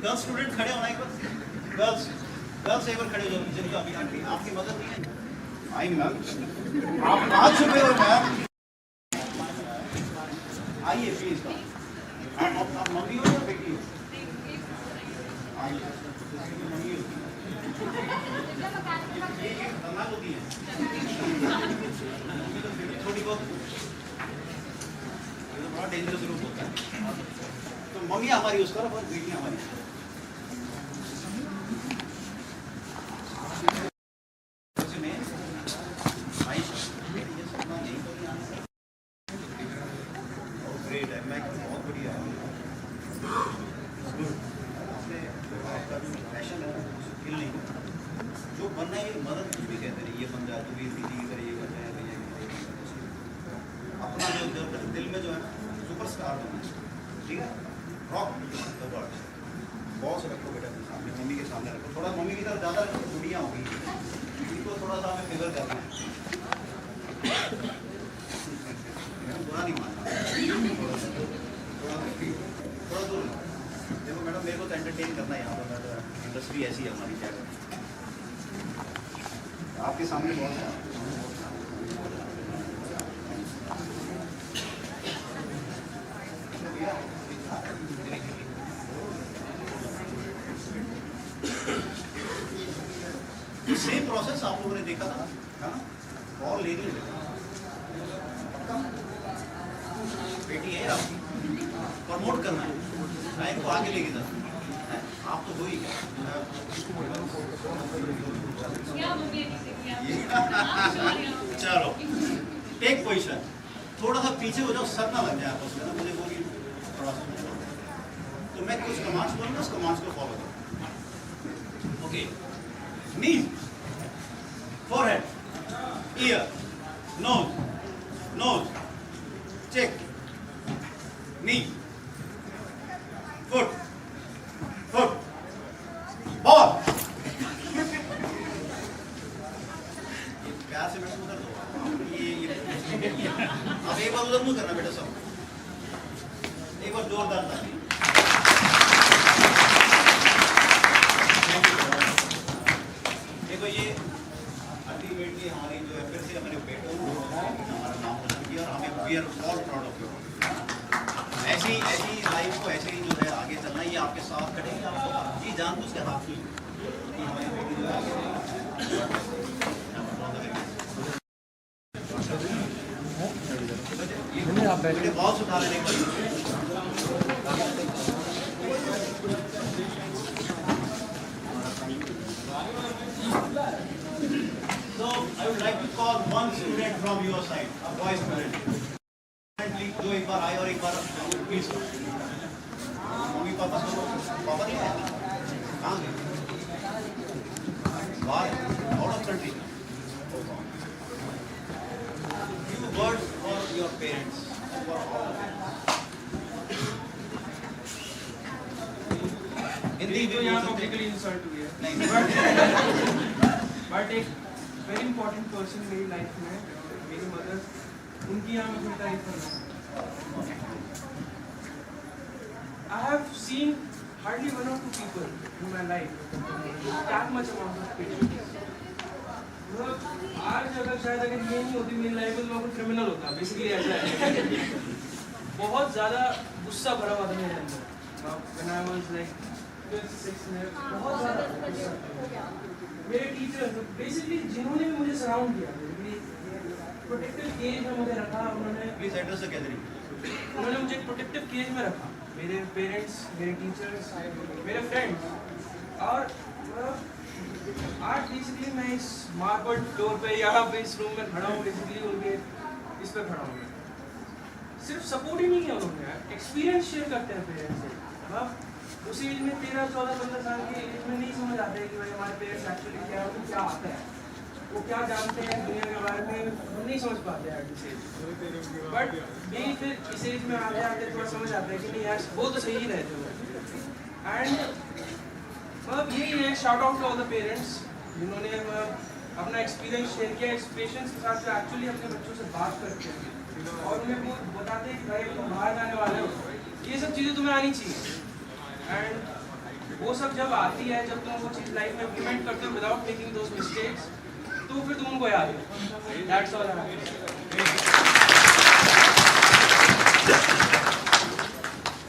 Girls student खड़े होना एक बार, गर्ल्स एक बार खड़े हो जाओ, जिनको अभी आपकी मदद नहीं है आएंगे मैम, आप कहाँ छुपे हो मैम, आइए प्लीज। आप मम्मी हो या बेटी हो? आइए, मम्मी होती है, ये खतरनाक होती है थोड़ी बहुत, ये तो बड़ा डेंजरस रूप होता है। तो मम्मी हमारी यूज करो और बेटी हमारी। जो बनना है मदद कुछ भी कहते रहिए, ये बन जाए तो भी सीधी करिए, अपना जो दिल में जो है ना सुपरस्टार बनना है, ठीक है। रॉक द वर्ल्ड, बॉस रखो बेटा अपने सामने, मम्मी के सामने रखो, थोड़ा मम्मी की तरफ ज़्यादा रखो, दुनिया होगी इनको थोड़ा सा हमें फिगर करना है, बुरा नहीं मानना, थोड़ा दूर देखो मैडम, मेरे को तो एंटरटेन करना है यहाँ पर, इंडस्ट्री ऐसी है हमारी, क्या करें आपके सामने बहुत है। सेम प्रोसेस आप लोगों ने देखा था है ना, और ले ली बेटी है आपकी, प्रमोट करना है, लाइन को आगे लेके जाना, आप तो हो ही चलो टेक पोजीशन, थोड़ा सा पीछे हो जाओ, सर ना लग जाए आपस में ना, मुझे बोलिए थोड़ा सा, तो मैं कुछ कमांड्स बोलूँगा, उस कमांड्स को फॉलो करो। Okay, knees, forehead, ear, nose, nose, check, knee, foot, foot, ball. प्यार से मैडम उधर दो, ये अब एक बार उधर नहीं करना बेटा, सब एक बार जोरदार था। देखो ये अल्टीमेटली हमारी जो है, फिर से हमारे बेटों ने हमारा नाम रोशन किया और हमें we are all proud of you. ऐसी लाइफ को ऐसे ही जो है आगे चलना, ये आपके साथ खड़ेंगे, आपको जी जान बुझ के हाथ की हमारी बेटी जो है आगे बेटे बहुत उठा लेने का। So I would like to call one student from your side, a boy student. जो एक बार आए और एक बार प्लीज, मम्मी पापा सब पापा नहीं आए, कहाँ गए, बाहर, out of country. Few words for your parents, for all of them. Hindi जो यहाँ पब्लिकली इंसल्ट हुई है, नहीं, बट एक वेरी इंपॉर्टेंट पर्सन मेरी लाइफ में, मेरी मदर, उनकी यहाँ मुझे तारीफ करना। I have seen hardly 1 or 2 people in my life that much amount of patience. आज अगर शायद अगर ये नहीं होती मेरी लाइफ में तो मैं कोई क्रिमिनल होता, बेसिकली ऐसा है। बहुत ज़्यादा गुस्सा भरा हुआ था मेरे अंदर, when I was like 6 में, बहुत ज़्यादा गुस्सा। मेरे टीचर्स बेसिकली जिन्होंने भी मुझे सराउंड किया, प्रोटेक्टिव केज में मुझे रखा, उन्होंने प्लीज एड्रेस द गैदरिंग, उन्होंने मुझे प्रोटेक्टिव केज में रखा, मेरे पेरेंट्स, मेरे टीचर्स, मेरे फ्रेंड्स। और आज बेसिकली मैं इस मार्बल फ्लोर पे यहाँ पे इस रूम में खड़ा हूँ, बेसिकली उनके इस पे खड़ा हूँ। सिर्फ सपोर्ट ही नहीं किया उन्होंने, एक्सपीरियंस शेयर करते हैं पेरेंट्स से। अब उसी एज में 13, 14, 15 साल की एज में नहीं समझ आता है कि भाई हमारे पेरेंट्स एक्चुअली क्या है, उनको क्या आता है, वो क्या जानते हैं दुनिया के बारे में, हम नहीं समझ पाते हैं इस एज। बट यही फिर इस एज में आते आते थोड़ा समझ आता है कि नहीं यार वो तो सही रहते हो। एंड मतलब यही है, shout out to all the parents जिन्होंने अपना एक्सपीरियंस शेयर किया, इस पेशेंस के साथ जो एक्चुअली अपने बच्चों से बात करते हैं और उन्हें वो बताते हैं कि भाई तुम बाहर जाने वाले हो, ये सब चीज़ें तुम्हें आनी चाहिए। एंड वो सब जब आती है, जब तुम वो चीज़ लाइफ में इम्प्लीमेंट करते हो विदाउट मेकिंग दोज मिस्टेक्स, तो फिर तुम उनको याद है। That's all.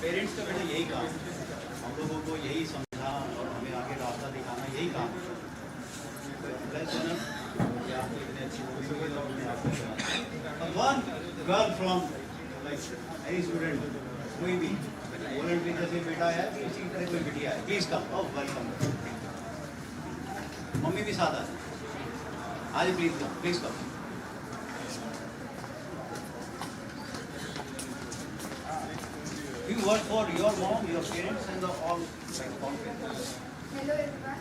पेरेंट्स का बेटा यही काम है, हम लोगों को यही समझाना और हमें आगे रास्ता दिखाना, यही काम है। One girl from like any student, कोई भी वॉलंटियर जैसे बेटा है, इसी तरह कोई बिटिया है, please come. Oh welcome. Mummy भी साथ आज please come, please come. You work for your mom, your parents, and the all parents. Hello everyone.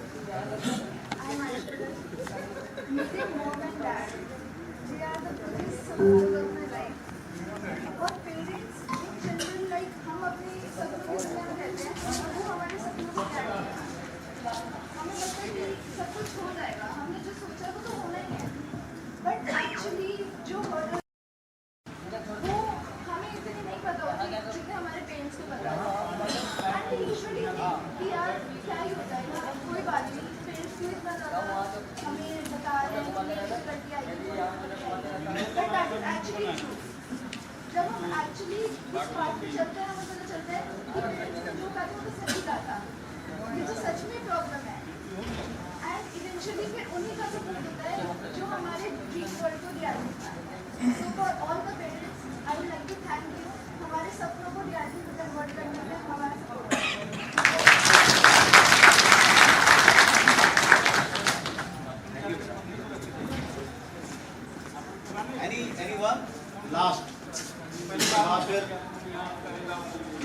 I am Ayesha. Meeting mom and dad, they are the biggest support of my life. और parents in general, like हम अपने सपनों की दुनिया में रहते हैं और वो हमारे सपनों को क्या करते हैं। हमें लगता है कि सब कुछ हो जाएगा, हमने जो सोचा वो तो होना ही है, बट एक्चुअली जो हर्डल वो हमें इतने नहीं पता होती जितने हमारे पेरेंट्स को पता है। एंड यूजुअली कि यार क्या ही हो जाएगा, कोई बात नहीं, पेरेंट्स क्यों इतना ज़्यादा हमें बता रहे हैं कि ये लड़की आएगी, but that is actually true. जब हम एक्चुअली इस बात पे चलते हैं, हमें पता चलता है कि पेरेंट्स ने जो कहा था वो सच ही कहा था, ये तो सच में प्रॉब्लम है। एंड इवेंचुअली फिर उन्हीं का सपोर्ट होता है जो हमारे ड्रीम वर्ल्ड को रियलिटी बनाता है। So for all the parents I would like to thank you, हमारे सपनों को रियलिटी में कन्वर्ट करने में हमारा सपोर्ट। Anyone? Last. फिर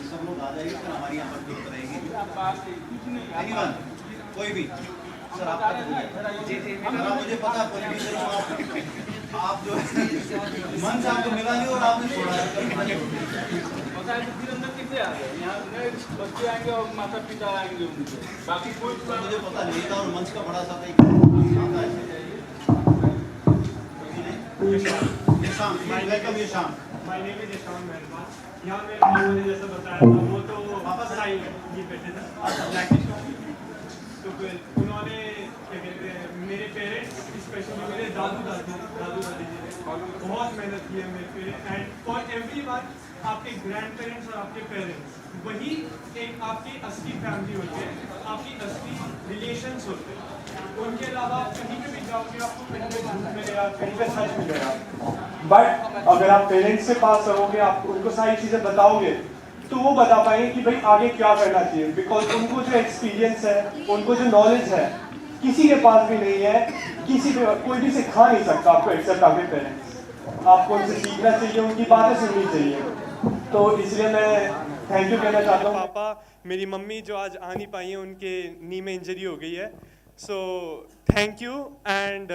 सब लोग आ जाएंगे, फिर हमारी यहाँ पर ग्रुप रहेगी। Anyone? कोई भी? सर आप मुझे पता है पोलिटिशियन आप जो मन से आपको मिला नहीं और आपने छोड़ा है। पता है फिर अंदर कितने आ गए, यहाँ बच्चे आएंगे और माता पिता आएंगे उनके, बाकी कोई मुझे पता नहीं था और मंच का बड़ा सा एक शाम, वेलकम ये शाम। माय नेम इज यशाम मेहरबान। यहाँ मेरे पापा ने जैसा बताया था, वो तो वापस आई ये बैठे थे ब्लैक शॉप, तो फिर उन्होंने क्या कहते हैं, मेरे पेरेंट्स स्पेशली मेरे दादू दादी जी ने बहुत मेहनत की है मेरे parents. And for every one आपके ग्रैंड पेरेंट्स और आपके पेरेंट्स वही एक आपकी असली फैमिली होती है, आपकी असली रिलेशंस होते हैं। उनके अलावा आप कहीं पे भी जाओगे आपको कहीं पे झूठ मिलेगा, कहीं पे सच मिलेगा, बट अगर आप पेरेंट्स से पास रहोगे, आप उनको सारी चीज़ें बताओगे, तो वो बता पाएंगे कि भाई आगे क्या करना चाहिए। बिकॉज उनको जो एक्सपीरियंस है, उनको जो नॉलेज है, किसी के पास भी नहीं है, किसी पे कोई भी सिखा नहीं सकता आपको एक्सेप्ट आपके पेरेंट्स। आपको उनसे सीखना चाहिए, उनकी बातें सुननी चाहिए। तो इसलिए मैं थैंक यू कहना चाहता हूँ। पापा, मेरी मम्मी जो आज आ नहीं पाई हैं, उनके नी में इंजरी हो गई है। So thank you and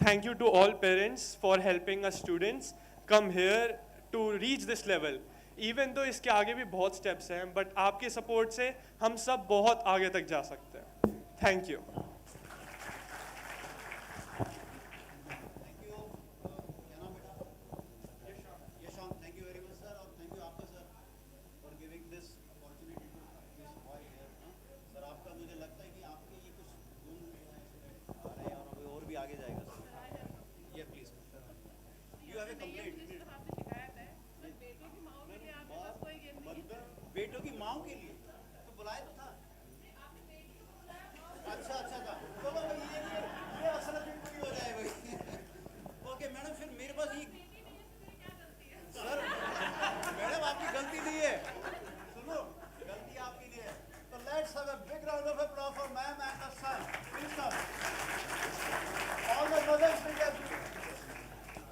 thank you to all parents for helping us students come here to reach this level. Even तो इसके आगे भी बहुत स्टेप्स हैं, बट आपके सपोर्ट से हम सब बहुत आगे तक जा सकते हैं। Thank you. बेटों की माओ के लिए तो बुलाया तो था। अच्छा अच्छा था, चलो भाई ये असल में पूरी हो जाए भाई। ओके मैडम, फिर मेरे पास ये सर मैडम आपकी गलती नहीं है, सुनो गलती आपकी नहीं है। तो let's have a big round of applause for ma'am and the son. Please come all the mothers will get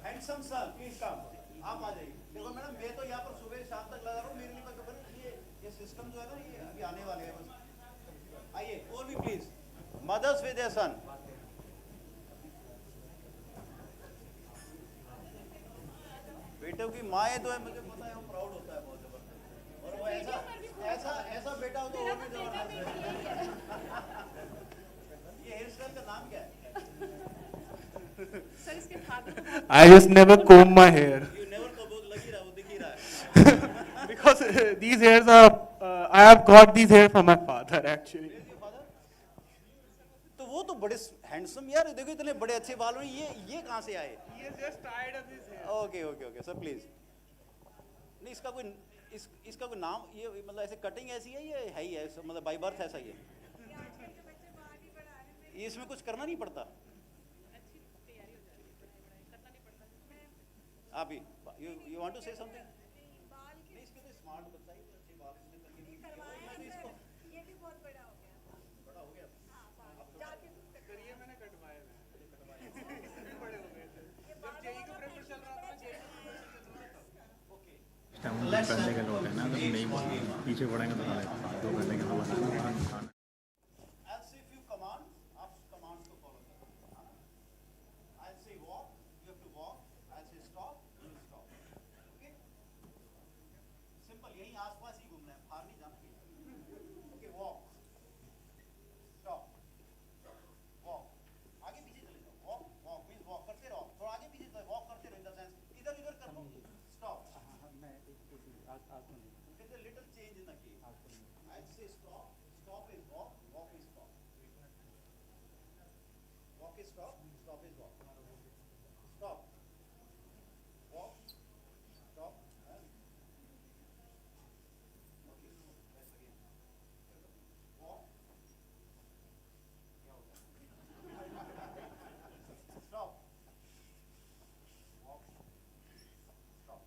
handsome son, please come. आप आ जाइए। देखो मैडम, मैं तो यहाँ पर सुबह शाम तक लगा रहा हूँ, मेरे लिए कोई खबर नहीं। ये सिस्टम जो है ना, ये अभी आने वाले हैं बस। आइए और भी प्लीज मदर्स विद देयर सन। बेटों की माँ है तो है, मुझे पता है वो प्राउड होता है बहुत जबरदस्त। और वो ऐसा बेटा हो तो और भी जबरदस्त है। ये हेयर स्टाइल का नाम क्या है? सर इसके father I just never comb my hair. You never को बहुत लग ही रहा, वो दिख ही रहा है। Because these hairs are, I have got these hair from my father actually. तो वो तो बड़े हैंडसम यार, देखो इतने बड़े अच्छे बाल में ये कहाँ से आए? He is just tired of his hair. Okay sir please. नहीं इसका कोई नाम, ये मतलब ऐसे कटिंग ऐसी है, ये है ही है मतलब बाई बर्थ ऐसा ही है? ये इसमें कुछ करना नहीं पड़ता? आप ही you want to say something? नहीं इसके तो स्मार्ट बच्चा ही अच्छे बाल इसने करके नहीं इसको ये भी बहुत बड़ा हो गया। बड़ा हो गया। करिए मैंने कटवाए हुए बड़े हो गए थे जब जेई का प्रेशर चल रहा था पहले का लोग है ना, तो नहीं पीछे बढ़ेंगे तो दो घंटे के बाद I'll say few commands, आप commands को follow करो। I'll say walk, you have to walk. I'll say stop, you will stop. Okay? Simple, यहीं आसपास ही घूमना है, बाहर नहीं जाना कहीं। Okay, walk, stop, walk. आगे पीछे चले जाओ। Walk means walk करते रहो। थोड़ा आगे पीछे चले, walk करते रहो in the sense इधर कर लो। Stop. There's a little change in the key. I'll say stop. Stop is walk. Walk is stop. Walk is stop. Stop is walk. Stop. Walk. Stop. And okay. Let's again. Walk. Stop. Walk. Stop.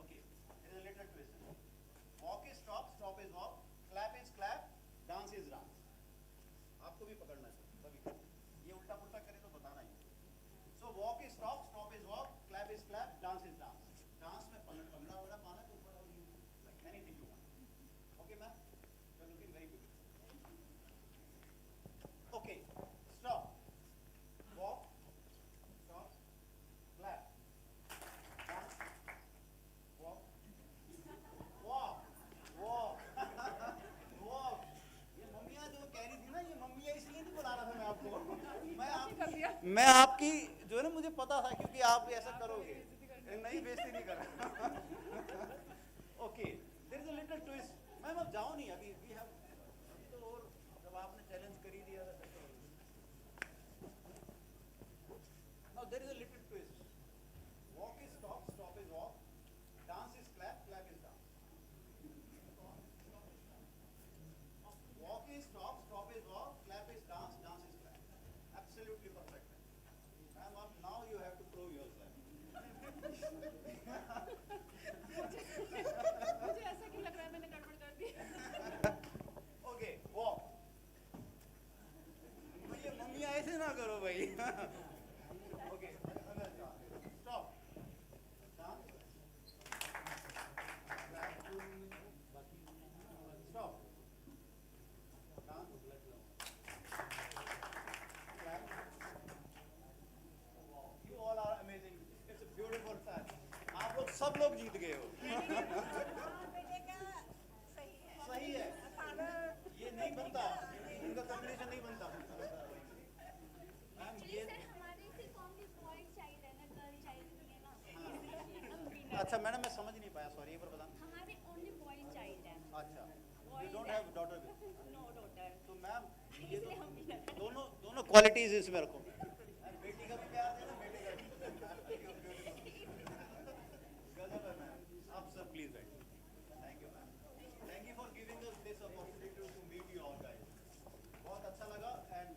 Okay. There is a little twist. Walk is stop. Stop is walk. Clap is clap. Dance is dance. आपको भी पकड़ना है सभी को। ये उल्टा पुल्टा करे तो बताना ही। So walk is stop. Stop is walk. Clap is clap. Dance is dance. Dance में पंगड़ा वगड़ा पाना तो ऊपर like anything you want. Okay, ma'am? You are looking very good. Okay. Stop. Walk. Stop. Clap. Dance. Walk. Walk. Walk. Walk. ये मम्मियाँ जो कह रही थी ना, ये मम्मियाँ इसलिए नहीं बुला रहा था मैं आपको। मैं आपकी जो है ना, मुझे पता था क्योंकि आप ऐसा करोगे। नहीं, बेइज्जती नहीं कर रहा। Okay, there is a little twist. Ma'am अब जाओ नहीं, अभी वी हैव तो, और जब आपने चैलेंज कर ही दिया। Now there is a little twist. Walk is stop, stop is walk, dance is clap, clap is dance. Walk is stop, stop is walk, clap is dance, dance is clap. Absolutely perfect. Ma'am, now you have to prove yourself. मुझे ऐसा क्यों लग रहा है मैंने गड़बड़ कर दी? Okay, walk. ये मम्मियाँ ऐसे ना करो भाई। Okay, stop. Dance. Stop. You all are amazing. It's a beautiful time. आप लोग सब लोग जीत गए हो। सही है। ये नहीं बनता, इनका कॉम्बिनेशन नहीं बनता। मैम ये अच्छा मैडम, मैं समझ नहीं पाया, सॉरी, एक बार बताना। हमारे ओनली बॉय चाइल्ड है। अच्छा, यू डोंट हैव डॉटर भी? No daughter. तो मैम ये तो दोनों क्वालिटीज इसमें रखो। बेटी का भी प्यार देना, बेटे का भी। गजब है मैम। आप सब प्लीज बैठ। Thank you ma'am. Thank you for giving us this opportunity to meet you all guys. बहुत अच्छा लगा and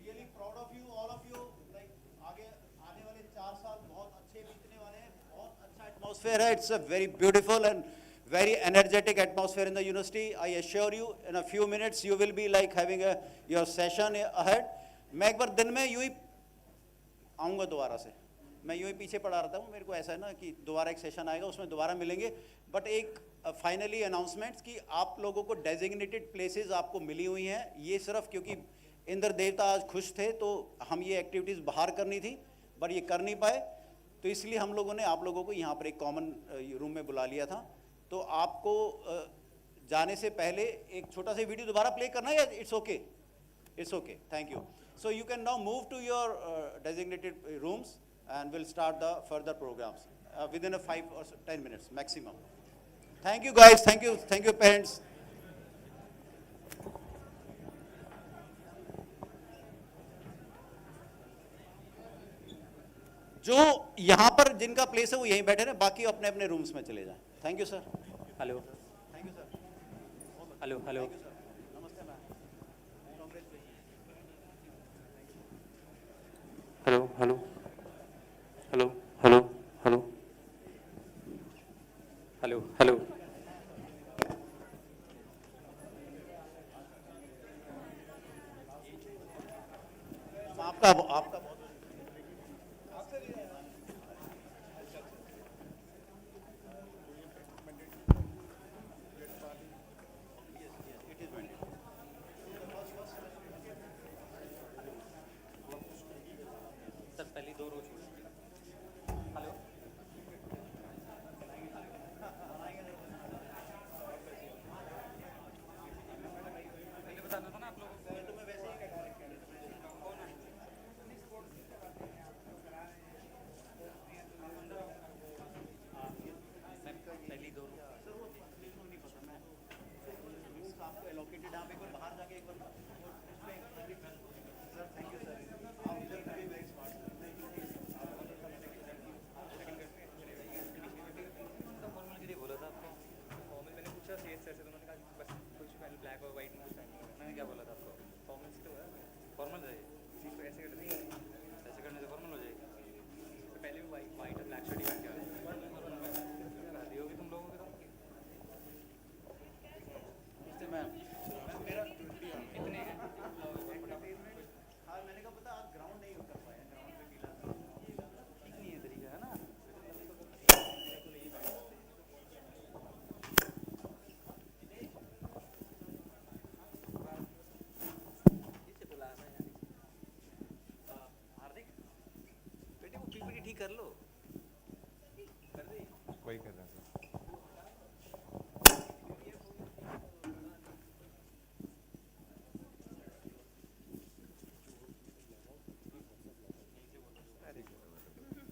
really proud of you all of you. Like आगे आने वाले 4 साल बहुत अच्छे बीतने वाले हैं। बहुत अच्छा एटमॉस्फेयर है। It's a very beautiful and very energetic atmosphere in the university. I assure you, in a few minutes you will be like having your session ahead. मैं एक बार दिन में यूँ ही आऊँगा दोबारा से। मैं यूँ ही पीछे पड़ा रहता हूँ। मेरे को ऐसा है ना कि दोबारा एक सेशन आएगा, उसमें दोबारा मिलेंगे। बट एक फाइनली अनाउंसमेंट्स कि आप लोगों को डेजिग्नेटेड प्लेसेस आपको मिली हुई हैं। ये सिर्फ क्योंकि इंद्र देवता आज खुश थे तो हम ये एक्टिविटीज़ बाहर करनी थी, पर ये कर नहीं पाए, तो इसलिए हम लोगों ने आप लोगों को यहाँ पर एक कॉमन रूम में बुला लिया था। तो आपको जाने से पहले एक छोटा सा वीडियो दोबारा प्ले करना है या it's okay? It's okay, thank you. So you can now move to your designated rooms and will start the further programs within 5 or 10 minutes maximum. Thank you guys, thank you parents. जो यहाँ पर जिनका place है वो यहीं बैठे रहे, बाकी अपने अपने रूम्स में चले जाएं। Thank you sir. Hello thank you sir. Hello hello नमस्ते ma'am. Hello hello hello hello hello hello hello आपका आपका बहुत सर पहली 2 रो छोड़। हेलो पहले बताना था ना आप लोगों को। पहली 2 रो आपको एलोकेटेड, आप एक बार बाहर जाके एक बार सर। थैंक यू सर, आप इधर भी वेरी स्मार्ट सर। फॉर्मल के लिए बोला था आपको। फॉर्मल मैंने पूछा सीएस सर से, तो उन्होंने कहा कि बस कुछ पहले ब्लैक और वाइट में कुछ नहीं। मैंने क्या बोला था आपको, फॉर्मल से तो है, फॉर्मल चाहिए। इसी को ऐसे करने ऐसे करने से फॉर्मल हो जाएगी। तो पहले भी वाइट और ब्लैक शर्ट ही पहन के आती होगी तुम लोगों की। तो मैम मेरा इतने हैं। हाँ, मैंने कहा पता आप ग्राउंड नहीं कर पाए, ग्राउंड पे गीला था। ठीक नहीं है तरीका, है ना। इसे बुलाना है यार। हार्दिक बेटे वो पीपीटी ठीक कर लो। कर दी वही कर रहा था।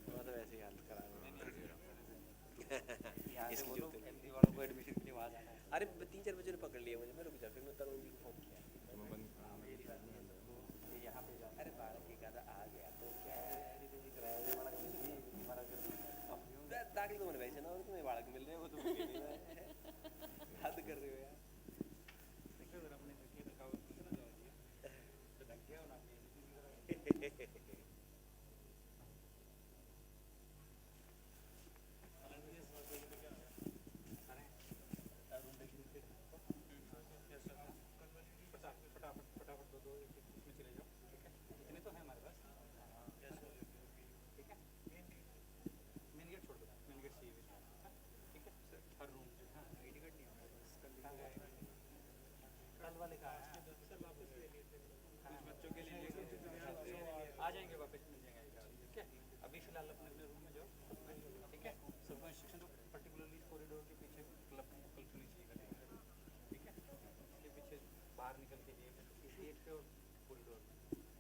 तो वैसे ही हाल करा यहाँ से बोलो एमडी वालों को एडमिशन के लिए वहाँ जाना है। अरे 3-4 बजे ने पकड़ लिया मुझे, मैं रुक जा, फिर मैं तरुण जी को फोन किया। ये यहाँ पे जा, अरे बालक एक आधा आ गया तो क्या है यार, इधर दिख रहा है हमारा दाखिल तो मैंने वैसे ना, और तुम्हें बालक मिल रहे हैं वो तो हद कर रहे हो यार। देखो जरा अपने तकिए दिखाओ तो ढक गया ना। फटाफट दो इसमें चले जाओ, ठीक है। इतने तो है हमारे पास, ठीक है। मेन गेट छोड़ दो, मेन गेट चाहिए, ठीक है सर। हर रूम जो हाँ आईडी कार्ड नहीं हमारे पास, कल वाले का है सर, वापस ले लिए थे कुछ बच्चों के लिए, आ जाएंगे वापस, मिल जाएंगे आईडी कार्ड, ठीक है। अभी फिलहाल अपने अपने रूम में जाओ, ठीक है। सबको इंस्ट्रक्शन दो, पर्टिकुलरली कॉरिडोर के पीछे क्लब नहीं चाहिए, ठीक है। इसके पीछे बाहर निकल के इस गेट पे और कॉरिडोर में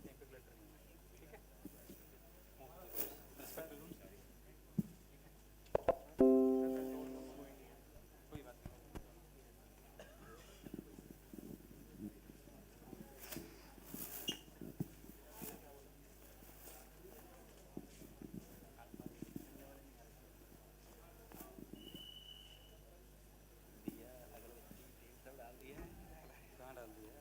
यहीं पे क्लटर नहीं है, ठीक है। रिस्पेक्ट रूम, कोई बात नहीं। दिया अगरबत्ती सब डाल दिया, कहाँ डाल दिया।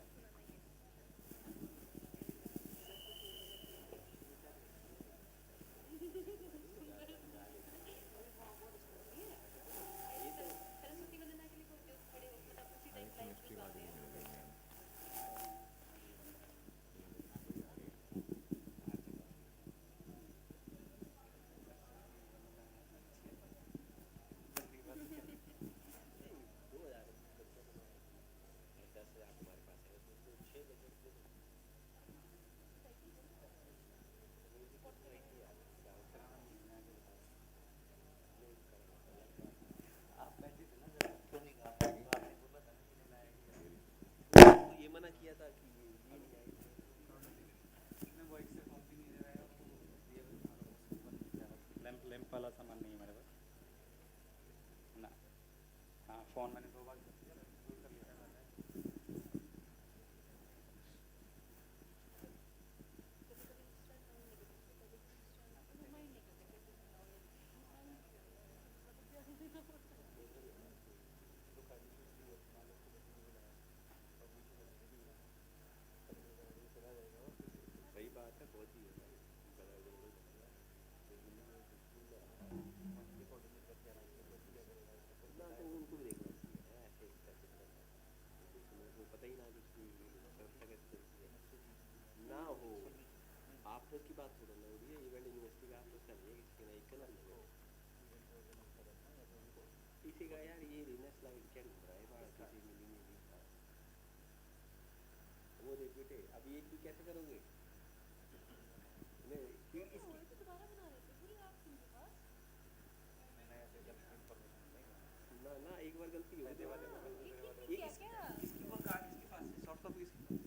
ये मना किया था कि ये नहीं आएगी, मैं वॉइस से कॉपी नहीं दे रहा है। लैंप वाला सामान नहीं है हमारे पास ना। हाँ फ़ोन मैंने 2 बार कर लिया। सही बात है, बहुत ही है भाई। ना तो उनको भी देखना चाहिए ना, ऐसे कैसे करना है, वो पता ही ना कुछ व्यवस्था कैसे चलती है ना हो। आफ्टर की बात छोड़ो ना, ये इवेंट यूनिवर्सिटी का आफ्टर चल रही है, किसी ना एक कलर में किसी का यार ये रिनर स्लाइड क्या घूम रहा है बाहर, किसी मिली मिली था वो देख बेटे। अब ये भी कैसे करोगे? नहीं इसकी ना ना एक बार गलती हो गई। इसकी वो कार्ड इसके पास है, सॉफ्ट कॉपी इसके पास है।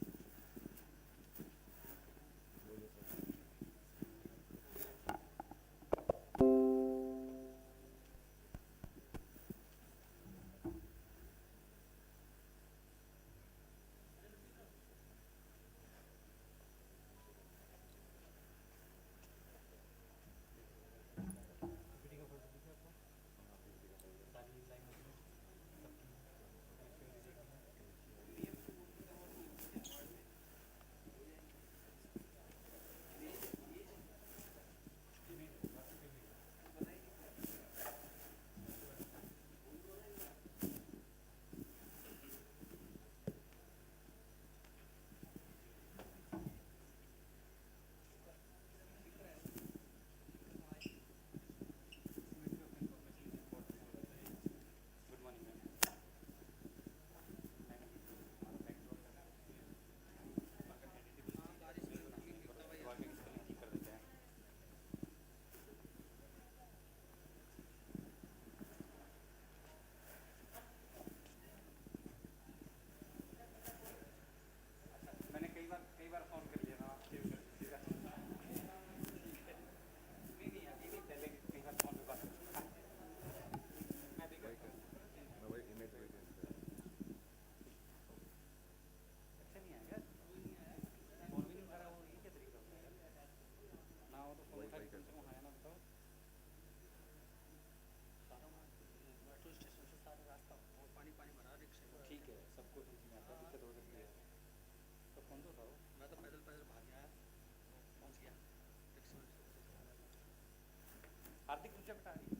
कई बार फ़ोन कर लिया था सेव कर दीजिएगा। नहीं अभी नहीं, पहले कई बार फ़ोन पे बात कर। मैं भी करता हूँ। अच्छा नहीं आएगा, फ़ोन भी नहीं उठा रहा, वो ये क्या तरीका होता है ना? हो तो फ़ोन उठा के कम से कम आया ना, बताओ। मेट्रो स्टेशन से सारा रास्ता और पानी भरा रिक्शे में। ठीक है, सबको समझ में आता है, दिक्कत हो सकती है तो फ़ोन तो उठाओ। मैं तो पैदल भाग आया, पहुँच गया रिक्शे में। हार्दिक पूछा बेटा आ रही है।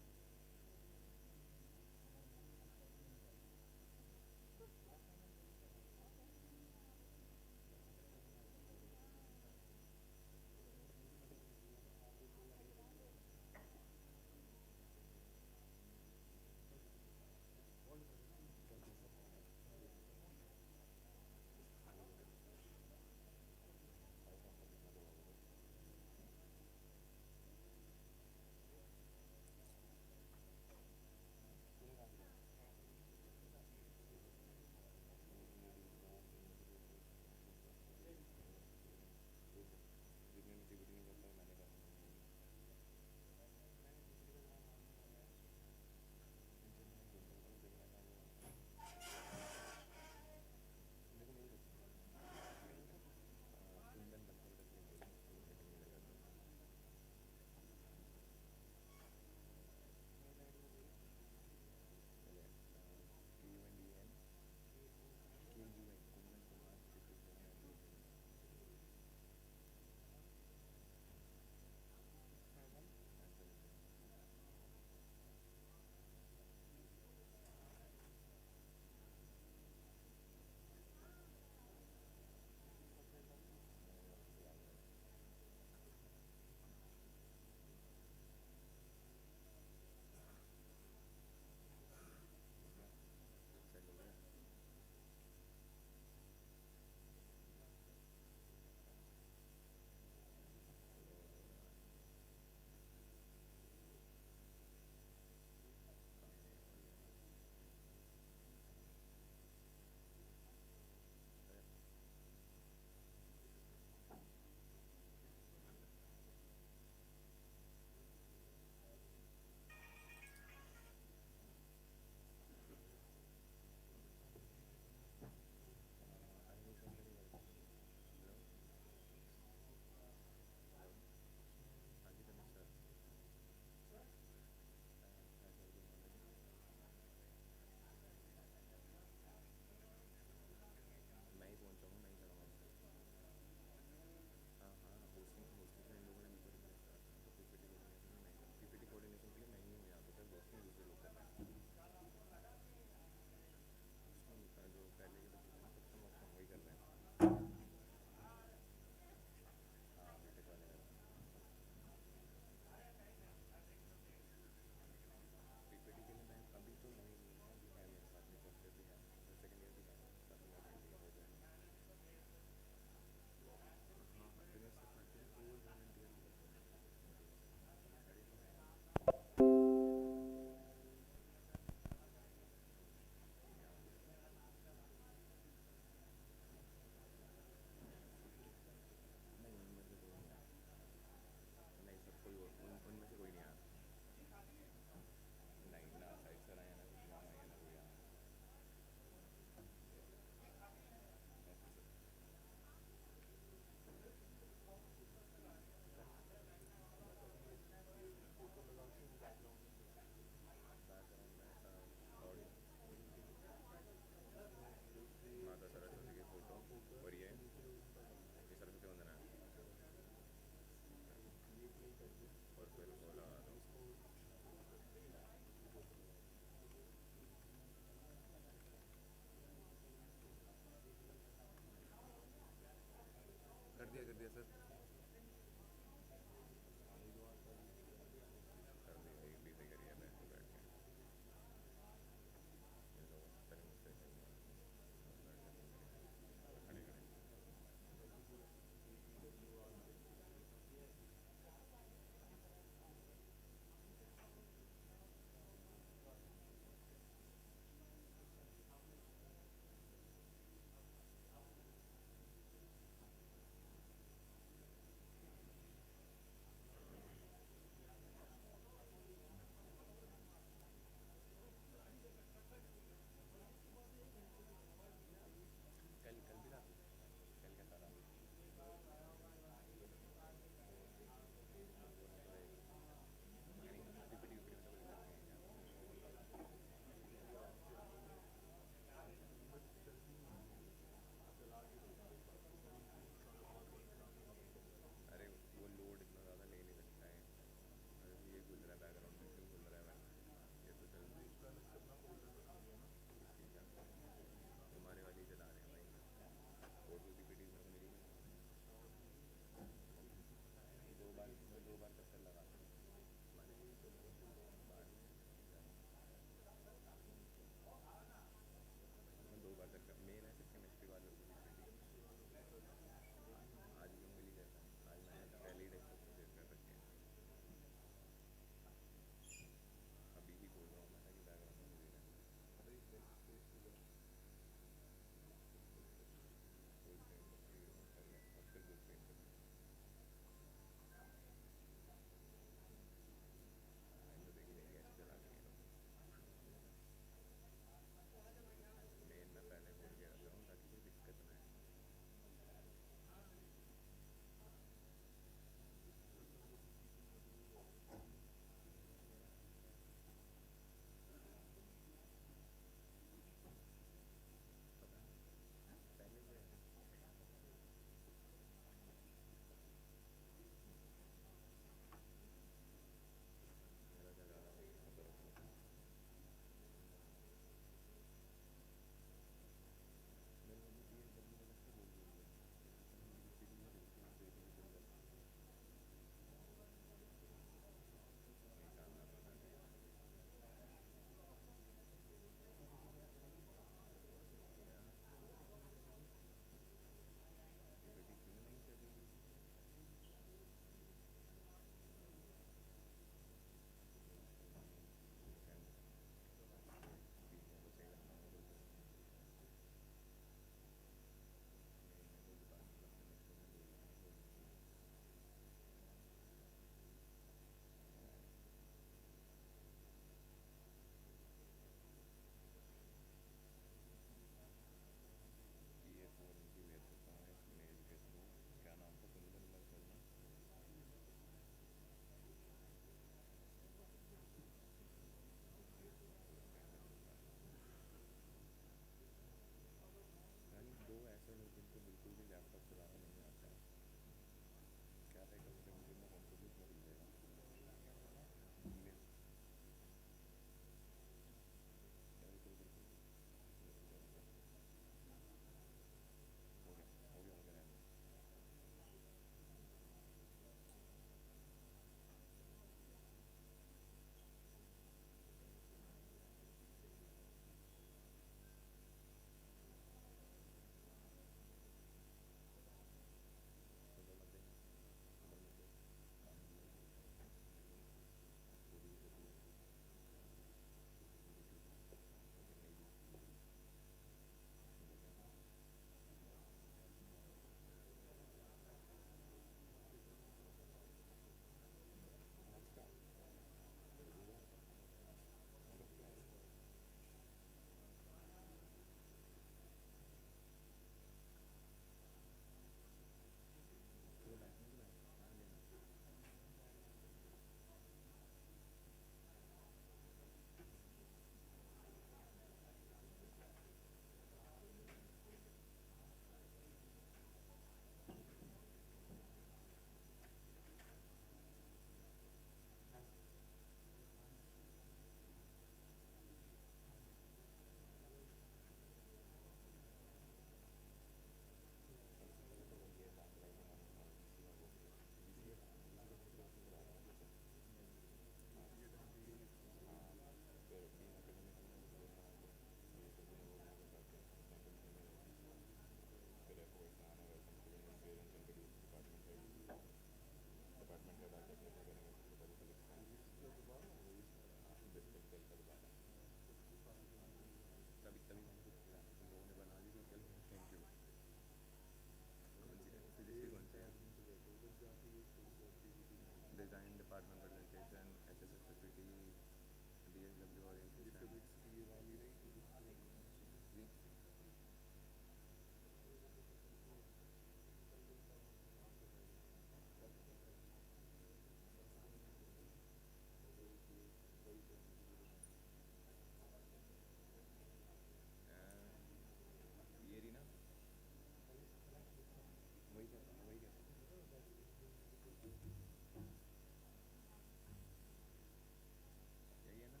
यही है ना,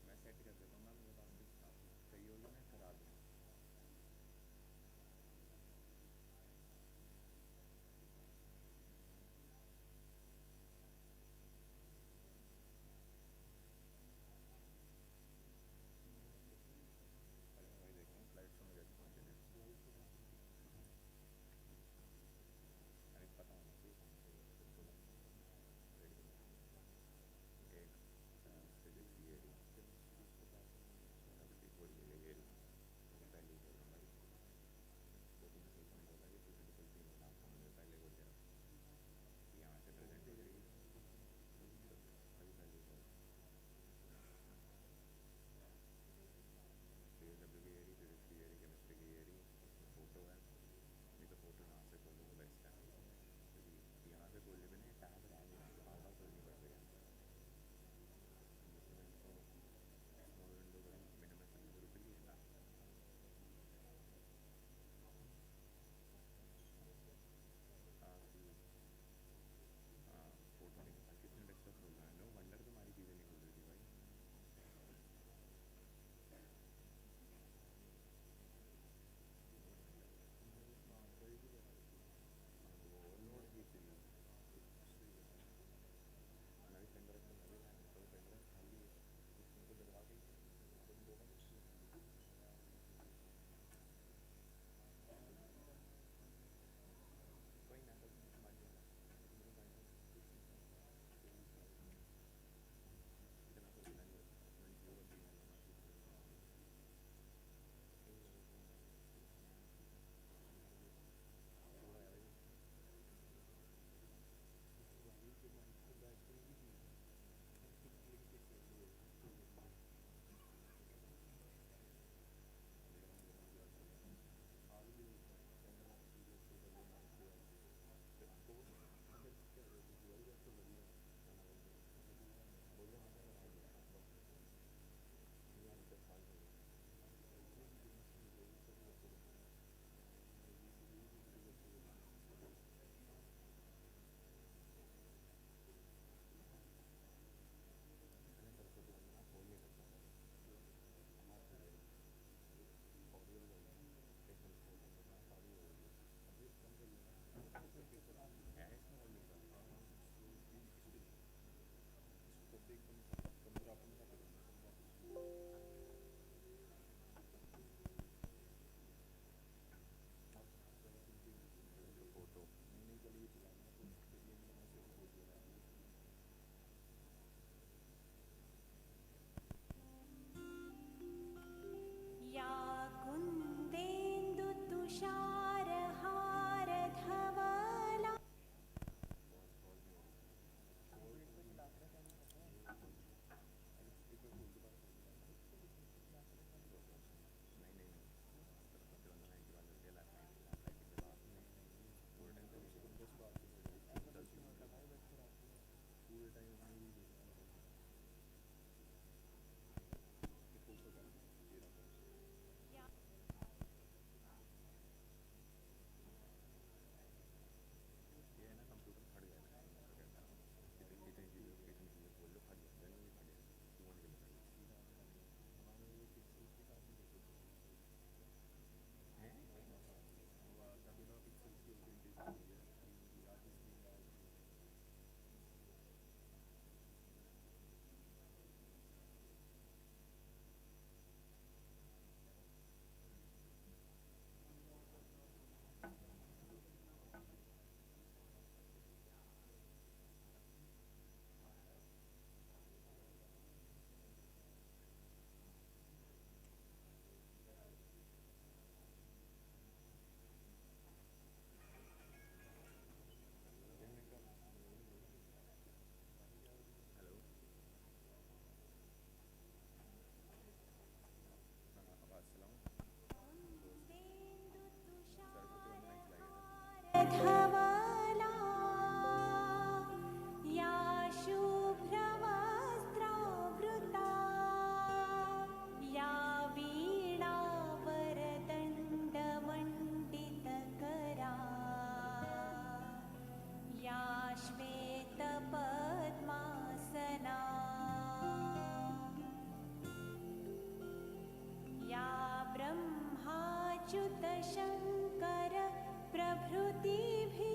मैं सेट कर देता हूँ ना, मेरे पास प्रकृति भी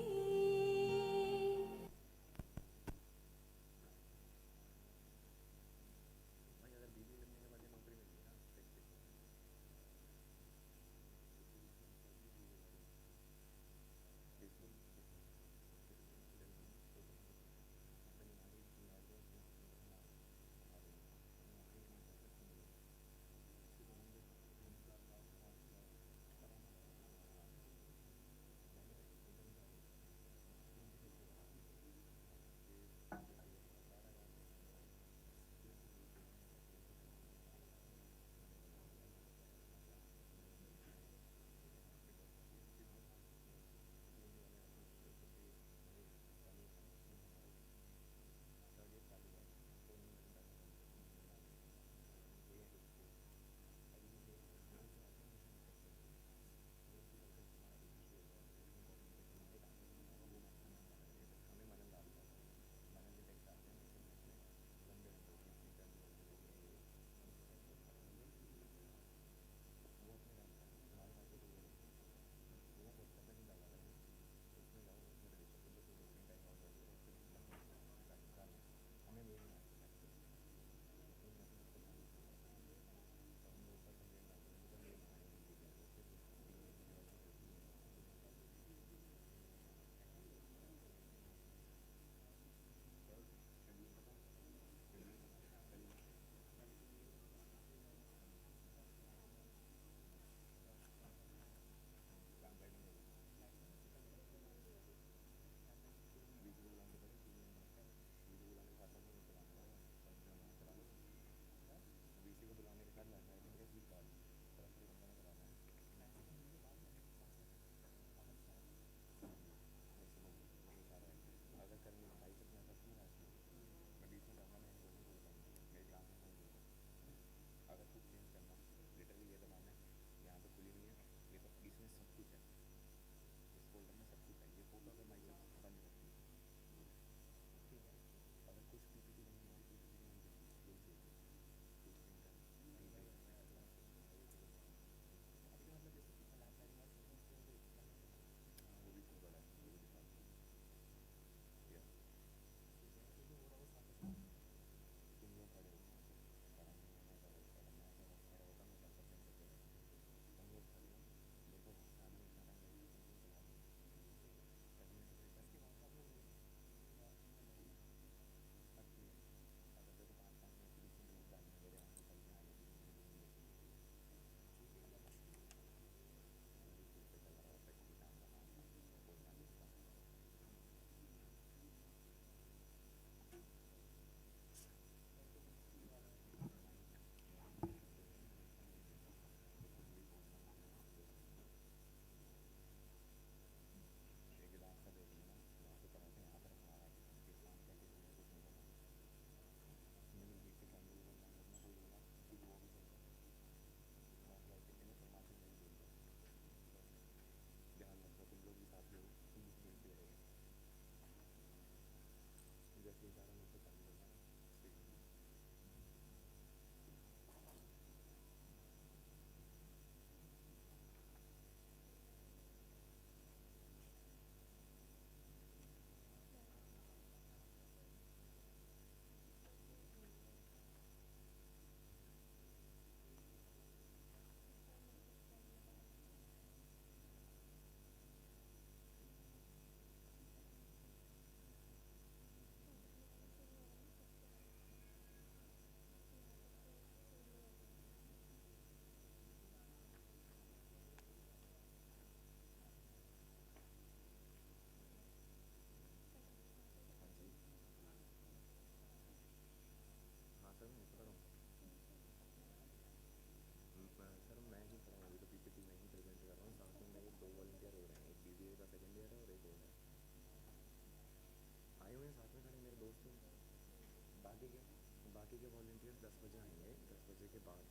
बाकी के वॉलंटियर्स 10 बजे आएंगे, 10 बजे के बाद,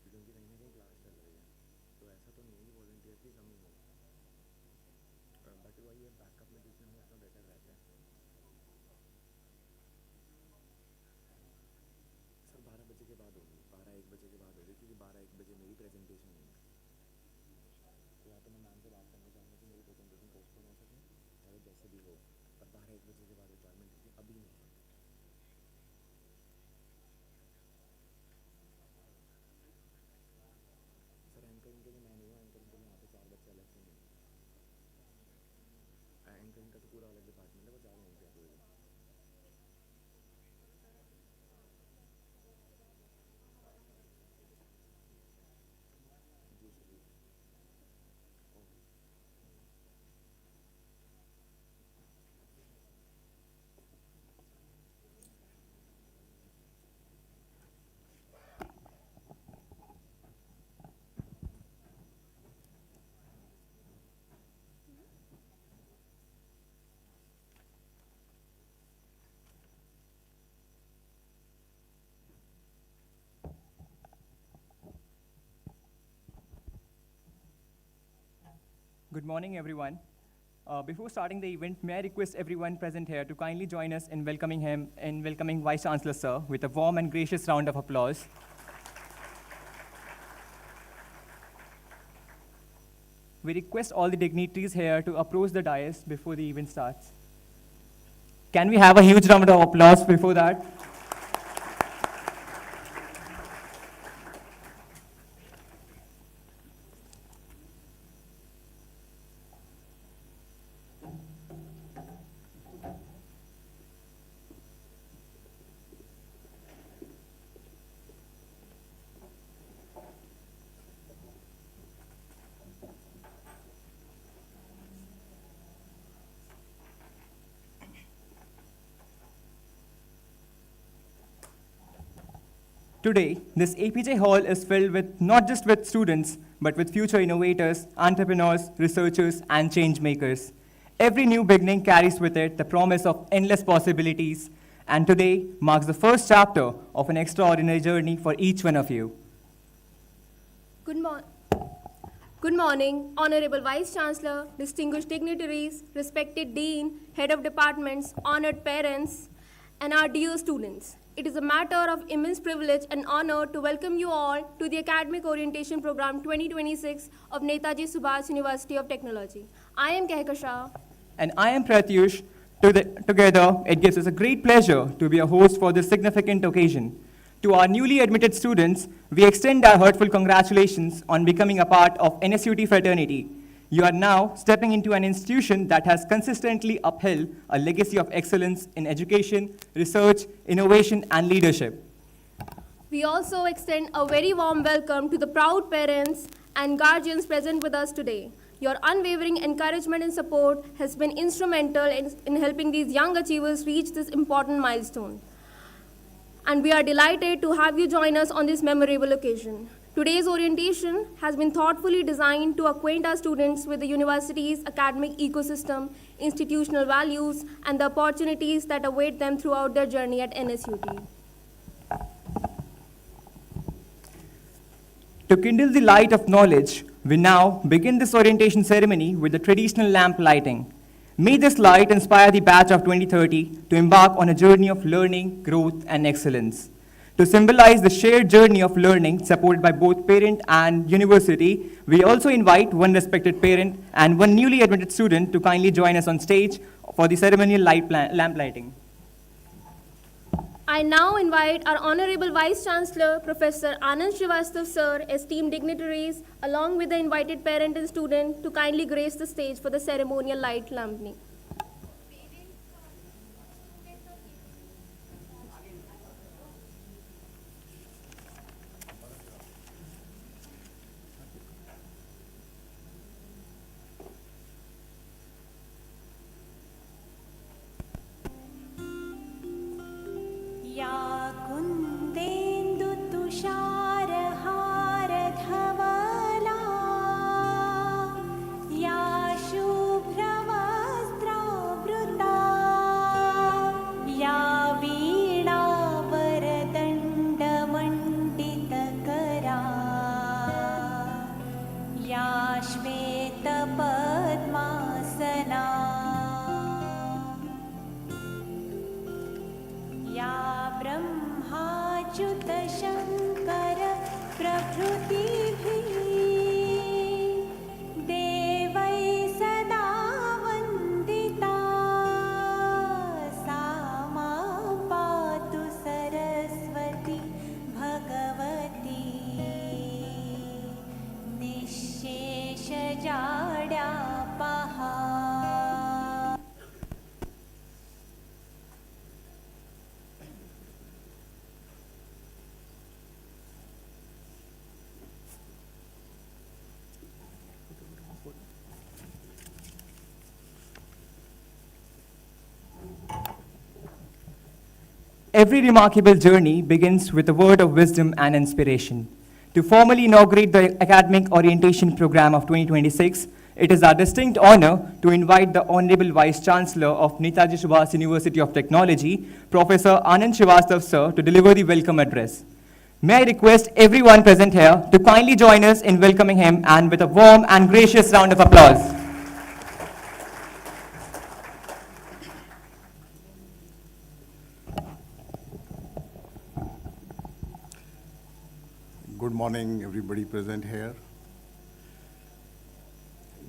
क्योंकि उनकी कहीं ना कहीं क्लास चल रही है, तो ऐसा तो नहीं है कि वॉलंटियर्स की कमी हो, बट वही है बैकअप में जितने हो उतना बेटर रहता है। सर 12 बजे के बाद होगी, 12-1 बजे के बाद होगी, क्योंकि 12-1 बजे मेरी प्रेजेंटेशन है, तो या तो मैं मैम से बात करना चाहूँगा कि मेरी प्रेजेंटेशन करो जैसे भी हो, पर 12-1 बजे के बाद रिक्वायरमेंट थी, अभी नहीं है। सर एंकरिंग के लिए मैं नहीं हूँ, एंकरिंग के लिए वहाँ पे 4 बच्चे अलग से नहीं। एंकरिंग का तो पूरा अलग डिपार्टमेंट है, वो 4 वहीं पे है। जी सर, जी sir. Okay. Good morning, everyone. Before starting the event, may I request everyone present here to kindly join us in welcoming Vice Chancellor Sir with a warm and gracious round of applause. We request all the dignitaries here to approach the dais before the event starts. Can we have a huge round of applause before that? Today, this APJ hall is filled with not just with students, but with future innovators, entrepreneurs, researchers, and change makers. Every new beginning carries with it the promise of endless possibilities, and today marks the first chapter of an extraordinary journey for each one of you. Good morning, Honorable Vice Chancellor, distinguished dignitaries, respected Dean, Head of Departments, honored parents, and our dear students. It is a matter of immense privilege and honor to welcome you all to the Academic Orientation Programme 2026 of NETAJI SUBHAS University of Technology. I am Kehkasha. And I am Pratyush. Together, it gives us a great pleasure to be a host for this significant occasion. To our newly admitted students, we extend our heartfelt congratulations on becoming a part of NSUT fraternity. You are now stepping into an institution that has consistently upheld a legacy of excellence in education, research, innovation, and leadership. We also extend a very warm welcome to the proud parents and guardians present with us today. Your unwavering encouragement and support has been instrumental in helping these young achievers reach this important milestone. And we are delighted to have you join us on this memorable occasion. Today's orientation has been thoughtfully designed to acquaint our students with the university's academic ecosystem, institutional values, and the opportunities that await them throughout their journey at NSUT. To kindle the light of knowledge, we now begin this orientation ceremony with the traditional lamp lighting. May this light inspire the batch of 2030 to embark on a journey of learning, growth, and excellence. To symbolize the shared journey of learning supported by both parent and university, we also invite one respected parent and one newly admitted student to kindly join us on stage for the ceremonial lamp lighting. I now invite our Honorable Vice Chancellor, Professor Anand Srivastav Sir, esteemed dignitaries, along with the invited parent and student to kindly grace the stage for the ceremonial light lamping. या कुन्देन्दु तुषारहारधवला या शुभ्रवस्त्रावृता या वीणावरदण्डमण्डितकरा या श्वेतपद्मासना या ब्रह्माच्युत शङ्कर प्रभृतिभिः देवैः सदा Vandita every remarkable journey begins with a word of wisdom and inspiration. To formally inaugurate the Academic Orientation Programme of 2026, it is our distinct honor to invite the Honorable Vice Chancellor of NETAJI SUBHAS University of Technology, Professor Anand Srivastav sir, to deliver the welcome address. May I request everyone present here to kindly join us in welcoming him, and with a warm and gracious round of applause. Good morning, everybody present here.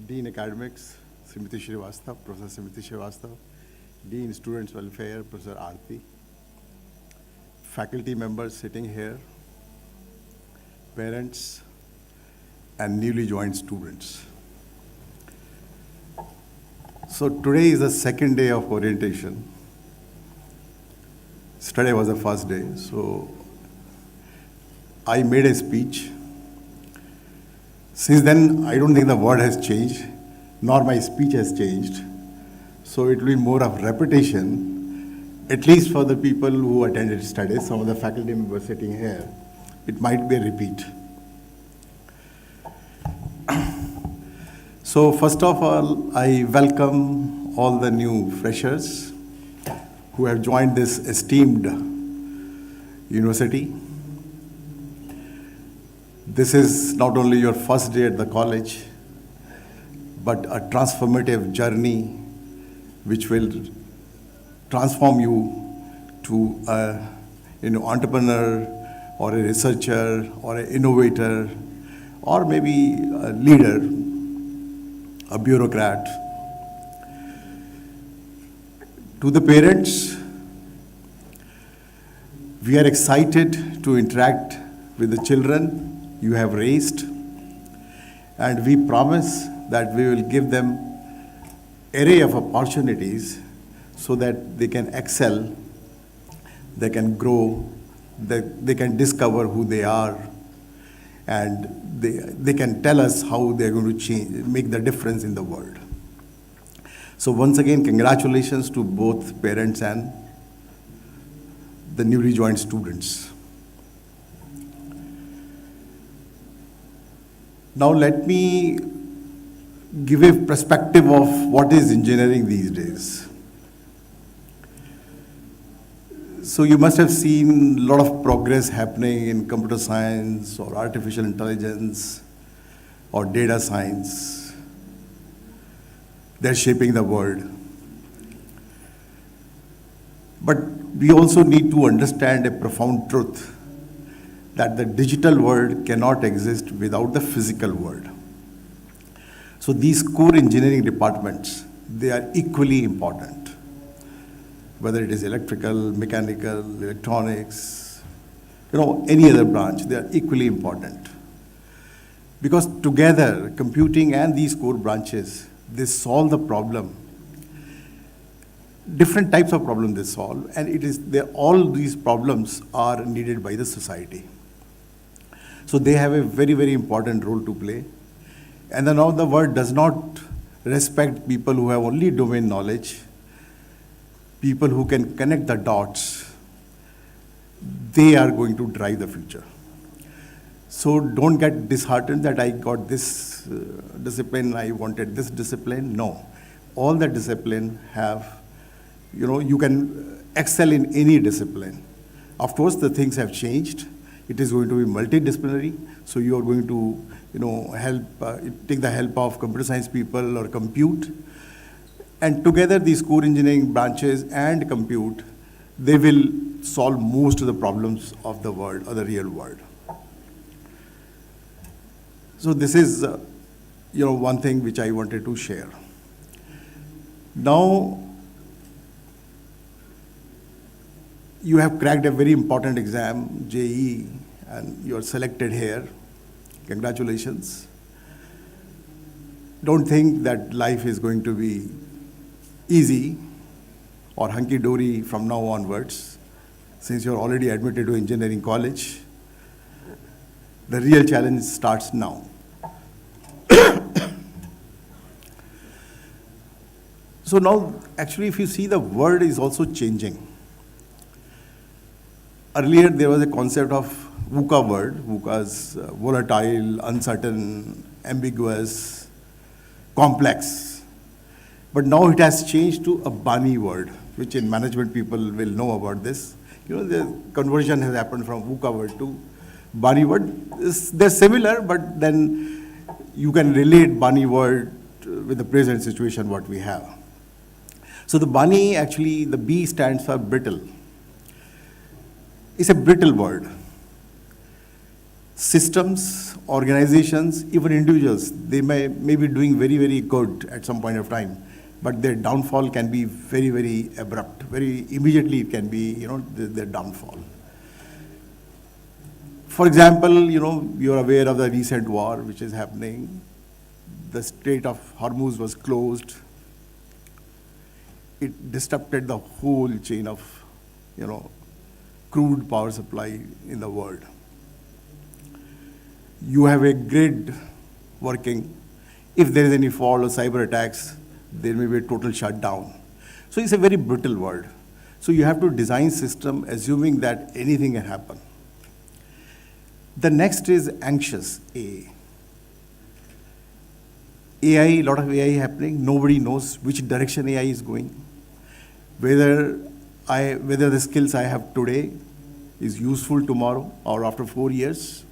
Dean Academics, Srimati Srivastav, Professor Srimati Srivastav, Dean Students Welfare, Professor Aarti, faculty members sitting here, parents, and newly joined students. So today is the second day of orientation. Yesterday was the first day, so I made a speech. Since then, I don't think the word has changed, nor my speech has changed. So it will be more of repetition, at least for the people who attended studies, some of the faculty members sitting here. It might be a repeat. So first of all, I welcome all the new freshers who have joined this esteemed university. This is not only your first day at the college, but a transformative journey which will transform you to a entrepreneur or a researcher or an innovator or maybe a leader, a bureaucrat. To the parents, we are excited to interact with the children you have raised, and we promise that we will give them array of opportunities so that they can excel, they can grow, they can discover who they are, and they can tell us how they're going to change, make the difference in the world. So once again, congratulations to both parents and the newly joined students. Now let me give a perspective of what is engineering these days. So you must have seen a lot of progress happening in computer science or artificial intelligence or data science. They're shaping the world. But we also need to understand a profound truth, that the digital world cannot exist without the physical world. So these core engineering departments, they are equally important. Whether it is electrical, mechanical, electronics, any other branch, they are equally important. Because together, computing and these core branches, they solve the problem. Different types of problems they solve, and all these problems are needed by the society. So they have a very, very important role to play. And then now the world does not respect people who have only domain knowledge, people who can connect the dots. They are going to drive the future. So don't get disheartened that I got this discipline, I wanted this discipline. No, all the discipline have, you can excel in any discipline. Of course, the things have changed. It is going to be multidisciplinary. So you are going to, take the help of computer science people or compute. And together, these core engineering branches and compute, they will solve most of the problems of the world, or the real world. So this is, one thing which I wanted to share. Now, you have cracked a very important exam, JEE, and you are selected here. Congratulations. Don't think that life is going to be easy or hunky-dory from now onwards. Since you're already admitted to engineering college, the real challenge starts now. So now, actually, if you see, the world is also changing. earlier there was a concept of VUCA word. VUCA is volatile, uncertain, ambiguous, complex. But now it has changed to a BANI word, which in management people will know about this. The conversion has happened from VUCA word to BANI word. They're similar, but then you can relate BANI word with the present situation what we have. So the BANI, actually, the B stands for brittle. It's a brittle word. Systems, organizations, even individuals, they may be doing very, very good at some point of time, but their downfall can be very, very abrupt. Very immediately it can be, their downfall. For example, you're aware of the recent war which is happening. The Strait of Hormuz was closed. It disrupted the whole chain of, crude power supply in the world. You have a grid working. If there is any fault or cyber attacks, there may be a total shutdown. So it's a very brittle word. So you have to design system assuming that anything can happen. The next is anxious, A. AI, a lot of AI happening. Nobody knows which direction AI is going. Whether the skills I have today is useful tomorrow or after 4 years.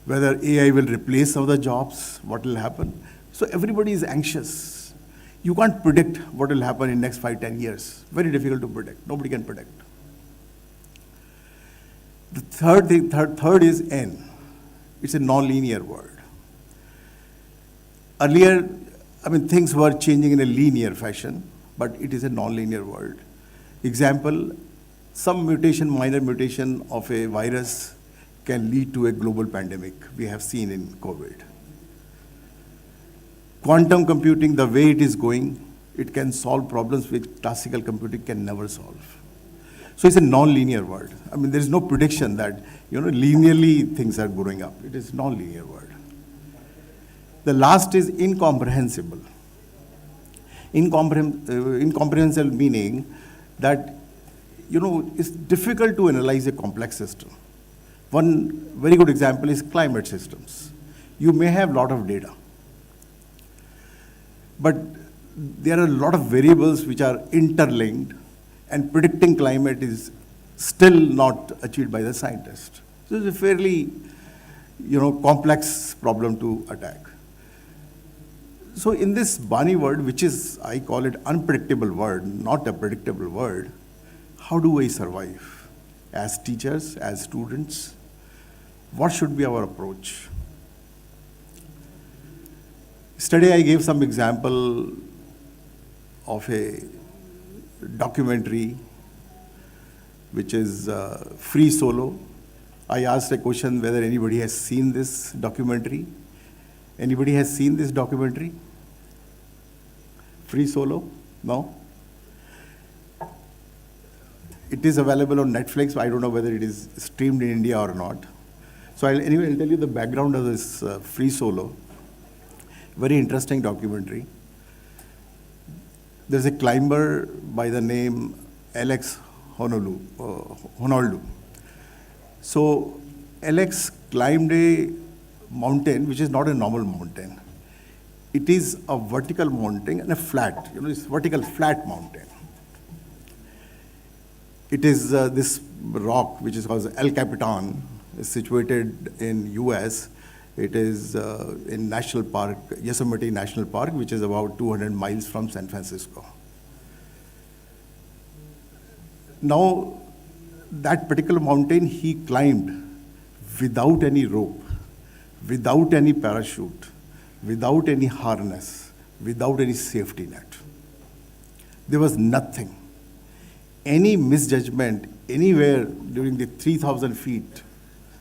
Whether AI will replace some of the jobs, what will happen. So everybody is anxious. You can't predict what will happen in next 5, 10 years. Very difficult to predict. Nobody can predict. The third is N. It's a non-linear word. Earlier, things were changing in a linear fashion, but it is a non-linear word. Example, some mutation, minor mutation of a virus can lead to a global pandemic. We have seen in COVID. Quantum computing, the way it is going, it can solve problems which classical computing can never solve. So it's a non-linear word. There is no prediction that, linearly things are growing up. It is non-linear word. The last is incomprehensible. Incomprehensible meaning that, it's difficult to analyze a complex system. One very good example is climate systems. You may have a lot of data, but there are a lot of variables which are interlinked, and predicting climate is still not achieved by the scientist. So it's a fairly, complex problem to attack. So in this BANI word, which is, I call it unpredictable word, not a predictable word, how do we survive? As teachers, as students, what should be our approach? Yesterday I gave some example of a documentary which is Free Solo. I asked a question whether anybody has seen this documentary. Anybody has seen this documentary? Free Solo? No? It is available on Netflix. I don't know whether it is streamed in India or not. So I'll tell you the background of this Free Solo. Very interesting documentary. There's a climber by the name Alex Honolulu. So Alex climbed a mountain which is not a normal mountain. It is a vertical mountain and a flat, it's vertical flat mountain. It is this rock which is called El Capitan, is situated in US. It is in National Park, Yosemite National Park, which is about 200 miles from San Francisco. Now, that particular mountain he climbed without any rope, without any parachute, without any harness, without any safety net. There was nothing. Any misjudgment anywhere during the 3,000 feet,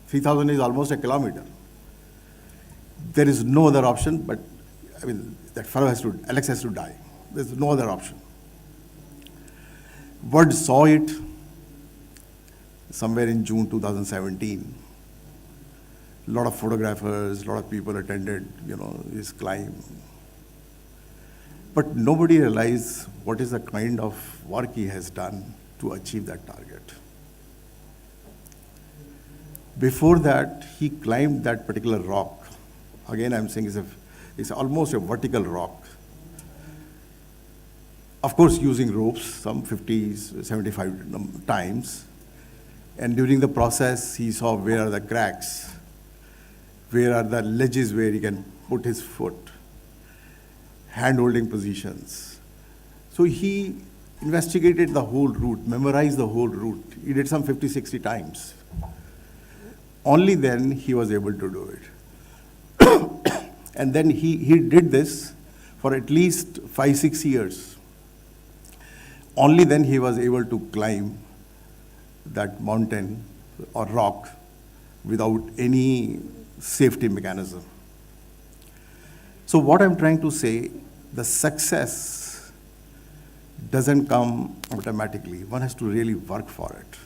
3,000 is almost a kilometer. There is no other option, but that fellow Alex has to die. There's no other option. World saw it somewhere in June 2017. A lot of photographers, a lot of people attended, his climb. But nobody realized what is the kind of work he has done to achieve that target. Before that, he climbed that particular rock. Again, I'm saying it's almost a vertical rock. Of course, using ropes, some 50, 75 times. And during the process, he saw where are the cracks, where are the ledges where he can put his foot, hand-holding positions. So he investigated the whole route, memorized the whole route. He did some 50, 60 times. Only then he was able to do it. And then he did this for at least 5, 6 years. Only then he was able to climb that mountain or rock without any safety mechanism. So what I'm trying to say, the success doesn't come automatically. One has to really work for it.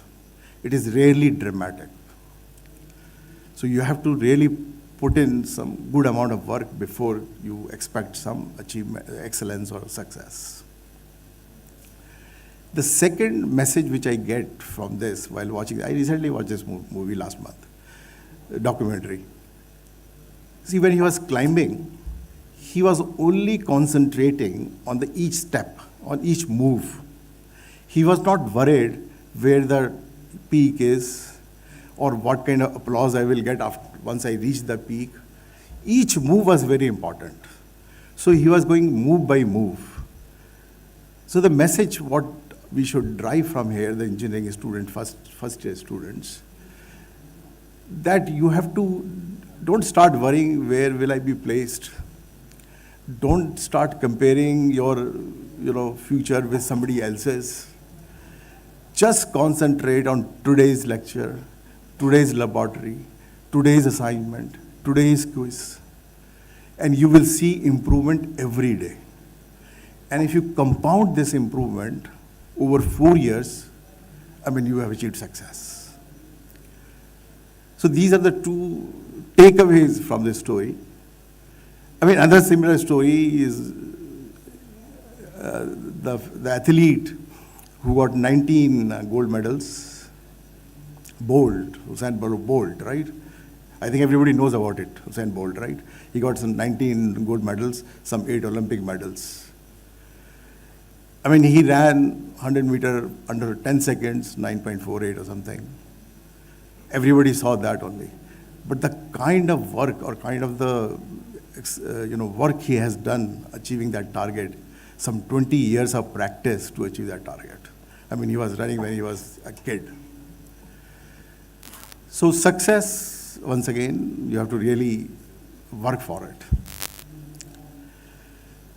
It is rarely dramatic. So you have to really put in some good amount of work before you expect some achievement, excellence or success. The second message which I get from this while watching, I recently watched this movie last month, a documentary. See, when he was climbing, he was only concentrating on each step, on each move. He was not worried where the peak is or what kind of applause I will get once I reach the peak. Each move was very important. So he was going move by move. So the message, what we should drive from here, the engineering student, first year students, that you have to, don't start worrying where will I be placed. Don't start comparing your future with somebody else's. Just concentrate on today's lecture, today's laboratory, today's assignment, today's quiz, and you will see improvement every day. And if you compound this improvement over 4 years, you have achieved success. So these are the two takeaways from this story. Another similar story is the athlete who got 19 gold medals, Usain Bolt, right? I think everybody knows about it, Usain Bolt, right? He got some 19 gold medals, some 8 Olympic medals. He ran 100 meter under 10 seconds, 9.48 or something. Everybody saw that only. But the kind of work or kind of the work he has done achieving that target, some 20 years of practice to achieve that target. He was running when he was a kid. So success, once again, you have to really work for it.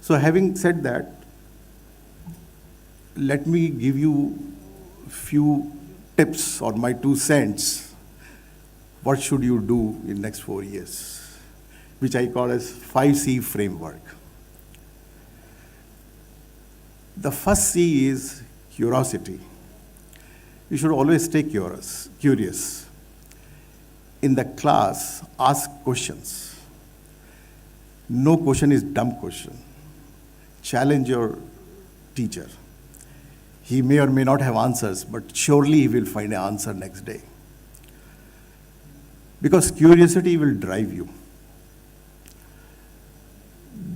So having said that, let me give you a few tips or my 2 cents. What should you do in next 4 years, which I call as 5C framework. The first C is curiosity. You should always stay curious. In the class, ask questions. No question is dumb question. Challenge your teacher. He may or may not have answers, but surely he will find an answer next day. Because curiosity will drive you.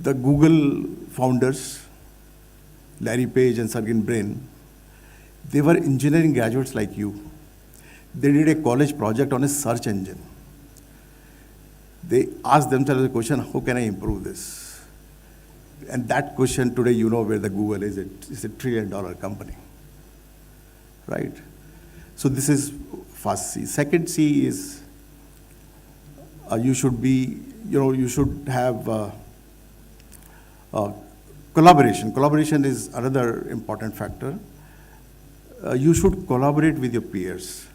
The Google founders, Larry Page and Sergey Brin, they were engineering graduates like you. They did a college project on a search engine. They asked themselves the question, how can I improve this? And that question today, you know where the Google is. It's a $1 trillion company, right? So this is first C. Second C is you should have collaboration. Collaboration is another important factor. You should collaborate with your peers.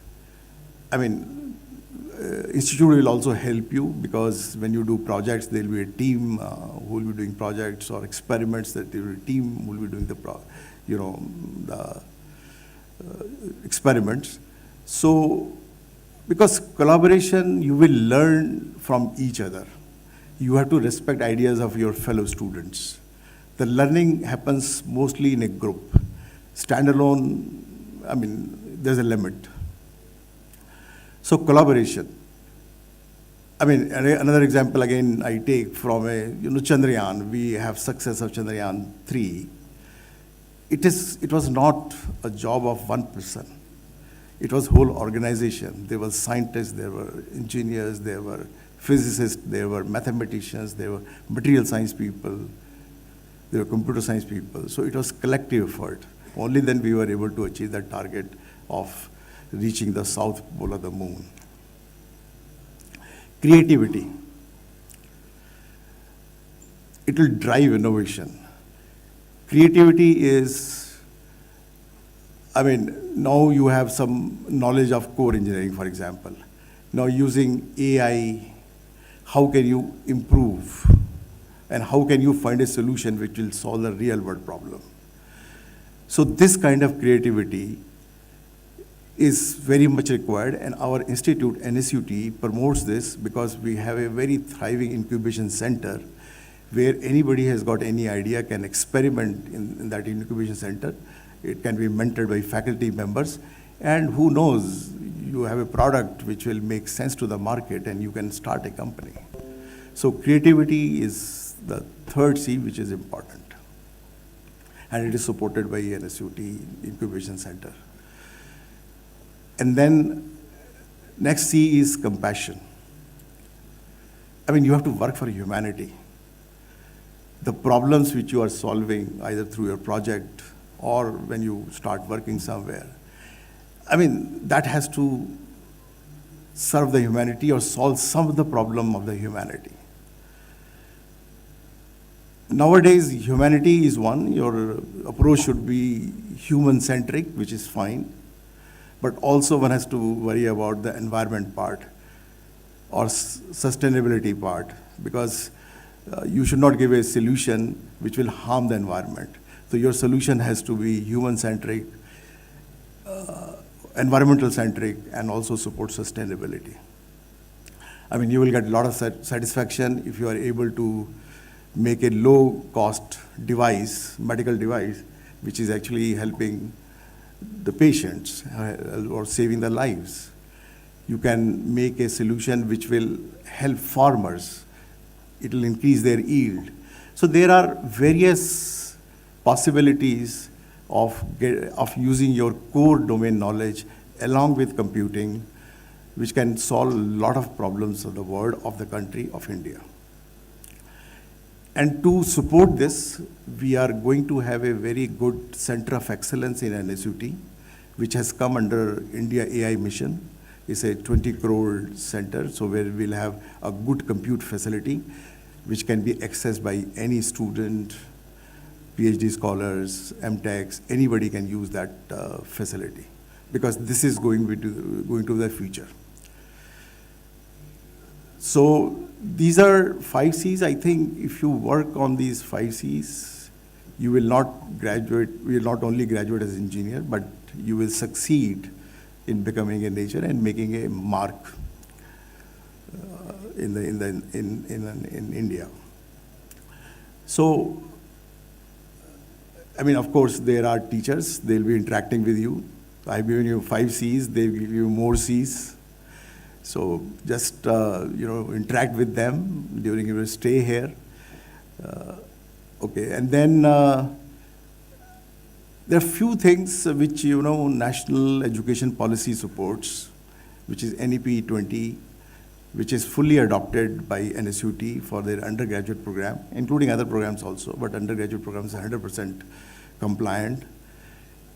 Institute will also help you because when you do projects, there will be a team who will be doing projects or experiments. That there will be a team who will be doing the experiments. So, because collaboration, you will learn from each other. You have to respect ideas of your fellow students. The learning happens mostly in a group. Standalone, there's a limit. So collaboration. I mean, another example again I take from Chandrayaan. We have success of Chandrayaan 3. It was not a job of one person. It was whole organization. There were scientists, there were engineers, there were physicists, there were mathematicians, there were material science people, there were computer science people. So it was collective effort. Only then we were able to achieve that target of reaching the south pole of the moon. Creativity. It will drive innovation. Creativity is, I mean, now you have some knowledge of core engineering, for example. Now using AI, how can you improve? And how can you find a solution which will solve a real world problem? So this kind of creativity is very much required, and our institute, NSUT, promotes this because we have a very thriving incubation center where anybody has got any idea can experiment in that incubation center. It can be mentored by faculty members, and who knows, you have a product which will make sense to the market and you can start a company. So creativity is the third C which is important, and it is supported by NSUT Incubation Center. And then next C is compassion. I mean, you have to work for humanity. The problems which you are solving either through your project or when you start working somewhere, I mean, that has to serve the humanity or solve some of the problem of the humanity. Nowadays, humanity is one. Your approach should be human-centric, which is fine. But also one has to worry about the environment part or sustainability part, because you should not give a solution which will harm the environment. So your solution has to be human-centric, environmental-centric, and also support sustainability. I mean, you will get a lot of satisfaction if you are able to make a low-cost device, medical device, which is actually helping the patients or saving their lives. You can make a solution which will help farmers. It will increase their yield. So there are various possibilities of using your core domain knowledge along with computing, which can solve a lot of problems of the world, of the country, of India. And to support this, we are going to have a very good center of excellence in NSUT, which has come under India AI mission. It's a 20 crore center, so where we'll have a good compute facility, which can be accessed by any student, PhD scholars, MTechs, anybody can use that facility, because this is going to the future. So these are 5 C's. I think if you work on these 5 C's, you will not only graduate as an engineer, but you will succeed in becoming a nature and making a mark in India. So, I mean, of course, there are teachers. They'll be interacting with you. I've given you 5 C's. They'll give you more C's. So just interact with them during your stay here. Okay, and then there are few things which National Education Policy supports, which is NEP 20, which is fully adopted by NSUT for their undergraduate program, including other programs also, but undergraduate programs are 100% compliant.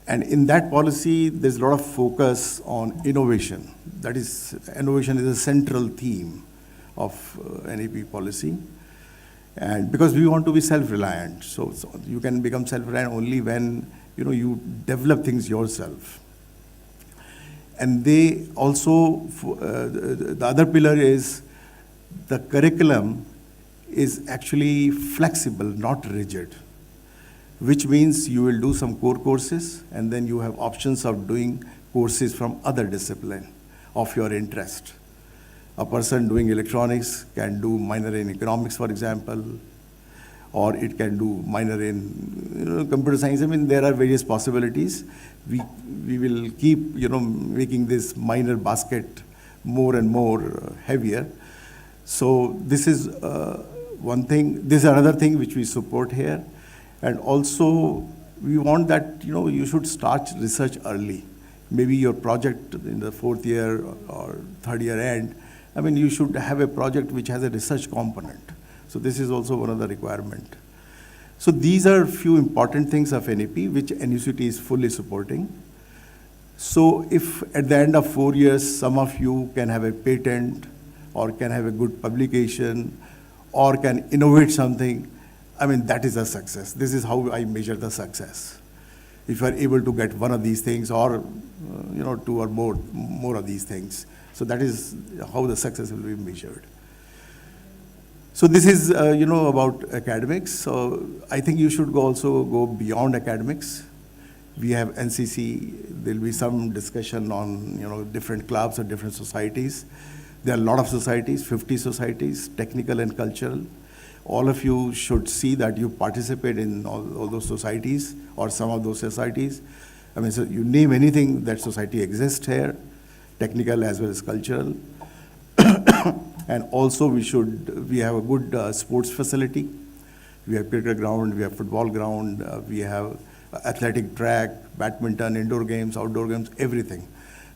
And in that policy, there's a lot of focus on innovation. That is, innovation is a central theme of NEP policy. And because we want to be self-reliant, so you can become self-reliant only when you develop things yourself. And they also, the other pillar is the curriculum is actually flexible, not rigid, which means you will do some core courses and then you have options of doing courses from other discipline of your interest. A person doing electronics can do minor in economics, for example, or it can do minor in computer science. I mean, there are various possibilities. We will keep making this minor basket more and more heavier. So this is one thing. This is another thing which we support here. And also, we want that, you should start research early. Maybe your project in the 4th year or 3rd year end, you should have a project which has a research component. So this is also one of the requirement. So these are few important things of NEP, which NSUT is fully supporting. So if at the end of 4 years, some of you can have a patent or can have a good publication or can innovate something, that is a success. This is how I measure the success. If you are able to get one of these things or, 2 or more of these things. So that is how the success will be measured. So this is, about academics. So I think you should also go beyond academics. We have NCC. There'll be some discussion on, different clubs or different societies. There are a lot of societies, 50 societies, technical and cultural. All of you should see that you participate in all those societies or some of those societies. So you name anything that society exists here, technical as well as cultural. And also we have a good sports facility. We have cricket ground, we have football ground, we have athletic track, badminton, indoor games, outdoor games, everything.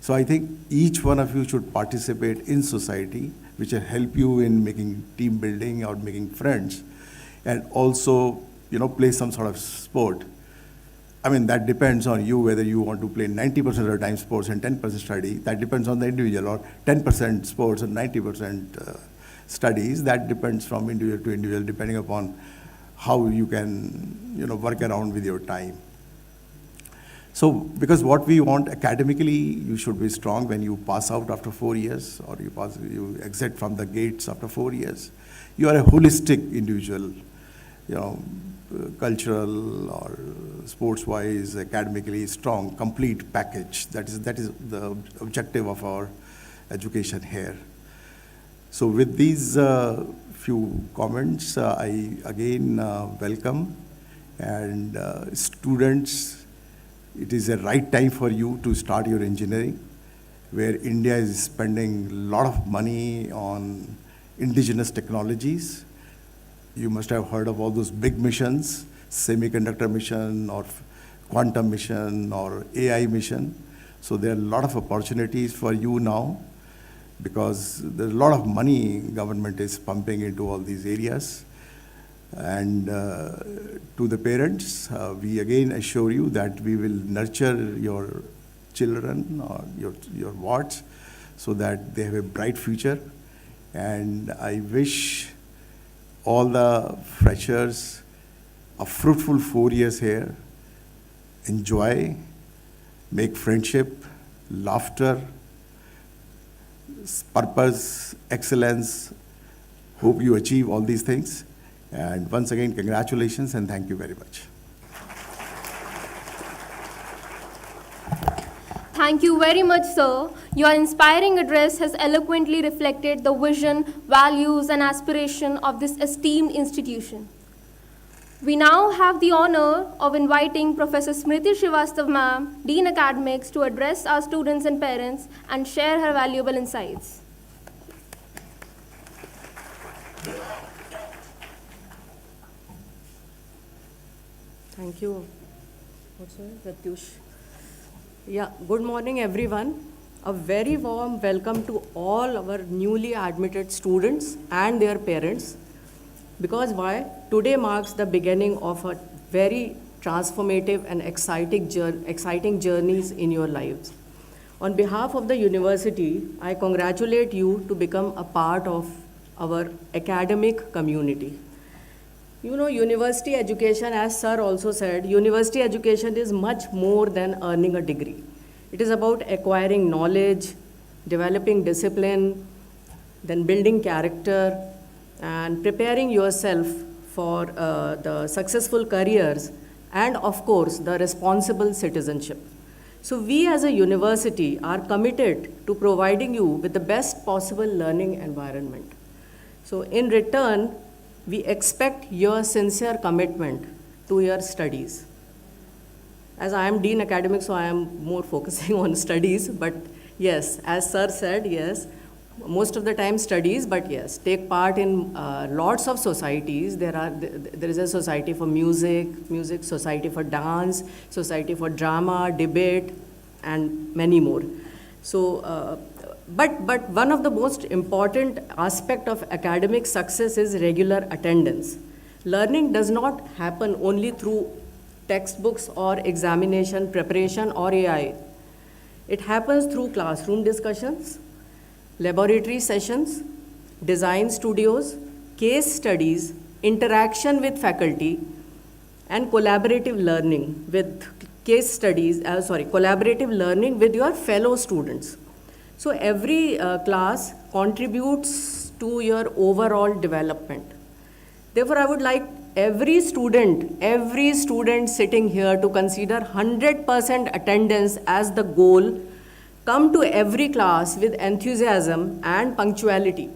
So I think each one of you should participate in society, which will help you in making team building or making friends, and also, play some sort of sport. That depends on you, whether you want to play 90% of the time sports and 10% study. That depends on the individual, or 10% sports and 90% studies. That depends from individual to individual, depending upon how you can, work around with your time. So, because what we want academically, you should be strong when you pass out after 4 years, or you exit from the gates after 4 years. You are a holistic individual, cultural or sports-wise, academically strong, complete package. That is the objective of our education here. So with these few comments, I again welcome, and students, it is a right time for you to start your engineering, where India is spending a lot of money on indigenous technologies. You must have heard of all those big missions, semiconductor mission or quantum mission or AI mission. So there are a lot of opportunities for you now, because there's a lot of money government is pumping into all these areas. And to the parents, we again assure you that we will nurture your children or your wards so that they have a bright future. And I wish all the freshers a fruitful 4 years here. Enjoy, make friendship, laughter, purpose, excellence. Hope you achieve all these things. And once again, congratulations and thank you very much. Thank you very much, sir. Your inspiring address has eloquently reflected the vision, values, and aspiration of this esteemed institution. We now have the honor of inviting Professor Smriti Srivastava ma'am, Dean Academics, to address our students and parents and share her valuable insights. Thank you. What's your name? Pratyush. Yeah, good morning everyone. A very warm welcome to all our newly admitted students and their parents. Because why? Today marks the beginning of a very transformative and exciting journeys in your lives. On behalf of the university, I congratulate you to become a part of our academic community. You know, university education, as sir also said, university education is much more than earning a degree. It is about acquiring knowledge, developing discipline, then building character, and preparing yourself for the successful careers and, of course, the responsible citizenship. So we as a university are committed to providing you with the best possible learning environment. So in return, we expect your sincere commitment to your studies. As I am Dean Academics, so I am more focusing on studies, but yes, as sir said, yes, most of the time studies, but yes, take part in lots of societies. There is a society for music, society for dance, society for drama, debate, and many more. So, but one of the most important aspect of academic success is regular attendance. Learning does not happen only through textbooks or examination preparation or AI. It happens through classroom discussions, laboratory sessions, design studios, case studies, interaction with faculty, and collaborative learning with collaborative learning with your fellow students. So every class contributes to your overall development. Therefore, I would like every student sitting here to consider 100% attendance as the goal. Come to every class with enthusiasm and punctuality.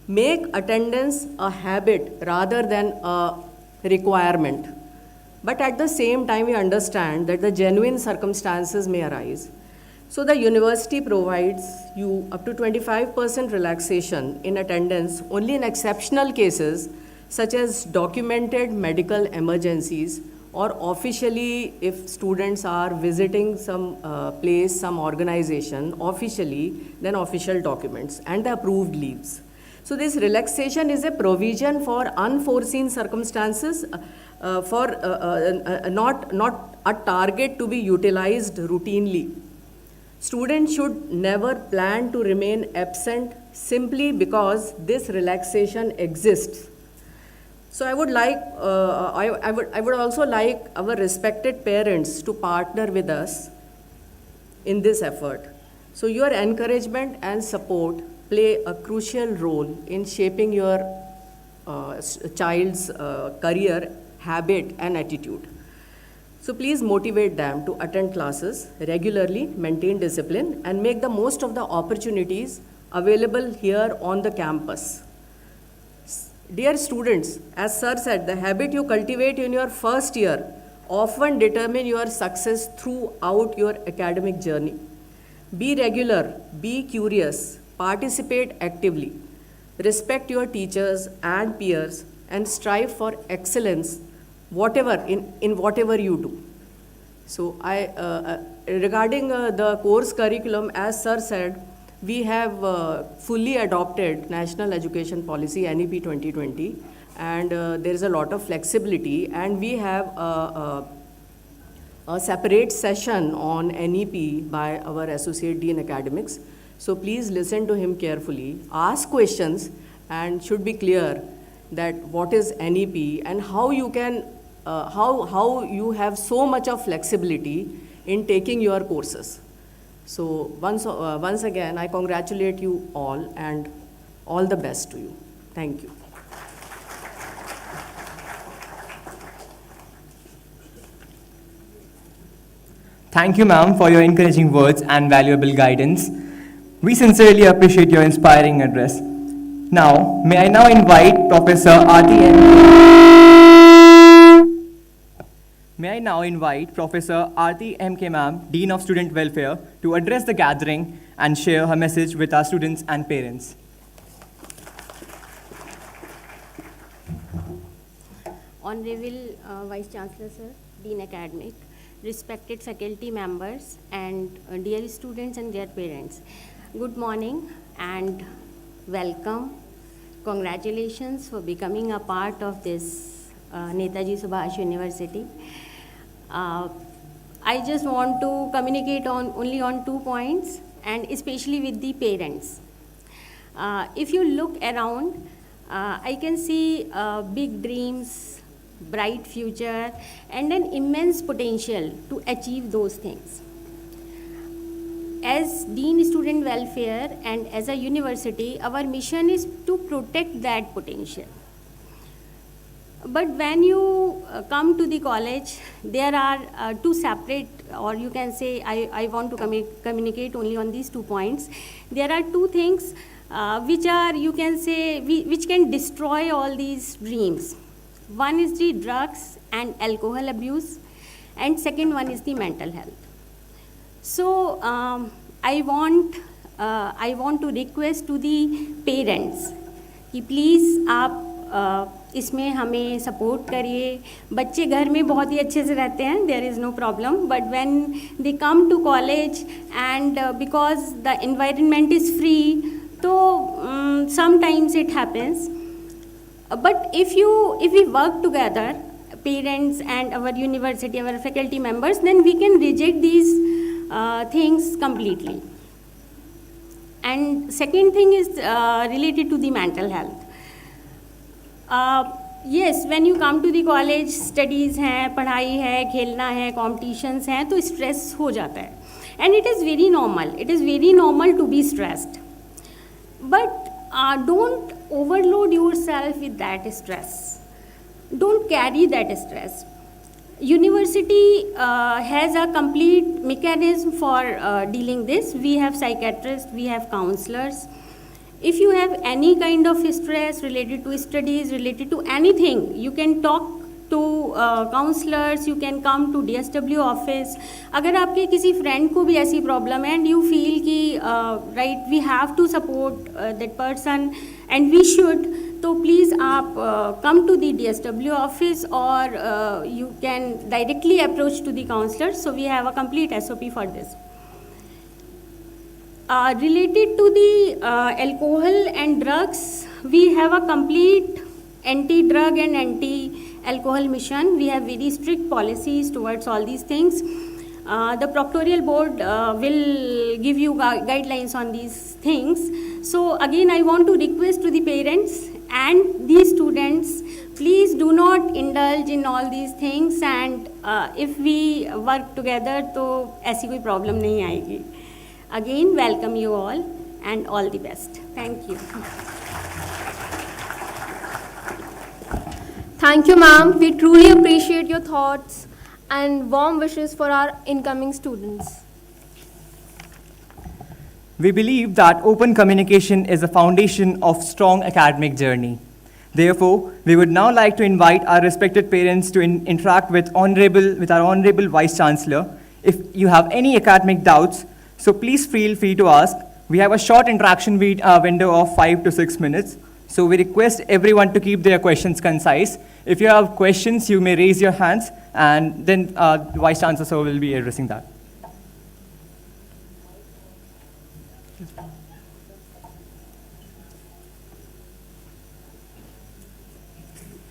Make attendance a habit rather than a requirement. But at the same time, we understand that the genuine circumstances may arise. So the university provides you up to 25% relaxation in attendance only in exceptional cases such as documented medical emergencies, or officially if students are visiting some place, some organization, officially, then official documents and the approved leaves. So this relaxation is a provision for unforeseen circumstances, not a target to be utilized routinely. Students should never plan to remain absent simply because this relaxation exists. So I would like, I would also like our respected parents to partner with us in this effort. So your encouragement and support play a crucial role in shaping your child's career, habit, and attitude. So please motivate them to attend classes regularly, maintain discipline, and make the most of the opportunities available here on the campus. Dear students, as sir said, the habit you cultivate in your first year often determine your success throughout your academic journey. Be regular, be curious, participate actively, respect your teachers and peers, and strive for excellence in whatever you do. So regarding the course curriculum, as sir said, we have fully adopted National Education Policy NEP 2020, and there is a lot of flexibility, and we have a separate session on NEP by our Associate Dean Academics. So please listen to him carefully, ask questions, and should be clear that what is NEP and how you can, how you have so much of flexibility in taking your courses. So once again, I congratulate you all and all the best to you. Thank you. Thank you, ma'am, for your encouraging words and valuable guidance. We sincerely appreciate your inspiring address. Now, may I now invite Professor Aarti M.K. ma'am, Dean of Student Welfare, to address the gathering and share her message with our students and parents. Honorable Vice Chancellor Sir, Dean Academic, respected faculty members, and dear students and their parents, good morning and welcome. Congratulations for becoming a part of this NETAJI SUBHAS University. I just want to communicate only on 2 points, and especially with the parents. If you look around, I can see big dreams, bright future, and an immense potential to achieve those things. As Dean Student Welfare and as a university, our mission is to protect that potential. But when you come to the college, there are two separate, or you can say, I want to communicate only on these 2 points. There are 2 things which are, you can say, which can destroy all these dreams. One is the drugs and alcohol abuse, and second one is the mental health. So I want I want to request to the parents कि please आप इसमें हमें support करिए. बच्चे घर में बहुत ही अच्छे से रहते हैं, there is no problem, but when they come to college and because the environment is free, तो sometimes it happens. But if we work together, parents and our university, our faculty members, then we can reject these things completely. And second thing is related to the mental health. Yes, when you come to the college, studies हैं, पढ़ाई है, खेलना है, competitions हैं, तो stress हो जाता है. And it is very normal. It is very normal to be stressed. But don't overload yourself with that stress. Don't carry that stress. University has a complete mechanism for dealing this. We have psychiatrists, we have counselors. If you have any kind of stress related to studies, related to anything, you can talk to counselors, you can come to DSW office. अगर आपके किसी friend को भी ऐसी problem है and you feel कि right we have to support that person and we should, तो please आप come to the DSW office or you can directly approach to the counselor. So we have a complete SOP for this. Related to the alcohol and drugs, we have a complete anti-drug and anti-alcohol mission. We have very strict policies towards all these things. The proctorial board will give you guidelines on these things. So again, I want to request to the parents and the students, please do not indulge in all these things, and if we work together, तो ऐसी कोई problem नहीं आएगी. Again, welcome you all and all the best. Thank you. Thank you, ma'am. We truly appreciate your thoughts and warm wishes for our incoming students. We believe that open communication is the foundation of strong academic journey. Therefore, we would now like to invite our respected parents to interact with our Honorable Vice Chancellor. If you have any academic doubts, so please feel free to ask. We have a short interaction window of 5 to 6 minutes. So we request everyone to keep their questions concise. If you have questions, you may raise your hands, and then the Vice Chancellor sir will be addressing that.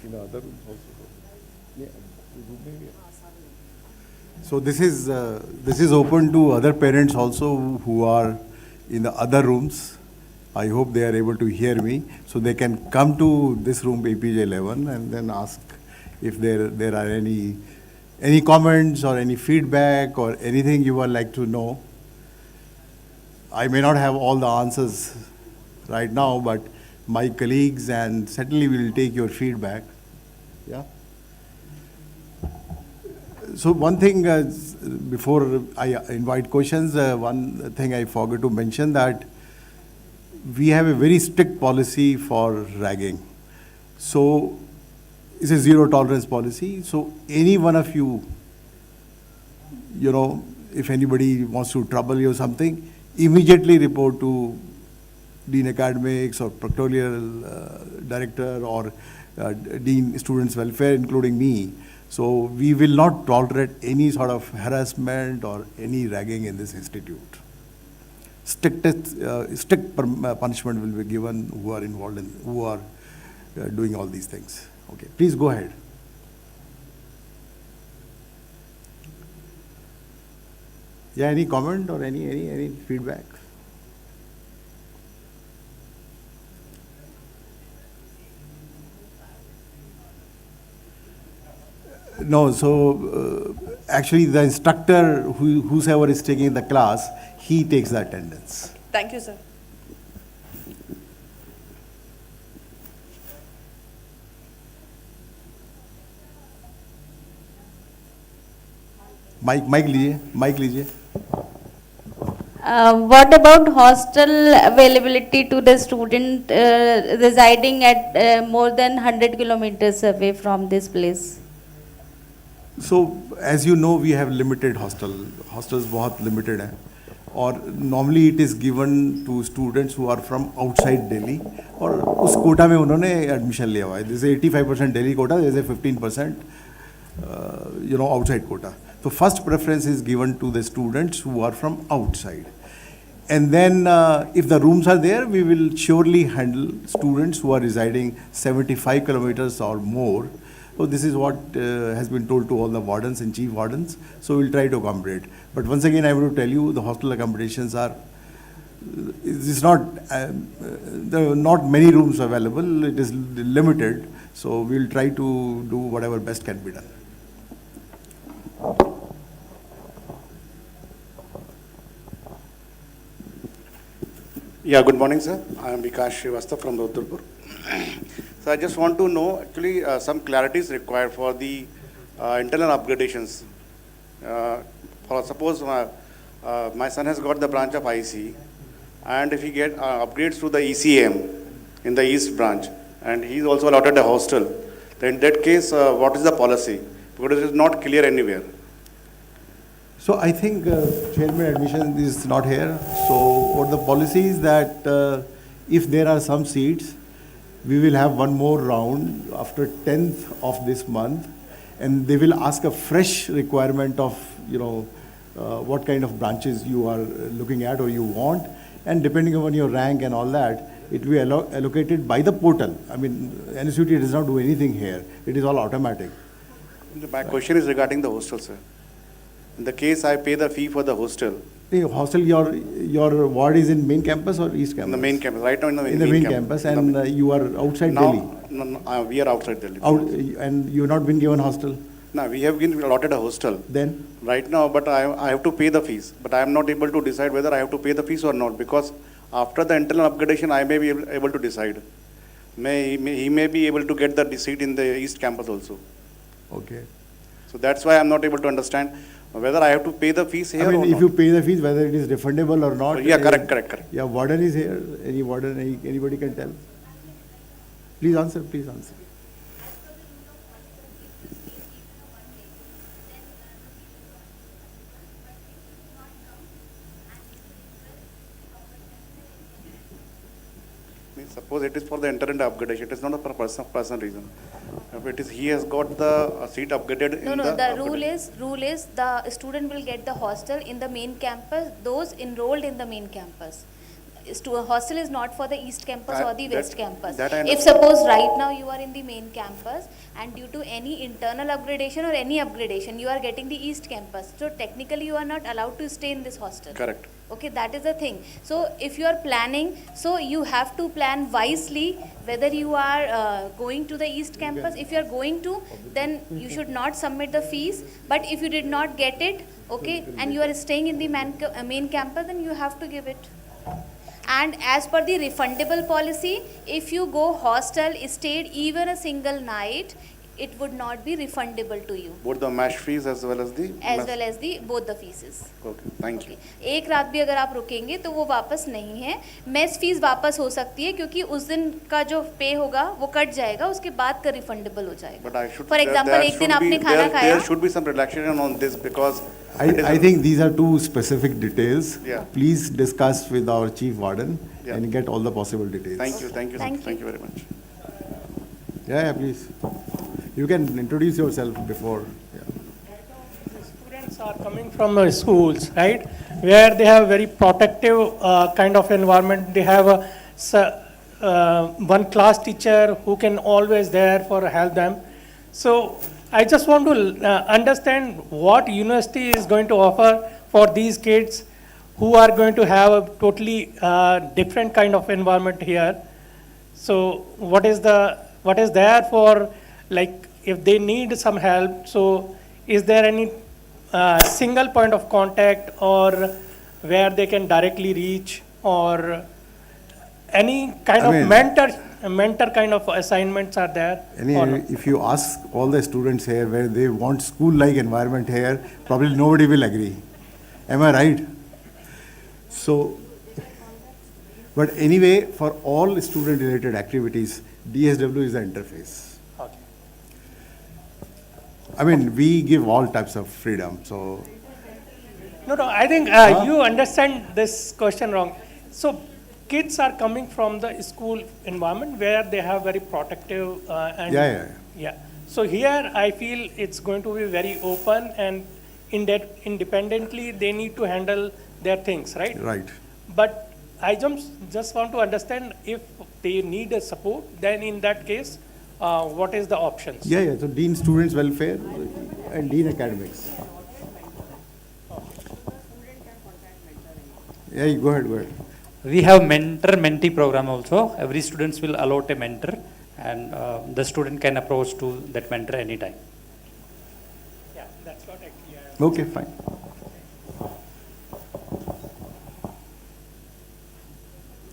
In the other rooms also. So this is open to other parents also who are in the other rooms. I hope they are able to hear me. So they can come to this room APJ 11 and then ask if there are any comments or any feedback or anything you would like to know. I may not have all the answers right now, but my colleagues and certainly will take your feedback. Yeah. So one thing, before I invite questions, one thing I forgot to mention, that we have a very strict policy for ragging. So it's a zero tolerance policy. So any one of you, if anybody wants to trouble you or something, immediately report to Dean Academics or Proctorial Director or Dean Students Welfare, including me. So we will not tolerate any sort of harassment or any ragging in this institute. Strict punishment will be given who are involved in, who are doing all these things. Okay, please go ahead. Yeah, any comment or any feedback? No, so actually the instructor, whosoever is taking the class, he takes the attendance. Thank you, sir. Mic लीजिए. What about hostel availability to the student residing at more than 100 kilometers away from this place? So as you know, we have limited hostels बहुत limited हैं. or normally it is given to students who are from outside Delhi, और उस कोटा में उन्होंने admission लिया हुआ है. This is 85% Delhi quota, there is a 15% outside quota. So first preference is given to the students who are from outside. And then if the rooms are there, we will surely handle students who are residing 75 kilometers or more. So this is what has been told to all the wardens and chief wardens. So we'll try to accommodate. But once again, I want to tell you, the hostel accommodations are, it's not, there are not many rooms available. It is limited. So we'll try to do whatever best can be done. Yeah, good morning, sir. I am Vikas Srivastava from Rudrapur. So I just want to know, actually, some clarity is required for the internal upgradations. For suppose my son has got the branch of IC, and if he get upgrades to the ECM in the East branch, and he is also allotted a hostel, then in that case, what is the policy? Because it is not clear anywhere. So I think chairman admission is not here. So what the policy is that if there are some seats, we will have one more round after 10th of this month, and they will ask a fresh requirement of what kind of branches you are looking at or you want, and depending upon your rank and all that, it will be allocated by the portal. I mean, NSUT does not do anything here. It is all automatic. My question is regarding the hostel, sir. In the case I pay the fee for the hostel. The hostel, your ward is in main campus or east campus? In the main campus, right now in the main campus, and you are outside Delhi? No, we are outside Delhi. And you have not been given hostel? No, we have been allotted a hostel. Then? Right now, but I have to pay the fees. But I am not able to decide whether I have to pay the fees or not, because after the internal upgradation, I may be able to decide. He may be able to get the seat in the east campus also. Okay. So that's why I am not able to understand whether I have to pay the fees here or not. If you pay the fees, whether it is refundable or not. Yeah, correct. Yeah, warden is here. Any warden, anybody can tell. Please answer, please answer. Suppose it is for the internal upgradation, it is not a personal reason. If it is, he has got the seat upgraded. The rule is the student will get the hostel in the main campus, those enrolled in the main campus. Hostel is not for the east campus or the west campus. If suppose right now you are in the main campus and due to any internal upgradation or any upgradation you are getting the east campus, so technically you are not allowed to stay in this hostel. Correct. Okay, that is the thing. So if you are planning, so you have to plan wisely whether you are going to the east campus. If you are going to, then you should not submit the fees. But if you did not get it, okay, and you are staying in the main campus, then you have to give it. And as per the refundable policy, if you go hostel, stayed even a single night, it would not be refundable to you. Both the mesh fees as well as the both the fees. Okay, thank you. एक रात भी अगर आप रुकेंगे तो वो वापस नहीं है. मेस फीस वापस हो सकती है क्योंकि उस दिन का जो पे होगा वो कट जाएगा, उसके बाद का रिफंडेबल हो जाएगा. For example, एक दिन आपने खाना खाया. There should be some relaxation on this because I think these are two specific details. Yeah. Please discuss with our chief warden and get all the possible details. Thank you very much. Yeah, please. You can introduce yourself before. Students are coming from schools, right, where they have very protective kind of environment. They have one class teacher who can always there for help them. So I just want to understand what university is going to offer for these kids who are going to have a totally different kind of environment here. So what is there for, like, if they need some help, so is there any single point of contact or where they can directly reach, or any kind of mentor kind of assignments are there? If you ask all the students here where they want school-like environment here, probably nobody will agree. Am I right? So, but anyway, for all student-related activities, DSW is the interface. Okay. I mean, we give all types of freedom, so. No, I think you understand this question wrong. So, kids are coming from the school environment where they have very protective and Yeah. So here I feel it's going to be very open and independently they need to handle their things, right? Right. But I just want to understand if they need a support, then in that case, what is the options? Yeah. So Dean Students Welfare and Dean Academics. Yeah, you go ahead. We have mentor-mentee program also. Every students will allot a mentor, and the student can approach to that mentor anytime. Yeah, that's what actually Okay, fine.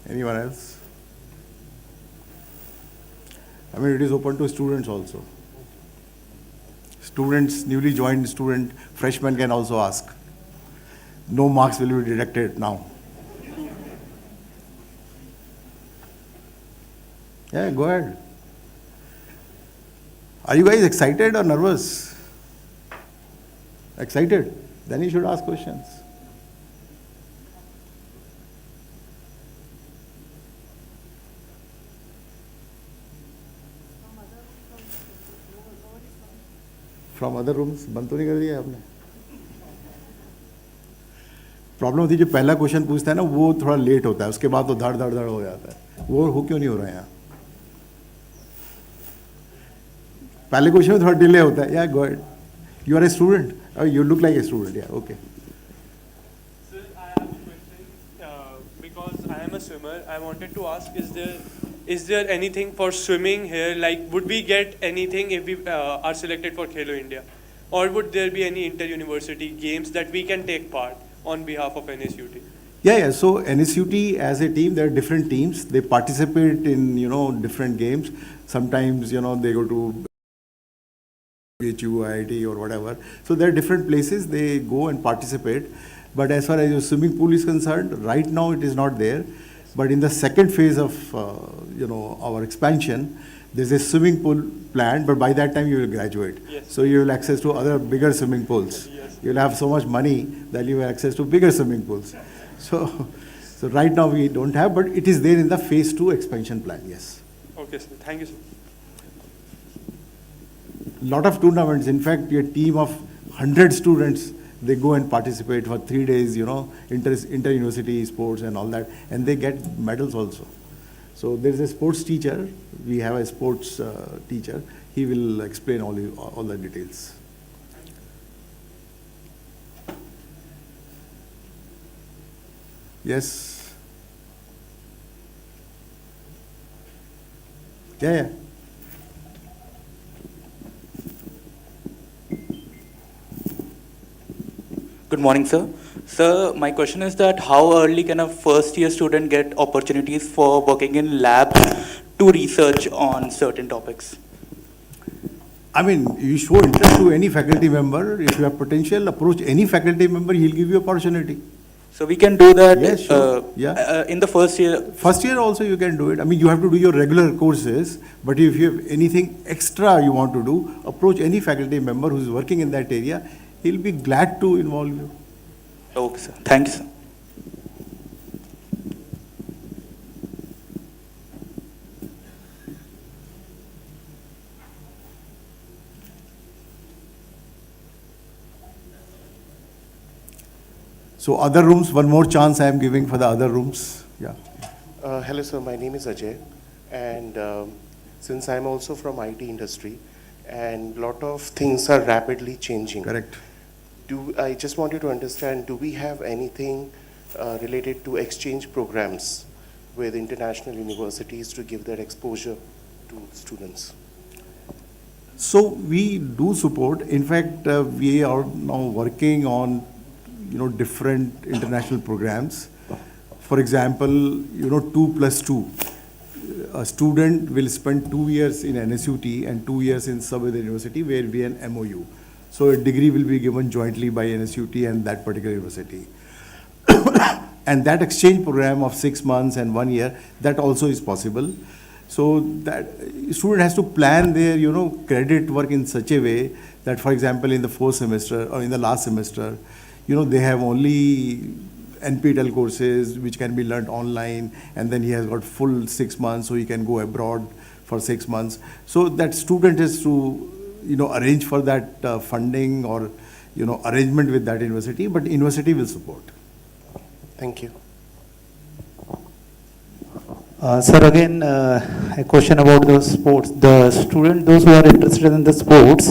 Anyone else? I mean, it is open to students also. Students, newly joined student, freshmen can also ask. No marks will be deducted now. Yeah, go ahead. Are you guys excited or nervous? Excited? Then you should ask questions. From other rooms? बंद तो नहीं कर दिया आपने? Problem होती है जो पहला क्वेश्चन पूछता है ना वो थोड़ा लेट होता है, उसके बाद तो धड़ हो जाता है. वो हो क्यों नहीं हो रहा है यहाँ? पहले क्वेश्चन में थोड़ा डिले होता है. या go ahead. You are a student? You look like a student. Yeah, okay. Sir, I have a question. Because I am a swimmer, I wanted to ask: is there anything for swimming here? Like, would we get anything if we are selected for Khelo India, or would there be any inter-university games that we can take part on behalf of NSUT? Yeah. So NSUT as a team, there are different teams. They participate in different games. Sometimes they go to HU, IIT or whatever. So there are different places they go and participate. But as far as your swimming pool is concerned, right now it is not there. But in the second phase of our expansion, there's a swimming pool planned. But by that time you will graduate. Yes. So you will access to other bigger swimming pools. Yes. You will have so much money that you will access to bigger swimming pools. So right now we don't have, but it is there in the phase 2 expansion plan. Yes. Okay, sir. Thank you, sir. Lot of tournaments. In fact, a team of 100 students, they go and participate for 3 days, inter-university sports and all that, and they get medals also. So there is a sports teacher. We have a sports teacher. He will explain all the details. Yes. Yeah. Good morning, sir. Sir, my question is that how early can a first-year student get opportunities for working in labs to research on certain topics? I mean, you show interest to any faculty member. If you have potential, approach any faculty member, he'll give you opportunity. So we can do that. Yes, sure. In the first year. First year also you can do it. I mean, you have to do your regular courses, but if you have anything extra you want to do, approach any faculty member who's working in that area. He'll be glad to involve you. Okay, sir. Thank you, sir. So other rooms, one more chance I am giving for the other rooms. Yeah. Hello, sir. My name is Ajay, and since I'm also from IT industry, and lot of things are rapidly changing. Correct. I just wanted to understand, do we have anything related to exchange programs with international universities to give that exposure to students? So we do support. In fact, we are now working on different international programs. For example, 2+2. A student will spend 2 years in NSUT and 2 years in some other university where we have an MOU. So a degree will be given jointly by NSUT and that particular university. And that exchange program of 6 months and 1 year, that also is possible. So that student has to plan their, credit work in such a way that, for example, in the 4th semester or in the last semester, they have only NPTEL courses which can be learnt online, and then he has got full 6 months, so he can go abroad for 6 months. So that student is to, arrange for that funding or, arrangement with that university, but university will support. Thank you. Sir, again, a question about the sports. The student, those who are interested in the sports,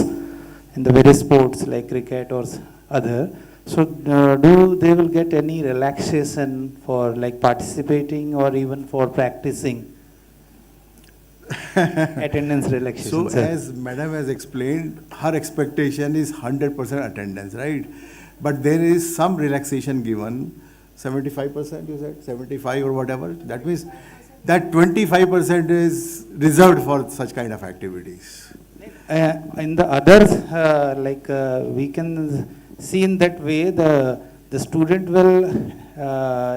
in the various sports like cricket or other, so do they will get any relaxation for like participating or even for practicing? Attendance relaxation. So sir. as Madam has explained, her expectation is 100% attendance, right? But there is some relaxation given, 75% you said, 75 or whatever. That means that 25% is reserved for such kind of activities. In the others, we can see in that way the student will,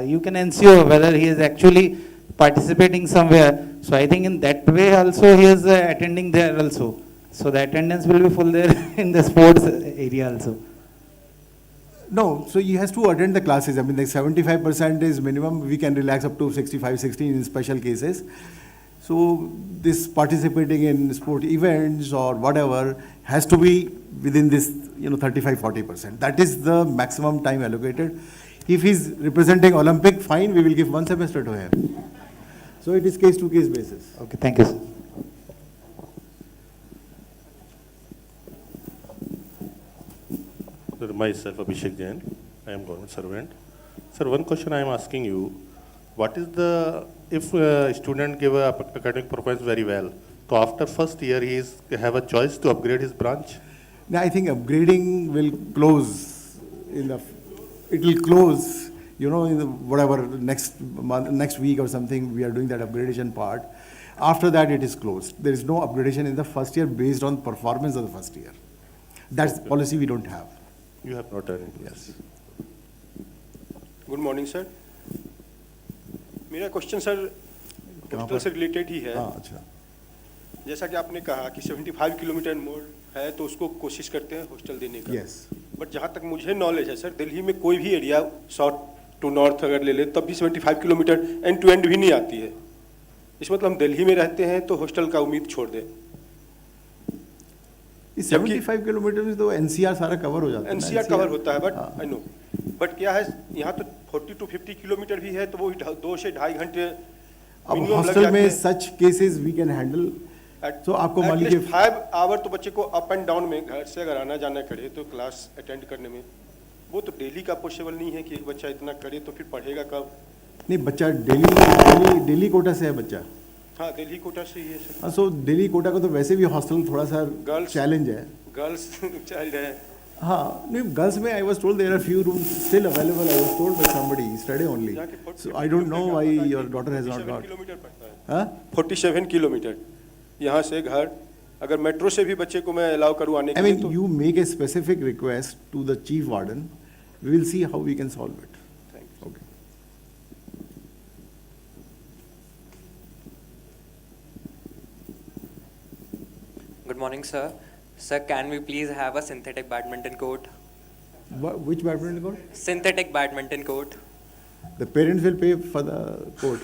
you can ensure whether he is actually participating somewhere. So I think in that way also he is attending there also. So the attendance will be full there in the sports area also. No, so he has to attend the classes. I mean, like 75% is minimum. We can relax up to 65, 60 in special cases. So this participating in sport events or whatever has to be within this, 35, 40%. That is the maximum time allocated. If he's representing Olympic, fine, we will give 1 semester to him. So it is case to case basis. Okay, thank you, sir. Myself, Abhishek Jain. I am government servant. Sir, one question I am asking you: what is if a student give a academic performance very well, so after first year he have a choice to upgrade his branch? Now I think upgrading will close it will close, in whatever next month, next week or something. We are doing that upgradation part. After that, it is closed. There is no upgradation in the first year based on performance of the first year. That's policy we don't have. You have not done it. Yes. Good morning sir, मेरा question sir hostel से related ही है। अच्छा। जैसा कि आपने कहा कि 75 kilometre मोर है तो उसको कोशिश करते हैं हॉस्टल देने का। Yes. बट जहाँ तक मुझे नॉलेज है सर, दिल्ली में कोई भी एरिया साउथ टू नॉर्थ अगर ले ले तब भी 75 किलोमीटर एंड टू एंड भी नहीं आती है। इस मतलब हम दिल्ली में रहते हैं तो हॉस्टल का उम्मीद छोड़ दें। 75 किलोमीटर में तो NCR सारा कवर हो जाता है। NCR कवर होता है, बट आई नो, बट क्या है यहाँ तो 40 to 50 किलोमीटर भी है तो वो 2 से 2.5 घंटे अब हॉस्टल में such cases we can handle. तो आपको मान लीजिए 5 आवर तो बच्चे को अप एंड डाउन में घर से अगर आना जाना करे तो क्लास अटेंड करने में वो तो डेली का पॉसिबल नहीं है कि एक बच्चा इतना करे तो फिर पढ़ेगा कब? नहीं, बच्चा डेली कोटा से है बच्चा। हाँ, दिल्ली कोटा से ही है सर। हाँ, सो दिल्ली कोटा का तो वैसे भी हॉस्टल थोड़ा सा चैलेंज है। गर्ल्स चाइल्ड है। हाँ, नहीं, गर्ल्स में I was told there are few rooms still available. I was told by somebody yesterday only. So I don't know why your daughter has not got. 47 kilometre पड़ता है। 47 kilometre यहाँ से घर, अगर मेट्रो से भी बच्चे को मैं अलाउ करूँ आने के लिए तो। I mean, you make a specific request to the chief warden. We will see how we can solve it. Thanks. Okay. Good morning, sir. Sir, can we please have a synthetic badminton court? Which badminton court? Synthetic badminton court. The parents will pay for the court.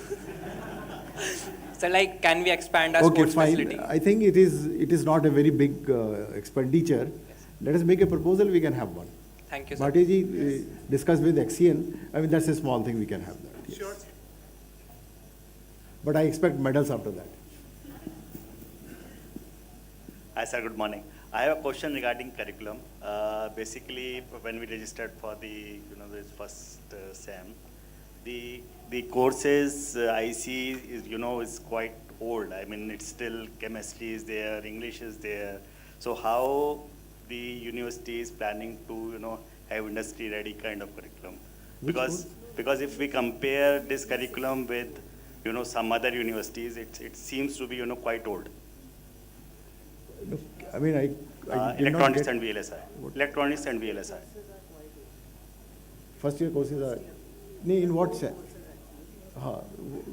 So, like, can we expand our Okay, sports fine. facility? I think it is not a very big expenditure. Let us make a proposal. We can have one. Thank you, sir. Bhatia ji, discuss with Axian. I mean, that's a small thing. We can have that. Yes. Sure. But I expect medals after that. Hi, sir. Good morning. I have a question regarding curriculum. Basically, when we registered for the this first SEM, the courses I see is quite old. I mean, it's still chemistry is there, English is there. So how the university is planning to have industry ready kind of curriculum? Because if we compare this curriculum with some other universities, it seems to be quite old. Look, I mean, I did electronics not and VLSI. Electronics and VLSI. First year courses are, in what sense?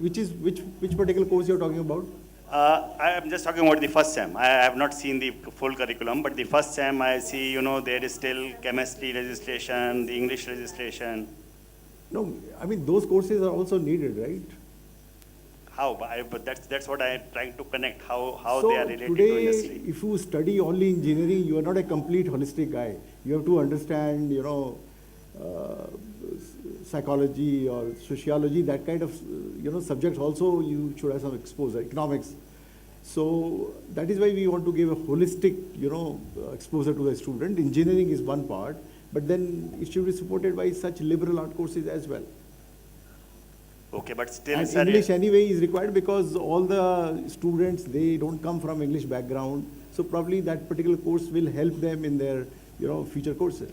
Which particular course you are talking about? I'm just talking about the first SEM. I have not seen the full curriculum, but the first SEM I see, there is still chemistry registration, the English registration. No, I mean, those courses are also needed, right? How? But that's what I'm trying to connect, how So they are related to today, industry. if you study only engineering, you are not a complete holistic guy. You have to understand, psychology or sociology, that kind of, subjects also you should have some exposure, economics. So that is why we want to give a holistic, exposure to the student. Engineering is one part, but then it should be supported by such liberal art courses as well. Okay, but still, And sir, English anyway is required because all the students, they don't come from English background. So probably that particular course will help them in their, future courses.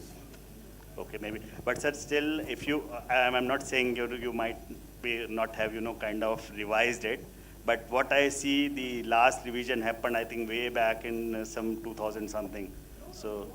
okay, maybe. But sir, still, if you, I'm not saying you might be not have, kind of revised it. But what I see, the last revision happened, I think, way back in some 2000 something. So.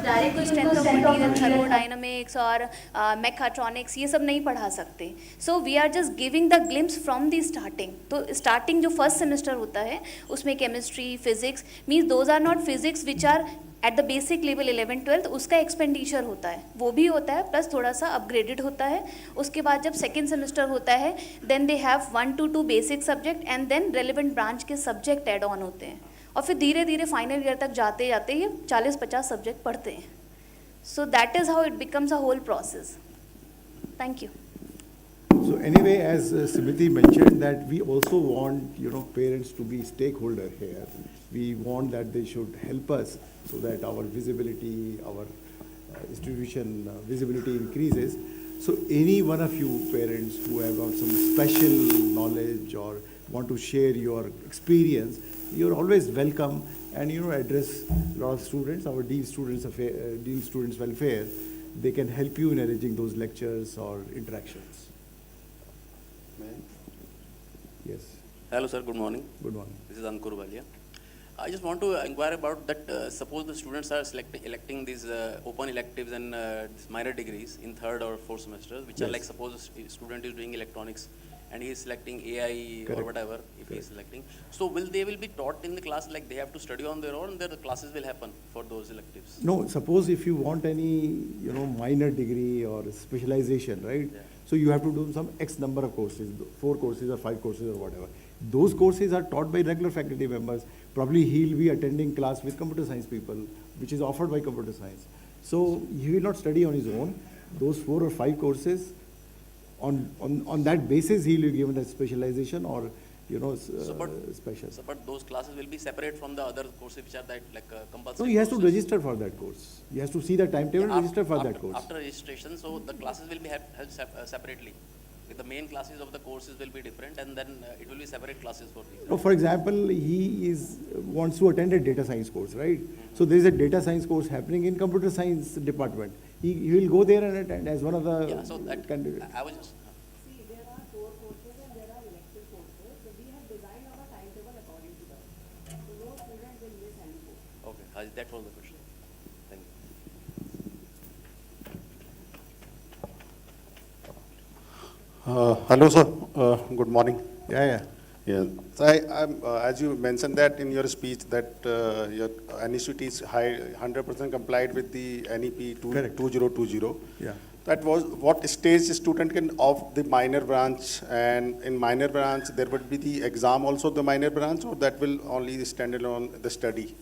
Directly strength of material, thermodynamics और mechatronics ये सब नहीं पढ़ा सकते. So we are just giving the glimpse from the starting. तो starting जो first semester होता है उसमें chemistry, physics, means those are not physics which are at the basic level 11-12, उसका एक्सपेंडिचर होता है, वो भी होता है, प्लस थोड़ा सा अपग्रेडेड होता है. उसके बाद जब सेकेंड सेमेस्टर होता है then they have 1 to 2 basic subject and then relevant branch के सब्जेक्ट एड ऑन होते हैं. और फिर धीरे धीरे फाइनल ईयर तक जाते जाते ये 40-50 सब्जेक्ट पढ़ते हैं. So that is how it becomes a whole process. Thank you. So anyway, as Smriti mentioned, that we also want, parents to be stakeholder here. We want that they should help us so that our visibility, our institution visibility increases. So any one of you parents who have got some special knowledge or want to share your experience, you're always welcome, and address a lot of students, our Dean Students Welfare. They can help you in arranging those lectures or interactions. Yes. Hello sir, good morning. Good morning. This is Ankur Valia. I just want to inquire about that, suppose the students are electing these open electives and these minor degrees in 3rd or 4th semesters, which are like, suppose a student is doing electronics and he is selecting AI or whatever, if he is selecting. So they will be taught in the class, like they have to study on their own, the classes will happen for those electives? No, suppose if you want any, minor degree or specialization, right? Yeah. So you have to do some X number of courses, 4 courses or 5 courses or whatever. Those courses are taught by regular faculty members. Probably he'll be attending class with computer science people, which is offered by computer science. So he will not study on his own. Those 4 or 5 courses, on that basis, he will be given a specialization or special. So, but those classes will be separate from the other courses which are that like compulsory. So he has to courses. register for that course. He has to see the timetable and register for that course. After registration, so the classes will be held separately. The main classes of the courses will be different, and then it will be separate classes for these. No, for example, he wants to attend a data science course, right? So there is a data science course happening in computer science department. He will go there and attend as one of the Yeah, so that candidates. I was just. See, there are core courses and there are elective courses. So we have designed our timetable according to that. So no student will miss any course. Okay, that was the question. Thank you. Hello, sir. Good morning. Yeah. So I'm, as you mentioned that in your speech that your NSUT is 100% complied with the NEP 2020. Yeah. That was what stage student can opt the minor branch, and in minor branch there would be the exam also the minor branch, or that will only stand alone the study?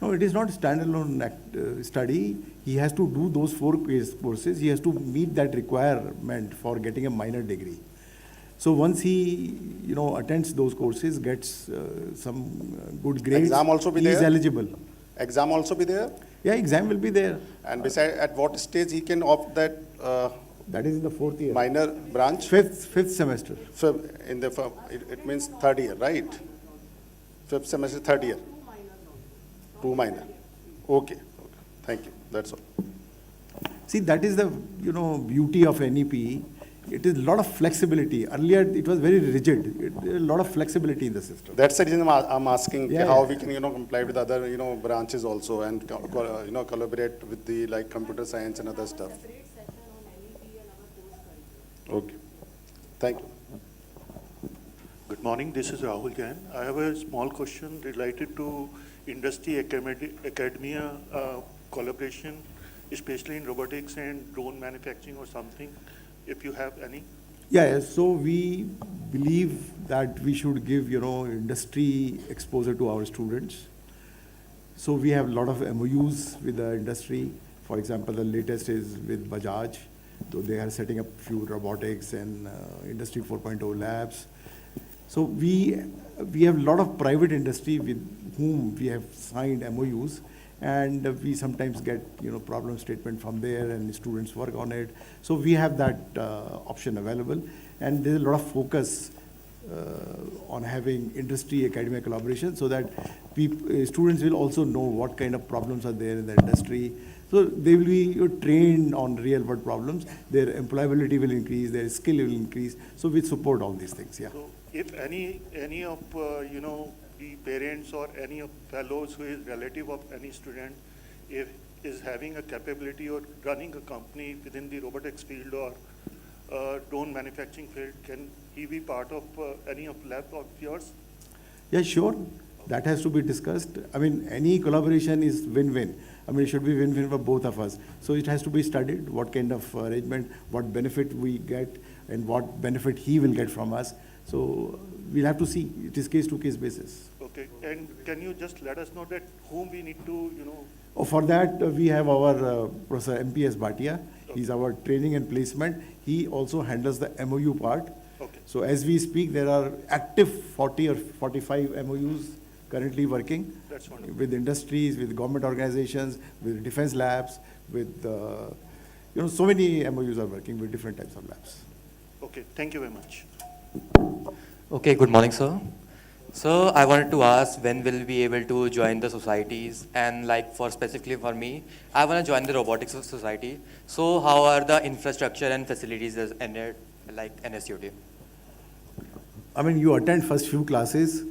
No, it is not standalone study. He has to do those 4 courses. He has to meet that requirement for getting a minor degree. So once he, attends those courses, gets some good grades, Exam also be he is there? eligible. Exam also be there? Yeah, exam will be there. And beside, at what stage he can opt that? That is in the 4th year. Minor branch? Fifth semester. It means 3rd year, right? 5th semester, 3rd year. 2 minor. Okay. Thank you. That's all. See, that is the beauty of NEP. It is a lot of flexibility. Earlier, it was very rigid. A lot of flexibility in the system. That's the reason I'm asking Yeah, how yeah. we can comply with other branches also, and collaborate with the computer science and other stuff. Okay. Thank you. Good morning, this is Rahul Jain. I have a small question related to industry academia collaboration, especially in robotics and drone manufacturing or something, if you have any. Yeah, so we believe that we should give, industry exposure to our students. So we have a lot of MOUs with the industry. For example, the latest is with Bajaj. So they are setting up few robotics and Industry 4.0 labs. So we have a lot of private industry with whom we have signed MOUs, and we sometimes get problem statement from there, and students work on it. So we have that option available, and there's a lot of focus on having industry academia collaboration, so that students will also know what kind of problems are there in the industry. So they will be trained on real world problems. Their employability will increase, their skill will increase. So we support all these things. Yeah. So if any of the parents or any of fellows who is relative of any student, if is having a capability or running a company within the robotics field or drone manufacturing field, can he be part of any of lab of yours? Yeah, sure. That has to be discussed. I mean, any collaboration is win-win. I mean, it should be win-win for both of us. So it has to be studied, what kind of arrangement, what benefit we get, and what benefit he will get from us. So we'll have to see. It is case-to-case basis. Okay, and can you just let us know that whom we need to, For that, we have our Professor MPS Bhatia. He's our training and placement. He also handles the MOU part. Okay. So as we speak, there are active 40 or 45 MOUs currently working. That's wonderful. With industries, with government organizations, with defense labs, with, so many MOUs are working with different types of labs. Okay, thank you very much. Okay, good morning, sir. So I wanted to ask when will we be able to join the societies, and specifically for me, I want to join the robotics society. So how are the infrastructure and facilities as NSUT? I mean, you attend first few classes,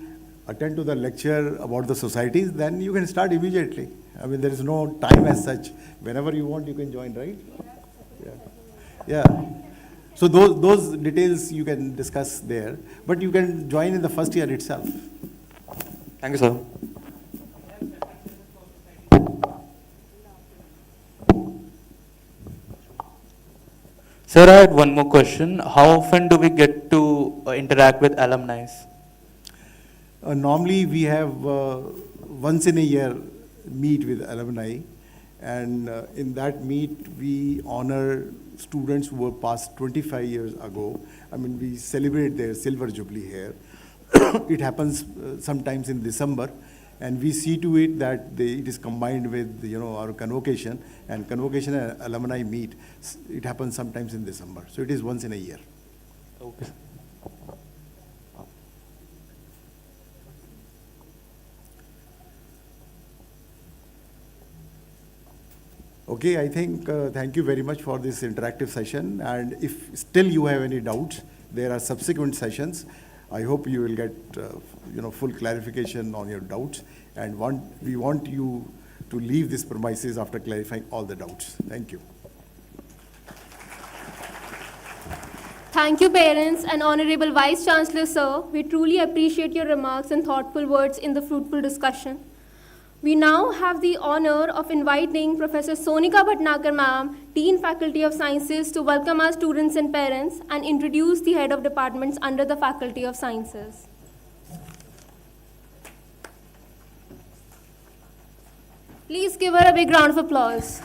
attend to the lecture about the societies, then you can start immediately. I mean, there is no time as such. Whenever you want, you can join, right? Yeah. So those details you can discuss there, but you can join in the first year itself. Thank you, sir. Sir, I had one more question. How often do we get to interact with alumni? Normally, we have once in a year meet with alumni, And in that meet, we honor students who were passed 25 years ago. I mean, we celebrate their silver jubilee here. It happens sometimes in December, and we see to it that it is combined with, our convocation, and convocation and alumni meet. It happens sometimes in December, so it is once in a year. Okay. Okay, I think, thank you very much for this interactive session. And if still you have any doubts, there are subsequent sessions. I hope you will get, full clarification on your doubts. And we want you to leave this premises after clarifying all the doubts. Thank you. Thank you, parents and Honorable Vice Chancellor, sir. We truly appreciate your remarks and thoughtful words in the fruitful discussion. We now have the honor of inviting Professor Sonika Bhatnagar ma'am, Dean Faculty of Sciences, to welcome our students and parents and introduce the head of departments under the Faculty of Sciences. Please give her a big round of applause.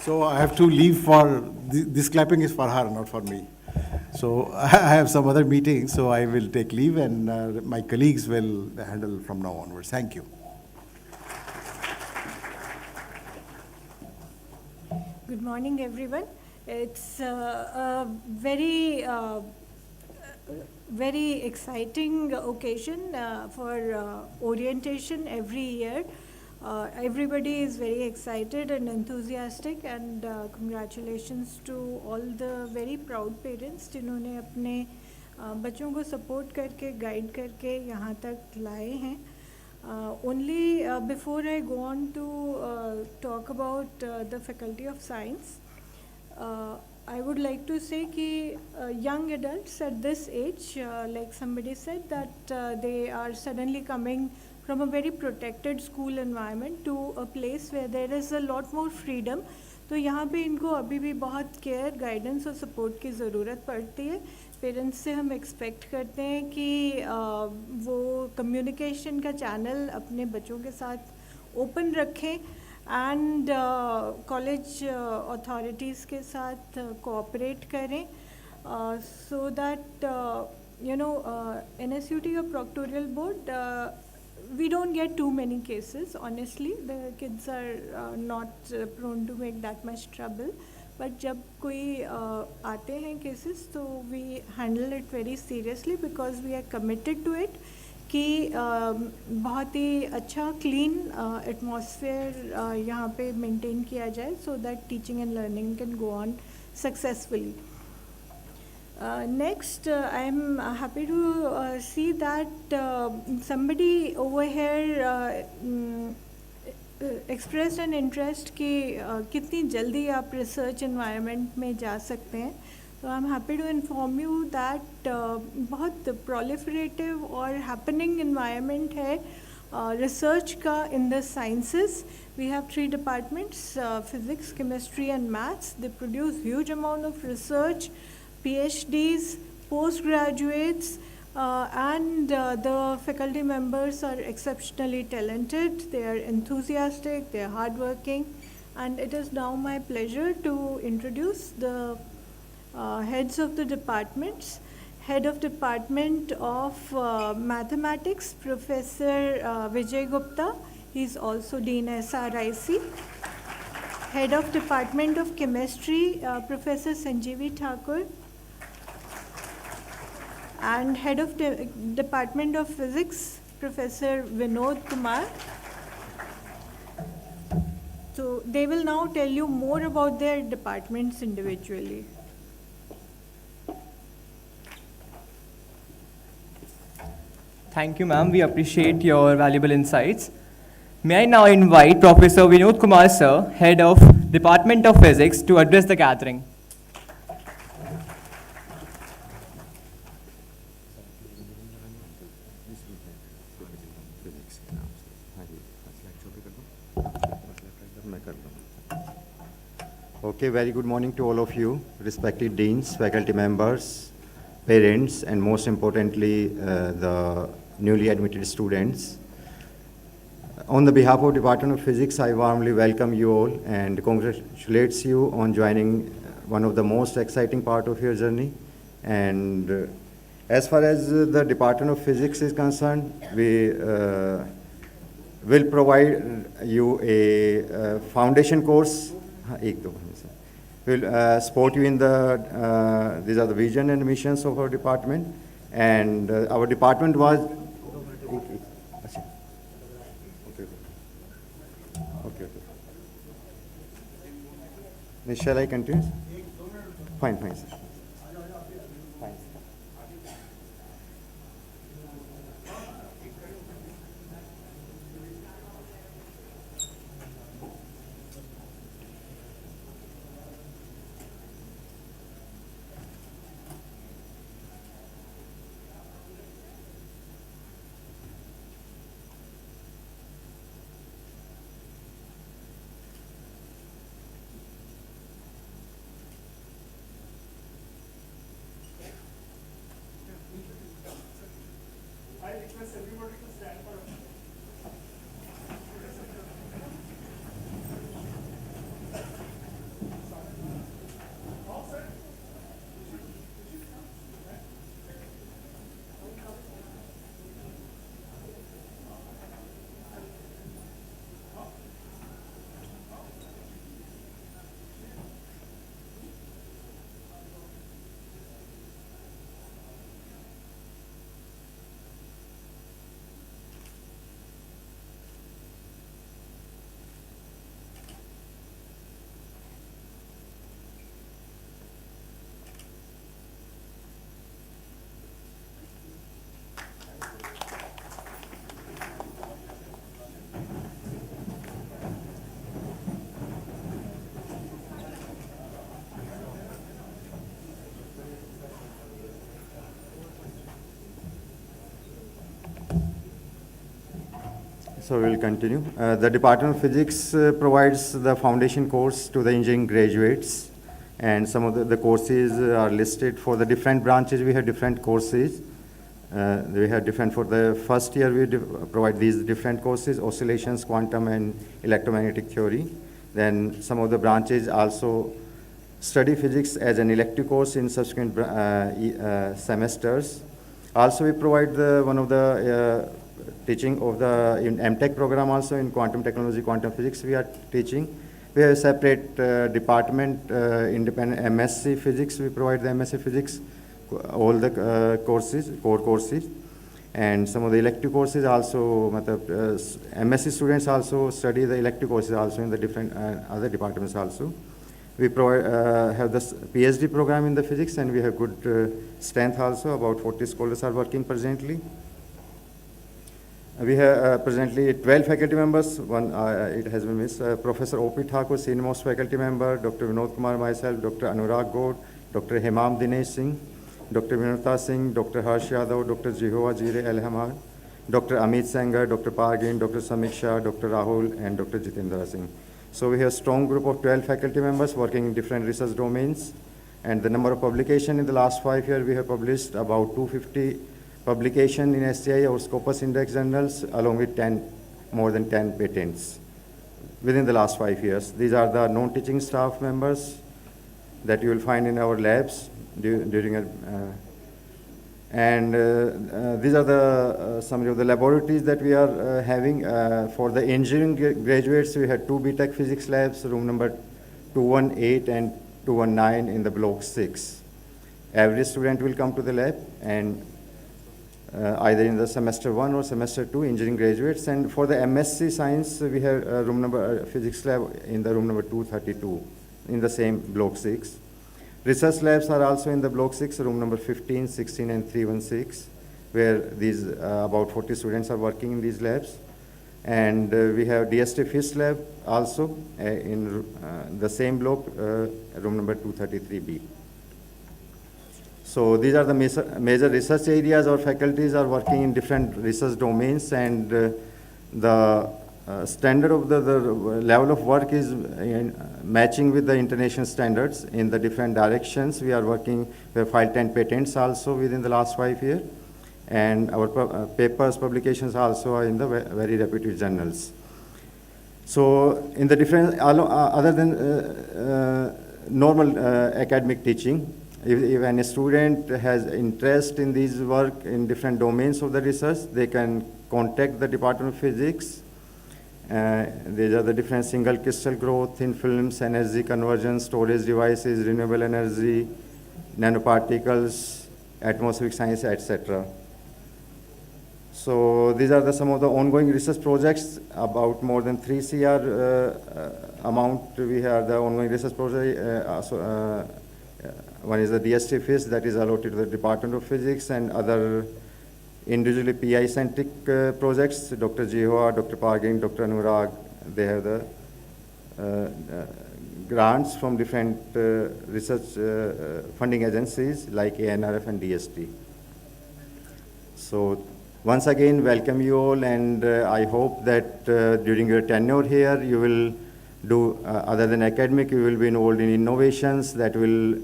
So I have to leave for, this clapping is for her, not for me. So I have some other meetings, so I will take leave, and my colleagues will handle from now onwards. Thank you. Good morning, everyone. It's a very, very exciting occasion for orientation every year. Everybody is very excited and enthusiastic, and congratulations to all the very proud parents जिन्होंने अपने बच्चों को support करके guide करके यहाँ तक लाए हैं. Only before I go on to talk about the Faculty of Science, I would like to say that young adults at this age, like somebody said, that they are suddenly coming from a very protected school environment to a place where there is a lot more freedom. तो यहाँ पे इनको अभी भी बहुत care, guidance और support की ज़रूरत पड़ती है. पेरेंट्स से हम एक्सपेक्ट करते हैं कि वो कम्युनिकेशन का चैनल अपने बच्चों के साथ ओपन रखें एंड कॉलेज अथॉरिटीज़ के साथ कोऑपरेट करें so that NSUT or Proctorial Board, we don't get too many cases. Honestly, the kids are not prone to make that much trouble. But जब कोई आते हैं cases, तो we handle it very seriously because we are committed to it. कि बहुत ही अच्छा clean atmosphere यहाँ पे maintain किया जाए so that teaching and learning can go on successfully. Next, I am happy to see that somebody over here expressed an interest कि कितनी जल्दी आप research environment में जा सकते हैं. So I am happy to inform you that बहुत proliferative और happening environment है research का in the sciences. We have 3 departments, physics, chemistry and maths. They produce huge amount of research, PhDs, postgraduates, and the faculty members are exceptionally talented. They are enthusiastic, they are hardworking, and it is now my pleasure to introduce the heads of the departments. Head of Department of Mathematics, Professor Vijay Gupta. He is also Dean SRIC. Head of Department of Chemistry, Professor Sanjeevi Thakur. And Head of Department of Physics, Professor Vinod Kumar. So they will now tell you more about their departments individually. Thank you, ma'am. We appreciate your valuable insights. May I now invite Professor Vinod Kumar, sir, Head of Department of Physics, to address the gathering. Okay, very good morning to all of you, respected deans, faculty members, parents, and most importantly, the newly admitted students. On the behalf of Department of Physics, I warmly welcome you all and congratulates you on joining one of the most exciting part of your journey. And as far as the Department of Physics is concerned, we will provide you a foundation course. We'll support you in the, these are the vision and missions of our department. And our department was, shall I continue? Fine, fine, sir. Fine. So we will continue. The Department of Physics provides the foundation course to the engineering graduates, and some of the courses are listed for the different branches. We have different courses. We have different, for the first year we provide these different courses: oscillations, quantum and electromagnetic theory. Then some of the branches also study physics as an elective course in subsequent semesters. Also we provide one of the teaching of the in MTech program also in quantum technology, quantum physics we are teaching. We have a separate department, independent MSc physics. We provide the MSc physics, all the courses, core courses. And some of the elective courses also, MSc students also study the elective courses also in the different other departments also. We provide, have the PhD program in the physics, and we have good strength also. About 40 scholars are working presently. We have presently 12 faculty members. One, it has been missed. Professor O.P. Thakur, senior most faculty member, Dr. Vinod Kumar, myself, Dr. Anurag Gaur, Dr. Hemam Dinesh Singh, Dr. Vinata Singh, Dr. Harsh Yadav, Dr. Jehova Jire Elhamad, Dr. Amit Sanger, Dr. Pargin, Dr. Samik Shah, Dr. Rahul, and Dr. Jitendra Singh. So we have a strong group of 12 faculty members working in different research domains. And the number of publications in the last 5 years, we have published about 250 publication in SCI or Scopus Index journals, along with more than 10 patents within the last 5 years. These are the non-teaching staff members that you will find in our labs during these are the some of the laboratories that we are having. For the engineering graduates, we had 2 BTech physics labs, room number 218 and 219 in the block 6. Every student will come to the lab, and either in the semester 1 or semester 2 engineering graduates. And for the MSc science, we have room number physics lab in the room number 232 in the same block 6. Research labs are also in the block 6, room number 15, 16 and 316, where these about 40 students are working in these labs. And we have DST PhYSS lab also in the same block, room number 233B. So these are the major research areas. Our faculties are working in different research domains, and the standard of the level of work is matching with the international standards in the different directions. We are working, we have filed 10 patents also within the last 5 years, and our papers, publications also are in the very reputed journals. So in the different, other than normal academic teaching, if any student has interest in these work in different domains of the research, they can contact the Department of Physics. These are the different single crystal growth, thin films, energy conversion, storage devices, renewable energy, nanoparticles, atmospheric science, etc. So these are some of the ongoing research projects. About more than 3 CR amount we have the ongoing research project. One is the DST FIS that is allotted to the Department of Physics, and other individually PI-centric projects. Dr. Jihua, Dr. Pargin, Dr. Anurag, they have the grants from different research funding agencies like ANRF and DST. So once again, welcome you all, and I hope that during your tenure here, you will do, other than academic, you will be involved in innovations that will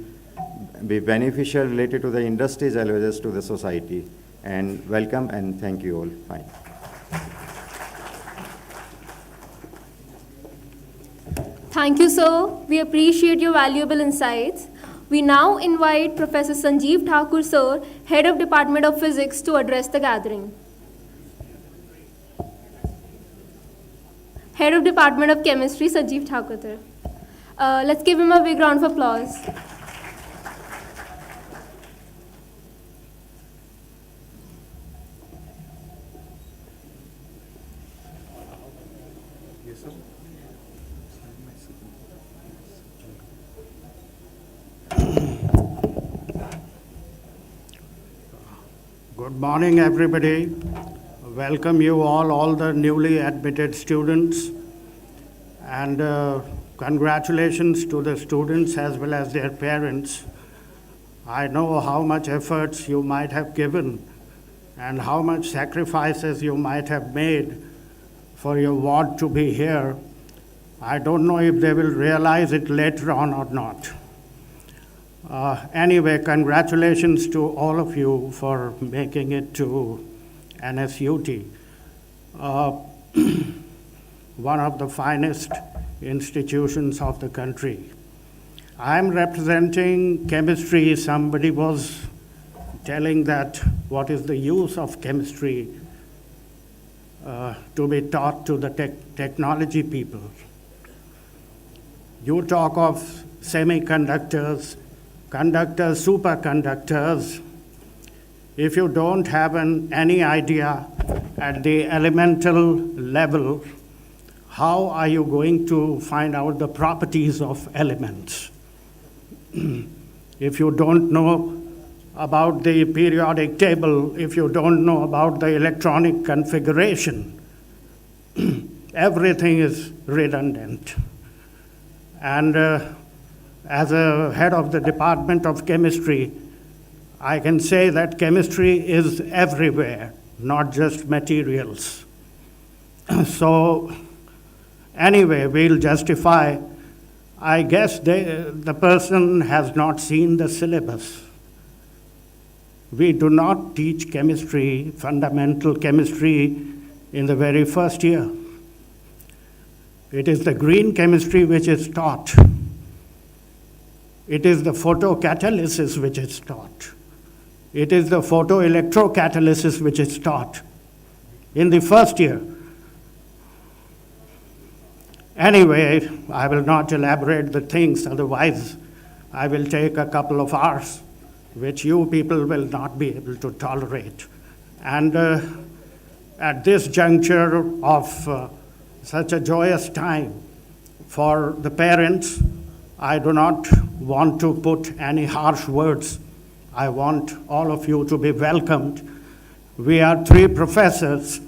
be beneficial related to the industries as well as to the society. And welcome and thank you all. Fine. Thank you, sir. We appreciate your valuable insights. We now invite Professor Sanjeev Thakur, sir, Head of Department of Physics, to address the gathering. Head of Department of Chemistry, Sanjeev Thakur, sir. Let's give him a big round of applause. Good morning, everybody. Welcome you all the newly admitted students, and congratulations to the students as well as their parents. I know how much efforts you might have given and how much sacrifices you might have made for your ward to be here. I don't know if they will realize it later on or not. Anyway, congratulations to all of you for making it to NSUT, one of the finest institutions of the country. I'm representing chemistry. Somebody was telling that what is the use of chemistry to be taught to the technology people. You talk of semiconductors, conductors, superconductors. If you don't have any idea at the elemental level, how are you going to find out the properties of elements? If you don't know about the periodic table, if you don't know about the electronic configuration, everything is redundant. And as a head of the Department of Chemistry, I can say that chemistry is everywhere, not just materials. So anyway, we'll justify. I guess the person has not seen the syllabus. We do not teach chemistry, fundamental chemistry, in the very first year. It is the green chemistry which is taught. It is the photocatalysis which is taught. It is the photoelectrocatalysis which is taught in the first year. Anyway, I will not elaborate the things, otherwise I will take a couple of hours, which you people will not be able to tolerate. And at this juncture of such a joyous time for the parents, I do not want to put any harsh words. I want all of you to be welcomed. We are 3 professors.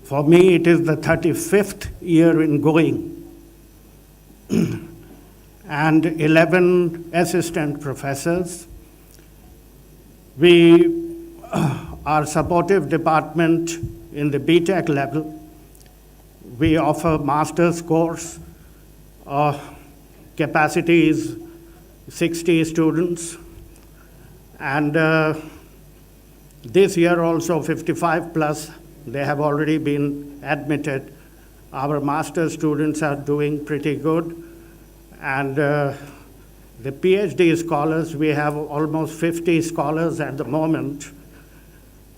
For me, it is the 35th year in going, and 11 assistant professors. We are supportive department in the BTech level. We offer master's course. Capacity is 60 students. And this year also 55 plus, they have already been admitted. Our master students are doing pretty good. And the PhD scholars, we have almost 50 scholars at the moment.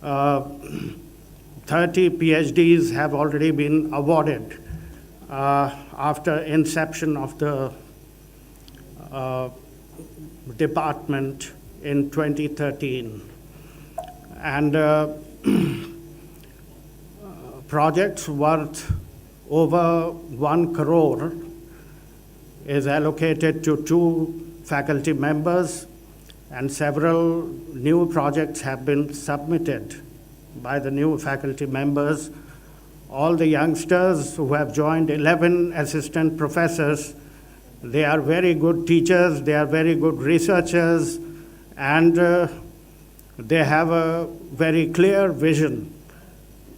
30 PhDs have already been awarded after inception of the department in 2013. And projects worth over 1 crore is allocated to 2 faculty members, and several new projects have been submitted by the new faculty members. All the youngsters who have joined, 11 assistant professors, they are very good teachers, they are very good researchers, and they have a very clear vision.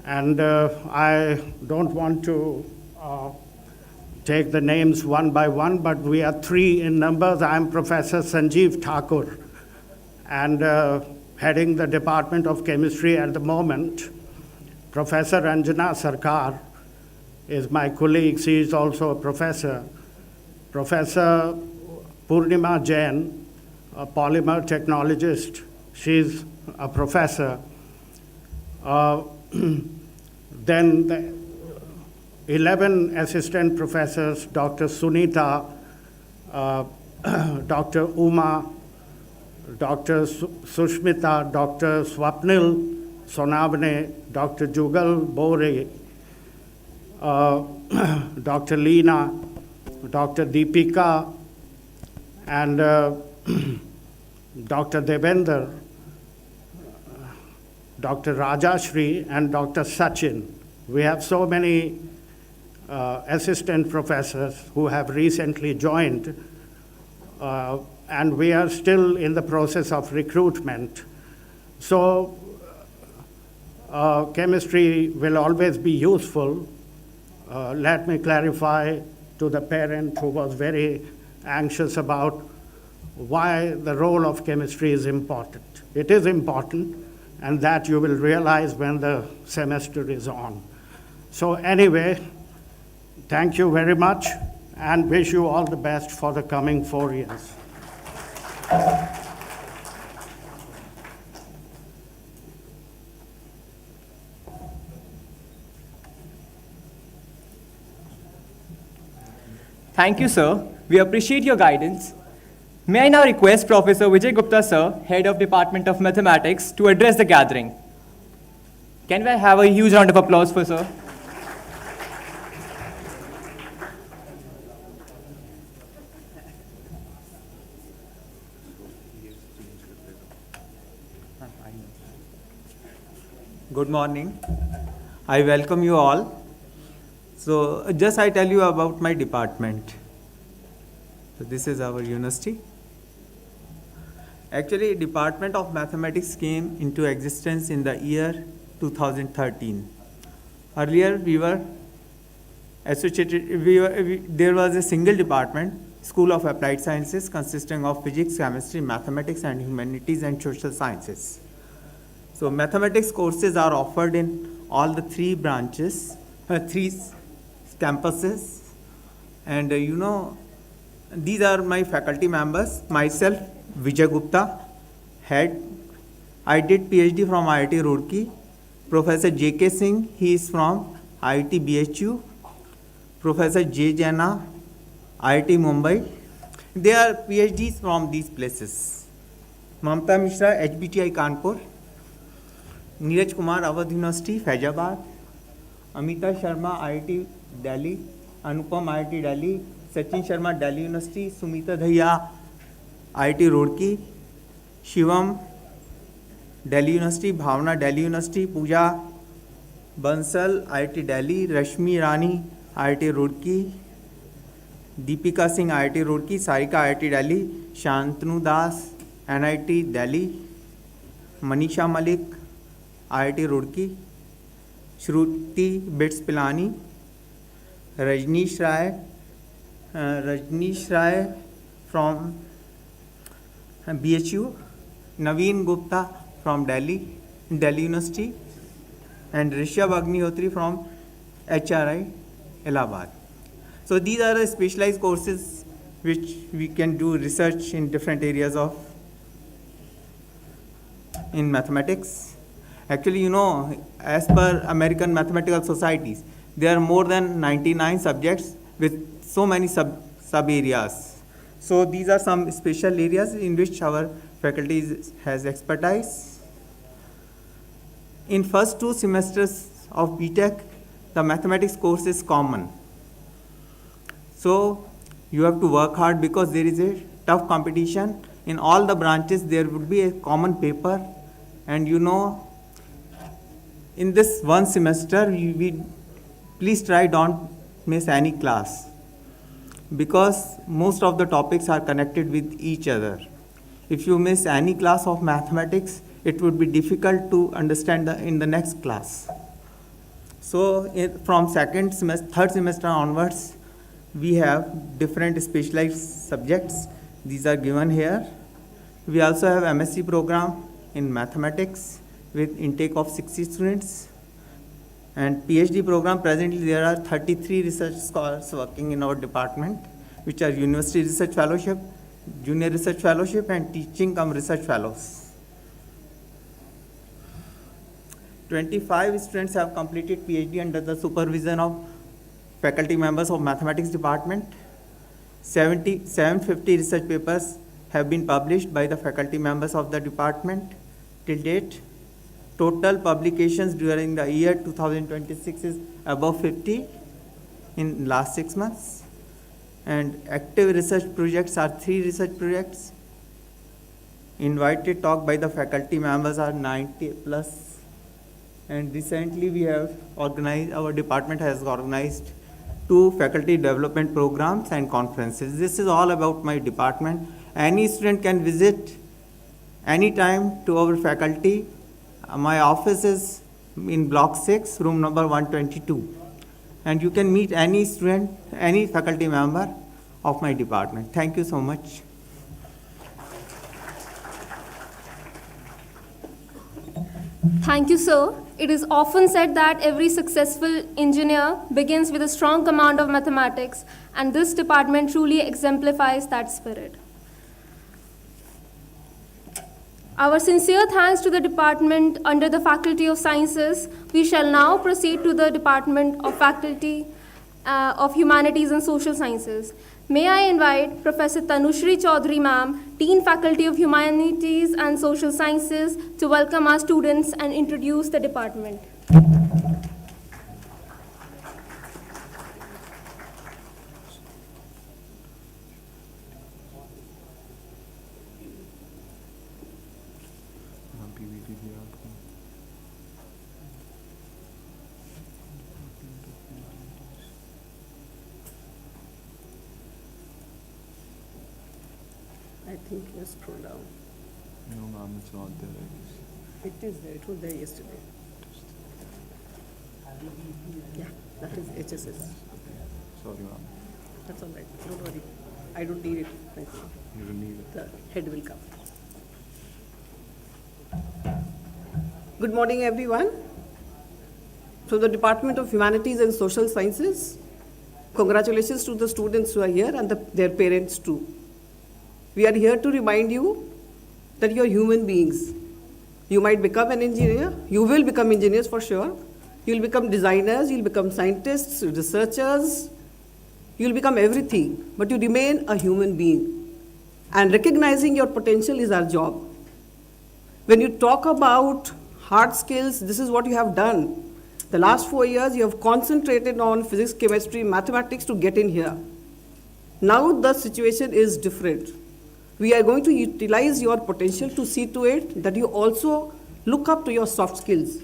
And I don't want to take the names one by one, but we are 3 in numbers. I am Professor Sanjeev Thakur, and heading the Department of Chemistry at the moment. Professor Anjana Sarkar is my colleague. She is also a professor. Professor Purnima Jain, a polymer technologist, she is a professor. Then the 11 assistant professors, Dr. Sunita, Dr. Uma, Dr. Sushmita, Dr. Swapnil Sonavane, Dr. Jugal Bore, Dr. Leena, Dr. Deepika, and Dr. Devender, Dr. Rajashri, and Dr. Sachin. We have so many assistant professors who have recently joined, and we are still in the process of recruitment. So chemistry will always be useful. Let me clarify to the parent who was very anxious about why the role of chemistry is important. It is important, and that you will realize when the semester is on. So anyway, thank you very much, and wish you all the best for the coming 4 years. Thank you, sir. We appreciate your guidance. May I now request Professor Vijay Gupta, sir, Head of Department of Mathematics, to address the gathering. Can we have a huge round of applause for sir? Good morning. I welcome you all. So just I tell you about my department. So this is our university. Actually, Department of Mathematics came into existence in the year 2013. Earlier we were associated, there was a single department, School of Applied Sciences, consisting of physics, chemistry, mathematics, and humanities and social sciences. So mathematics courses are offered in all the 3 branches, 3 campuses, and these are my faculty members. Myself, Vijay Gupta, head. I did PhD from IIT Roorkee. Professor J.K. Singh, he is from IIT BHU. Professor J. Jaina, IIT Mumbai. They are PhDs from these places. Mamta Mishra, HBTI Kanpur. Neeraj Kumar, Awadh University, Faizabad. Amita Sharma, IIT Delhi. Anupam, IIT Delhi. Sachin Sharma, Delhi University. Sumita Dhaya, IIT Roorkee. Shivam, Delhi University. Bhavna, Delhi University. Pooja Bansal, IIT Delhi. Rashmi Rani, IIT Roorkee. Deepika Singh, IIT Roorkee. Sarika, IIT Delhi. Shantanu Das, NIT Delhi. Manisha Malik, IIT Roorkee. Shruti Bits Pilani. Rajneesh Rai from BHU. Naveen Gupta from Delhi University. And Rishabh Agnihotri from HRI, Allahabad. So these are the specialized courses which we can do research in different areas of in mathematics. Actually, you know, as per American Mathematical Societies, there are more than 99 subjects with so many sub areas. So these are some special areas in which our faculty has expertise. In first 2 semesters of BTech, the mathematics course is common. So you have to work hard because there is a tough competition. In all the branches, there would be a common paper. And you know, in this one semester, please try don't miss any class, because most of the topics are connected with each other. If you miss any class of mathematics, it would be difficult to understand in the next class. So from second semester, third semester onwards, we have different specialized subjects. These are given here. We also have MSc program in mathematics with intake of 60 students. And PhD program, presently there are 33 research scholars working in our department, which are University Research Fellowship, Junior Research Fellowship, and Teaching cum Research Fellows. 25 students have completed PhD under the supervision of faculty members of Mathematics Department. 750 research papers have been published by the faculty members of the department till date. Total publications during the year 2026 is above 50 in last 6 months. And active research projects are 3 research projects. Invited talk by the faculty members are 90 plus. And recently we have organized, our department has organized 2 faculty development programs and conferences. This is all about my department. Any student can visit anytime to our faculty. My office is in block 6, room number 122. And you can meet any student, any faculty member of my department. Thank you so much. Thank you, sir. It is often said that every successful engineer begins with a strong command of mathematics, and this department truly exemplifies that spirit. Our sincere thanks to the department under the Faculty of Sciences. We shall now proceed to the Department of Faculty of Humanities and Social Sciences. May I invite Professor Tanushri Chaudhary ma'am, Dean Faculty of Humanities and Social Sciences, to welcome our students and introduce the department. I think you scroll down. No, ma'am, it's not there, I guess. It is there. It was there yesterday. Yeah, that is HSS. Sorry, ma'am. That's all right. Don't worry. I don't need it right now. You don't need it. The head will come. Good morning, everyone. So the Department of Humanities and Social Sciences, congratulations to the students who are here and their parents too. We are here to remind you that you are human beings. You might become an engineer. You will become engineers for sure. You will become designers. You will become scientists, researchers. You will become everything. But you remain a human being. And recognizing your potential is our job. When you talk about hard skills, this is what you have done. The last 4 years, you have concentrated on physics, chemistry, mathematics to get in here. Now the situation is different. We are going to utilize your potential to see to it that you also look up to your soft skills.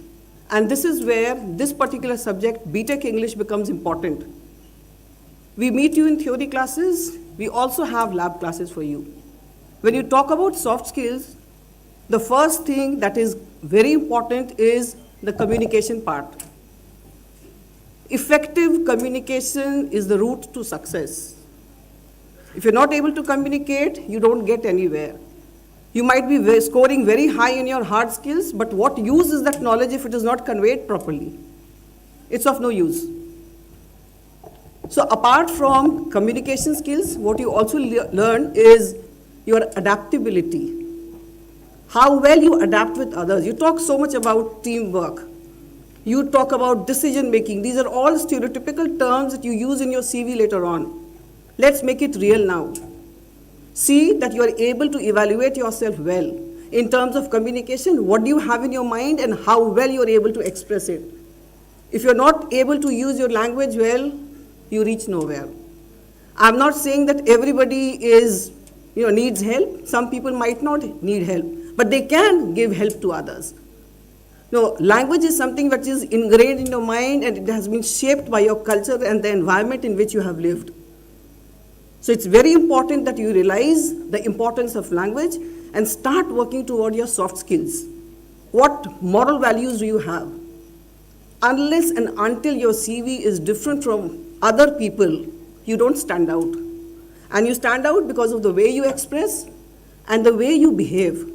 And this is where this particular subject, BTech English, becomes important. We meet you in theory classes. We also have lab classes for you. When you talk about soft skills, the first thing that is very important is the communication part. Effective communication is the route to success. If you're not able to communicate, you don't get anywhere. You might be scoring very high in your hard skills, but what use is that knowledge if it is not conveyed properly? It's of no use. So apart from communication skills, what you also learn is your adaptability. How well you adapt with others. You talk so much about teamwork. You talk about decision making. These are all stereotypical terms that you use in your CV later on. Let's make it real now. See that you are able to evaluate yourself well. In terms of communication, what do you have in your mind and how well you are able to express it. If you're not able to use your language well, you reach nowhere. I'm not saying that everybody needs help. Some people might not need help, but they can give help to others. No, language is something that is ingrained in your mind and it has been shaped by your culture and the environment in which you have lived. So it's very important that you realize the importance of language and start working toward your soft skills. What moral values do you have? Unless and until your CV is different from other people, you don't stand out. And you stand out because of the way you express and the way you behave.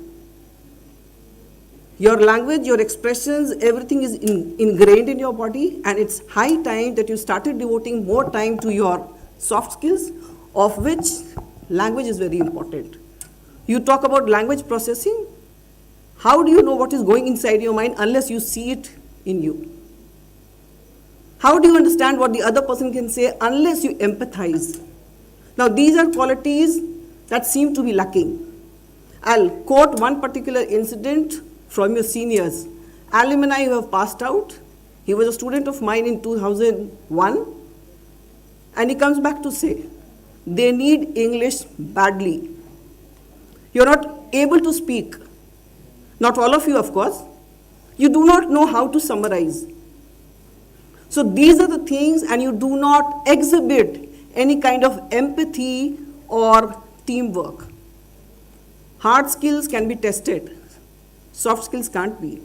Your language, your expressions, everything is ingrained in your body, and it's high time that you started devoting more time to your soft skills, of which language is very important. You talk about language processing. How do you know what is going inside your mind unless you see it in you? How do you understand what the other person can say unless you empathize? Now, these are qualities that seem to be lacking. I'll quote one particular incident from your seniors. Alumni who have passed out. He was a student of mine in 2001, and he comes back to say, they need English badly. You're not able to speak. Not all of you, of course. You do not know how to summarize. So these are the things, and you do not exhibit any kind of empathy or teamwork. Hard skills can be tested. Soft skills can't be.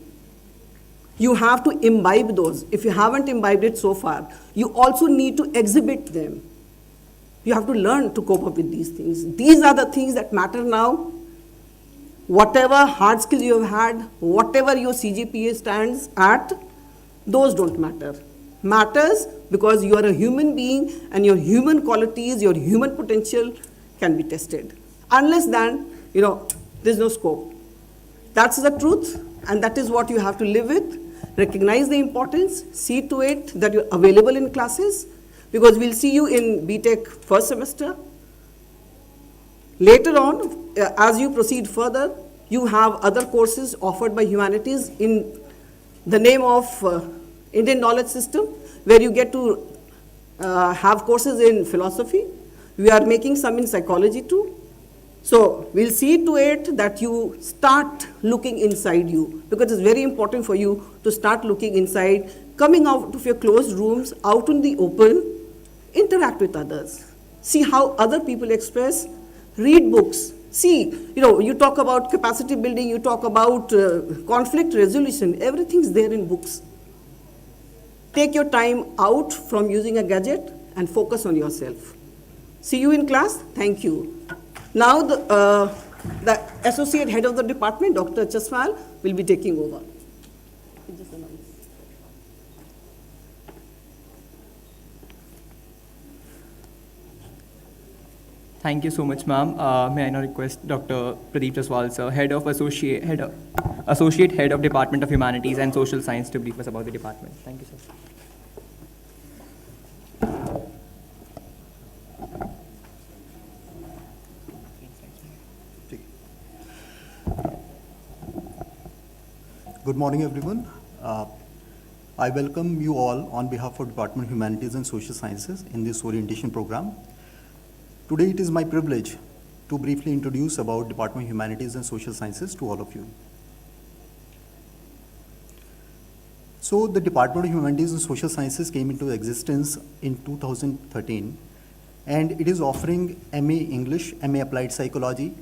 You have to imbibe those. If you haven't imbibed it so far, you also need to exhibit them. You have to learn to cope up with these things. These are the things that matter now. Whatever hard skills you have had, whatever your CGPA stands at, those don't matter. Matters because you are a human being and your human qualities, your human potential can be tested. Unless then, there's no scope. That's the truth, and that is what you have to live with. Recognize the importance, see to it that you're available in classes, because we'll see you in BTech first semester. Later on, as you proceed further, you have other courses offered by humanities in the name of Indian knowledge system, where you get to have courses in philosophy. We are making some in psychology too. So we'll see to it that you start looking inside you, because it's very important for you to start looking inside, coming out of your closed rooms, out in the open, interact with others. See how other people express, read books. See, you talk about capacity building, you talk about conflict resolution, everything's there in books. Take your time out from using a gadget and focus on yourself. See you in class. Thank you. Now the Associate Head of the Department, Dr. Chaswal, will be taking over. Thank you so much, ma'am. May I now request Dr. Pradeep Chaswal, sir, Associate Head of Department of Humanities and Social Science, to brief us about the department. Thank you, sir. Good morning, everyone. I welcome you all on behalf of Department of Humanities and Social Sciences in this orientation program. Today it is my privilege to briefly introduce about Department of Humanities and Social Sciences to all of you. So the Department of Humanities and Social Sciences came into existence in 2013, and it is offering MA English, MA Applied Psychology.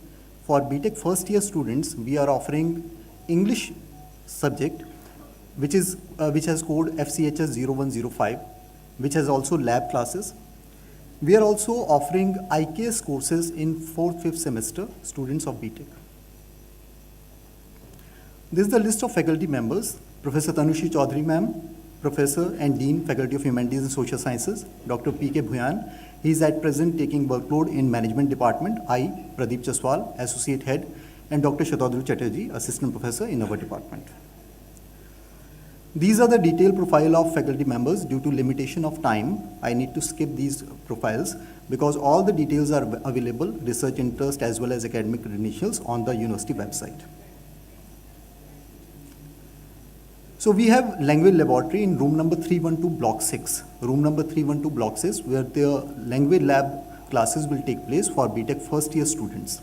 For BTech first year students, we are offering English subject, which has code FCHS 0105, which has also lab classes. We are also offering IKS courses in 4th, 5th semester students of BTech. This is the list of faculty members. Professor Tanushi Chaudhary ma'am, Professor and Dean, Faculty of Humanities and Social Sciences, Dr. P.K. Bhuyan. He is at present taking workload in Management Department. I, Pradeep Jaswal, Associate Head, and Dr. Shatadru Chatterjee, Assistant Professor in our department. These are the detailed profile of faculty members. Due to limitation of time, I need to skip these profiles because all the details are available, research interest as well as academic credentials on the university website. So we have language laboratory in room number 312 block 6. Room number 312 block 6 where the language lab classes will take place for BTech first year students.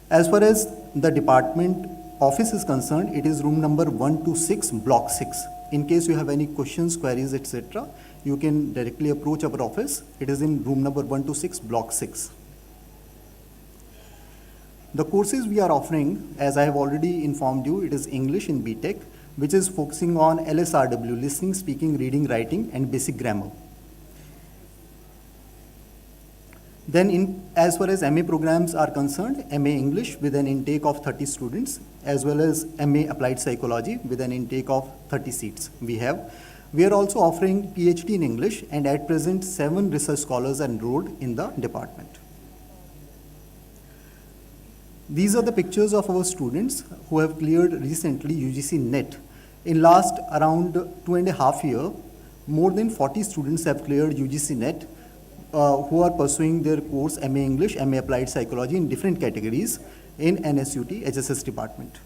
As far as the department office is concerned, it is room number 126 block 6. In case you have any questions, queries, etc., you can directly approach our office. It is in room number 126 block 6. The courses we are offering, as I have already informed you, it is English in BTech, which is focusing on LSRW, listening, speaking, reading, writing, and basic grammar. Then as far as MA programs are concerned, MA English with an intake of 30 students, as well as MA Applied Psychology with an intake of 30 seats we have. We are also offering PhD in English, and at present 7 research scholars are enrolled in the department. These are the pictures of our students who have cleared recently UGC NET. In last around 2.5 years, more than 40 students have cleared UGC NET who are pursuing their course MA English, MA Applied Psychology in different categories in NSUT HSS department.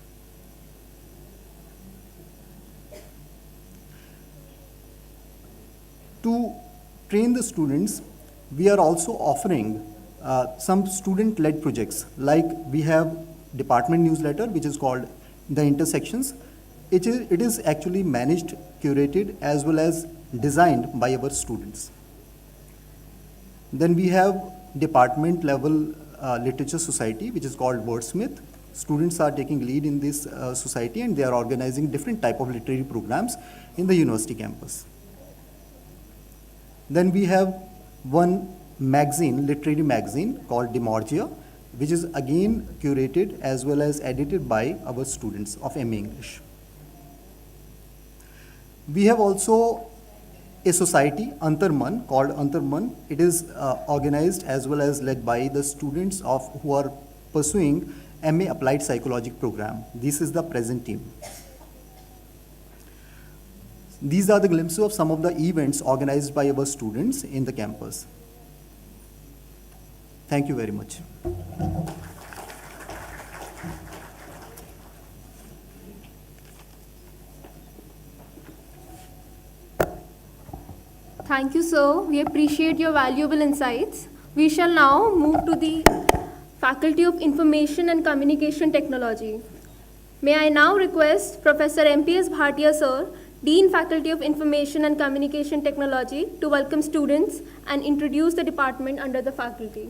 To train the students, we are also offering some student-led projects, like we have department newsletter which is called The Intersections. It is actually managed, curated as well as designed by our students. Then we have department level literature society which is called Wordsmith. Students are taking lead in this society and they are organizing different type of literary programs in the university campus. Then we have one magazine, literary magazine called Demorgia, which is again curated as well as edited by our students of MA English. We have also a society, Antarman, called Antarman. It is organized as well as led by the students who are pursuing MA Applied Psychology program. This is the present team. These are the glimpses of some of the events organized by our students in the campus. Thank you very much. Thank you, sir. We appreciate your valuable insights. We shall now move to the Faculty of Information and Communication Technology. May I now request Professor M.P.S. Bhatia, sir, Dean, Faculty of Information and Communication Technology, to welcome students and introduce the department under the faculty.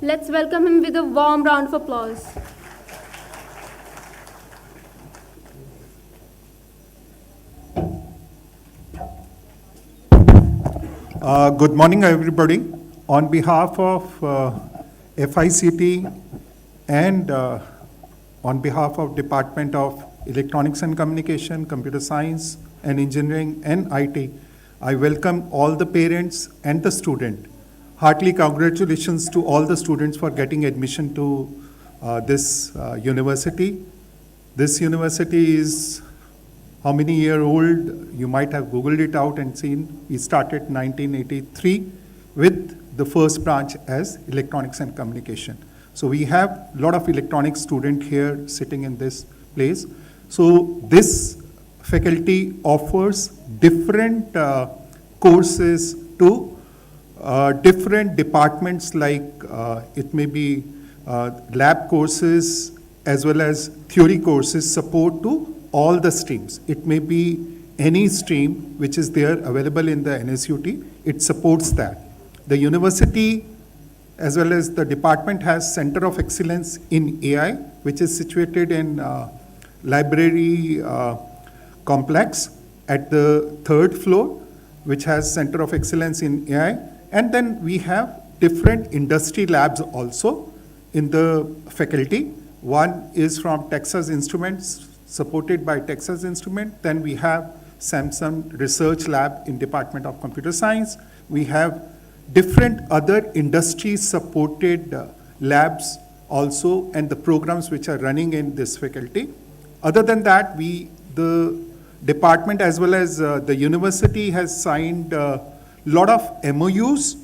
Let's welcome him with a warm round of applause. Good morning, everybody. On behalf of FICT and on behalf of Department of Electronics and Communication, Computer Science and Engineering and IT, I welcome all the parents and the student. Heartily congratulations to all the students for getting admission to this university. This university is how many year old? You might have Googled it out and seen. We started 1983 with the first branch as Electronics and Communication. So we have a lot of electronics students here sitting in this place. So this faculty offers different courses to different departments, like it may be lab courses as well as theory courses, support to all the streams. It may be any stream which is there available in the NSUT, it supports that. The university as well as the department has Center of Excellence in AI, which is situated in library complex at the 3rd floor, which has Center of Excellence in AI. And then we have different industry labs also in the faculty. One is from Texas Instruments, supported by Texas Instruments. Then we have Samsung Research Lab in Department of Computer Science. We have different other industry-supported labs also, and the programs which are running in this faculty. Other than that, the department as well as the university has signed a lot of MOUs.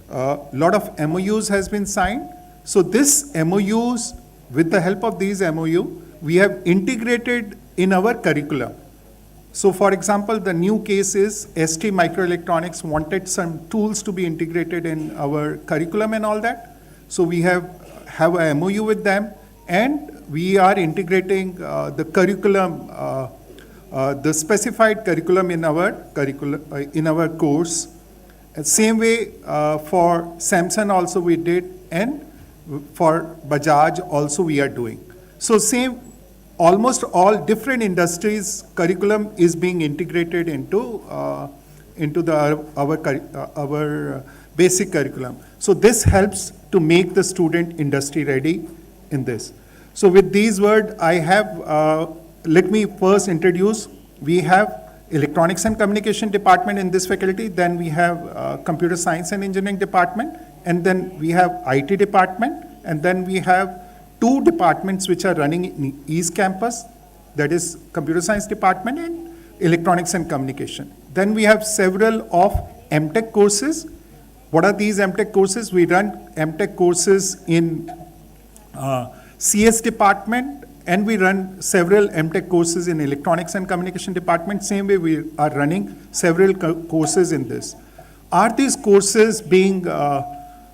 Lot of MOUs has been signed. So this MOUs, with the help of these MOU, we have integrated in our curriculum. So for example, the new case is ST Microelectronics wanted some tools to be integrated in our curriculum and all that. So we have a MOU with them, and we are integrating the curriculum, the specified curriculum in our course. Same way for Samsung also we did, and for Bajaj also we are doing. So same, almost all different industries curriculum is being integrated into our basic curriculum. So this helps to make the student industry ready in this. So with these words, I have, let me first introduce, we have Electronics and Communication Department in this faculty, then we have Computer Science and Engineering Department, and then we have IT Department, and then we have two departments which are running in East Campus, that is Computer Science Department and Electronics and Communication. Then we have several of MTech courses. What are these MTech courses? We run MTech courses in CS Department, and we run several MTech courses in Electronics and Communication Department. Same way we are running several courses in this. Are these courses being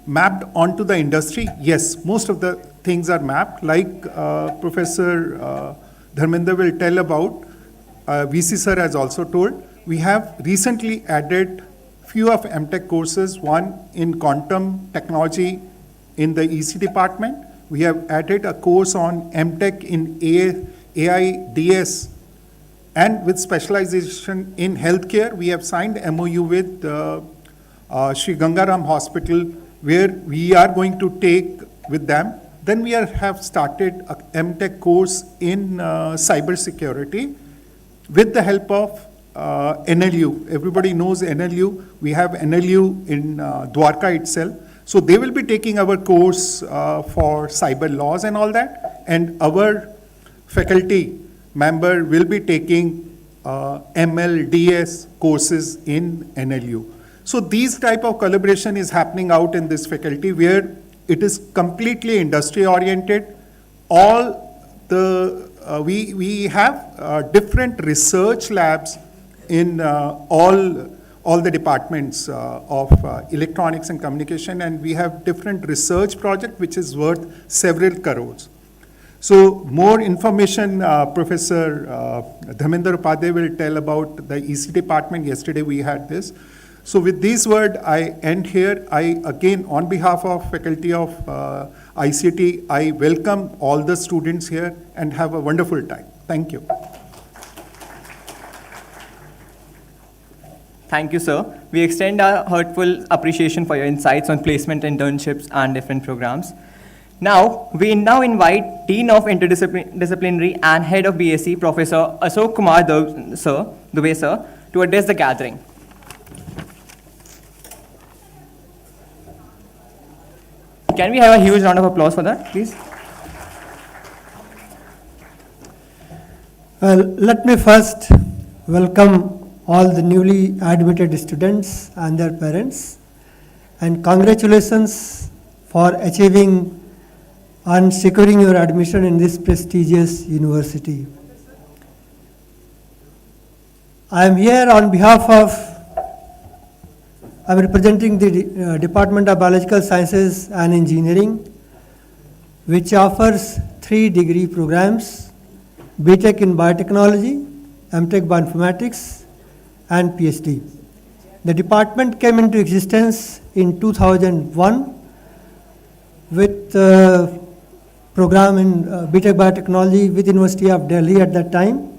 mapped onto the industry? Yes, most of the things are mapped. Like Professor Dharmendra will tell about, VC sir has also told, we have recently added few of MTech courses, one in quantum technology in the EC department. We have added a course on MTech in AIDS, and with specialization in healthcare, we have signed MOU with Sri Gangaram Hospital, where we are going to take with them. Then we have started a MTech course in cyber security with the help of NLU. Everybody knows NLU. We have NLU in Dwrka itself. So they will be taking our course for cyber laws and all that, and our faculty member will be taking MLDS courses in NLU. So these type of collaboration is happening out in this faculty, where it is completely industry oriented. All the we have different research labs in all the departments of electronics and communication, and we have different research project which is worth several crores. So more information, Professor Dharmendra Upadhyay will tell about the EC department. Yesterday we had this. So with these words, I end here. I again, on behalf of faculty of ICT, I welcome all the students here and have a wonderful time. Thank you. Thank you, sir. We extend our heartfelt appreciation for your insights on placement internships and different programs. Now, we invite Dean of Interdisciplinary and Head of BSc, Professor Ashok Kumar Dubey, sir, to address the gathering. Can we have a huge round of applause for that, please? Well, let me first welcome all the newly admitted students and their parents, and congratulations for achieving and securing your admission in this prestigious university. I am here on behalf of, I am representing the Department of Biological Sciences and Engineering, which offers 3 degree programs: BTech in Biotechnology, MTech Bioinformatics, and PhD. The department came into existence in 2001 with a program in BTech Biotechnology with University of Delhi at that time.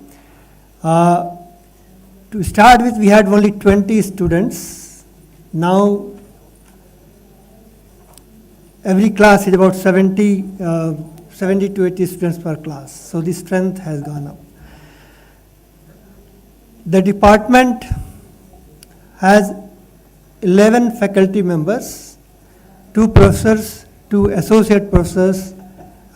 To start with, we had only 20 students. Now, every class is about 70 to 80 students per class. So the strength has gone up. The department has 11 faculty members, 2 professors, 2 associate professors,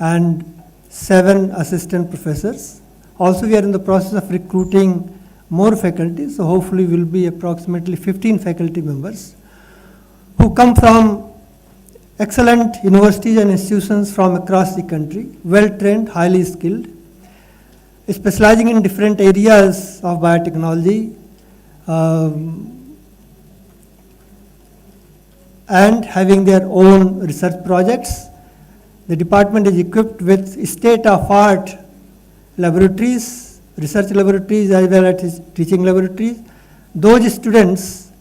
and 7 assistant professors. Also, we are in the process of recruiting more faculty, so hopefully will be approximately 15 faculty members who come from excellent universities and institutions from across the country, well-trained, highly skilled, specializing in different areas of biotechnology, and having their own research projects. The department is equipped with state-of-art laboratories, research laboratories as well as teaching laboratories. Those students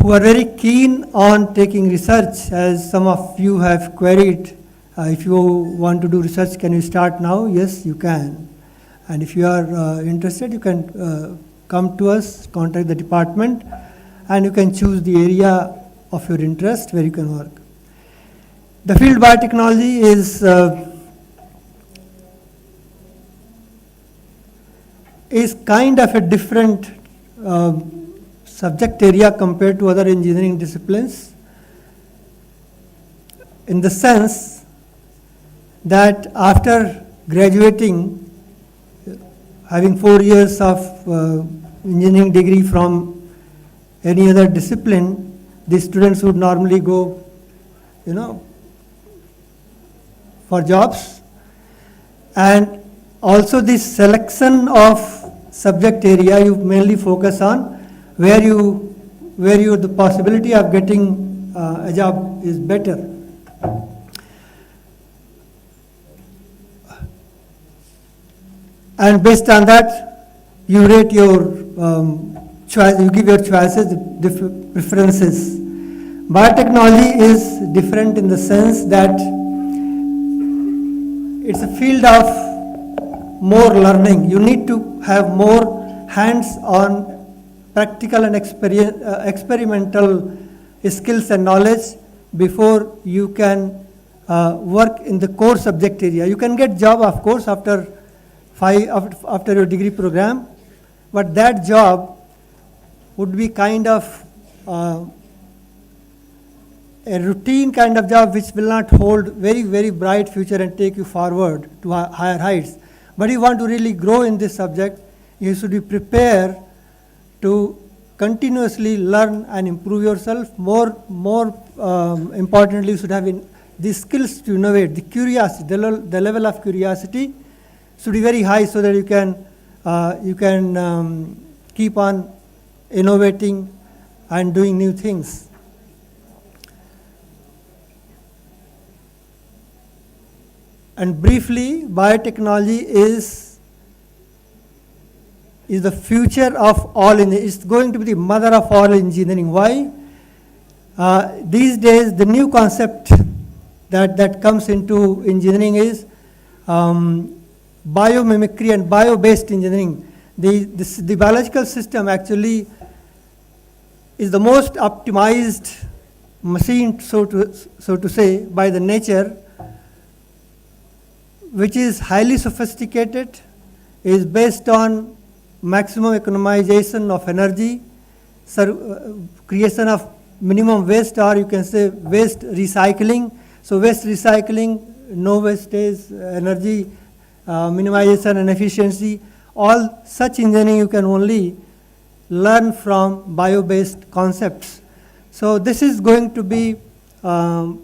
who are very keen on taking research, as some of you have queried, if you want to do research, can you start now? Yes, you can. And if you are interested, you can come to us, contact the department, and you can choose the area of your interest where you can work. The field biotechnology is kind of a different subject area compared to other engineering disciplines, in the sense that after graduating, having 4 years of engineering degree from any other discipline, the students would normally go, for jobs. And also this selection of subject area, you mainly focus on where the possibility of getting a job is better. And based on that, you rate your choice, you give your choices, preferences. Biotechnology is different in the sense that it's a field of more learning. You need to have more hands-on practical and experimental skills and knowledge before you can work in the core subject area. You can get job, of course, after your degree program, but that job would be kind of a routine kind of job which will not hold very, very bright future and take you forward to higher heights. But you want to really grow in this subject, you should be prepared to continuously learn and improve yourself. More importantly, you should have the skills to innovate, the curiosity, the level of curiosity should be very high so that you can keep on innovating and doing new things. And briefly, biotechnology is the future of all engineering. It's going to be the mother of all engineering. Why? These days, the new concept that comes into engineering is biomimicry and bio-based engineering. The biological system actually is the most optimized machine, so to say, by the nature, which is highly sophisticated, is based on maximum economization of energy, creation of minimum waste, or you can say waste recycling. So waste recycling, no wastage, energy minimization and efficiency, all such engineering you can only learn from bio-based concepts. So this is going to be a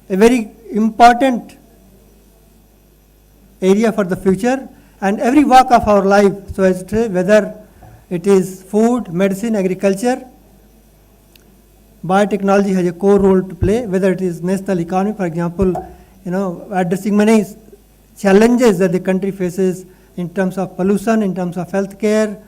very important area for the future, and every walk of our life, so as to say, whether it is food, medicine, agriculture, biotechnology has a core role to play, whether it is national economy, for example, addressing many challenges that the country faces in terms of pollution, in terms of healthcare,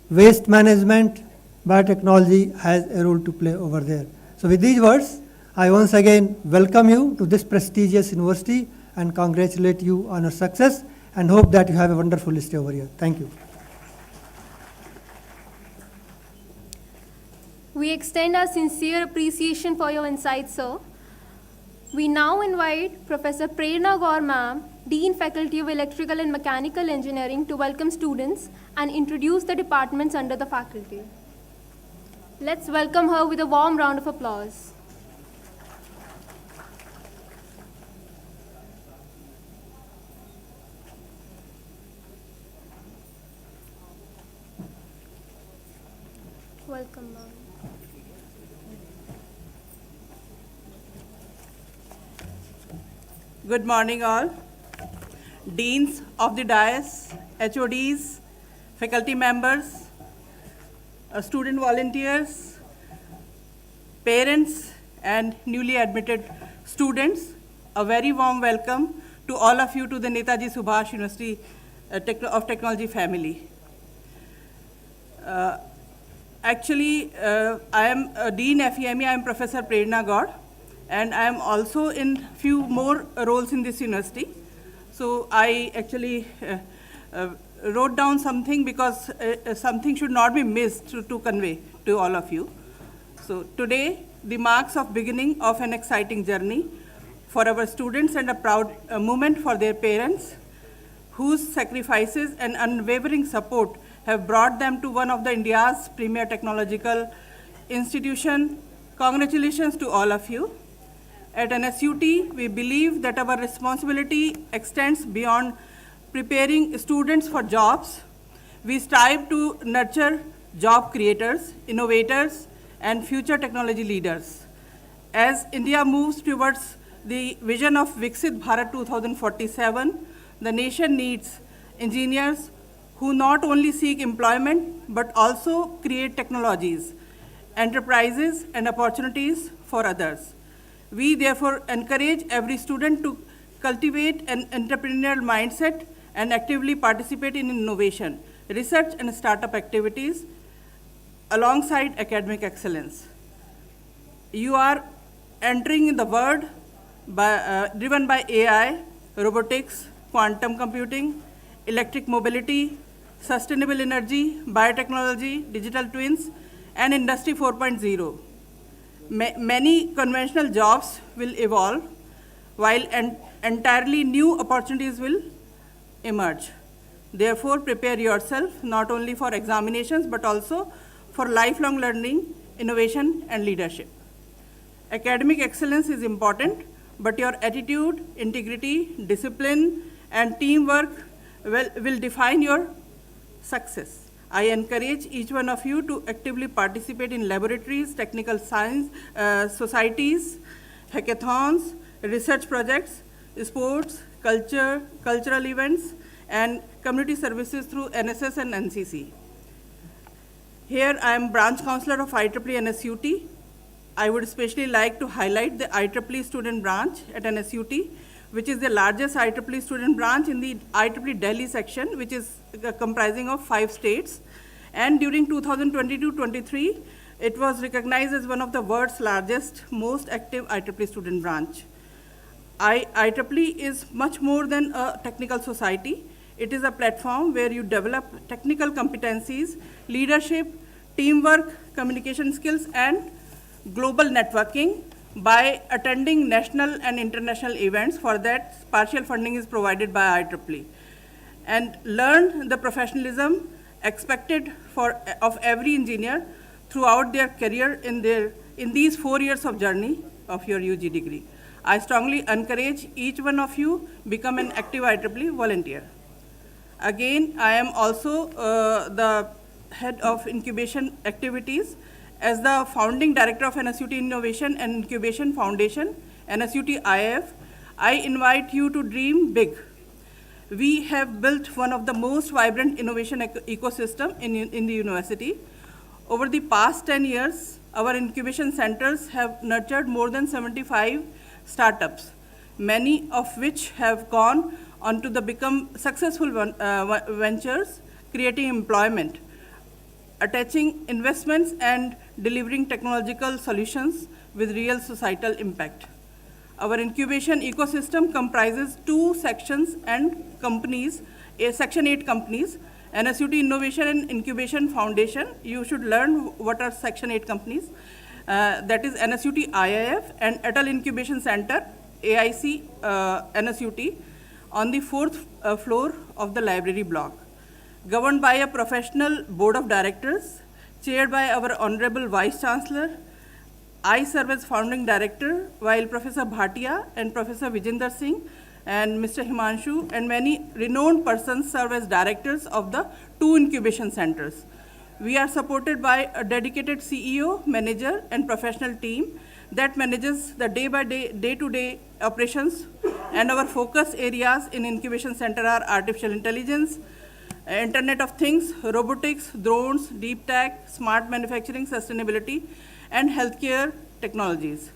waste management. Biotechnology has a role to play over there. So with these words, I once again welcome you to this prestigious university and congratulate you on your success, and hope that you have a wonderful stay over here. Thank you. We extend our sincere appreciation for your insights, sir. We now invite Professor Prerna Gaur ma'am, Dean Faculty of Electrical and Mechanical Engineering, to welcome students and introduce the departments under the faculty. Let's welcome her with a warm round of applause. Welcome, ma'am. Good morning, all. Deans of the dais, HODs, faculty members, student volunteers, parents, and newly admitted students, a very warm welcome to all of you to the NETAJI SUBHAS University of Technology family. Actually, I am Dean FEME, I am Professor Prerna Gaur, and I am also in few more roles in this university. So I actually wrote down something because something should not be missed to convey to all of you. So today, the marks of beginning of an exciting journey for our students and a proud moment for their parents, whose sacrifices and unwavering support have brought them to one of the India's premier technological institution. Congratulations to all of you. At NSUT, we believe that our responsibility extends beyond preparing students for jobs. We strive to nurture job creators, innovators, and future technology leaders. As India moves towards the vision of Viksit Bharat 2047, the nation needs engineers who not only seek employment, but also create technologies, enterprises, and opportunities for others. We therefore encourage every student to cultivate an entrepreneurial mindset and actively participate in innovation, research, and startup activities alongside academic excellence. You are entering in the world driven by AI, robotics, quantum computing, electric mobility, sustainable energy, biotechnology, digital twins, and Industry 4.0. Many conventional jobs will evolve, while entirely new opportunities will emerge. Therefore, prepare yourself not only for examinations, but also for lifelong learning, innovation, and leadership. Academic excellence is important, but your attitude, integrity, discipline, and teamwork will define your success. I encourage each one of you to actively participate in laboratories, technical science societies, hackathons, research projects, sports, cultural events, and community services through NSS and NCC. Here I am branch counselor of IEEE NSUT. I would especially like to highlight the IEEE student branch at NSUT, which is the largest IEEE student branch in the IEEE Delhi section, which is comprising of 5 states. And during 2022-23, it was recognized as one of the world's largest, most active IEEE student branch. IEEE is much more than a technical society. It is a platform where you develop technical competencies, leadership, teamwork, communication skills, and global networking by attending national and international events. For that, partial funding is provided by IEEE. And learn the professionalism expected of every engineer throughout their career in these 4 years of journey of your UG degree. I strongly encourage each one of you become an active IEEE volunteer. Again, I am also the head of incubation activities. As the founding director of NSUT Innovation and Incubation Foundation, NSUT IF, I invite you to dream big. We have built one of the most vibrant innovation ecosystem in the university. Over the past 10 years, our incubation centers have nurtured more than 75 startups, many of which have gone on to become successful ventures, creating employment, attaching investments, and delivering technological solutions with real societal impact. Our incubation ecosystem comprises 2 sections and companies, Section 8 companies, NSUT Innovation and Incubation Foundation. You should learn what are Section 8 companies. that is NSUT IIF and Atal Incubation Center, AIC NSUT, on the 4th floor of the library block, governed by a professional board of directors, chaired by our Honorable Vice Chancellor. I serve as founding director, while Professor Bhatia and Professor Vijender Singh and Mr. Himanshu and many renowned persons serve as directors of the 2 incubation centers. We are supported by a dedicated CEO, manager, and professional team that manages the day-to-day operations, and our focus areas in incubation center are artificial intelligence, Internet of Things, robotics, drones, deep tech, smart manufacturing, sustainability, and healthcare technologies.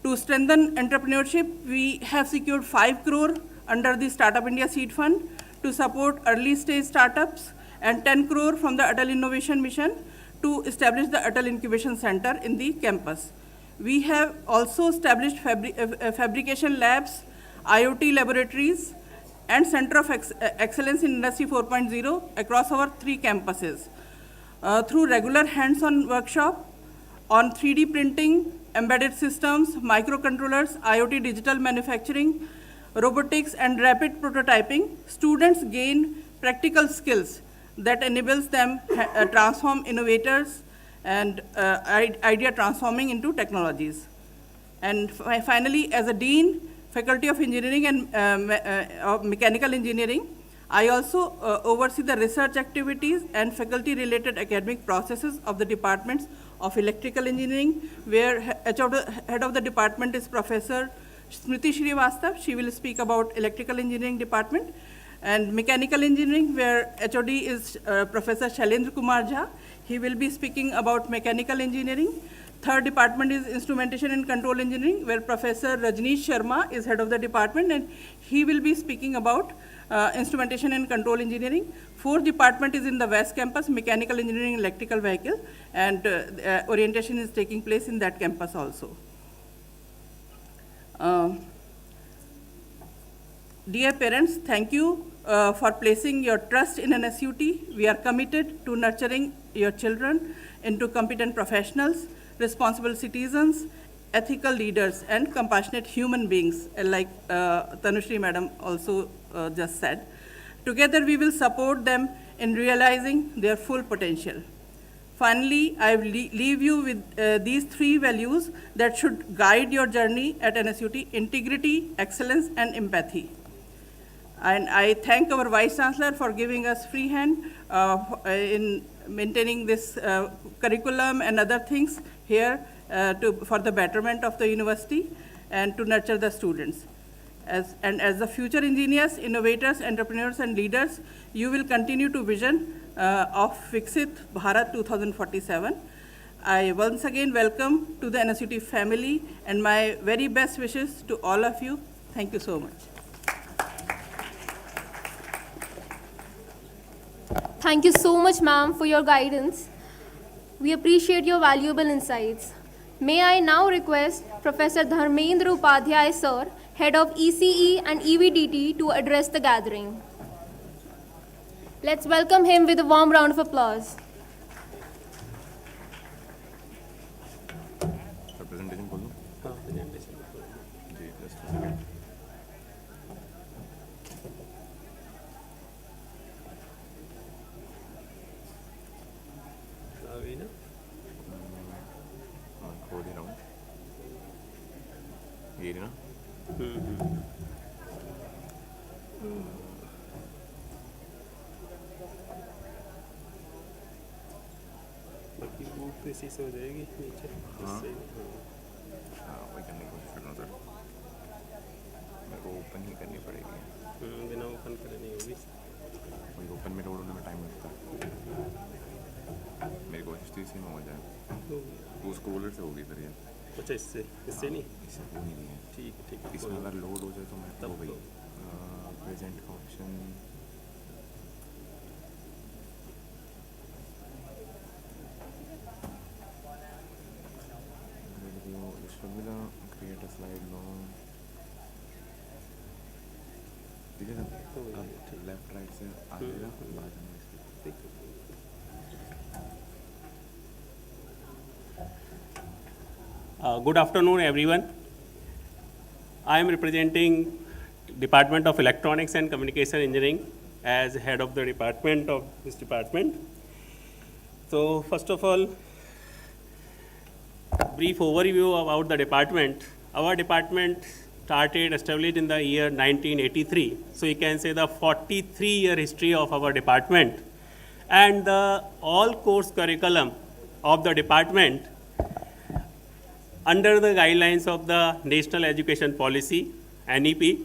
To strengthen entrepreneurship, we have secured 5 crore under the Startup India Seed Fund to support early stage startups and 10 crore from the Atal Innovation Mission to establish the Atal Incubation Center in the campus. We have also established fabrication labs, IoT laboratories, and Center of Excellence in Industry 4.0 across our 3 campuses. Through regular hands-on workshop on 3D printing, embedded systems, microcontrollers, IoT digital manufacturing, robotics, and rapid prototyping, students gain practical skills that enables them transform innovators and idea transforming into technologies. And finally, as a dean, Faculty of Engineering and Mechanical Engineering, I also oversee the research activities and faculty-related academic processes of the departments of Electrical Engineering, where head of the department is Professor Smriti Srivastav. She will speak about Electrical Engineering department. And Mechanical Engineering, where HOD is Professor Shailendra Kumar Jha. He will be speaking about Mechanical Engineering. Third department is Instrumentation and Control Engineering, where Professor Rajneesh Sharma is head of the department, and he will be speaking about Instrumentation and Control Engineering. Fourth department is in the West Campus, Mechanical Engineering and Electrical Vehicle, and orientation is taking place in that campus also. Dear parents, thank you for placing your trust in NSUT. We are committed to nurturing your children into competent professionals, responsible citizens, ethical leaders, and compassionate human beings, like Tanushree madam also just said. Together we will support them in realizing their full potential. Finally, I will leave you with these 3 values that should guide your journey at NSUT: integrity, excellence, and empathy. And I thank our Vice Chancellor for giving us free hand in maintaining this curriculum and other things here for the betterment of the university and to nurture the students. As the future engineers, innovators, entrepreneurs, and leaders, you will continue to vision of Viksit Bharat 2047. I once again welcome to the NSUT family and my very best wishes to all of you. Thank you so much. Thank you so much, ma'am, for your guidance. We appreciate your valuable insights. May I now request Professor Dharmendra Upadhyay, sir, Head of ECE and EVDT, to address the gathering. Let's welcome him with a warm round of applause. Presentation बोल दो. Presentation. Ji, just a second. खोल ही रहा हूँ. ये ना. बाकी वो इसी से हो जाएगी नीचे. हाँ, वही करने की कोशिश कर रहा हूँ सर. मेरे को ओपन ही करनी पड़ेगी. बिना ओपन करे नहीं होगी. वही ओपन में लोड होने में टाइम लगता है. मेरी कोशिश तो इसी में हो जाए. वो स्क्रोलर से होगी फिर ये. अच्छा, इससे नहीं. इससे हो ही नहीं है. ठीक है. इसमें अगर लोड हो जाए तो मैं तब भाई प्रेजेंट का option. Create a slide long. ठीक है ना. अब लेफ्ट राइट से आ जाएगा. बाद में Good afternoon, everyone. I am representing Department of Electronics and Communication Engineering as head of the department of this department. So first of all, brief overview about the department. Our department started, established in the year 1983. So you can say the 43-year history of our department. And the all course curriculum of the department under the guidelines of the National Education Policy, NEP.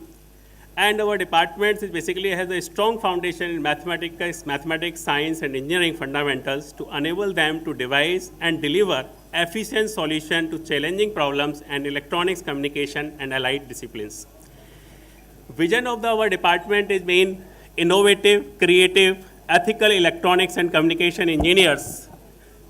And our department basically has a strong foundation in mathematics, science, and engineering fundamentals to enable them to devise and deliver efficient solutions to challenging problems and electronics, communication, and allied disciplines. Vision of our department is being innovative, creative, ethical electronics and communication engineers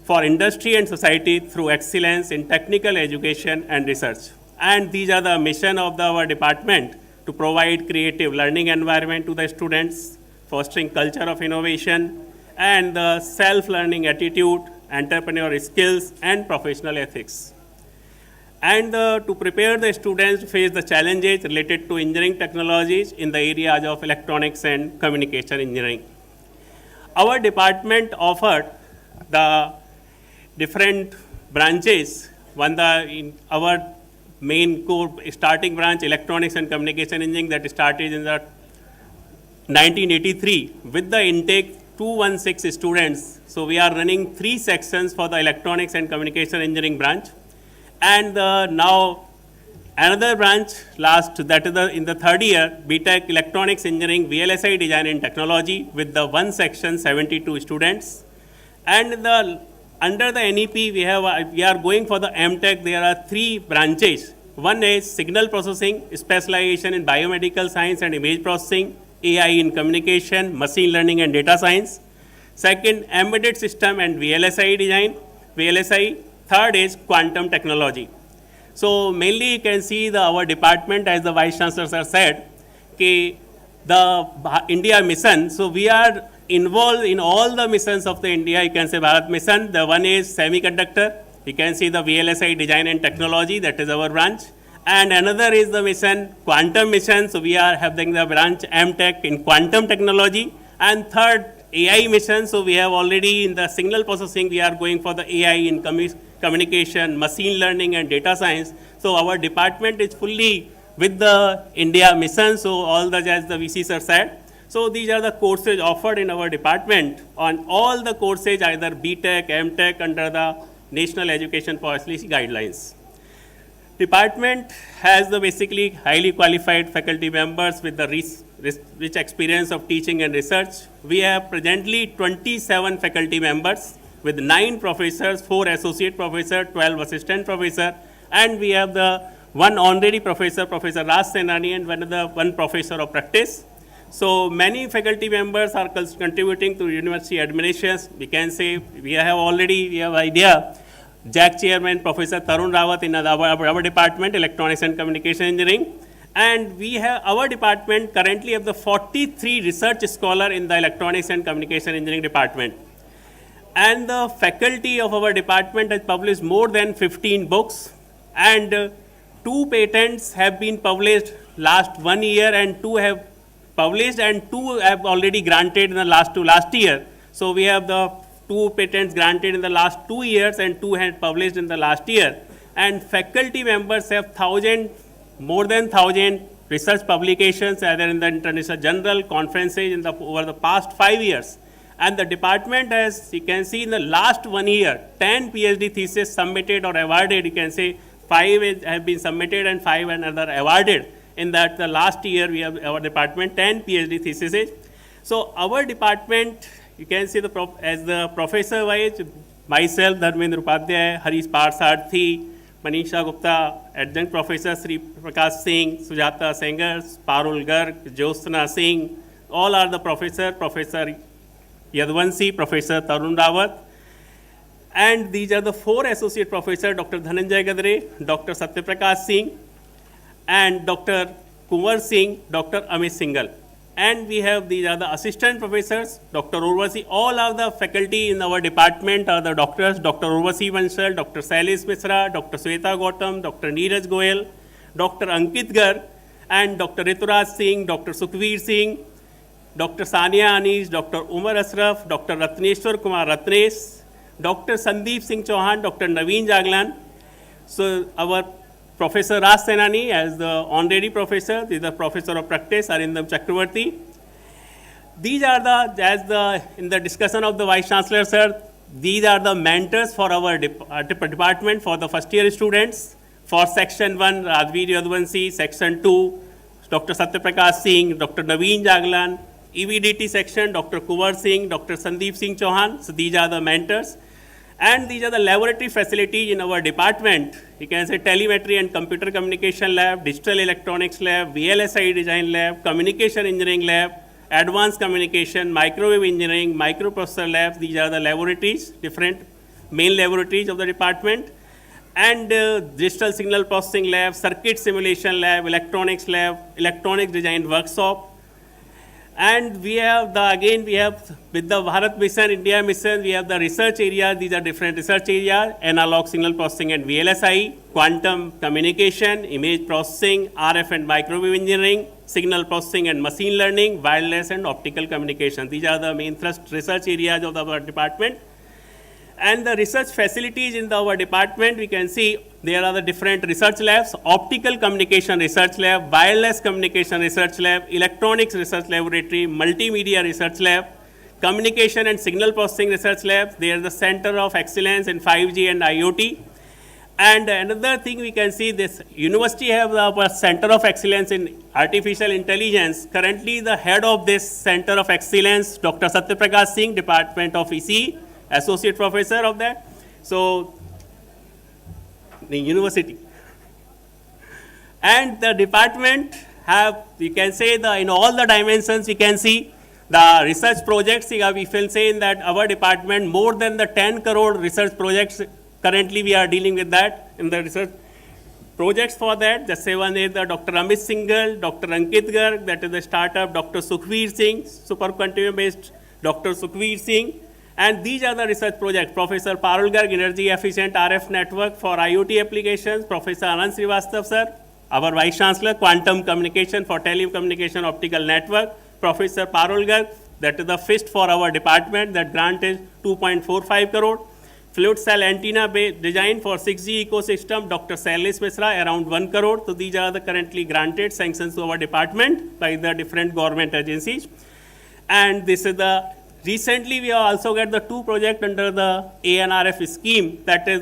for industry and society through excellence in technical education and research. And these are the mission of our department: to provide creative learning environment to the students, fostering culture of innovation, and the self-learning attitude, entrepreneurial skills, and professional ethics. And to prepare the students to face the challenges related to engineering technologies in the areas of electronics and communication engineering. Our department offered the different branches. In our main core starting branch, electronics and communication engineering, that started in the 1983 with the intake 216 students. So we are running 3 sections for the electronics and communication engineering branch. And now another branch that is in the 3rd year, BTech Electronics Engineering, VLSI Design and Technology, with the 1 section, 72 students. And under the NEP, we are going for the MTech. There are 3 branches. One is signal processing, specialization in biomedical science and image processing, AI in communication, machine learning and data science. Second, embedded system and VLSI design, VLSI. Third is quantum technology. So mainly you can see our department, as the Vice Chancellor sir said, the India mission. So we are involved in all the missions of the India. You can say Bharat mission. The one is semiconductor. You can see the VLSI design and technology. That is our branch. And another is the mission, quantum mission. So we are having the branch MTech in quantum technology. And third, AI mission. So we have already in the signal processing, we are going for the AI in communication, machine learning and data science. So our department is fully with the India mission. So all the, as the VC sir said. So these are the courses offered in our department. On all the courses, either BTech, MTech, under the National Education Policy guidelines. Department has the basically highly qualified faculty members with the rich experience of teaching and research. We have presently 27 faculty members with 9 professors, 4 associate professors, 12 assistant professors, and we have the 1 honorary professor, Professor Raj Senani, and one professor of practice. So many faculty members are contributing to university administrations. We can say we have idea. JAC Chairman Professor Tarun Rawat in our department, Electronics and Communication Engineering. And we have our department currently have the 43 research scholar in the Electronics and Communication Engineering department. And the faculty of our department has published more than 15 books, and 2 patents have been published last 1 year, and 2 have published, and 2 have already granted in the last year. So we have the 2 patents granted in the last 2 years and 2 had published in the last year. And faculty members have more than 1,000 research publications either in the international journal conferences over the past 5 years. And the department, as you can see in the last 1 year, 10 PhD theses submitted or awarded. You can say 5 have been submitted and 5 another awarded. In that the last year we have our department 10 PhD theses. So our department, you can see as the professor wise, myself, Dharmendra Upadhyay, Harish Parsarthi, Manisha Gupta, adjunct professor Sri Prakash Singh, Sujata Sengar, Parul Garg, Jyotsna Singh, all are the Professor Yadvansi, Professor Tarun Rawat. And these are the 4 associate professors, Dr. Dhananjay Gadre, Dr. Satyaprakash Singh, and Dr. Kumar Singh, Dr. Amit Singhal. And we have these are the assistant professors, Dr. Urvasi. All of the faculty in our department are the doctors, Dr. Urvasi Bansal, Dr. Sailesh Misra, Dr. Sweta Gautam, Dr. Neeraj Goyal, Dr. Ankit Garg, and Dr. Rituraj Singh, Dr. Sukhveer Singh, Dr. Sania Anis, Dr. Umar Asraf, Dr. Ratneshwar Kumar Ratnesh, Dr. Sandeep Singh Chauhan, Dr. Naveen Jaglan. So our Professor Raj Senani as the honorary professor, this is the professor of practice, Arindam Chakravarti. These are in the discussion of the Vice Chancellor, sir, these are the mentors for our department for the first year students. For section 1, Rajveer Yadvanshi, section 2, Dr. Satyaprakash Singh, Dr. Naveen Jaglan, EVDT section, Dr. Kuwar Singh, Dr. Sandeep Singh Chauhan. So these are the mentors. And these are the laboratory facilities in our department. You can say telemetry and computer communication lab, digital electronics lab, VLSI design lab, communication engineering lab, advanced communication, microwave engineering, microprocessor labs. These are the laboratories, different main laboratories of the department. And digital signal processing lab, circuit simulation lab, electronics design workshop. And we have with the Bharat Mission, India Mission, we have the research areas. These are different research areas: analog signal processing and VLSI, quantum communication, image processing, RF and microwave engineering, signal processing and machine learning, wireless and optical communication. These are the main thrust research areas of our department. And the research facilities in our department, we can see there are the different research labs: optical communication research lab, wireless communication research lab, electronics research laboratory, multimedia research lab, communication and signal processing research labs. They are the center of excellence in 5G and IoT. And another thing we can see, this university have a center of excellence in artificial intelligence. Currently, the head of this center of excellence, Dr. Satyaprakash Singh, Department of ECE, associate professor of that. So the university and the department have, you can say, in all the dimensions we can see the research projects. We will say in that our department more than the 10 crore research projects currently we are dealing with that in the research projects. For that, just say one is the Dr. Amit Singhal, Dr. Ankit Garg, that is the startup, Dr. Sukhveer Singh, supercontinuum based Dr. Sukhveer Singh. And these are the research projects: Professor Parul Garg, energy efficient RF network for IoT applications; Professor Anand Srivastava, sir, our Vice Chancellor, quantum communication for telecommunication optical network; Professor Parul Garg, that is the FIST for our department, that grant is 2.45 crore. Fluid cell antenna design for 6G ecosystem, Dr. Sailesh Misra, around 1 crore. So these are the currently granted sanctions to our department by the different government agencies. And this is recently we have also got the 2 projects under the ANRF scheme, that is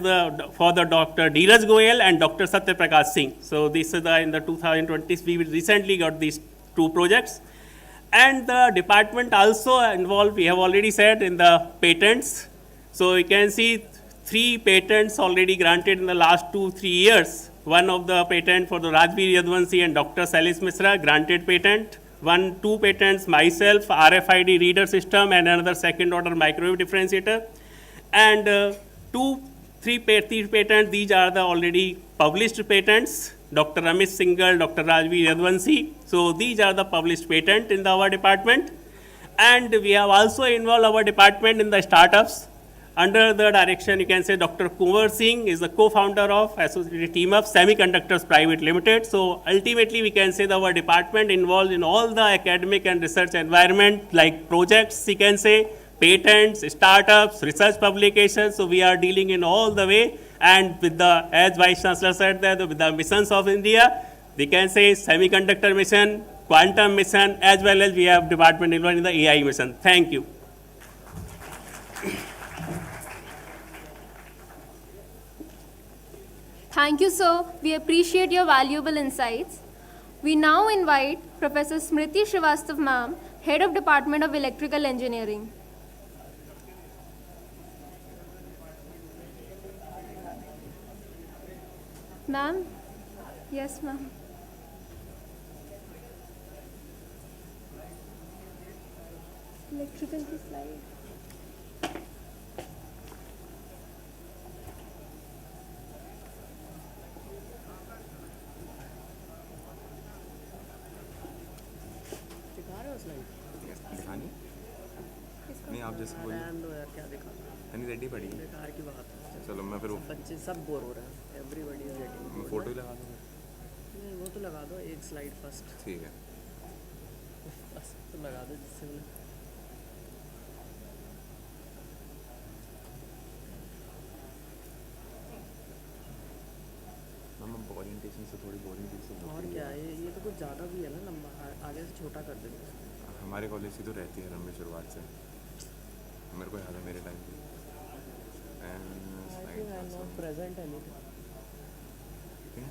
for the Dr. Neeraj Goyal and Dr. Satyaprakash Singh. So this is in the 2020, we recently got these 2 projects. And the department also involved, we have already said, in the patents. So you can see 3 patents already granted in the last 2-3 years. One of the patent for the Rajveer Yadvanshi and Dr. Sailesh Misra, granted patent. 2 patents, myself, RFID reader system, and another second order microwave differentiator. And 3 patents, these are the already published patents, Dr. Amit Singhal, Dr. Rajveer Yadvanshi. So these are the published patents in our department. And we have also involved our department in the startups. Under the direction, you can say, Dr. Kuwar Singh is the co-founder of associated team of Semiconductors Private Limited. So ultimately, we can say that our department involved in all the academic and research environment, like projects, you can say, patents, startups, research publications. So we are dealing in all the way. And with the, as Vice Chancellor said, that with the missions of India, we can say semiconductor mission, quantum mission, as well as we have department involved in the AI mission. Thank you. Thank you, sir. We appreciate your valuable insights. We now invite Professor Smriti Srivastava, ma'am, Head of Department of Electrical Engineering. Ma'am? Yes, ma'am. Electrical की slide. दिखानी नहीं, आप जैसे बोलिए। क्या दिखा यानी ready पड़ी है। बेकार की बात है। चलो मैं फिर बच्चे सब बोर हो रहे हैं, एवरीबॉडी इज गेटिंग। फोटो ही लगा दूँ। नहीं, वो तो लगा दो, एक स्लाइड फर्स्ट। ठीक है। बस तो लगा दो जिससे मैम ओरिएंटेशन से थोड़ी बोरिंग चीज़ और क्या है, ये तो कुछ ज़्यादा भी है ना, लंबा आगे से छोटा कर देंगे। हमारे कॉलेज की तो रहती है लंबी शुरुआत से, मेरे को याद है मेरे टाइम की। Present anything. ठीक है,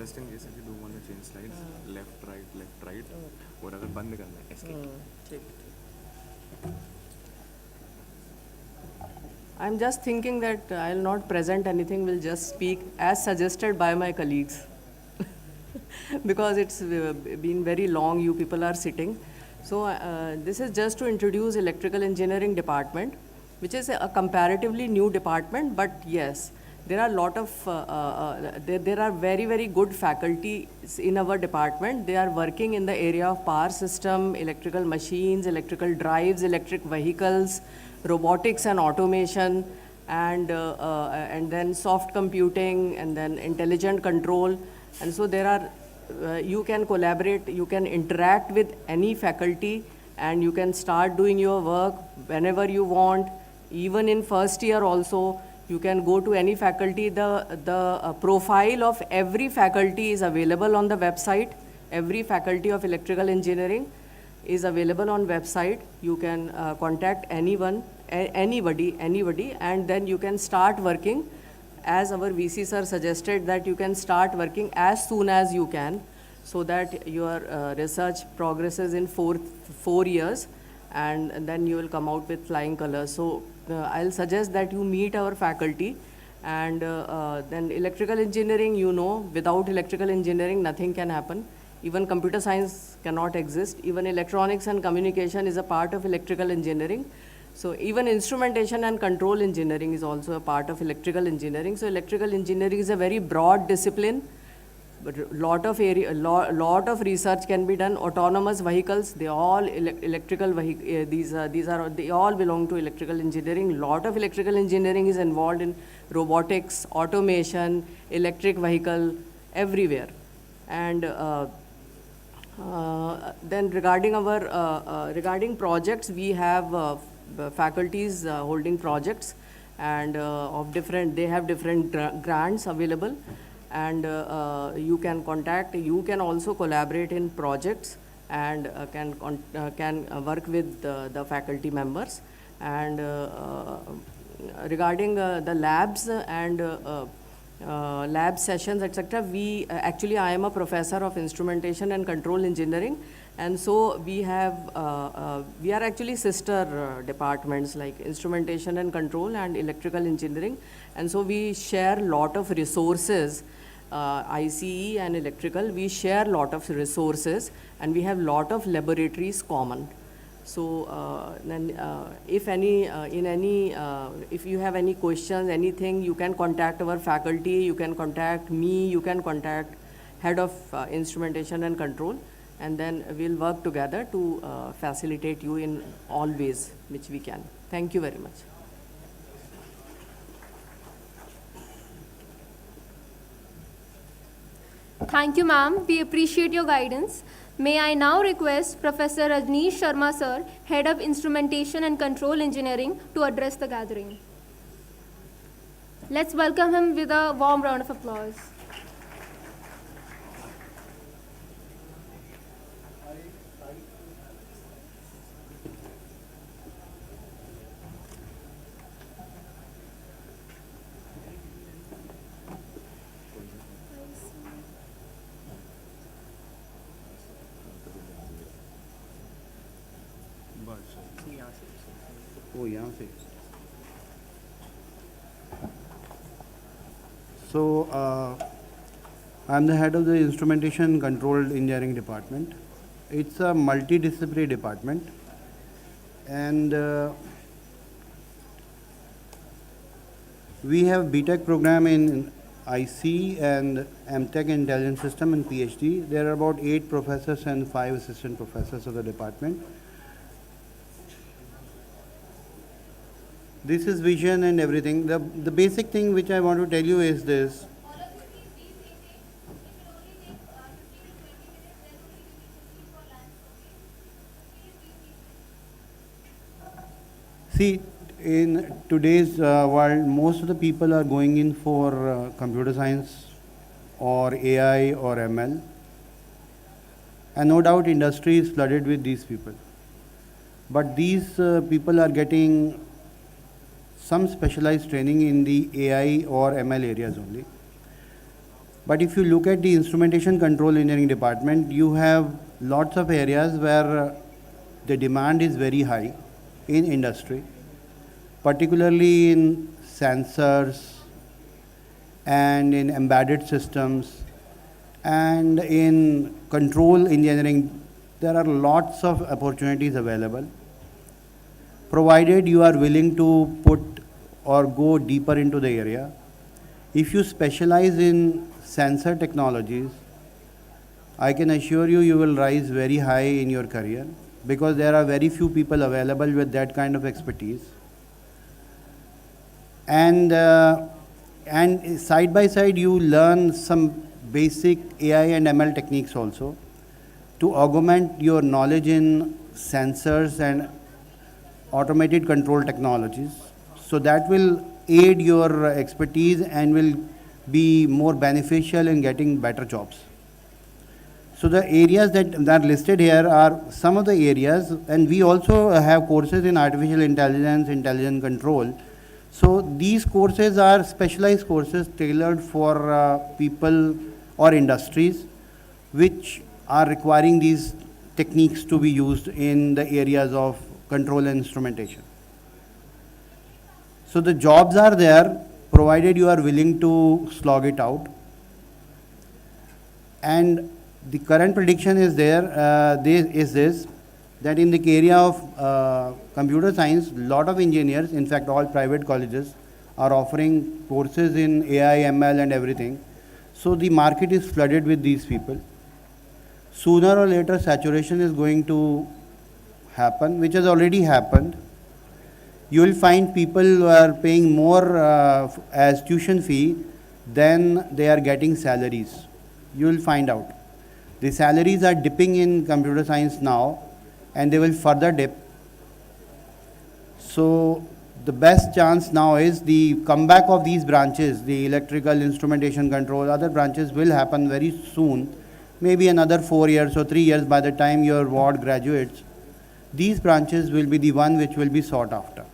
just in case if you do want to change slides, left right, और अगर बंद करना है एस्केप। ठीक। I'm just thinking that I'll not present anything, will just speak as suggested by my colleagues. Because it's been very long, you people are sitting. So this is just to introduce electrical engineering department, which is a comparatively new department, but yes, there are a lot of, there are very good faculties in our department. They are working in the area of power system, electrical machines, electrical drives, electric vehicles, robotics and automation, and then soft computing, and then intelligent control. And so there are, you can collaborate, you can interact with any faculty, and you can start doing your work whenever you want. Even in first year also, you can go to any faculty. The profile of every faculty is available on the website. Every faculty of electrical engineering is available on website. You can contact anyone, anybody, and then you can start working. As our VC sir suggested, that you can start working as soon as you can, so that your research progresses in four years, and then you will come out with flying colors. So I'll suggest that you meet our faculty, and then electrical engineering, you know, without electrical engineering nothing can happen. Even computer science cannot exist. Even electronics and communication is a part of electrical engineering. So even instrumentation and control engineering is also a part of electrical engineering. So electrical engineering is a very broad discipline, but lot of research can be done. Autonomous vehicles, they all electrical they all belong to electrical engineering. Lot of electrical engineering is involved in robotics, automation, electric vehicle, everywhere. And then regarding our regarding projects, we have faculties holding projects, and of different, they have different grants available, and you can contact, you can also collaborate in projects, and can work with the faculty members. And regarding the labs and lab sessions, etc., we actually, I am a professor of instrumentation and control engineering, and so we have we are actually sister departments, like instrumentation and control and electrical engineering, and so we share lot of resources. ICE and electrical, we share lot of resources, and we have lot of laboratories common. So then if if you have any questions, anything, you can contact our faculty, you can contact me, you can contact head of instrumentation and control, and then we'll work together to facilitate you in all ways which we can. Thank you very much. Thank you, ma'am. We appreciate your guidance. May I now request Professor Rajneesh Sharma, sir, Head of Instrumentation and Control Engineering, to address the gathering. Let's welcome him with a warm round of applause. So, I am the head of the Instrumentation Control Engineering Department. It's a multidisciplinary department, and we have BTech program in IC and MTech Intelligence System and PhD. There are about 8 professors and 5 assistant professors of the department. This is vision and everything. The basic thing which I want to tell you is this. See, in today's world, most of the people are going in for computer science or AI or ML. And no doubt industry is flooded with these people. But these people are getting some specialized training in the AI or ML areas only. But if you look at the instrumentation control engineering department, you have lots of areas where the demand is very high in industry, particularly in sensors and in embedded systems and in control engineering. There are lots of opportunities available, provided you are willing to put or go deeper into the area. If you specialize in sensor technologies, I can assure you, you will rise very high in your career, because there are very few people available with that kind of expertise. And side by side, you learn some basic AI and ML techniques also to augment your knowledge in sensors and automated control technologies. So that will aid your expertise and will be more beneficial in getting better jobs. So the areas that are listed here are some of the areas, and we also have courses in artificial intelligence, intelligent control. So these courses are specialized courses tailored for people or industries which are requiring these techniques to be used in the areas of control and instrumentation. So the jobs are there, provided you are willing to slog it out. And the current prediction is that in the area of computer science, lot of engineers, in fact all private colleges, are offering courses in AI, ML and everything. So the market is flooded with these people. Sooner or later, saturation is going to happen, which has already happened. You will find people who are paying more as tuition fee than they are getting salaries. You will find out. The salaries are dipping in computer science now, and they will further dip. So the best chance now is the comeback of these branches, the electrical, instrumentation control, other branches will happen very soon, maybe another 4 years or 3 years. By the time your ward graduates, these branches will be the one which will be sought after,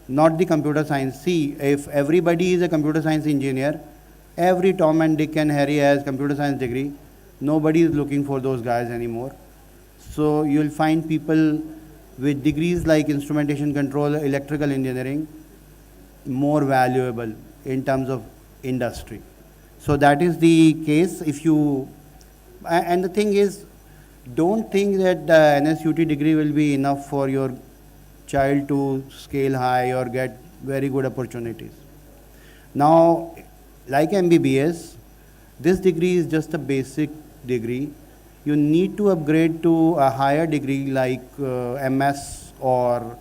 not the computer science. See, if everybody is a computer science engineer, every Tom and Dick and Harry has computer science degree, nobody is looking for those guys anymore. So you'll find people with degrees like instrumentation control, electrical engineering, more valuable in terms of industry. So that is the case. If you, and the thing is, don't think that the NSUT degree will be enough for your child to scale high or get very good opportunities. Now, like MBBS, this degree is just a basic degree. You need to upgrade to a higher degree like MS or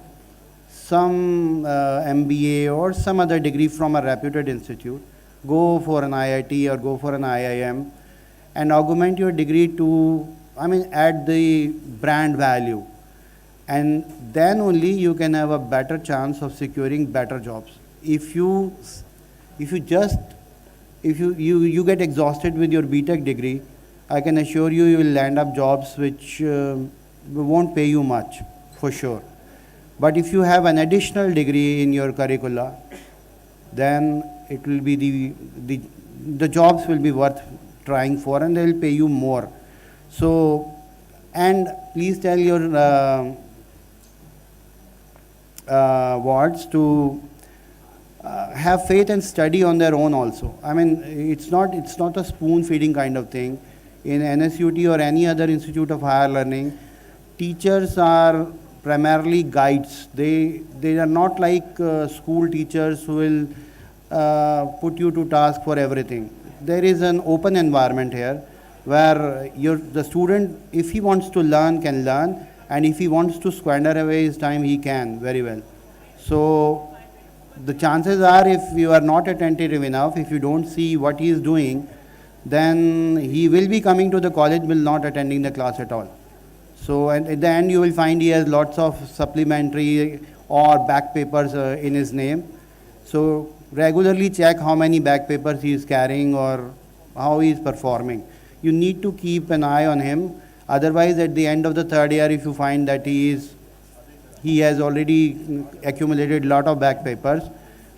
some MBA or some other degree from a reputed institute. Go for an IIT or go for an IIM and augment your degree to, add the brand value. And then only you can have a better chance of securing better jobs. If you get exhausted with your BTech degree, I can assure you, you will land up jobs which won't pay you much, for sure. But if you have an additional degree in your curricula, then it will be the jobs will be worth trying for, and they will pay you more. So, and please tell your wards to have faith and study on their own also. It's not a spoon feeding kind of thing. In NSUT or any other institute of higher learning, teachers are primarily guides. They are not like school teachers who will put you to task for everything. There is an open environment here where the student, if he wants to learn, can learn, and if he wants to squander away his time, he can very well. So the chances are, if you are not attentive enough, if you don't see what he is doing, then he will be coming to the college, will not attending the class at all. So at the end, you will find he has lots of supplementary or back papers in his name. So regularly check how many back papers he is carrying or how he is performing. You need to keep an eye on him. Otherwise, at the end of the third year, if you find that he has already accumulated a lot of back papers,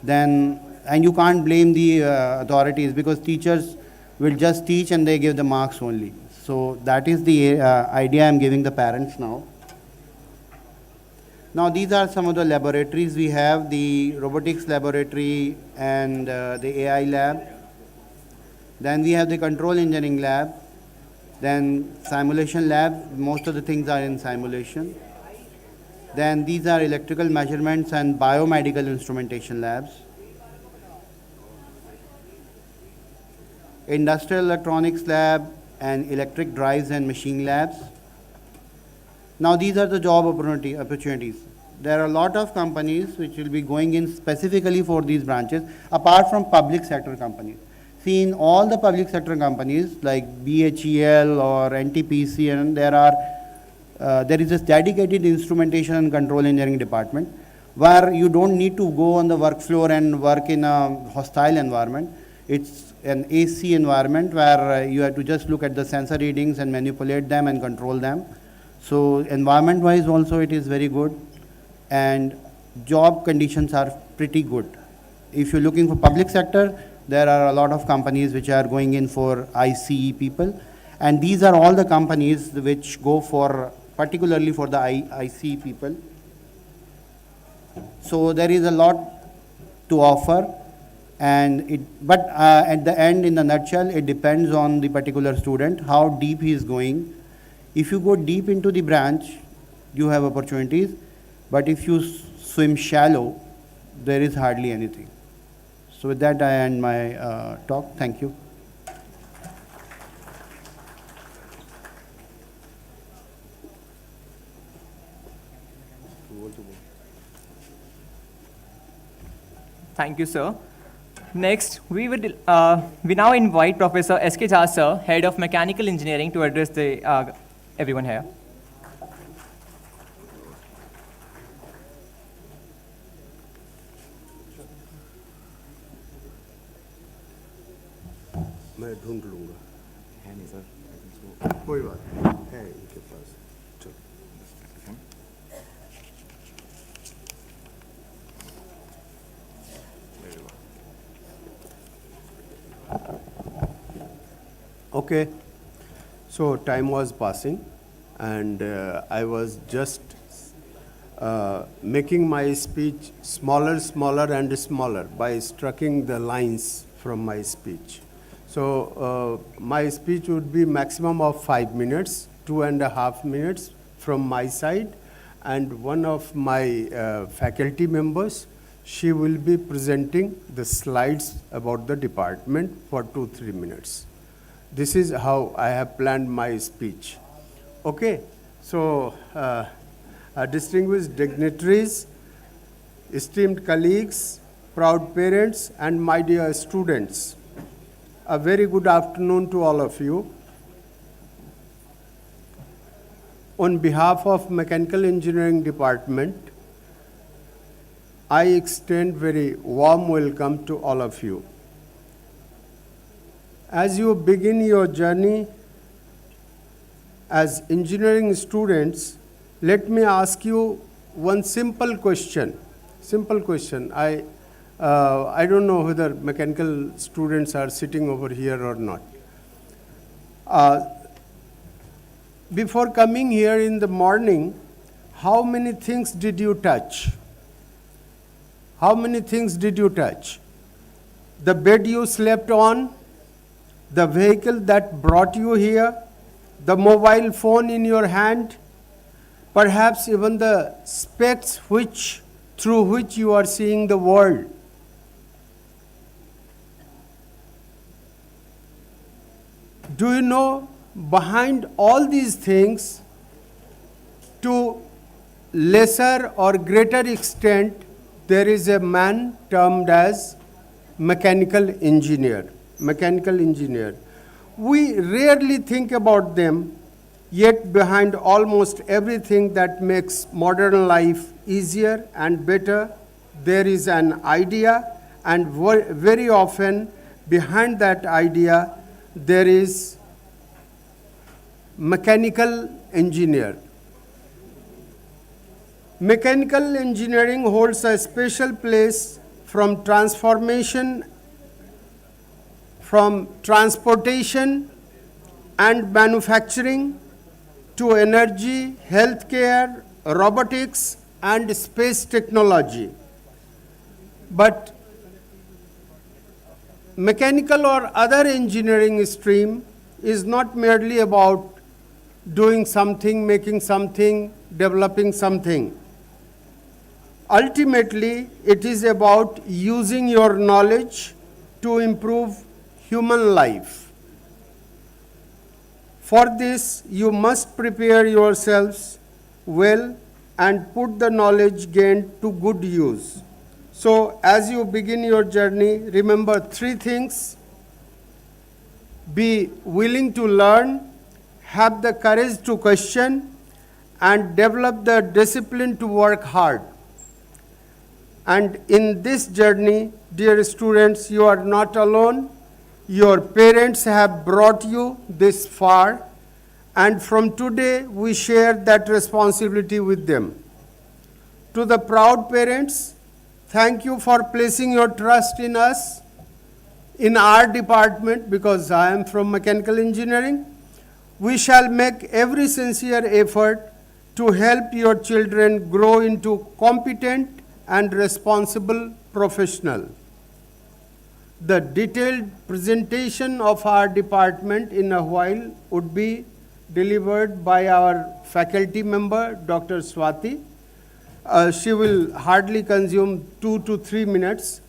then, and you can't blame the authorities, because teachers will just teach and they give the marks only. So that is the idea I'm giving the parents now. Now these are some of the laboratories we have: the robotics laboratory and the AI lab. Then we have the control engineering lab. Then simulation lab, most of the things are in simulation. Then these are electrical measurements and biomedical instrumentation labs. Industrial electronics lab and electric drives and machine labs. Now these are the job opportunities. There are a lot of companies which will be going in specifically for these branches, apart from public sector companies. See, in all the public sector companies like BHEL or NTPC, and there is a dedicated instrumentation and control engineering department where you don't need to go on the work floor and work in a hostile environment. It's an AC environment where you have to just look at the sensor readings and manipulate them and control them. So environment wise also it is very good, and job conditions are pretty good. If you're looking for public sector, there are a lot of companies which are going in for ICE people, and these are all the companies which go for, particularly for the ICE people. So there is a lot to offer, but at the end, in a nutshell, it depends on the particular student, how deep he is going. If you go deep into the branch, you have opportunities, but if you swim shallow, there is hardly anything. So with that, I end my talk. Thank you. Thank you, sir. Next, we now invite Professor S.K. Jha, sir, Head of Mechanical Engineering, to address everyone here. मैं ढूंढ लूंगा। है नहीं sir, कोई बात नहीं, है इनके पास। चलो। Okay, so time was passing, and I was just making my speech smaller, and smaller by striking the lines from my speech. So my speech would be maximum of 5 minutes, 2.5 minutes from my side, and one of my faculty members, she will be presenting the slides about the department for 2-3 minutes. This is how I have planned my speech. Okay, so distinguished dignitaries, esteemed colleagues, proud parents, and my dear students, a very good afternoon to all of you. On behalf of Mechanical Engineering Department, I extend very warm welcome to all of you. As you begin your journey as engineering students, let me ask you one simple question. Simple question. I don't know whether mechanical students are sitting over here or not. Before coming here in the morning, how many things did you touch? How many things did you touch? The bed you slept on, the vehicle that brought you here, the mobile phone in your hand, perhaps even the specs through which you are seeing the world. do you know, behind all these things, to lesser or greater extent, there is a man termed as mechanical engineer. Mechanical engineer. We rarely think about them, yet behind almost everything that makes modern life easier and better, there is an idea, and very often behind that idea, there is mechanical engineer. Mechanical engineering holds a special place from transportation and manufacturing to energy, healthcare, robotics, and space technology. But mechanical or other engineering stream is not merely about doing something, making something, developing something. Ultimately, it is about using your knowledge to improve human life. For this, you must prepare yourselves well and put the knowledge gained to good use. So, as you begin your journey, remember three things. Be willing to learn, have the courage to question, and develop the discipline to work hard. And in this journey, dear students, you are not alone. Your parents have brought you this far, and from today, we share that responsibility with them. To the proud parents, thank you for placing your trust in us, in our department, because I am from mechanical engineering. We shall make every sincere effort to help your children grow into competent and responsible professional. The detailed presentation of our department in a while would be delivered by our faculty member, Dr. Swati. She will hardly consume 2 to 3 minutes.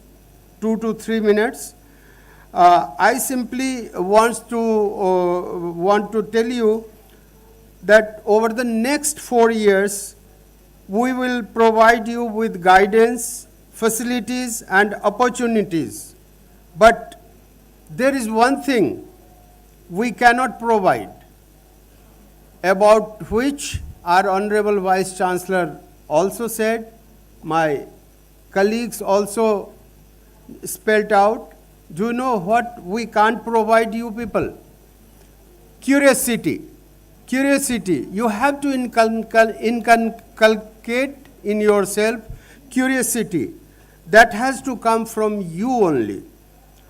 I simply want to tell you that over the next 4 years, we will provide you with guidance, facilities, and opportunities. But there is one thing we cannot provide, about which our Honorable Vice Chancellor also said, my colleagues also spelled out. Do you know what we can't provide you people? Curiosity. Curiosity. You have to inculcate in yourself curiosity. That has to come from you only.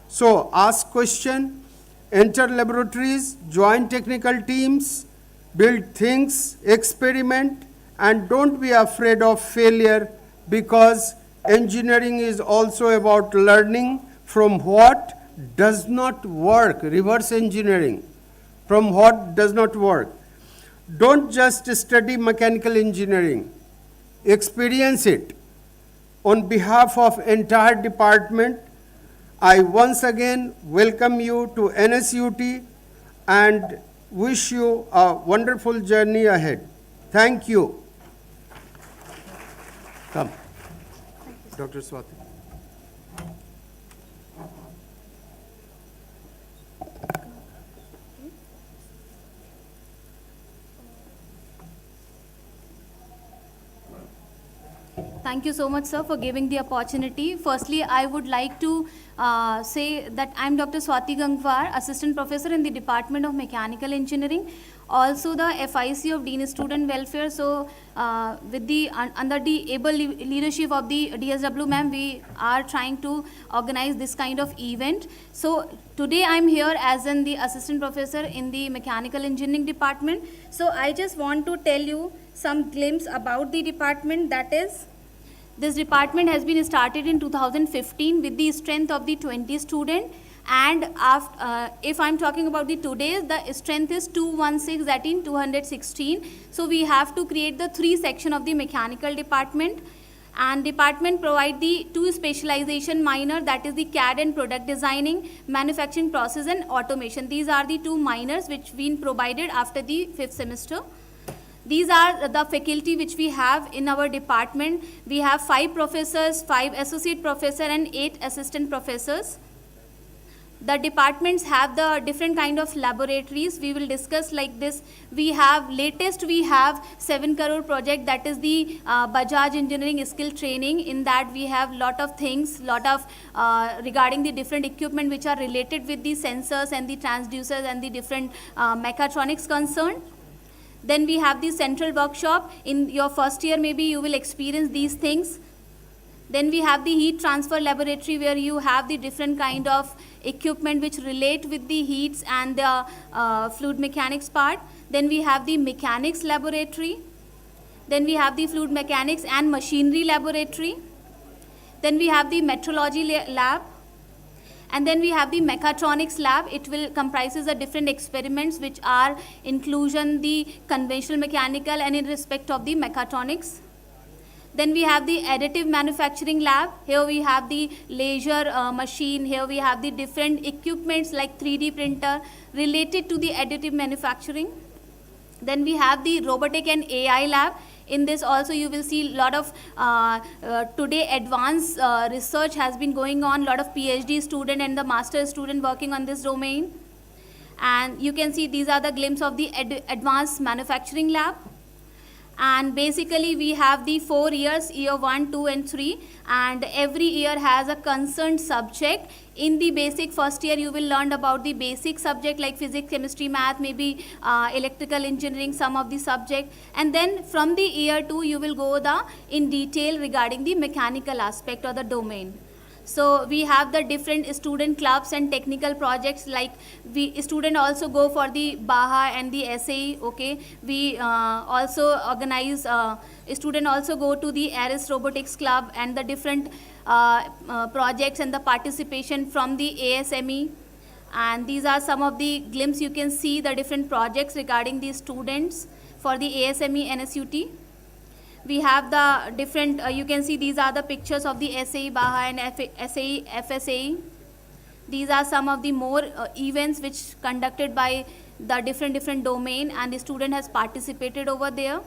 So ask question, enter laboratories, join technical teams, build things, experiment, and don't be afraid of failure, because engineering is also about learning from what does not work, reverse engineering, from what does not work. Don't just study mechanical engineering, experience it. On behalf of entire department, I once again welcome you to NSUT and wish you a wonderful journey ahead. Thank you. Come. Dr. Swati. Thank you so much, sir, for giving the opportunity. Firstly, I would like to say that I'm Dr. Swati Gangwar, Assistant Professor in the Department of Mechanical Engineering, also the FIC of Dean Student Welfare. So, with the under the able leadership of the DSW ma'am, we are trying to organize this kind of event. So, today I'm here as the Assistant Professor in the Mechanical Engineering Department. So, I just want to tell you some glimpse about the department. That is, this department has been started in 2015 with the strength of the 20 students, and after, if I'm talking about the today's, the strength is 216, that in 216. So we have to create the 3 section of the mechanical department. And department provide the 2 specialization minor, that is the CAD and product designing, manufacturing process and automation. These are the 2 minors which been provided after the 5th semester. These are the faculty which we have in our department. We have 5 professors, 5 associate professors and 8 assistant professors. The departments have the different kind of laboratories. We will discuss like this. We have 7 crore project, that is the Bajaj engineering skill training. In that we have lot of things, regarding the different equipment which are related with the sensors and the transducers and the different mechatronics concerned. Then we have the central workshop. In your first year maybe you will experience these things. Then we have the heat transfer laboratory, where you have the different kind of equipment which relate with the heats and the fluid mechanics part. Then we have the mechanics laboratory. Then we have the fluid mechanics and machinery laboratory. Then we have the metrology lab. And then we have the mechatronics lab. It will comprises the different experiments which are inclusion the conventional mechanical and in respect of the mechatronics. Then we have the additive manufacturing lab. Here we have the laser machine. Here we have the different equipments like 3D printer related to the additive manufacturing. Then we have the robotic and AI lab. In this also you will see lot of today advanced research has been going on. Lot of PhD student and the master student working on this domain. And you can see these are the glimpse of the advanced manufacturing lab. And basically we have the 4 years, year 1, 2 and 3, and every year has a concerned subject. In the basic first year you will learn about the basic subject like physics, chemistry, math, maybe electrical engineering, some of the subject. And then from the year 2 you will go in detail regarding the mechanical aspect or the domain. So we have the different student clubs and technical projects, like student also go for the BAHA and the SAE, okay. We also organize, student also go to the Aris Robotics Club and the different projects and the participation from the ASME. And these are some of the glimpse you can see the different projects regarding the students for the ASME NSUT. We have the different, you can see these are the pictures of the SAE, BAHA and SAE, FSAE. These are some of the more events which conducted by the different domain, and the student has participated over there.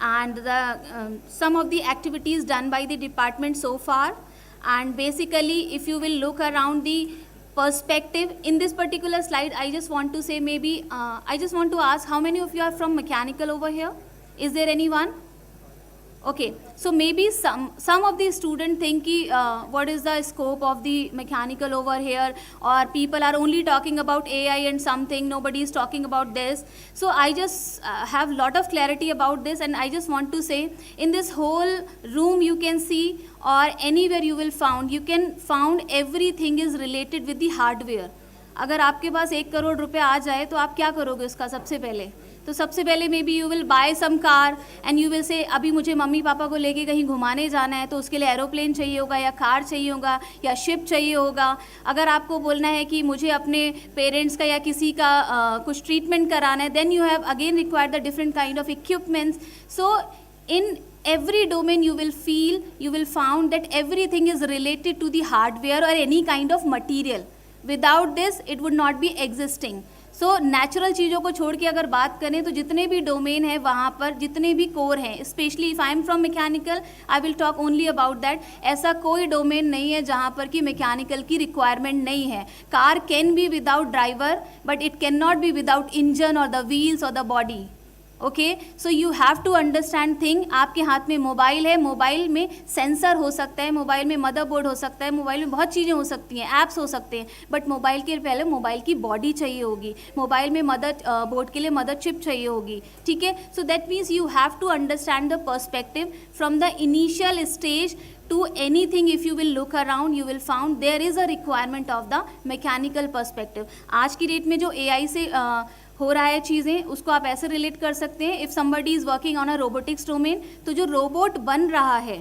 And some of the activities done by the department so far. And basically if you will look around the perspective in this particular slide, I just want to say maybe, I just want to ask how many of you are from mechanical over here? Is there anyone? Okay, so maybe some of the students think what is the scope of the mechanical over here, or people are only talking about AI and something, nobody is talking about this. So I just have lot of clarity about this, and I just want to say in this whole room you can see, or anywhere you will found everything is related with the hardware. अगर आपके पास 1 करोड़ रुपए आ जाए तो आप क्या करोगे उसका सबसे पहले? तो सबसे पहले maybe you will buy some car and you will say अभी मुझे मम्मी पापा को लेके कहीं घुमाने जाना है तो उसके लिए एरोप्लेन चाहिए होगा या कार चाहिए होगा या शिप चाहिए होगा. अगर आपको बोलना है कि मुझे अपने पेरेंट्स का या किसी का कुछ ट्रीटमेंट कराना है, then you have again required the different kind of equipments. So in every domain you will found that everything is related to the hardware or any kind of material. Without this it would not be existing. So natural चीज़ों को छोड़ के अगर बात करें तो जितने भी डोमेन है वहाँ पर जितने भी कोर हैं, specially if I am from mechanical I will talk only about that. ऐसा कोई डोमेन नहीं है जहाँ पर कि मैकेनिकल की रिक्वायरमेंट नहीं है. Car can be without driver but it can not be without engine और द व्हील्स और the body. Okay, so you have to understand thing. आपके हाथ में मोबाइल है, मोबाइल में सेंसर हो सकता है, मोबाइल में मदरबोर्ड हो सकता है, मोबाइल में बहुत चीज़ें हो सकती हैं, ऐप्स हो सकते हैं, बट मोबाइल के पहले मोबाइल की बॉडी चाहिए होगी, मोबाइल में मदर बोर्ड के लिए मदर चिप चाहिए होगी. ठीक है, so that means you have to understand the perspective from the initial stage to anything. If you will look around you will found there is a requirement of the mechanical perspective. आज की date में जो AI से हो रहा है चीज़ें उसको आप ऐसे रिलेट कर सकते हैं. If somebody is working on a robotics domain तो जो रोबोट बन रहा है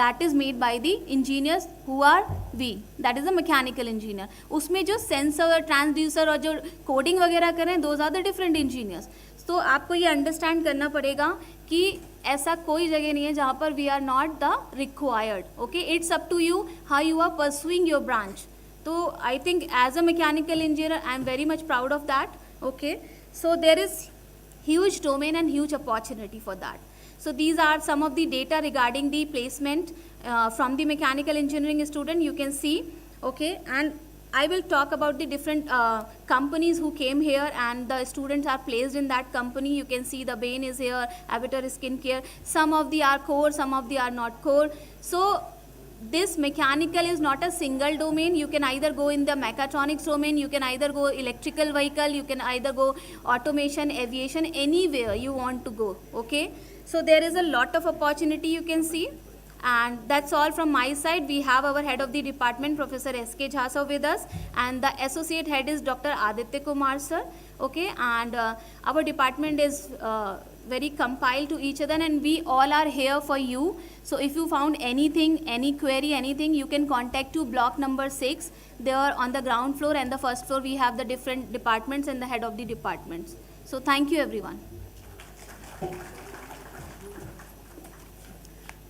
that is made by the engineers who are we, that is a mechanical engineer. उसमें जो सेंसर ट्रांसड्यूसर और जो कोडिंग वगैरह करें those are the different engineers. तो आपको ये अंडरस्टैंड करना पड़ेगा कि ऐसा कोई जगह नहीं है जहाँ पर we are not the required. Okay, it's up to you how you are pursuing your branch. तो I think as a mechanical engineer I am very much proud of that. Okay, so there is huge domain and huge opportunity for that. So these are some of the data regarding the placement from the mechanical engineering student you can see. Okay, and I will talk about the different companies who came here and the students are placed in that company. You can see the Bain is here, Avatar Skincare. Some of the are core, some of the are not core. So this mechanical is not a single domain. You can either go in the mechatronics domain, you can either go electrical vehicle, you can either go automation, aviation, anywhere you want to go. Okay, so there is a lot of opportunity you can see. And that's all from my side. We have our head of the department, Professor S.K. Jhasa, with us, and the associate head is Dr. Aditya Kumar sir. Okay, and our department is very compiled to each other, and we all are here for you. So if you found anything, any query, anything, you can contact to block number 6. There on the ground floor and the first floor we have the different departments and the head of the departments. So thank you everyone.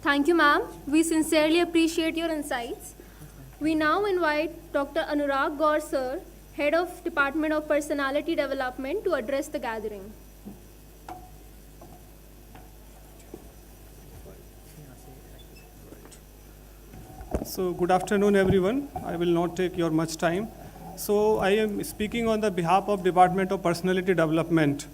Thank you, ma'am. We sincerely appreciate your insights. We now invite Dr. Anurag Gaur sir, Head of Department of Personality Development, to address the gathering. So good afternoon everyone. I will not take your much time. So I am speaking on the behalf of Department of Personality Development.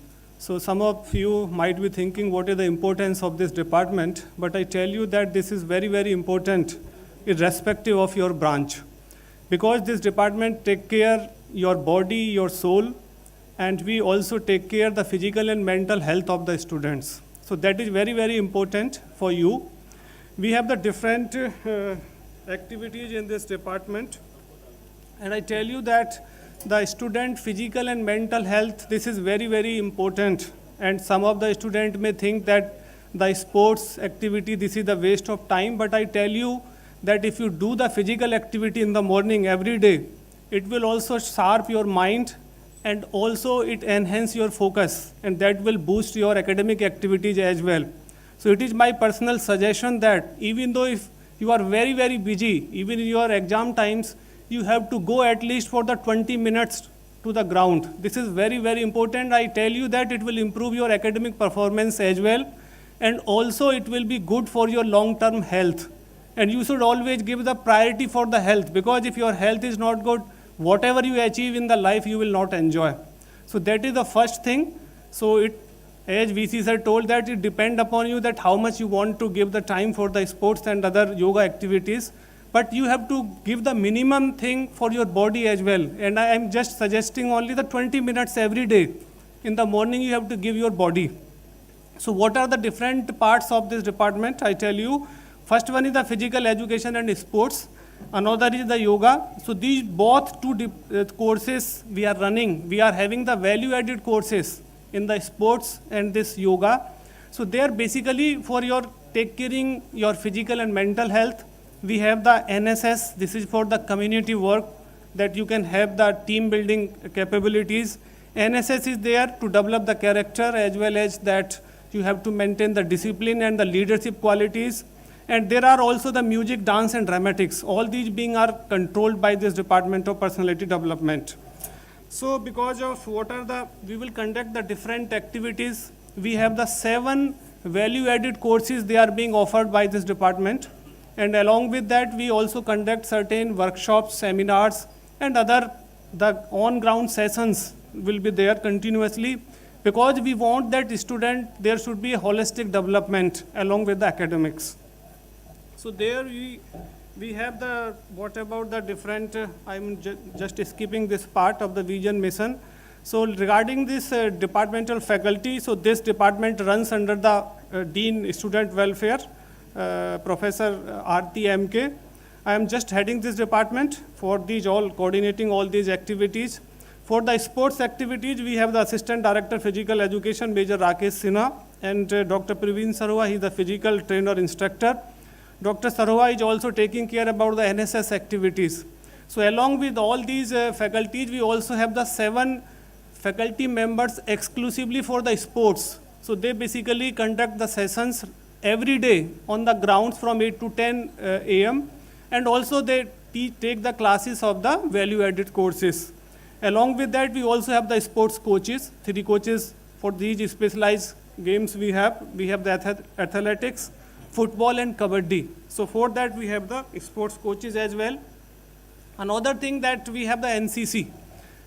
So some of you might be thinking what is the importance of this department, but I tell you that this is very, very important irrespective of your branch. Because this department take care your body, your soul, and we also take care the physical and mental health of the students. So that is very, very important for you. We have the different activities in this department, and I tell you that the student physical and mental health, this is very, very important. And some of the students may think that the sports activity, this is the waste of time, but I tell you that if you do the physical activity in the morning every day, it will also sharp your mind and also it enhance your focus, and that will boost your academic activities as well. So it is my personal suggestion that even though if you are very, very busy, even in your exam times, you have to go at least for the 20 minutes to the ground. This is very, very important. I tell you that it will improve your academic performance as well, and also it will be good for your long-term health. And you should always give the priority for the health, because if your health is not good, whatever you achieve in the life, you will not enjoy. So that is the first thing. So it, as VC sir told, that it depends upon you that how much you want to give the time for the sports and other yoga activities. But you have to give the minimum thing for your body as well. And I am just suggesting only the 20 minutes every day. In the morning, you have to give your body. So what are the different parts of this department? I tell you, first one is the physical education and sports. Another is the yoga. So these both two courses we are running. We are having the value-added courses in the sports and this yoga. So they are basically for your take caring your physical and mental health. We have the NSS, this is for the community work, that you can have the team building capabilities. NSS is there to develop the character, as well as that you have to maintain the discipline and the leadership qualities. And there are also the music, dance and dramatics. All these being are controlled by this Department of Personality Development. So because of what are the, we will conduct the different activities. We have the 7 value-added courses they are being offered by this department. And along with that, we also conduct certain workshops, seminars, and other, the on-ground sessions will be there continuously, because we want that student, there should be a holistic development along with the academics. So there we have the, what about the different, I'm just skipping this part of the vision mission. So regarding this departmental faculty, so this department runs under the Dean Student Welfare, Professor Aarti M.K. I am just heading this department for these all, coordinating all these activities. For the sports activities, we have the Assistant Director Physical Education, Major Rakesh Sinha, and Dr. Praveen Sarwa, he is the physical trainer instructor. Dr. Sarwa is also taking care about the NSS activities. So along with all these faculties, we also have the 7 faculty members exclusively for the sports. So they basically conduct the sessions every day on the grounds from 8 to 10 a.m. And also they take the classes of the value-added courses. Along with that, we also have the sports coaches, 3 coaches for these specialized games we have. We have the athletics, football and kabaddi. So for that we have the sports coaches as well. Another thing that we have the NCC.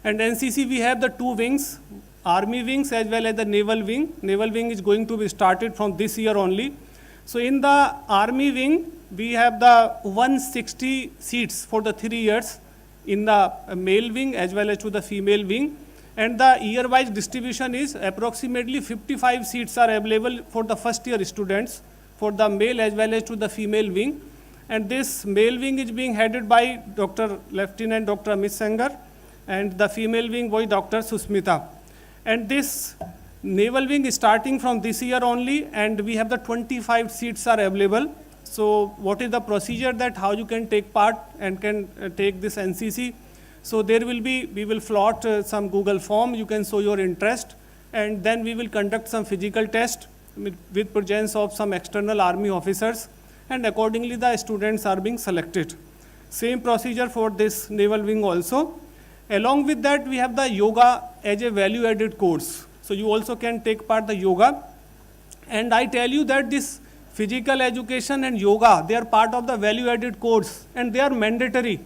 And NCC we have the 2 wings, army wings as well as the naval wing. Naval wing is going to be started from this year only. So in the army wing, we have the 160 seats for the 3 years in the male wing as well as to the female wing. And the year-wise distribution is approximately 55 seats are available for the first-year students for the male as well as to the female wing. And this male wing is being headed by Dr. Lieutenant Dr. Amit Sangar, and the female wing by Dr. Susmita. And this naval wing is starting from this year only, and we have the 25 seats are available. So what is the procedure that how you can take part and can take this NCC? So there will be, we will float some Google form, you can show your interest, and then we will conduct some physical test with presence of some external army officers, and accordingly the students are being selected. Same procedure for this naval wing also. Along with that, we have the yoga as a value-added course. So you also can take part the yoga. And I tell you that this physical education and yoga, they are part of the value-added course, and they are mandatory.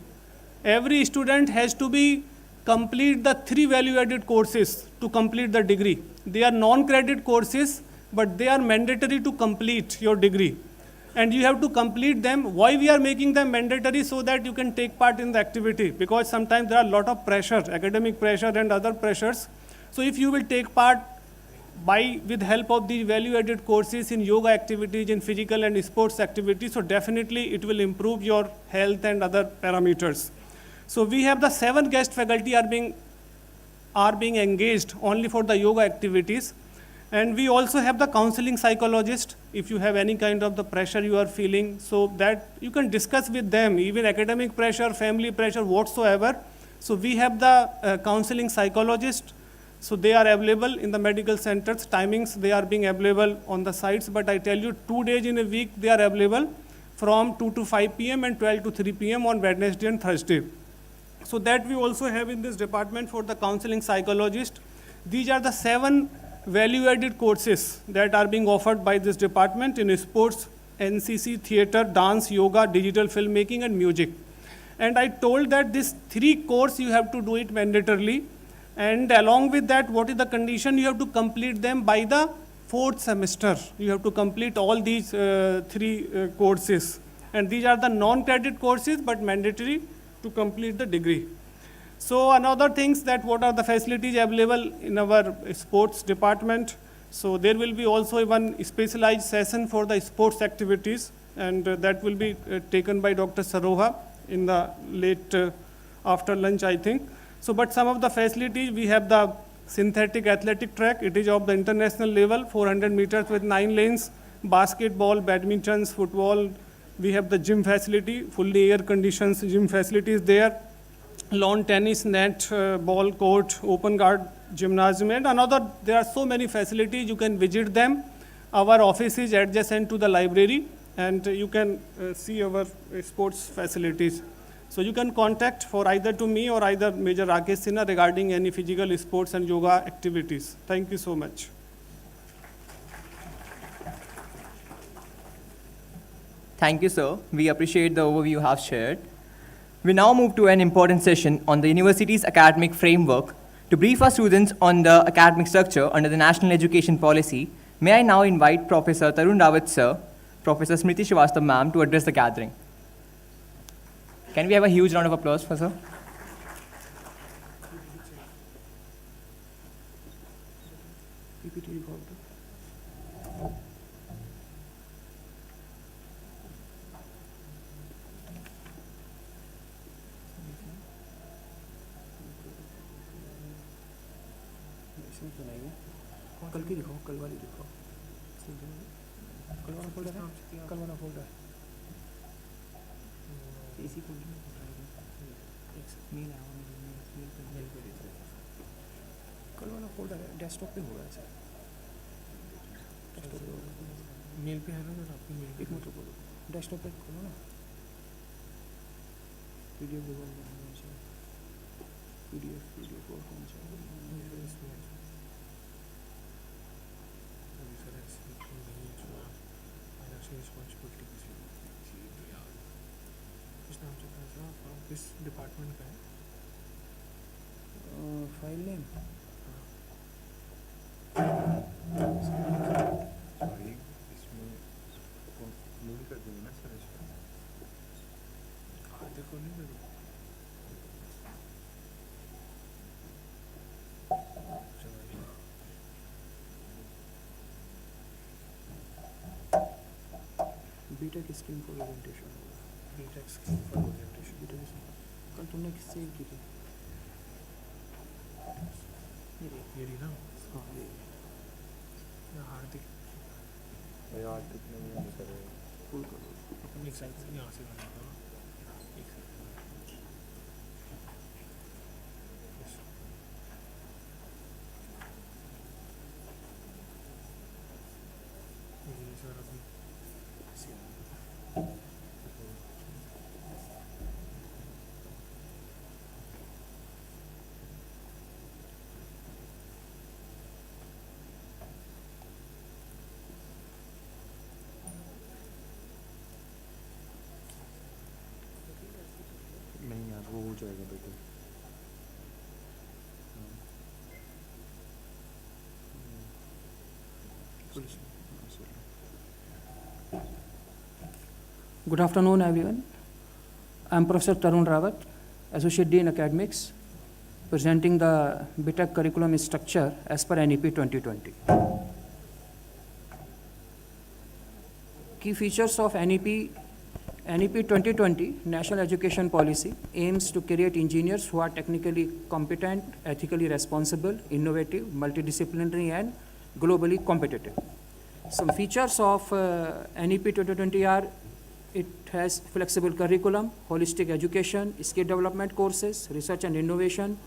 Every student has to be complete the 3 value-added courses to complete the degree. They are non-credit courses, but they are mandatory to complete your degree. And you have to complete them. Why we are making them mandatory? So that you can take part in the activity, because sometimes there are a lot of pressure, academic pressure and other pressures. So if you will take part with help of these value-added courses in yoga activities, in physical and sports activities, so definitely it will improve your health and other parameters. So we have the 7 guest faculty are being engaged only for the yoga activities. And we also have the counseling psychologist. If you have any kind of the pressure you are feeling, so that you can discuss with them, even academic pressure, family pressure, whatsoever. So we have the counseling psychologist. So they are available in the medical centers. Timings, they are being available on the sites. But I tell you, 2 days in a week, they are available from 2 to 5 p.m. and 12 to 3 p.m. on Wednesday and Thursday. So that we also have in this department for the counseling psychologist. These are the 7 value-added courses that are being offered by this department in sports, NCC, theater, dance, yoga, digital filmmaking, and music. And I told that this 3 courses you have to do it mandatorily. And along with that, what is the condition? You have to complete them by the 4th semester. You have to complete all these 3 courses. And these are the non-credit courses, but mandatory to complete the degree. So another things that what are the facilities available in our sports department. So there will be also one specialized session for the sports activities, and that will be taken by Dr. Saroha in the late after lunch, I think. So but some of the facilities, we have the synthetic athletic track. It is of the international level, 400 meters with 9 lanes, basketball, badminton, football. We have the gym facility, fully air conditioned gym facilities there. Lawn tennis, net, ball court, open guard, gymnasium, and another, there are so many facilities, you can visit them. Our office is adjacent to the library, and you can see our sports facilities. So you can contact for either to me or either Major Rakesh Sinha regarding any physical sports and yoga activities. Thank you so much. Thank you, sir. We appreciate the overview you have shared. We now move to an important session on the university's academic framework. To brief our students on the academic structure under the National Education Policy, may I now invite Professor Tarun Rawat sir, Professor Smriti Srivastava ma'am to address the gathering. Can we have a huge round of applause for sir? कल की दिखाओ, कल वाली दिखाओ, कल वाला folder है, कल वाला फोल्डर इसी फोल्डर में मेल कल वाला फोल्डर है डेस्कटॉप पे होगा सर, डेस्कटॉप पे होगा, मेल पे है ना सर आपकी मेल पे, एक मिनट रुको, डेस्कटॉप पे खोलो ना, पीडीएफ देखो सर, पीडीएफ और कौन सा है इसमें, अभी सर ऐसे नहीं है सर, फाइनेंशियल रिस्पॉन्सिबिलिटी किसी तो यार इस नाम से था सर, आप किस डिपार्टमेंट का है? फाइल नेम सॉरी इसमें मूल कर देंगे ना सर इसमें, हाँ देखो नहीं करो बीटेक स्कीम फॉर ओरिएंटेशन होगा, BTech scheme for orientation, BTech कल तुमने किससे की थी? ये रही ना, हाँ ये हार्दिक नहीं है सर, फुल कर दो अपन एक साइड से यहाँ से बना दो, एक साइड ये सर अभी नहीं यार वो हो जाएगा बेटे, Good afternoon, everyone. I am Professor Tarun Rawat, Associate Dean Academics, presenting the BTech curriculum structure as per NEP 2020. Key features of NEP 2020 National Education Policy aims to create engineers who are technically competent, ethically responsible, innovative, multidisciplinary, and globally competitive. Some features of NEP 2020 are: it has flexible curriculum, holistic education, skill development courses, research and innovation,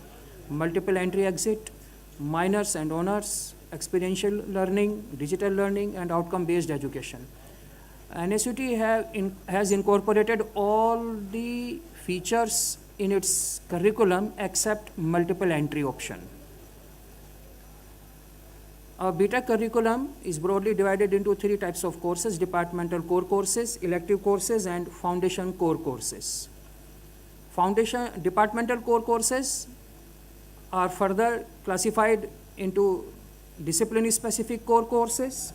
multiple entry exit, minors and honors, experiential learning, digital learning, and outcome-based education. NSUT has incorporated all the features in its curriculum except multiple entry option. Our BTech curriculum is broadly divided into 3 types of courses: departmental core courses, elective courses, and foundation core courses. Departmental core courses are further classified into discipline-specific core courses,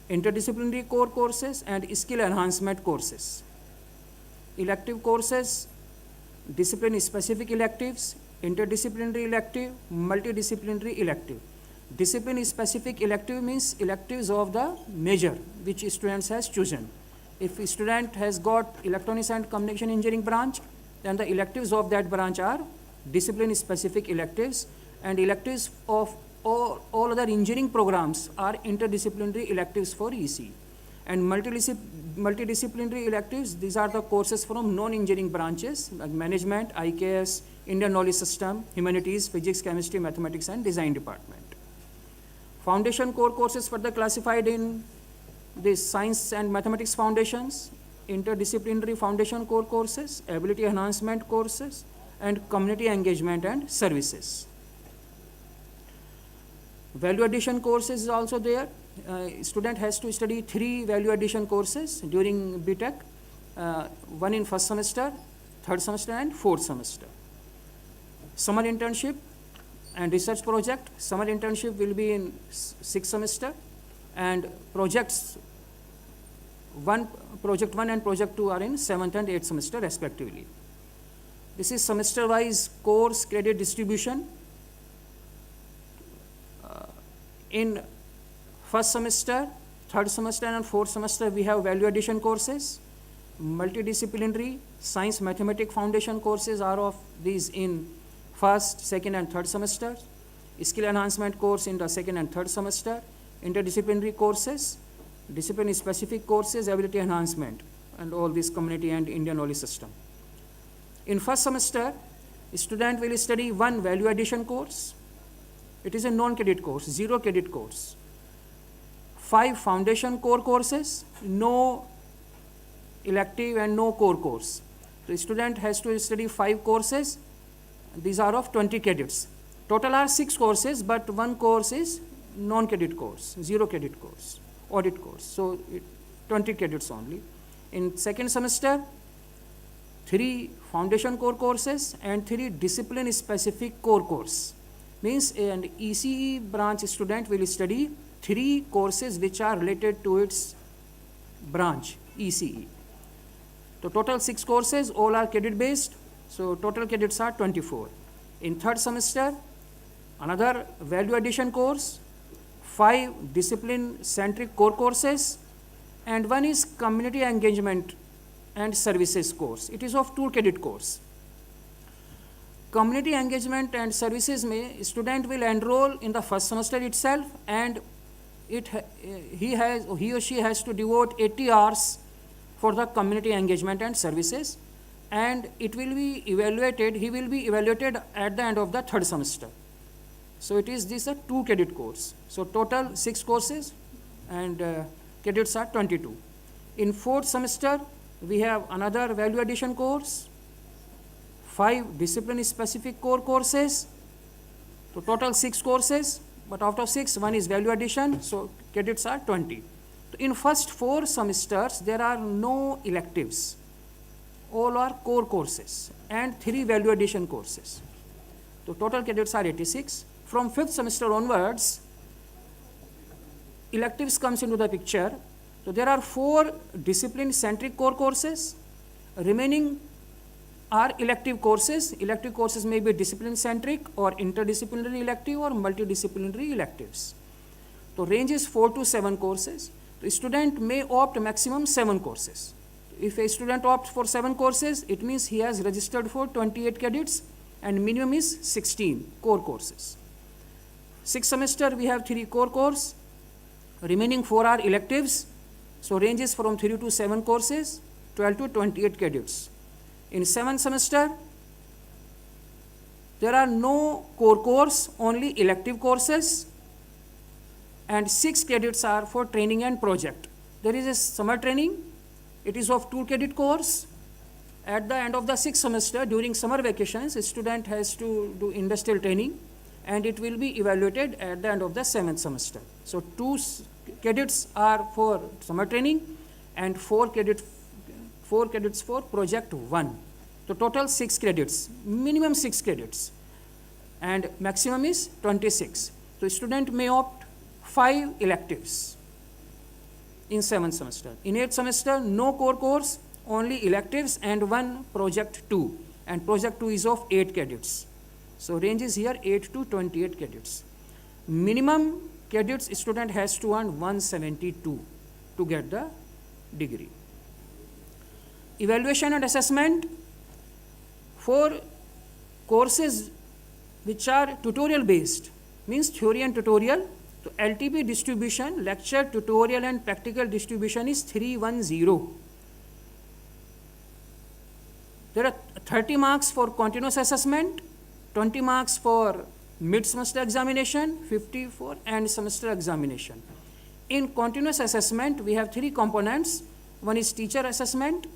interdisciplinary core courses, and skill enhancement courses. Elective courses, discipline-specific electives, interdisciplinary elective, multidisciplinary elective. Discipline-specific elective means electives of the major which students has chosen. If a student has got electronics and communication engineering branch, then the electives of that branch are discipline-specific electives, and electives of all other engineering programs are interdisciplinary electives for EC. And multidisciplinary electives, these are the courses from non-engineering branches like management, IKS, Indian Knowledge System, Humanities, Physics, Chemistry, Mathematics, and Design Department. Foundation core courses further classified in the Science and Mathematics Foundations, interdisciplinary foundation core courses, ability enhancement courses, and community engagement and services. Value addition courses is also there. Student has to study 3 value addition courses during BTech, 1 in first semester, third semester, and fourth semester. Summer internship and research project. Summer internship will be in 6th semester, and project 1 and project 2 are in 7th and 8th semester respectively. This is semester-wise course credit distribution. In first semester, third semester, and fourth semester, we have value addition courses. Multidisciplinary science mathematics foundation courses are of these in first, second, and third semester. Skill enhancement course in the second and third semester. Interdisciplinary courses, discipline specific courses, ability enhancement, and all this community and Indian knowledge system. In first semester, Student will study one value addition course. It is a non-credit course, 0 credit course. 5 foundation core courses, no elective and no core course. The student has to study 5 courses. These are of 20 credits. Total are 6 courses, but 1 course is non-credit course, 0 credit course, audit course. So 20 credits only. In second semester, 3 foundation core courses and 3 discipline specific core course. Means an ECE branch student will study 3 courses which are related to its branch, ECE. So total 6 courses, all are credit based. So total credits are 24. In third semester, another value addition course, 5 discipline centric core courses, and 1 is community engagement and services course. It is of 2 credit course. Community engagement and services may student will enroll in the first semester itself, and he or she has to devote 80 hours for the community engagement and services, and it will be evaluated, he will be evaluated at the end of the third semester. So it is this a 2 credit course. So total 6 courses and credits are 22. In fourth semester, we have another value addition course, 5 discipline specific core courses. So total 6 courses, but out of 6, 1 is value addition, so credits are 20. In first 4 semesters, there are no electives. All are core courses and 3 value addition courses. So total credits are 86. From 5th semester onwards, electives comes into the picture. So there are 4 discipline-centric core courses. Remaining are elective courses. Elective courses may be discipline-centric or interdisciplinary elective or multidisciplinary electives. So range is 4 to 7 courses. The student may opt maximum 7 courses. If a student opts for 7 courses, it means he has registered for 28 credits and minimum is 16 core courses. 6th semester we have 3 core courses. Remaining 4 are electives. So range is from 3 to 7 courses, 12 to 28 credits. In 7th semester, there are no core course, only elective courses, and 6 credits are for training and project. There is a summer training. It is of 2 credit course. At the end of the 6th semester, during summer vacations, a student has to do industrial training, and it will be evaluated at the end of the 7th semester. So 2 credits are for summer training and 4 credits for project 1. So total 6 credits, minimum 6 credits, and maximum is 26. So student may opt 5 electives in 7th semester. In 8th semester, no core course, only electives and 1 project 2, and project 2 is of 8 credits. So range is here 8 to 28 credits. Minimum credits student has to earn 172 to get the degree. Evaluation and assessment for courses which are tutorial based, means theory and tutorial. So LTP distribution, lecture, tutorial and practical distribution is 310. There are 30 marks for continuous assessment, 20 marks for mid-semester examination, 50 for end semester examination. In continuous assessment, we have 3 components. One is teacher assessment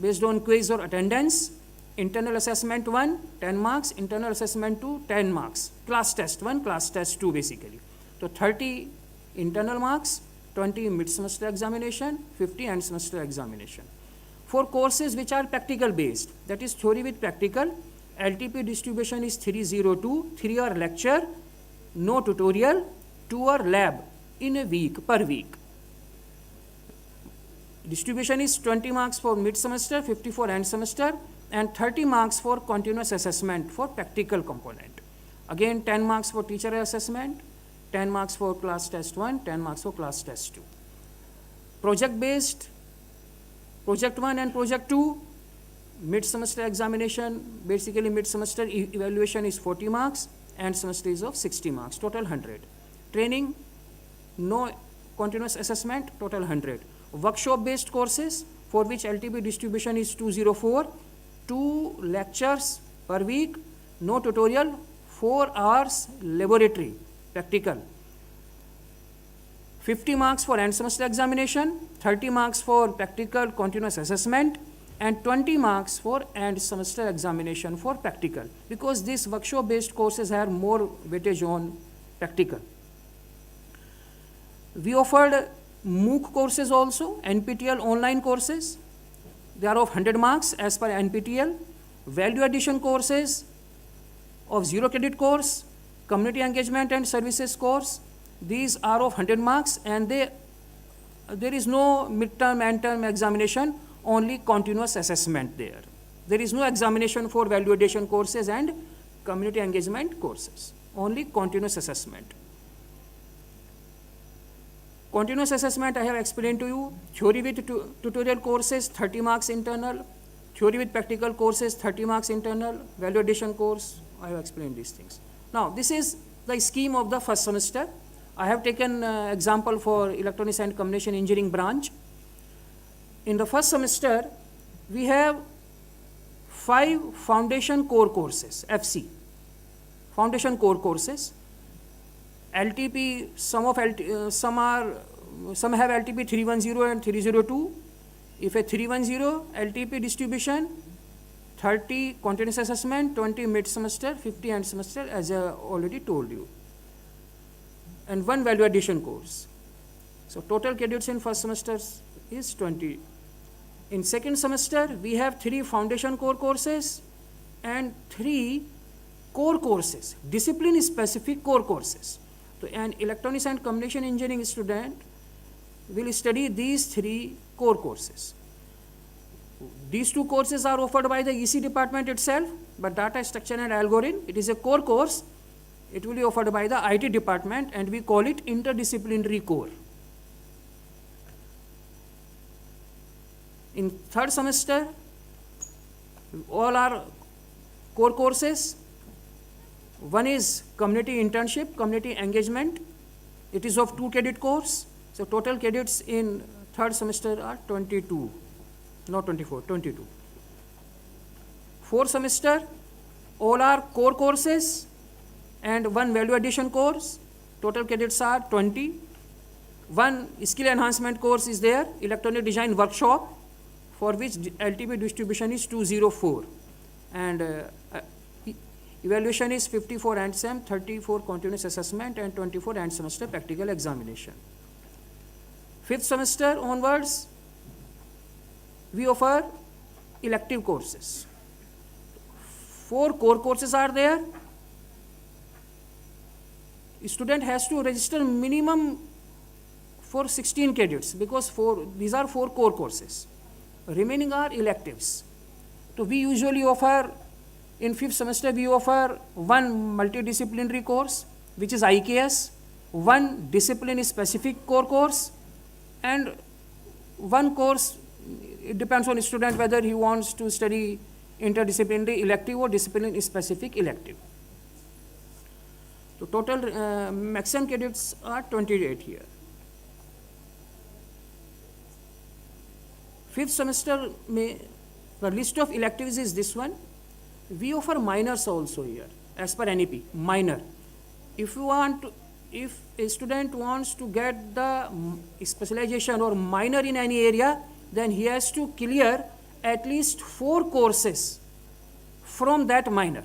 based on quiz or attendance. Internal assessment 1, 10 marks. Internal assessment 2, 10 marks. Class test 1, class test 2 basically. So 30 internal marks, 20 mid-semester examination, 50 end semester examination. For courses which are practical based, that is theory with practical, LTP distribution is 302, 3 are lecture, no tutorial, 2 are lab in a week, per week. Distribution is 20 marks for mid-semester, 50 for end semester, and 30 marks for continuous assessment for practical component. Again, 10 marks for teacher assessment, 10 marks for class test 1, 10 marks for class test 2. Project based, project 1 and project 2, mid-semester examination, basically mid-semester evaluation is 40 marks, and semester is of 60 marks, total 100. Training, no continuous assessment, total 100. Workshop-based courses, for which LTP distribution is 204, 2 lectures per week, no tutorial, 4 hours laboratory, practical. 50 marks for end semester examination, 30 marks for practical continuous assessment, and 20 marks for end semester examination for practical, because these workshop based courses have more weightage on practical. We offered MOOC courses also, NPTEL online courses. They are of 100 marks as per NPTEL. Value addition courses of 0 credit course, community engagement and services course. These are of 100 marks, and there is no midterm and term examination, only continuous assessment there. There is no examination for value addition courses and community engagement courses, only continuous assessment. Continuous assessment I have explained to you. Theory with tutorial courses, 30 marks internal. Theory with practical courses, 30 marks internal. Value addition course, I have explained these things. Now, this is the scheme of the first semester. I have taken example for Electronics and Communication Engineering branch. In the first semester, we have 5 foundation core courses, FC, foundation core courses. LTP, some have LTP 310 and 302. If a 310 LTP distribution, 30 continuous assessment, 20 mid semester, 50 end semester, as I already told you, and 1 value addition course. So total credits in first semester is 20. In second semester, we have 3 foundation core courses and 3 core courses, discipline specific core courses. So an electronics and communication engineering student will study these 3 core courses. These 2 courses are offered by the EC department itself, but data structure and algorithm, it is a core course. It will be offered by the IT department, and we call it interdisciplinary core. In third semester, all are core courses. One is community internship, community engagement. It is of 2 credit course. So total credits in third semester are 22, not 24, 22. Fourth semester, all are core courses and 1 value addition course. Total credits are 20. 1 skill enhancement course is there, electronic design workshop, for which LTP distribution is 204. And evaluation is 54 end sem, 34 continuous assessment, and 24 end semester practical examination. Fifth semester onwards, we offer elective courses. 4 core courses are there. A student has to register minimum for 16 credits, because these are 4 core courses. Remaining are electives. So we usually offer, in 5th semester, we offer 1 multidisciplinary course, which is IKS, 1 discipline specific core course, and 1 course, it depends on the student whether he wants to study interdisciplinary elective or discipline specific elective. So total maximum credits are 28 here. 5th semester, the list of electives is this one. We offer minors also here, as per NEP, minor. If a student wants to get the specialization or minor in any area, then he has to clear at least 4 courses from that minor.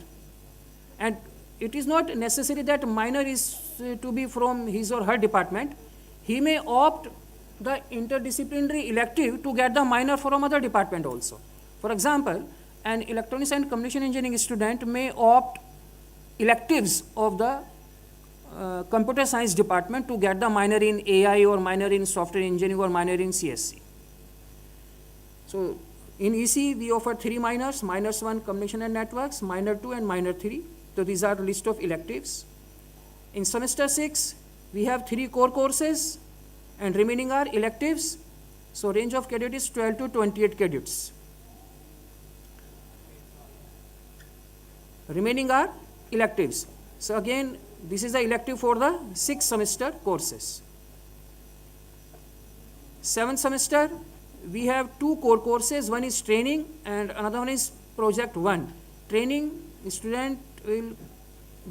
And it is not necessary that minor is to be from his or her department. He may opt the interdisciplinary elective to get the minor from other department also. For example, an electronics and communication engineering student may opt electives of the computer science department to get the minor in AI or minor in software engineering or minor in CSC. So in EC, we offer 3 minors, minors 1, communication and networks, minor 2 and minor 3. So these are the list of electives. In semester 6, we have 3 core courses and remaining are electives. So range of credit is 12 to 28 credits. Remaining are electives. So again, this is the elective for the 6th semester courses. 7th semester, we have 2 core courses. One is training and another one is project 1. Training, student will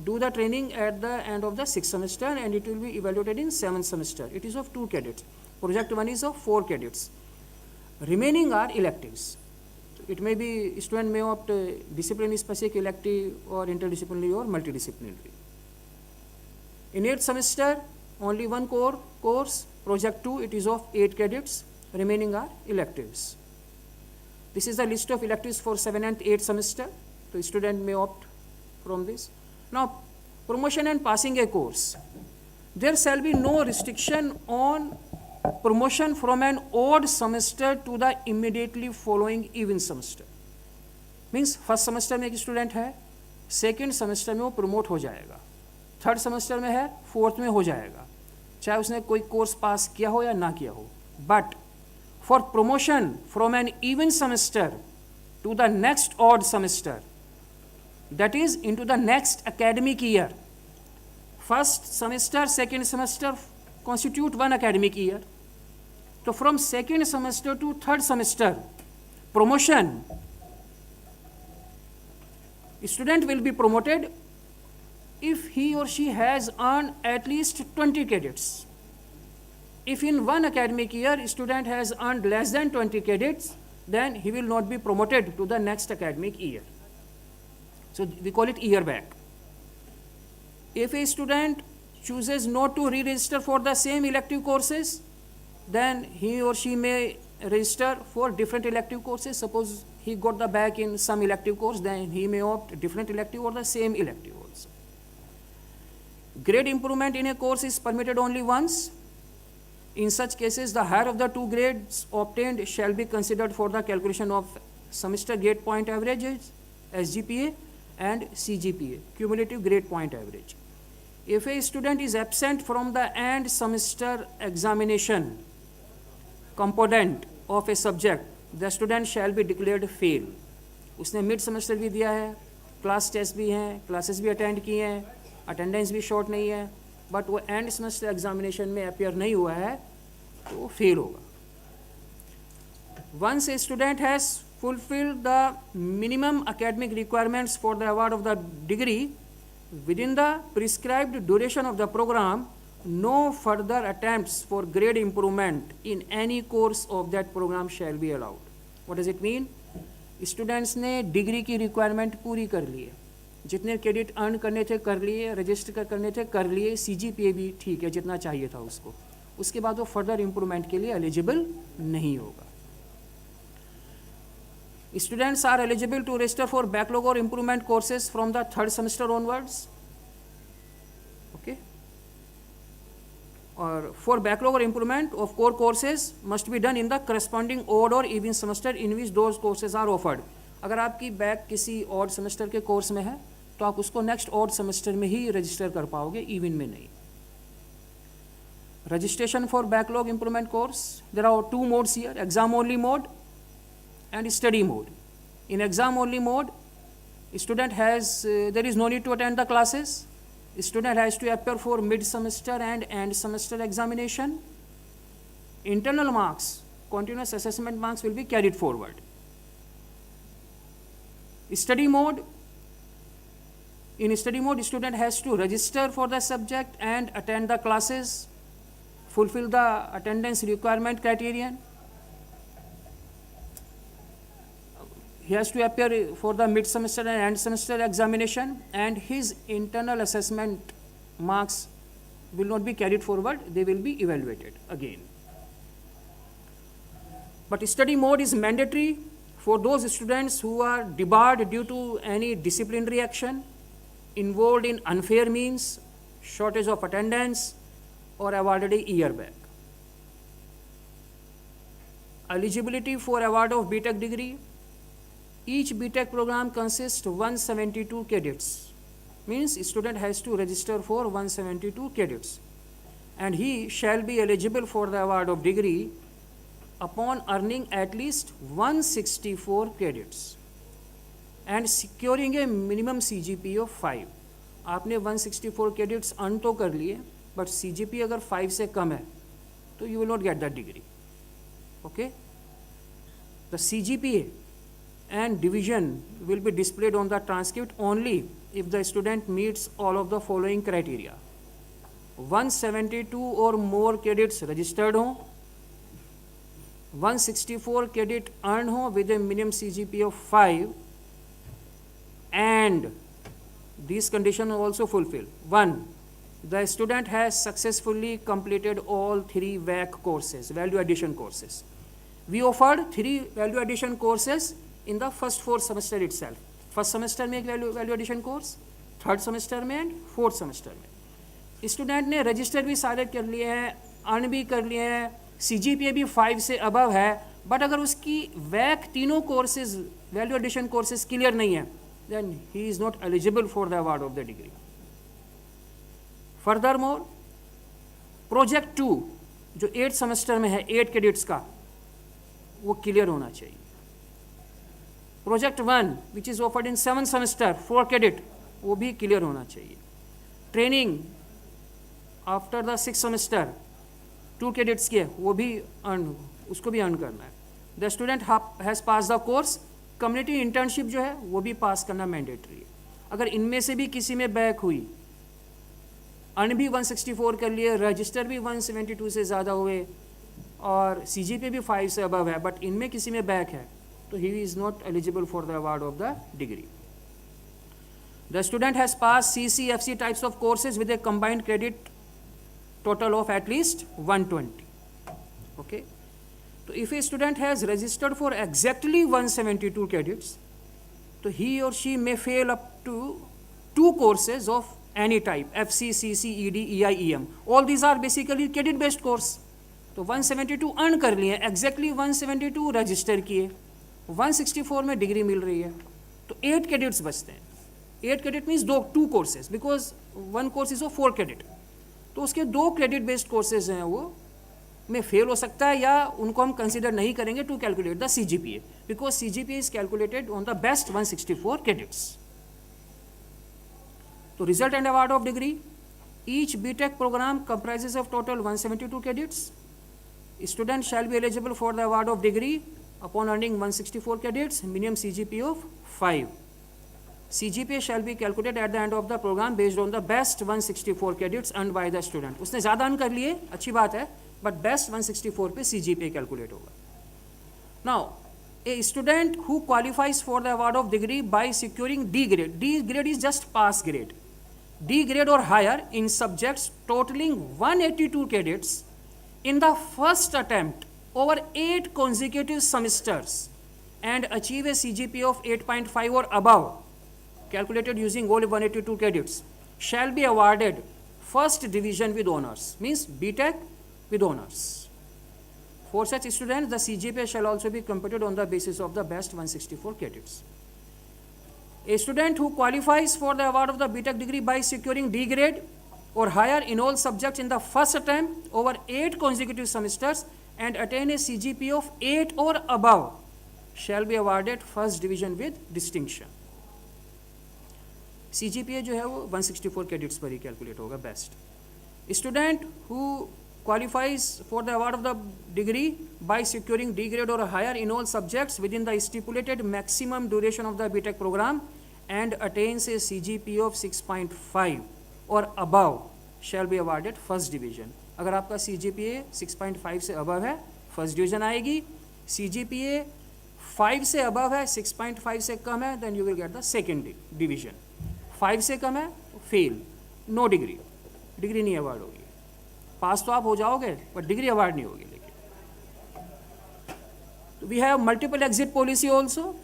do the training at the end of the 6th semester, and it will be evaluated in 7th semester. It is of 2 credits. Project 1 is of 4 credits. Remaining are electives. It may be, student may opt discipline specific elective or interdisciplinary or multidisciplinary. In 8th semester, only one core course, project 2, it is of 8 credits. Remaining are electives. This is the list of electives for 7th and 8th semester. So student may opt from this. Now, promotion and passing a course. There shall be no restriction on promotion from an odd semester to the immediately following even semester. Means first semester में एक student है, second semester में वो promote हो जाएगा, third semester में है, fourth में हो जाएगा, चाहे उसने कोई course pass किया हो या ना किया हो. But for promotion from an even semester to the next odd semester, that is into the next academic year, first semester, second semester constitute one academic year. So from second semester to third semester, promotion, student will be promoted if he or she has earned at least 20 credits. If in one academic year student has earned less than 20 credits, then he will not be promoted to the next academic year. So we call it year back. If a student chooses not to re-register for the same elective courses, then he or she may register for different elective courses. Suppose he got the back in some elective course, then he may opt different elective or the same elective also. Grade improvement in a course is permitted only once. In such cases, the higher of the 2 grades obtained shall be considered for the calculation of semester grade point averages, SGPA, and CGPA, cumulative grade point average. If a student is absent from the end semester examination component of a subject, the student shall be declared fail. उसने mid semester भी दिया है, class test भी हैं, classes भी attend किए हैं, attendance भी short नहीं है, but वो end semester examination में appear नहीं हुआ है, तो वो fail होगा. Once a student has fulfilled the minimum academic requirements for the award of the degree within the prescribed duration of the program, no further attempts for grade improvement in any course of that program shall be allowed. What does it mean? Students ने degree की requirement पूरी कर ली है, जितने credit earn करने थे कर लिए, रजिस्टर करने थे कर लिए, CGPA भी ठीक है जितना चाहिए था उसको, उसके बाद वो फर्दर इम्प्रूवमेंट के लिए एलिजिबल नहीं होगा. Students are eligible to register for backlog or improvement courses from the 3rd semester onwards. Okay. Or for backlog or improvement of core courses must be done in the corresponding odd or even semester in which those courses are offered. अगर आपकी back किसी odd semester के course में है, तो आप उसको next odd semester में ही register कर पाओगे, even में नहीं. Registration for backlog improvement course, there are 2 modes here: exam only mode and study mode. In exam only mode, student has, there is no need to attend the classes. Student has to appear for mid-semester and end semester examination. Internal marks, continuous assessment marks will be carried forward. Study mode, in study mode, student has to register for the subject and attend the classes, fulfill the attendance requirement criterion. He has to appear for the mid-semester and end semester examination, and his internal assessment marks will not be carried forward, they will be evaluated again. But study mode is mandatory for those students who are debarred due to any disciplinary action, involved in unfair means, shortage of attendance, or awarded a year back. Eligibility for award of BTech degree. Each BTech program consists 172 credits. Means student has to register for 172 credits. And he shall be eligible for the award of degree upon earning at least 164 credits and securing a minimum CGPA of 5. आपने 164 credits earn तो कर लिए, but CGPA अगर 5 से कम है, तो you will not get that degree. Okay? The CGPA and division will be displayed on the transcript only if the student meets all of the following criteria. 172 or more credits registered ho, 164 credit earned ho with a minimum CGPA of 5, and these conditions are also fulfilled. 1. The student has successfully completed all 3 VAC courses, value addition courses. We offered 3 value addition courses in the first 4 semester itself. First semester में एक value addition course, third semester में and fourth semester में. Student ने register भी सारे कर लिए हैं, earn भी कर लिए हैं, CGPA भी 5 से above है, but अगर उसकी VAC तीनों courses, value addition courses clear नहीं है, then he is not eligible for the award of the degree. Furthermore, project 2 जो 8th semester में है 8 credits का, वो clear होना चाहिए. Project 1 which is offered in 7th semester 4 credit, वो भी clear होना चाहिए. Training after the 6th semester 2 credits के, वो भी उसको भी earn करना है. The student has passed the course. Community internship जो है वो भी पास करना मैंडेटरी है. अगर इनमें से भी किसी में बैक हुई, अर्न भी 164 कर लिए, रजिस्टर भी 172 से ज़्यादा हुए और CGPA भी 5 से अबव है, बट इनमें किसी में बैक है, तो he is not eligible for the award of the degree. The student has pass CC, FC types of courses with A combined credit total of at least 120. Okay, तो if a student has registered for exactly 172 credits, so he or she may fail up to 2 courses of any type, FC, CC, ED, EI, EM. All these are basically credit based course. तो 172 earn कर लिए, exactly 172 register किए, 164 में degree मिल रही है, तो 8 credits बचते हैं. 8 credit means 2 courses because 1 course is of 4 credit. तो उसके 2 credit based courses हैं वो में फेल हो सकता है, या उनको हम कंसीडर नहीं करेंगे to calculate the CGPA, because CGPA is calculated on the best 164 credits. तो result and award of degree. Each BTech program comprises of total 172 credits. Student shall be eligible for the award of degree upon earning 164 credits, minimum CGPA of 5. CGPA shall be calculated at the end of the program based on the best 164 credits earned by the student. उसने ज़्यादा earn कर लिए, अच्छी बात है, but best 164 पे CGPA calculate होगा. Now, a student who qualifies for the award of degree by securing D grade. D grade is just pass grade. D grade or higher in subjects totaling 182 credits in the first attempt over 8 consecutive semesters and achieve a CGPA of 8.5 or above, calculated using all 182 credits, shall be awarded first division with honors, means BTech with honors. For such students, the CGPA shall also be computed on the basis of the best 164 credits. A student who qualifies for the award of the BTech degree by securing D grade or higher in all subjects in the first attempt over 8 consecutive semesters and attain a CGPA of 8 or above shall be awarded first division with distinction. CGPA जो है वो 164 credits पर ही calculate होगा best. Student who qualifies for the award of the degree by securing D grade or higher in all subjects within the stipulated maximum duration of the BTech program and attains a CGPA of 6.5 or above shall be awarded first division. अगर आपका CGPA 6.5 से above है, first division आएगी. CGPA 5 से above है, 6.5 से कम है, then you will get the second division. 5 से कम है, fail, no degree, डिग्री नहीं अवार्ड होगी. पास तो आप हो जाओगे, बट डिग्री अवार्ड नहीं होगी. लेकिन we have multiple exit policy also.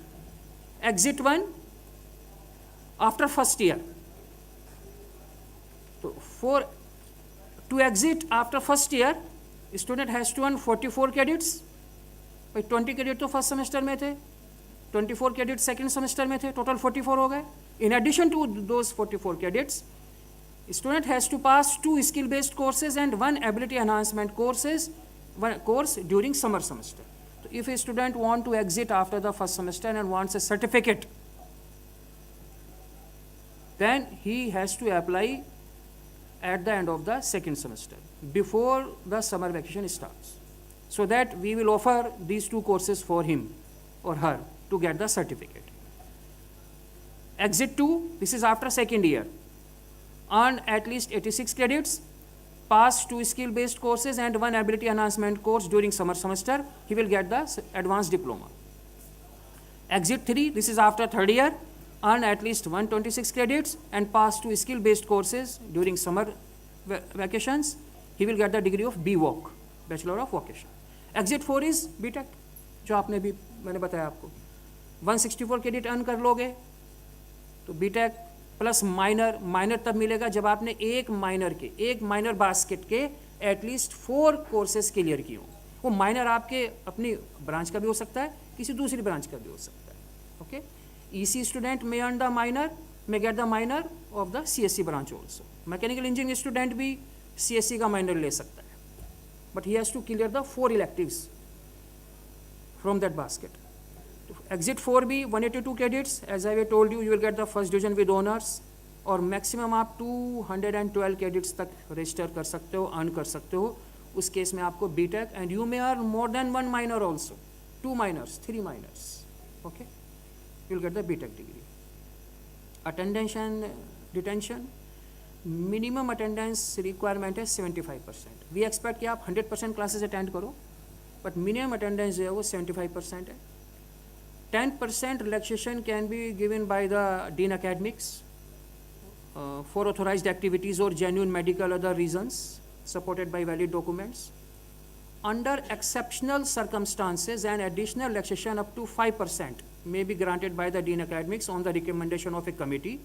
Exit 1 after first year. तो for to exit after first year, student has to earn 44 credits. भाई 20 क्रेडिट तो फर्स्ट सेमेस्टर में थे, 24 क्रेडिट सेकेंड सेमेस्टर में थे, टोटल 44 हो गए. In addition to those 44 credits, student has to pass 2 skill-based courses and 1 ability enhancement course during summer semester. So if a student want to exit after the first semester and wants a certificate, then he has to apply at the end of the second semester before the summer vacation starts, so that we will offer these 2 courses for him or her to get the certificate. Exit 2, this is after second year. Earn at least 86 credits, pass 2 skill-based courses and 1 ability enhancement course during summer semester, he will get the advanced diploma. Exit 3, this is after third year, earn at least 126 credits and pass 2 skill-based courses during summer vacations, he will get the degree of BVoc, Bachelor of Vocation. Exit 4 is BTech, जो आपने भी मैंने बताया आपको 164 credit earn कर लोगे तो BTech plus minor तब मिलेगा जब आपने एक माइनर बास्केट के एटलीस्ट 4 कोर्सेज क्लियर किए हों. वो माइनर आपके अपनी ब्रांच का भी हो सकता है, किसी दूसरी ब्रांच का भी हो सकता है. Okay, EC student may earn the minor, may get the minor of the CSC branch also. Mechanical engineering student भी सीएससी का माइनर ले सकता है, but he has to clear the 4 electives from that basket. Exit 4B, 182 credits. As I told you, you will get the first division with honors. और maximum आप 212 credits तक register कर सकते हो, earn कर सकते हो. उस केस में आपको BTech and you may earn more than 1 minor also. 2 minors, 3 minors. Okay? You will get the BTech degree. Attendance and detention. Minimum attendance requirement है 75%. We expect कि आप 100% classes attend करो. बट मिनिमम अटेंडेंस जो है वो 75% है. 10% relaxation can be given by the dean academics for authorised activities और genuine medical other reasons supported by valid documents. Under exceptional circumstances and additional relaxation up to 5% may be granted by the dean academics on the recommendation of a committee,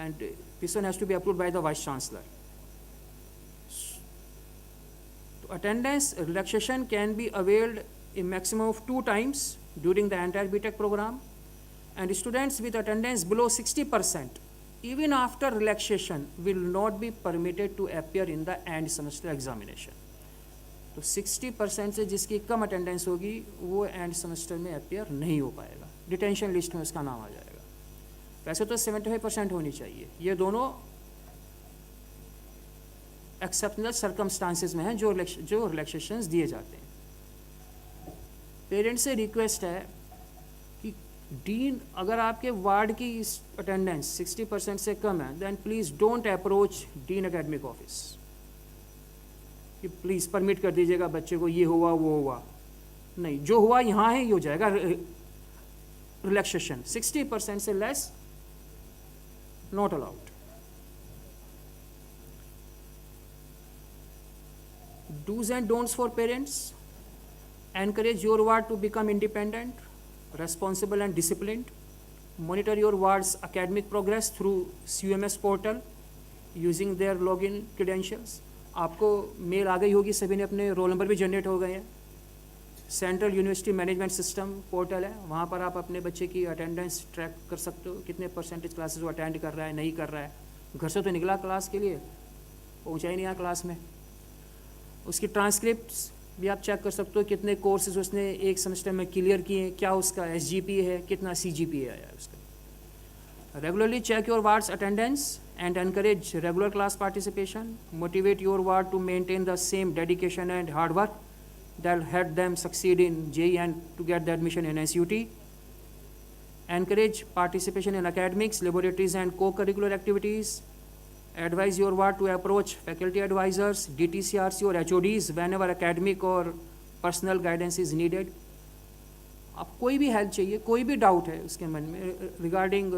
and this one has to be approved by the vice chancellor. Attendance relaxation can be availed a maximum of 2 times during the entire BTech program, and students with attendance below 60% even after relaxation will not be permitted to appear in the end semester examination. तो 60% से जिसकी कम attendance होगी वो end semester में appear नहीं हो पाएगा, detention list में उसका नाम आ जाएगा. वैसे तो 75% होनी चाहिए. ये दोनों एक्सेप्शनल सर्कमस्टांसेस में हैं जो रिलैक्सेशंस दिए जाते हैं. पेरेंट्स से रिक्वेस्ट है कि डीन अगर आपके वार्ड की अटेंडेंस 60% से कम है then please don't approach dean academic office कि प्लीज़ परमिट कर दीजिएगा बच्चे को, ये हुआ वो हुआ. नहीं, जो हुआ यहाँ है ये हो जाएगा रिलैक्सेशन. 60% से less not allowed. Do's and don'ts for parents. Encourage your ward to become independent, responsible and disciplined. Monitor your ward's academic progress through CUMS portal using their login credentials. आपको मेल आ गई होगी, सभी ने अपने roll number भी generate हो गए हैं. Central university management system portal है, वहाँ पर आप अपने बच्चे की अटेंडेंस ट्रैक कर सकते हो, कितने परसेंटेज क्लासेस वो अटेंड कर रहा है, नहीं कर रहा है. घर से तो निकला क्लास के लिए, पहुँचा ही नहीं यहाँ क्लास में. उसकी ट्रांसक्रिप्ट्स भी आप चेक कर सकते हो, कितने कोर्सेज उसने एक सेमेस्टर में क्लियर किए, क्या उसका SGPA है, कितना CGPA आया है उसका. Regularly check your ward's attendance and encourage regular class participation. Motivate your ward to maintain the same dedication and hard work that helped them succeed in JEE and to get the admission in NSUT. Encourage participation in academics, laboratories and co-curricular activities. Advise your ward to approach faculty advisors, DTCRC or HODs whenever academic or personal guidance is needed. आप कोई भी help चाहिए, कोई भी doubt है उसके मन में regarding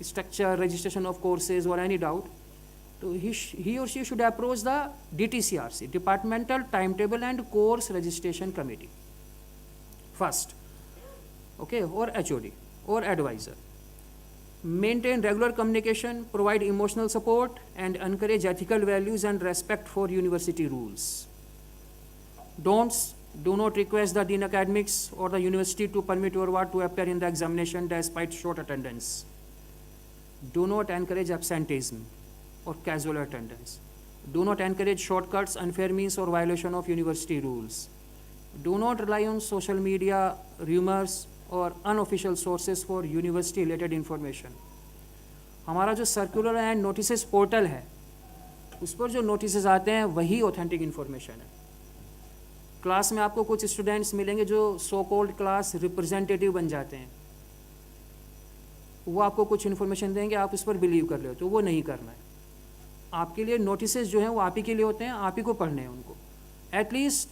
structure, registration of courses और एनी डाउट, तो he or she should approach the DTCRC, Departmental Timetable and Course Registration Committee first, okay, or HOD or advisor. Maintain regular communication, provide emotional support and encourage ethical values and respect for university rules. Don'ts: do not request the Dean Academics or the university to permit your ward to appear in the examination despite short attendance. Do not encourage absenteeism or casual attendance. Do not encourage shortcuts, unfair means or violation of university rules. Do not rely on social media, rumors or unofficial sources for university related information. हमारा जो circular and notices portal है उस पर जो notices आते हैं वही authentic information है. क्लास में आपको कुछ स्टूडेंट्स मिलेंगे जो सो कॉल्ड क्लास रिप्रेजेंटेटिव बन जाते हैं, वो आपको कुछ इन्फॉर्मेशन देंगे, आप उस पर बिलीव कर ले, तो वो नहीं करना है। आपके लिए नोटिसेस जो हैं वो आप ही के लिए होते हैं, आप ही को पढ़ने हैं उनको। एटलीस्ट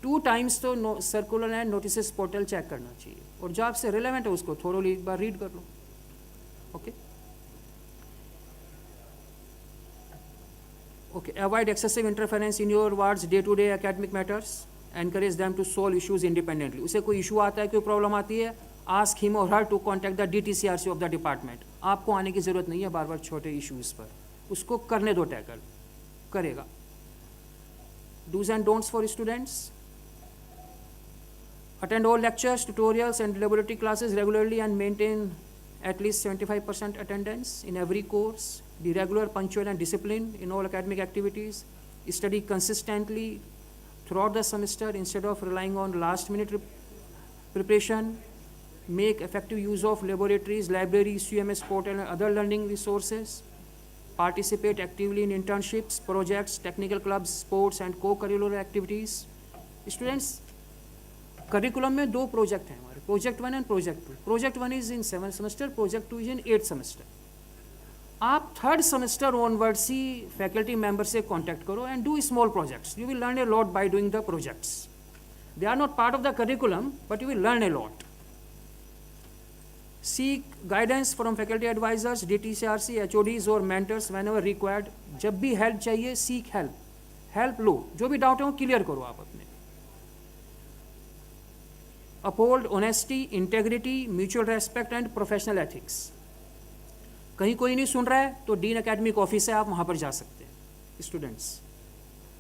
2 times तो circular and notices portal check करना चाहिए, और जो आपसे रिलेवेंट है उसको थोरोली एक बार रीड कर लो। Okay okay avoid excessive interference in your wards day to day academic matters, encourage them to solve issues independently. उसे कोई इशू आता है, कोई प्रॉब्लम आती है, ask him or her to contact the DTCRC of the department. आपको आने की ज़रूरत नहीं है बार बार छोटे इश्यूज़ पर, उसको करने दो, टैकल करेगा। Do's and don'ts for students: attend all lectures, tutorials and laboratory classes regularly and maintain at least 75% attendance in every course. Be regular, punctual and disciplined in all academic activities. Study consistently throughout the semester instead of relying on last minute preparation. Make effective use of laboratories, libraries, CMS portal and other learning resources. Participate actively in internships, projects, technical clubs, sports and co-curricular activities. Students, curriculum में 2 project हैं हमारे, project 1 and project 2। Project 1 is in 7th semester, project 2 is in 8th semester. आप 3rd semester onwards ही faculty member से contact करो and do small projects. You will learn a lot by doing the projects. They are not part of the curriculum but you will learn a lot. Seek guidance from faculty advisors, DTCRC, HODs और mentors whenever required. जब भी help चाहिए, seek help लो, जो भी doubt है वो clear करो आप अपने। Uphold honesty, integrity, mutual respect and professional ethics. कहीं कोई नहीं सुन रहा है तो डीन एकेडमिक ऑफिस है, आप वहाँ पर जा सकते हैं स्टूडेंट्स।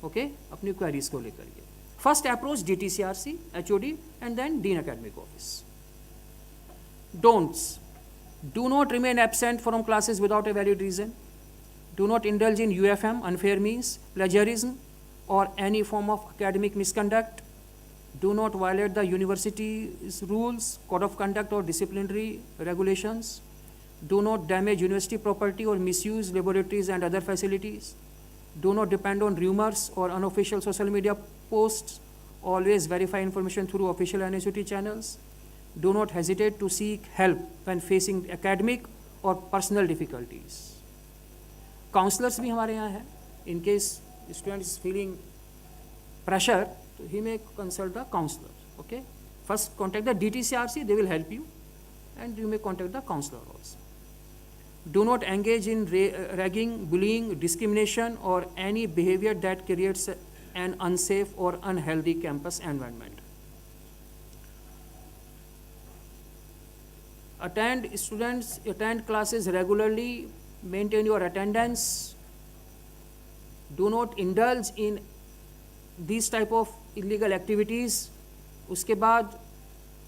ओके अपनी क्वेरीज को लेकर के first approach DTCRC, HOD and then dean academic office. Don'ts: do not remain absent from classes without a valid reason. Do not indulge in UFM, unfair means, plagiarism or any form of academic misconduct. Do not violate the university's rules, code of conduct or disciplinary regulations. Do not damage university property or misuse laboratories and other facilities. Do not depend on rumors or unofficial social media posts. Always verify information through official NSUT channels. Do not hesitate to seek help when facing academic or personal difficulties. Counselors भी हमारे यहाँ हैं. In case student is feeling pressure, he may consult the counselor. Okay, first contact the DTCRC, they will help you, and you may contact the counselor also. Do not engage in ragging, bullying, discrimination or any behavior that creates an unsafe or unhealthy campus environment. Attend classes regularly, maintain your attendance. Do not indulge in these type of illegal activities. उसके बाद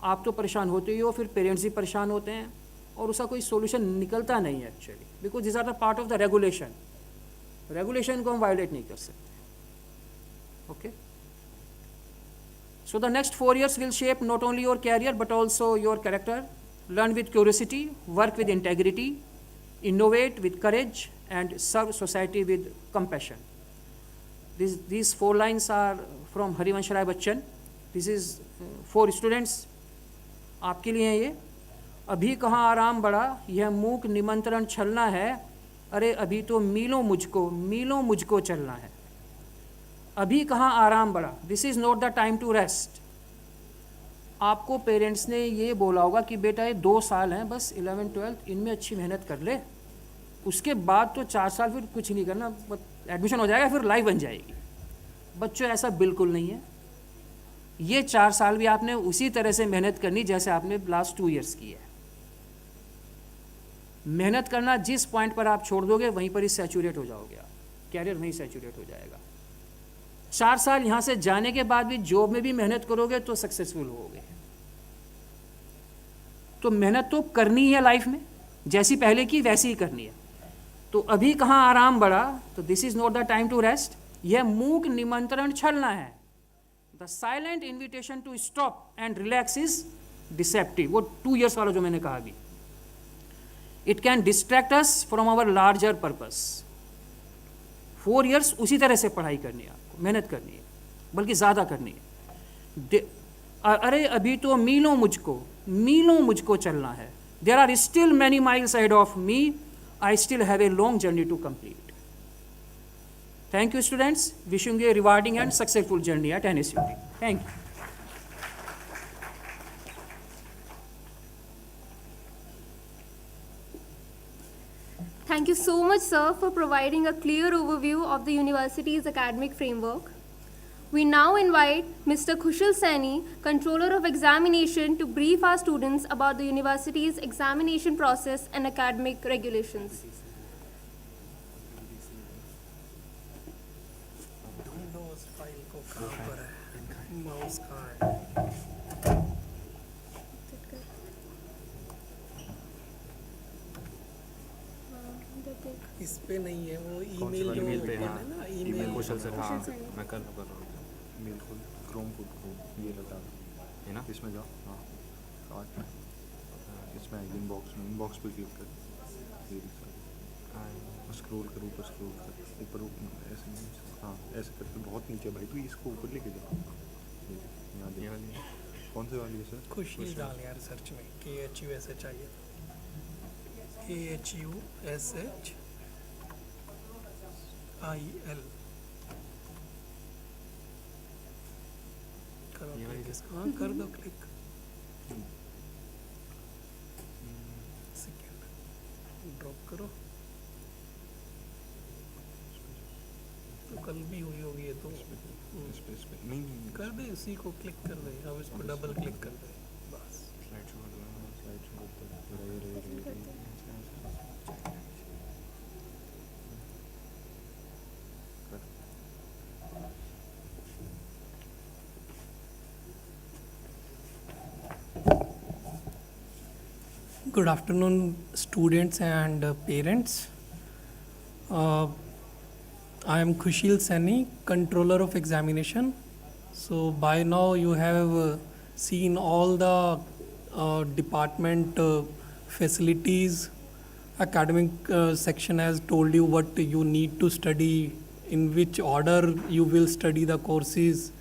आप तो परेशान होते ही हो, फिर parents भी परेशान होते हैं और उसका कोई सोल्यूशन निकलता नहीं है actually, because this are the part of the regulation. Regulation को हम वायलेट नहीं कर सकते। Okay, so the next 4 years will shape not only your career but also your character. Learn with curiosity, work with integrity, innovate with courage and serve society with compassion. These 4 lines are from Harivansh Rai Bachchan. This is for students. आपके लिए हैं ये। अभी कहाँ आराम बड़ा, यह मूक निमंत्रण छलना है, अरे अभी तो मीलों मुझको चलना है। अभी कहाँ आराम बड़ा, this is not the time to rest. आपको पेरेंट्स ने ये बोला होगा कि बेटा ये 2 साल हैं बस 11th 12th, इनमें अच्छी मेहनत कर ले, उसके बाद तो 4 साल फिर कुछ नहीं करना, एडमिशन हो जाएगा फिर लाइफ बन जाएगी। बच्चों ऐसा बिल्कुल नहीं है। ये 4 साल भी आपने उसी तरह से मेहनत करनी जैसे आपने लास्ट 2 years की है। मेहनत करना, जिस पॉइंट पर आप छोड़ दोगे वहीं पर ही सैचुरेट हो जाओगे आप, कैरियर वहीं सैचुरेट हो जाएगा। 4 साल यहाँ से जाने के बाद भी जॉब में भी मेहनत करोगे तो सक्सेसफुल होगे। तो मेहनत तो करनी है लाइफ में, जैसी पहले की वैसी ही करनी है। तो अभी कहाँ आराम बड़ा, तो this is not the time to rest. यह मूक निमंत्रण छलना है। The silent invitation to stop and relax is deceptive. वो 2 years वाला जो मैंने कहा अभी, it can distract us from our larger purpose. 4 years उसी तरह से पढ़ाई करनी है आपको, मेहनत करनी है, बल्कि ज़्यादा करनी है। अरे अभी तो मीलों मुझको चलना है, There are still many miles ahead of me. I still have a long journey to complete. Thank you, students. Wishing you a rewarding and successful journey at NSUT. Thank you. Thank you so much, sir, for providing a clear overview of the university's academic framework. We now invite Mr. Khushal Saini, Controller of Examination, to brief our students about the university's examination process and academic regulations. इस पे नहीं है वो email जो पे है हाँ ना ईमेल कौशल सर हाँ कौशल सर। मैं कर रहा हूँ मेल खोल क्रोम कोड ये लगा है ना इसमें जाओ हाँ कार्ड इसमें इनबॉक्स पे क्लिक कर स्क्रॉल करो ऊपर स्क्रॉल कर ऊपर ऐसे हाँ ऐसे करके बहुत नीचे भाई तू इसको ऊपर लेके जाओ यहाँ देखो कौन से वाली है सर खुशी डाल यार सर्च में KHUSH चाहिए KHUSH IL करो क्लिक हाँ कर दो क्लिक सेकेंड ड्रॉप करो तो कल भी हुई होगी ये तो नहीं कर दे उसी को क्लिक कर दे अब इसको डबल क्लिक कर दे बस Good afternoon, students and parents. I am Khushil Saini, Controller of Examination. So by now you have seen all the department facilities. Academic section has told you what you need to study, in which order you will study the courses.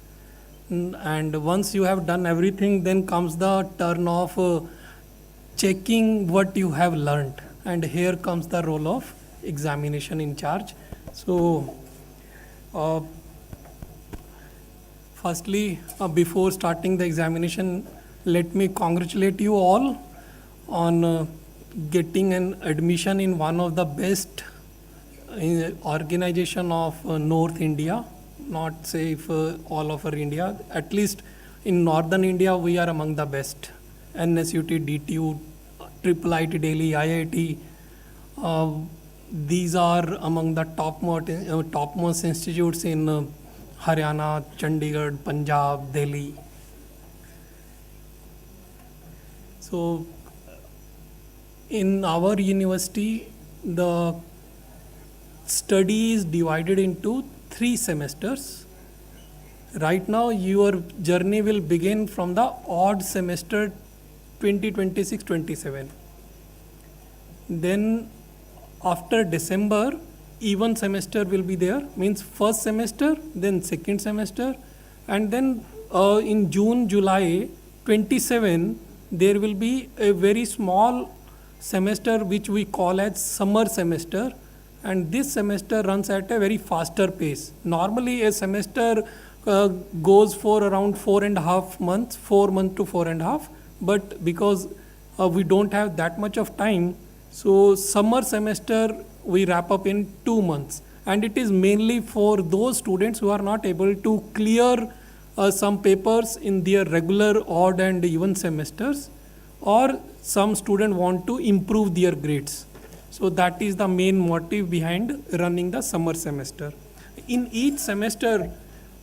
And once you have done everything, then comes the turn of checking what you have learnt, and here comes the role of examination in charge. So firstly, before starting the examination, let me congratulate you all on getting an admission in one of the best organization of North India, not say for all over India, at least in Northern India we are among the best. NSUT, DTU, IIT Delhi, IIT, these are among the topmost institutes in Haryana, Chandigarh, Punjab, Delhi. So in our university, the study is divided into 3 semesters. Right now, your journey will begin from the odd semester 2026-27. Then after December, even semester will be there, means first semester, then second semester, and then in June, July 27, there will be a very small semester which we call as summer semester, and this semester runs at a very faster pace. Normally a semester goes for around 4.5 months, 4 months to 4.5, but because we don't have that much of time, so summer semester we wrap up in 2 months, and it is mainly for those students who are not able to clear some papers in their regular odd and even semesters, or some students want to improve their grades. So that is the main motive behind running the summer semester. In each semester,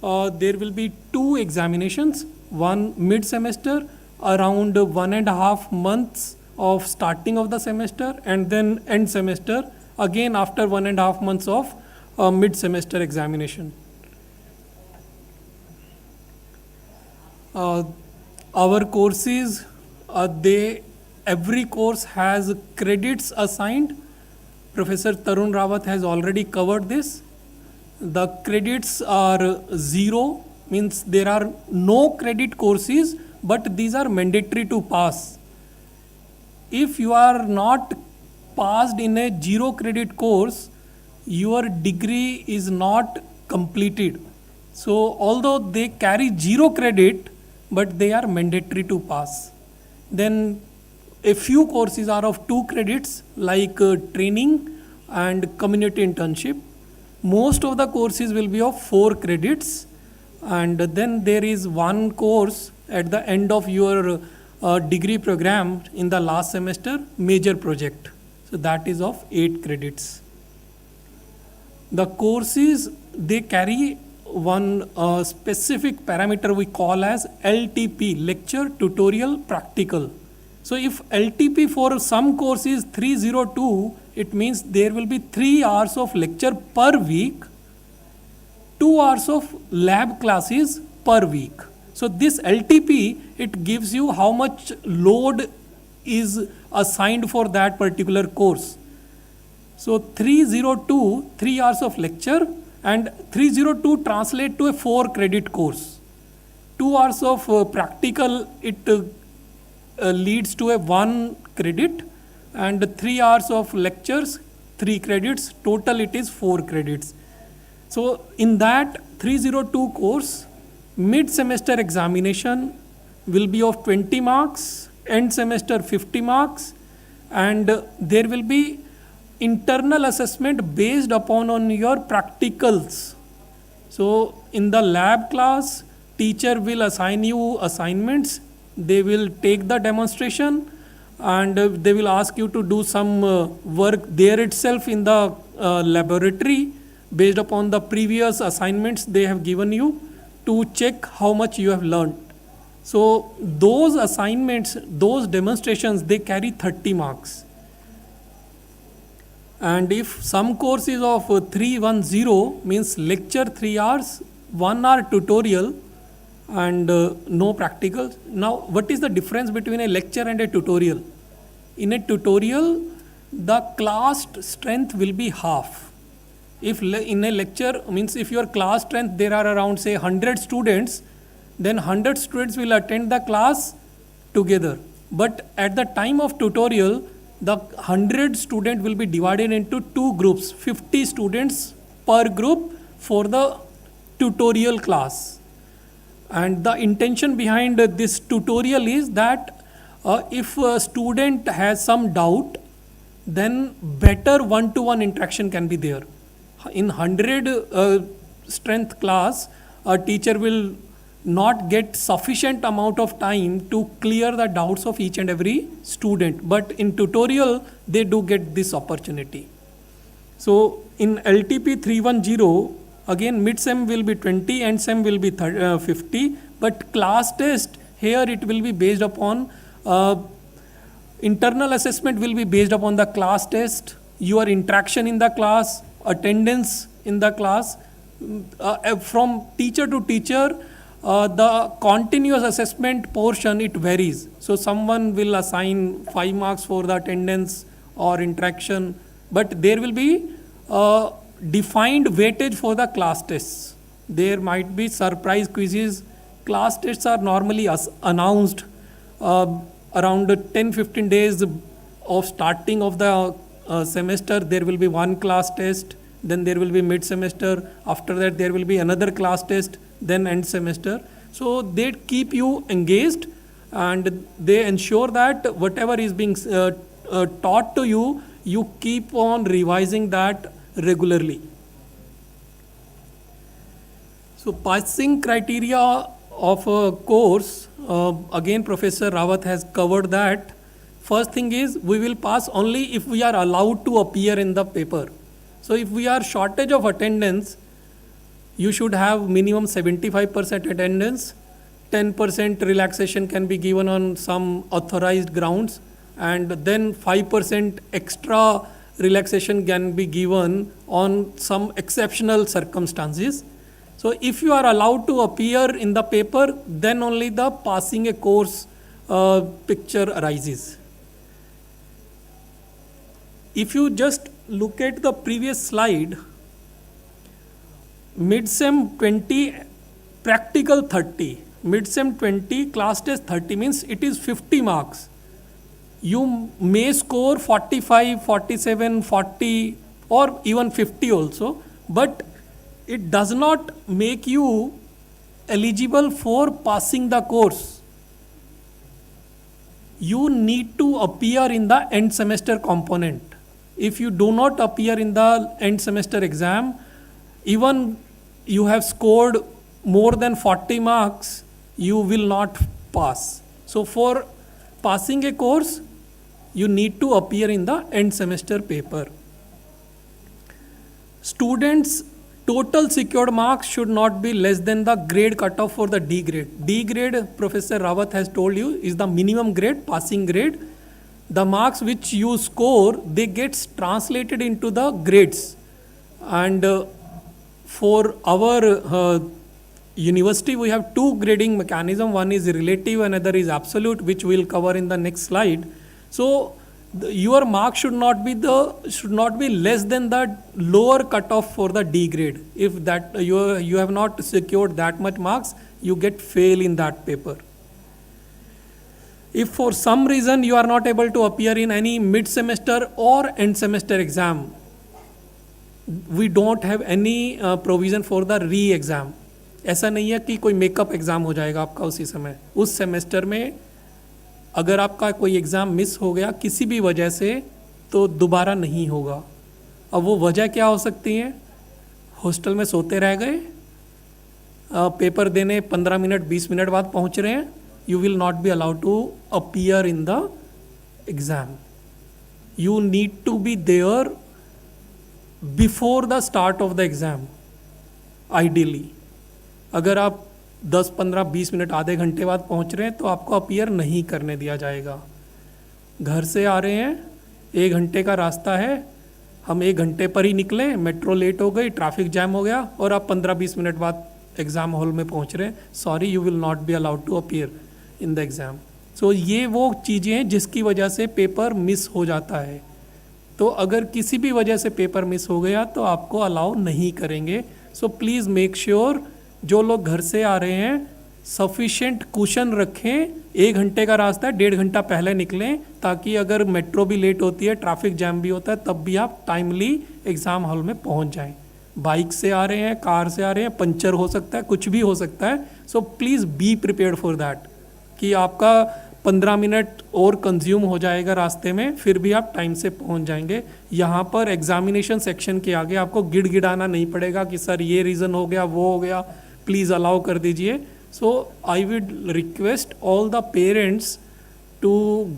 there will be 2 examinations, one mid-semester, around 1.5 months of starting of the semester, and then end semester, again after 1.5 months of mid-semester examination. Our courses, every course has credits assigned. Professor Tarun Rawat has already covered this. The credits are 0, means there are no credit courses, but these are mandatory to pass. if you are not passed in a 0 credit course, your degree is not completed. So although they carry 0 credit, but they are mandatory to pass. Then a few courses are of 2 credits like training and community internship. Most of the courses will be of 4 credits, and then there is one course at the end of your degree program in the last semester, major project. So that is of 8 credits. The courses, they carry one specific parameter we call as LTP, lecture, tutorial, practical. So if LTP for some course is 302, it means there will be 3 hours of lecture per week, 2 hours of lab classes per week. So this LTP, it gives you how much load is assigned for that particular course. So 302, 3 hours of lecture, and 302 translate to a 4 credit course. 2 hours of practical, it leads to a 1 credit, and 3 hours of lectures, 3 credits, total it is 4 credits. So in that 302 course, mid-semester examination will be of 20 marks, end semester 50 marks, and there will be internal assessment based upon on your practicals. So in the lab class, teacher will assign you assignments, they will take the demonstration, and they will ask you to do some work there itself in the laboratory based upon the previous assignments they have given you to check how much you have learned. So those assignments, those demonstrations, they carry 30 marks. And if some course is of 310, means lecture 3 hours, 1 hour tutorial, and no practical. Now, what is the difference between a lecture and a tutorial? In a tutorial, the class strength will be half. If in a lecture, means if your class strength, there are around say 100 students, then 100 students will attend the class together. But at the time of tutorial, the 100 student will be divided into 2 groups, 50 students per group for the tutorial class. And the intention behind this tutorial is that if a student has some doubt, then better one-to-one interaction can be there. In 100 strength class, a teacher will not get sufficient amount of time to clear the doubts of each and every student. But in tutorial, they do get this opportunity. So in LTP 310, again mid-sem will be 20, end-sem will be 50, but class test, here it will be based upon, internal assessment will be based upon the class test, your interaction in the class, attendance in the class. From teacher to teacher, the continuous assessment portion, it varies. So someone will assign 5 marks for the attendance or interaction, but there will be defined weightage for the class tests. There might be surprise quizzes. Class tests are normally announced around 10-15 days of starting of the semester. There will be one class test, then there will be mid-semester. After that, there will be another class test, then end semester. So they keep you engaged, and they ensure that whatever is being taught to you, you keep on revising that regularly. So passing criteria of a course, again Professor Rawat has covered that. First thing is, we will pass only if we are allowed to appear in the paper. So if we are shortage of attendance, you should have minimum 75% attendance, 10% relaxation can be given on some authorized grounds, and then 5% extra relaxation can be given on some exceptional circumstances. So if you are allowed to appear in the paper, then only the passing a course picture arises. If you just look at the previous slide, mid-sem 20, practical 30, mid-sem 20, class test 30, means it is 50 marks. You may score 45, 47, 40 or even 50 also, but it does not make you eligible for passing the course. You need to appear in the end semester component. If you do not appear in the end semester exam, even you have scored more than 40 marks, you will not pass. So for passing a course, you need to appear in the end semester paper. Students' total secured marks should not be less than the grade cutoff for the D grade. D grade, Professor Rawat has told you, is the minimum grade, passing grade. The marks which you score, they get translated into the grades. And for our university, we have two grading mechanism. One is relative, another is absolute, which we'll cover in the next slide. So your mark should not be less than the lower cutoff for the D grade. If that you have not secured that much marks, you get fail in that paper. If for some reason you are not able to appear in any mid-semester or end-semester exam, we don't have any provision for the re-exam. ऐसा नहीं है कि कोई makeup exam हो जाएगा आपका उसी समय. उस सेमेस्टर में अगर आपका कोई एग्ज़ाम मिस हो गया किसी भी वजह से, तो दोबारा नहीं होगा. अब वो वजह क्या हो सकती है? हॉस्टल में सोते रह गए, पेपर देने 15 मिनट 20 मिनट बाद पहुंच रहे हैं, you will not be allowed to appear in the exam. You need to be there before the start of the exam, ideally. अगर आप 10, 15, 20 मिनट आधे घंटे बाद पहुंच रहे हैं तो आपको अपीयर नहीं करने दिया जाएगा. घर से आ रहे हैं, 1 घंटे का रास्ता है, हम 1 घंटे पर ही निकले, मेट्रो लेट हो गई, ट्रैफिक जैम हो गया और आप 15-20 मिनट बाद एग्ज़ाम हॉल में पहुंच रहे हैं, sorry you will not be allowed to appear in the exam. So ये वो चीज़ें हैं जिसकी वजह से पेपर मिस हो जाता है. तो अगर किसी भी वजह से पेपर मिस हो गया तो आपको अलाउ नहीं करेंगे. सो प्लीज़ मेक श्योर जो लोग घर से आ रहे हैं सफिशेंट कुशन रखें. 1 घंटे का रास्ता है, 1.5 घंटा पहले निकलें ताकि अगर मेट्रो भी लेट होती है, ट्रैफिक जैम भी होता है, तब भी आप टाइमली एग्ज़ाम हॉल में पहुंच जाएं. बाइक से आ रहे हैं, कार से आ रहे हैं, पंचर हो सकता है, कुछ भी हो सकता है. So please be prepared for that कि आपका 15 मिनट और कंज्यूम हो जाएगा रास्ते में, फिर भी आप टाइम से पहुंच जाएंगे. यहाँ पर एग्जामिनेशन सेक्शन के आगे आपको गिड़गिड़ाना नहीं पड़ेगा कि सर ये रीज़न हो गया, वो हो गया, प्लीज़ अलाउ कर दीजिए. So I would request all the parents to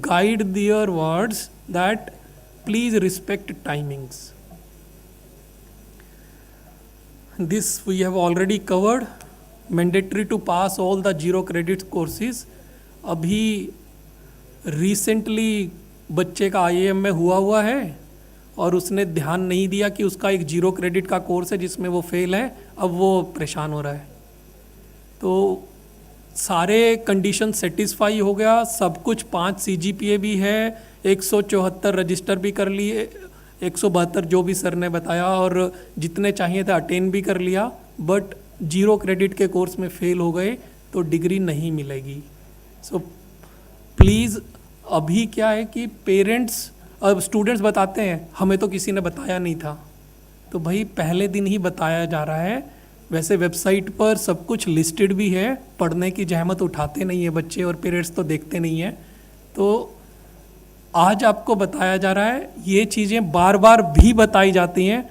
guide their words that please respect timings. This we have already covered. Mandatory to pass all the 0 credit courses. अभी recently बच्चे का IIM में हुआ है और उसने ध्यान नहीं दिया कि उसका एक 0 क्रेडिट का कोर्स है जिसमें वो फेल है. अब वो परेशान हो रहा है. तो सारे कंडीशन सेटिस्फाई हो गया, सब कुछ 5 CGPA भी है, 174 रजिस्टर भी कर लिए, 172 जो भी सर ने बताया, और जितने चाहिए थे अटेन भी कर लिया, बट 0 क्रेडिट के कोर्स में फेल हो गए तो डिग्री नहीं मिलेगी. सो प्लीज़ अभी क्या है कि पेरेंट्स, अब स्टूडेंट्स बताते हैं हमें तो किसी ने बताया नहीं था. तो भाई पहले दिन ही बताया जा रहा है. वैसे वेबसाइट पर सब कुछ लिस्टेड भी है, पढ़ने की जहमत उठाते नहीं है बच्चे और पेरेंट्स तो देखते नहीं हैं. तो आज आपको बताया जा रहा है. ये चीज़ें बार बार भी बताई जाती हैं,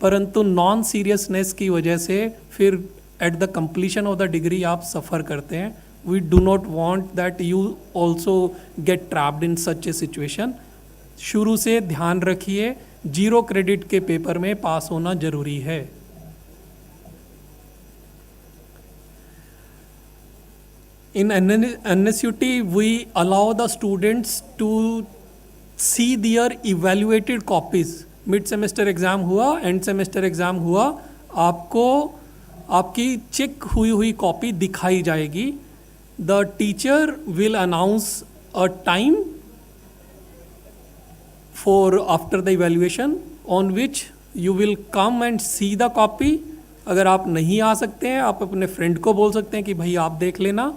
परंतु नॉन सीरियसनेस की वजह से फिर at the completion of the degree आप सफ़र करते हैं. We do not want that you also get trapped in such a situation. शुरू से ध्यान रखिए, 0 क्रेडिट के पेपर में पास होना जरूरी है. In NSUT, we allow the students to see their evaluated copies. Mid semester exam हुआ, एंड सेमेस्टर एग्ज़ाम हुआ, आपको आपकी चेक हुई कॉपी दिखाई जाएगी. The teacher will announce a time for after the evaluation on which you will come and see the copy. अगर आप नहीं आ सकते हैं, आप अपने फ्रेंड को बोल सकते हैं कि भाई आप देख लेना.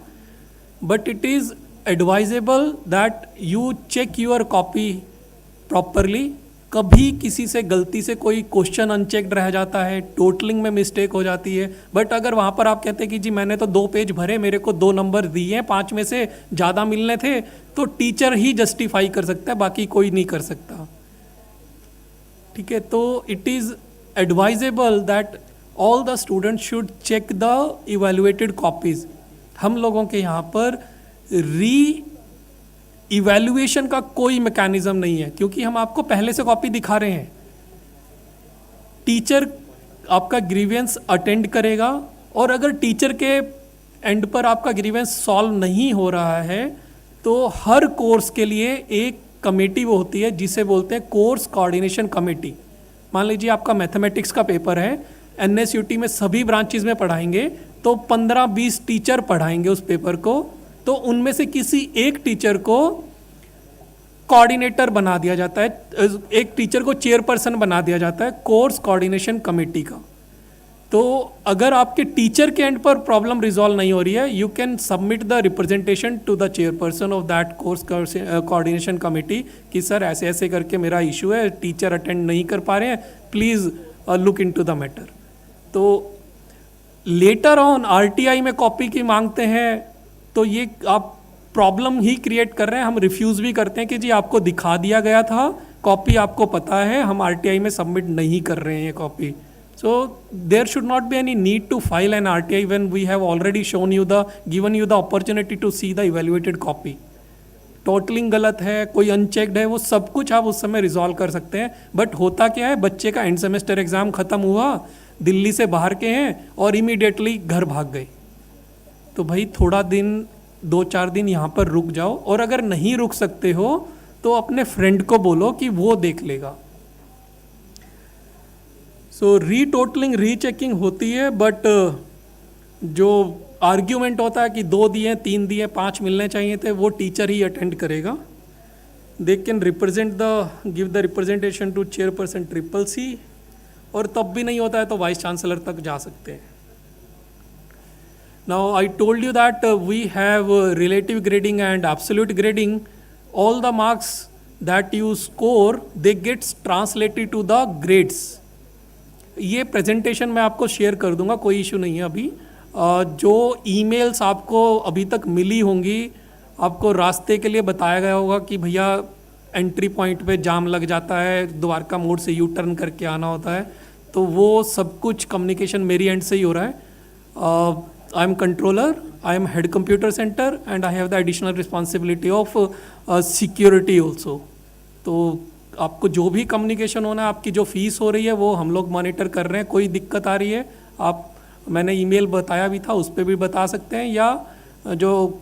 But it is advisable that you check your copy properly. कभी किसी से गलती से कोई क्वेश्चन अनचेक्ड रह जाता है, टोटलिंग में मिस्टेक हो जाती है, बट अगर वहाँ पर आप कहते हैं कि जी मैंने तो 2 पेज भरे, मेरे को 2 नंबर दिए हैं, 5 में से ज़्यादा मिलने थे, तो टीचर ही जस्टिफाई कर सकता है, बाकी कोई नहीं कर सकता. ठीक है, तो it is advisable that all the students should check the evaluated copies. हम लोगों के यहाँ पर इवैल्यूएशन का कोई मैकेनिज्म नहीं है, क्योंकि हम आपको पहले से कॉपी दिखा रहे हैं. टीचर आपका ग्रीवेंस अटेंड करेगा, और अगर टीचर के एंड पर आपका ग्रीवेंस सॉल्व नहीं हो रहा है तो हर कोर्स के लिए एक कमेटी वो होती है जिसे बोलते हैं कोर्स कोऑर्डिनेशन कमेटी. मान लीजिए आपका मैथमेटिक्स का पेपर है, NSUT में सभी ब्रांचेज में पढ़ाएंगे, तो 15-20 टीचर पढ़ाएंगे उस पेपर को, तो उनमें से किसी एक टीचर को कोऑर्डिनेटर बना दिया जाता है, एक टीचर को चेयरपर्सन बना दिया जाता है कोर्स कोऑर्डिनेशन कमेटी का. तो अगर आपके टीचर के एंड पर प्रॉब्लम रिजॉल्व नहीं हो रही है, you can submit the representation to the chairperson of that course coordination committee कि सर ऐसे ऐसे करके मेरा इशू है, टीचर अटेंड नहीं कर पा रहे हैं, please look into the matter. तो लेटर ऑन RTI में कॉपी की मांगते हैं, तो ये आप प्रॉब्लम ही क्रिएट कर रहे हैं. हम रिफ्यूज़ भी करते हैं कि जी आपको दिखा दिया गया था, कॉपी आपको पता है, हम RTI में सबमिट नहीं कर रहे हैं ये copy. So there should not be any need to file an RTI when we have already shown you the given you the opportunity to see the evaluated copy. Totalling गलत है, कोई unchecked है, वो सब कुछ आप उस समय रिजॉल्व कर सकते हैं. बट होता क्या है, बच्चे का एंड सेमेस्टर एग्जाम खत्म हुआ, दिल्ली से बाहर के हैं और इमीडिएटली घर भाग गए. तो भाई थोड़ा दिन, 2-4 दिन यहाँ पर रुक जाओ, और अगर नहीं रुक सकते हो तो अपने फ्रेंड को बोलो कि वो देख लेगा. सो रीटोटलिंग, रीचेकिंग होती है, बट जो आर्ग्यूमेंट होता है कि 2 दिए, 3 दिए, 5 मिलने चाहिए थे, वो टीचर ही अटेंड करेगा. They can give the representation to chairperson CCC, और तब भी नहीं होता है तो वाइस चांसलर तक जा सकते हैं. Now I told you that we have relative grading and absolute grading. All the marks that you score, they gets translated to the grades. ये प्रेजेंटेशन मैं आपको शेयर कर दूंगा, कोई इशू नहीं है अभी. जो ईमेल्स आपको अभी तक मिली होंगी, आपको रास्ते के लिए बताया गया होगा कि भैया एंट्री पॉइंट पे जाम लग जाता है, द्वारका मोड़ से यू टर्न करके आना होता है, तो वो सब कुछ कम्युनिकेशन मेरी एंड से ही हो रहा है. I am controller, I am head computer center, and I have the additional responsibility of security also. तो आपको जो भी कम्युनिकेशन होना है, आपकी जो फीस हो रही है वो हम लोग मॉनिटर कर रहे हैं. कोई दिक्कत आ रही है, आप, मैंने ईमेल बताया भी था, उस पर भी बता सकते हैं, या जो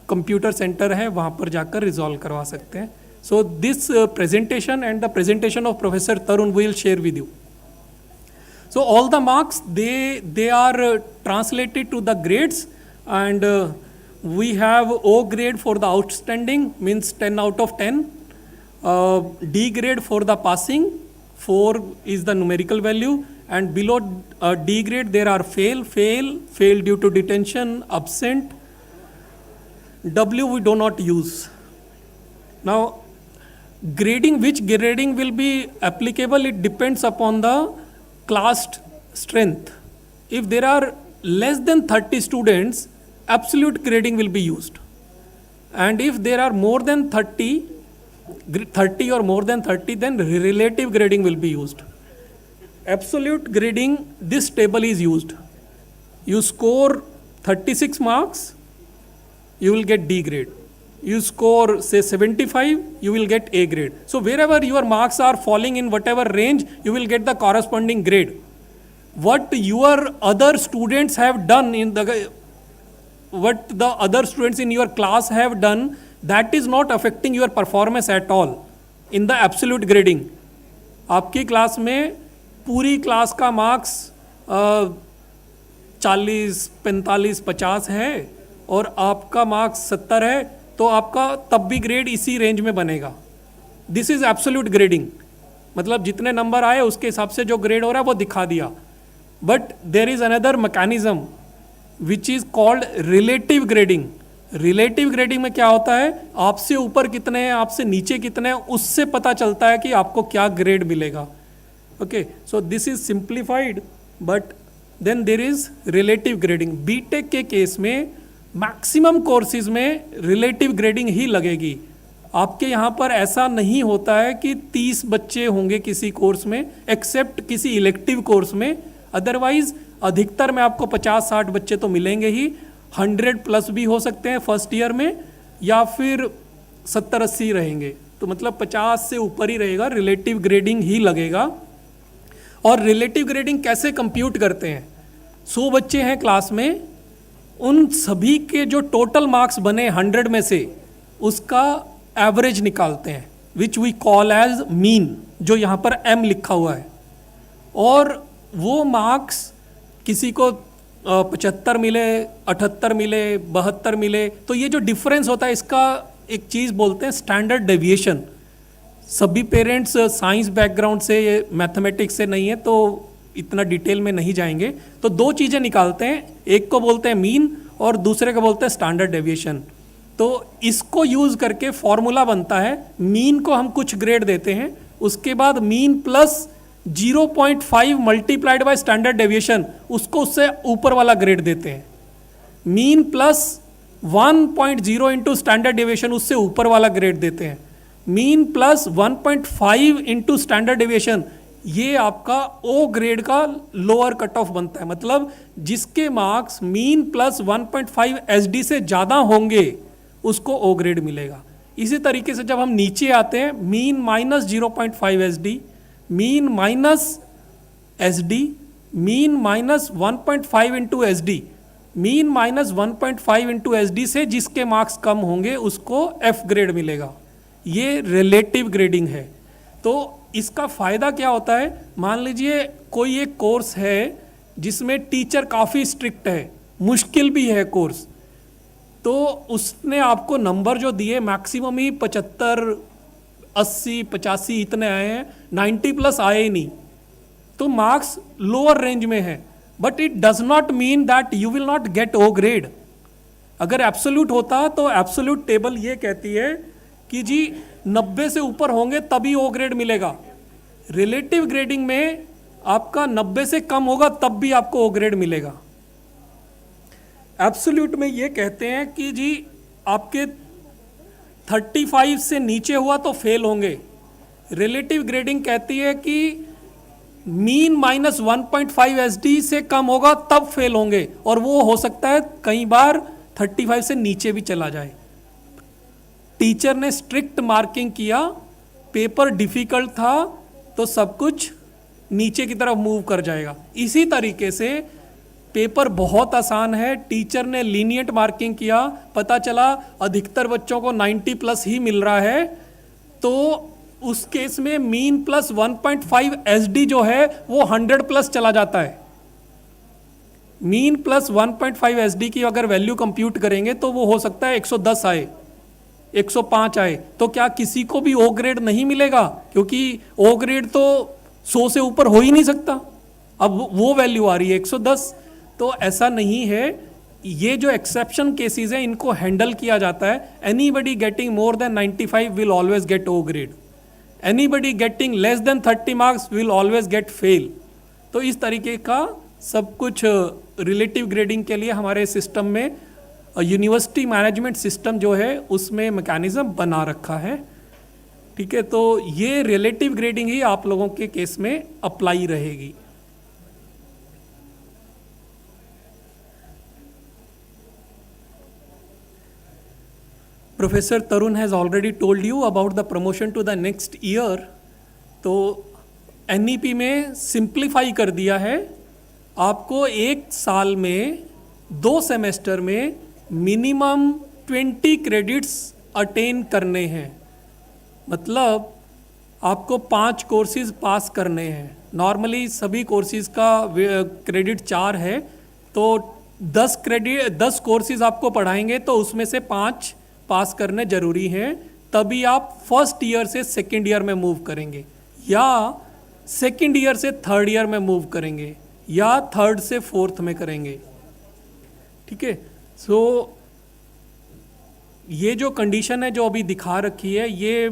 कंप्यूटर सेंटर है वहाँ पर जाकर रिजॉल्व करवा सकते हैं. So this presentation and the presentation of professor Tarun will share with you. So all the marks, they are translated to the grades, and we have O grade for the outstanding, means 10 out of 10. D grade for the passing, 4 is the numerical value, and below D grade there are fail due to detention, absent. W we do not use. Now grading, which grading will be applicable, it depends upon the class strength. If there are less than 30 students, absolute grading will be used. And if there are more than 30 or more than 30, then relative grading will be used. Absolute grading, this table is used. You score 36 marks, you will get D grade. You score say 75, you will get A grade. So wherever your marks are falling in whatever range, you will get the corresponding grade. What your other students have done what the other students in your class have done, that is not affecting your performance at all in the absolute grading. आपकी class में पूरी class का marks 40, 45, 50 है और आपका marks 70 है, तो आपका तब भी ग्रेड इसी रेंज में बनेगा. दिस इज एब्सोल्यूट ग्रेडिंग, मतलब जितने नंबर आए उसके हिसाब से जो ग्रेड हो रहा है वो दिखा दिया. But there is another mechanism which is called relative grading. Relative grading में क्या होता है, आपसे ऊपर कितने हैं, आपसे नीचे कितने हैं, उससे पता चलता है कि आपको क्या ग्रेड मिलेगा. Okay, so this is simplified, but then there is relative grading. BTech के केस में मैक्सिमम कोर्सेज में रिलेटिव ग्रेडिंग ही लगेगी. आपके यहाँ पर ऐसा नहीं होता है कि 30 बच्चे होंगे किसी कोर्स में, एक्सेप्ट किसी इलेक्टिव कोर्स में. अदरवाइज अधिकतर में आपको 50-60 बच्चे तो मिलेंगे ही. 100 प्लस भी हो सकते हैं फर्स्ट ईयर में, या फिर 70-80 रहेंगे. तो मतलब 50 से ऊपर ही रहेगा, रिलेटिव ग्रेडिंग ही लगेगा. और रिलेटिव ग्रेडिंग कैसे कंप्यूट करते हैं, 100 बच्चे हैं क्लास में, उन सभी के जो टोटल मार्क्स बने 100 में से, उसका एवरेज निकालते हैं, which we call as mean, जो यहाँ पर m लिखा हुआ है. और वो मार्क्स किसी को 75 मिले, 78 मिले, 72 मिले, तो ये जो डिफरेंस होता है इसका एक चीज़ बोलते हैं स्टैंडर्ड डेविएशन. सभी पेरेंट्स साइंस बैकग्राउंड से, मैथमेटिक्स से नहीं है, तो इतना डिटेल में नहीं जाएंगे. तो 2 चीज़ें निकालते हैं, एक को बोलते हैं मीन और दूसरे को बोलते हैं स्टैंडर्ड डेविएशन. तो इसको यूज़ करके फॉर्मूला बनता है. मीन को हम कुछ ग्रेड देते हैं, उसके बाद mean plus 0.5 multiplied by standard deviation, उसको उससे ऊपर वाला ग्रेड देते हैं. Mean plus 1.0 into standard deviation, उससे ऊपर वाला ग्रेड देते हैं. Mean plus 1.5 into standard deviation, ये आपका ओ ग्रेड का लोअर कट ऑफ बनता है. मतलब जिसके मार्क्स मीन प्लस 1.5 एसडी से ज़्यादा होंगे उसको ओ ग्रेड मिलेगा. इसी तरीके से जब हम नीचे आते हैं, mean minus 0.5 SD, mean minus SD, mean minus 1.5 into SD, mean minus 1.5 into SD से जिसके मार्क्स कम होंगे उसको एफ ग्रेड मिलेगा. ये रिलेटिव ग्रेडिंग है. तो इसका फ़ायदा क्या होता है, मान लीजिए कोई एक कोर्स है जिसमें टीचर काफ़ी स्ट्रिक्ट है, मुश्किल भी है कोर्स, तो उसने आपको नंबर जो दिए मैक्सिमम ही 75, 80, 85 इतने आए हैं, 90 प्लस आए ही नहीं, तो मार्क्स लोअर रेंज में है. But it does not mean that you will not get O grade. अगर एब्सोल्यूट होता तो एब्सोल्यूट टेबल ये कहती है कि जी 90 से ऊपर होंगे तभी ओ ग्रेड मिलेगा. रिलेटिव ग्रेडिंग में आपका 90 से कम होगा तब भी आपको ओ ग्रेड मिलेगा. एब्सोल्यूट में ये कहते हैं कि जी आपके 35 से नीचे हुआ तो फेल होंगे. रिलेटिव ग्रेडिंग कहती है कि मीन माइनस 1.5 एसडी से कम होगा तब फेल होंगे, और वो हो सकता है कई बार 35 से नीचे भी चला जाए. टीचर ने स्ट्रिक्ट मार्किंग किया, पेपर डिफिकल्ट था, तो सब कुछ नीचे की तरफ मूव कर जाएगा. इसी तरीके से पेपर बहुत आसान है, टीचर ने लीनियंट मार्किंग किया, पता चला अधिकतर बच्चों को 90 प्लस ही मिल रहा है, तो उस केस में मीन प्लस 1.5 एसडी जो है वो 100 प्लस चला जाता है. मीन प्लस 1.5 एसडी की अगर वैल्यू कंप्यूट करेंगे तो वो हो सकता है 110 आए, 105 आए, तो क्या किसी को भी ओ ग्रेड नहीं मिलेगा? क्योंकि ओ ग्रेड तो 100 से ऊपर हो ही नहीं सकता. अब वो वैल्यू आ रही है 110, तो ऐसा नहीं है. ये जो एक्सेप्शन केसेस हैं इनको हैंडल किया जाता है. Anybody getting more than 95 will always get O grade, anybody getting less than 30 marks will always get fail. तो इस तरीके का सब कुछ रिलेटिव ग्रेडिंग के लिए हमारे सिस्टम में, यूनिवर्सिटी मैनेजमेंट सिस्टम जो है उसमें मैकेनिज्म बना रखा है. ठीक है, तो ये रिलेटिव ग्रेडिंग ही आप लोगों के केस में अप्लाई रहेगी. Professor Tarun has already told you about the promotion to the next year. तो NEP में सिंप्लीफाई कर दिया है. आपको एक साल में 2 सेमेस्टर में मिनिमम 20 क्रेडिट्स अटेन करने हैं. मतलब आपको 5 कोर्सेज पास करने हैं. नॉर्मली सभी कोर्सेज का क्रेडिट 4 है, तो 10 कोर्सेज आपको पढ़ाएंगे तो उसमें से 5 पास करने जरूरी हैं. तभी आप फर्स्ट ईयर से सेकेंड ईयर में मूव करेंगे, या सेकेंड ईयर से थर्ड ईयर में मूव करेंगे, या थर्ड से फोर्थ में करेंगे. ठीक है, सो ये जो कंडीशन है जो अभी दिखा रखी है, ये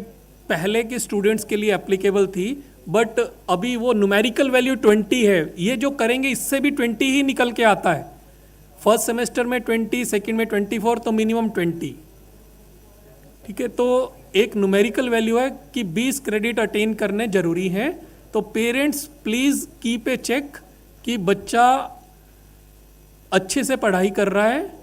पहले के स्टूडेंट्स के लिए एप्लीकेबल थी, बट अभी वो न्यूमेरिकल वैल्यू 20 है। ये जो करेंगे इससे भी 20 ही निकल के आता है। फर्स्ट सेमेस्टर में 20, सेकंड में 24, तो मिनिमम 20। ठीक है, तो एक न्यूमेरिकल वैल्यू है कि 20 क्रेडिट अटेन करने जरूरी हैं। तो parents please keep a check कि बच्चा अच्छे से पढ़ाई कर रहा है।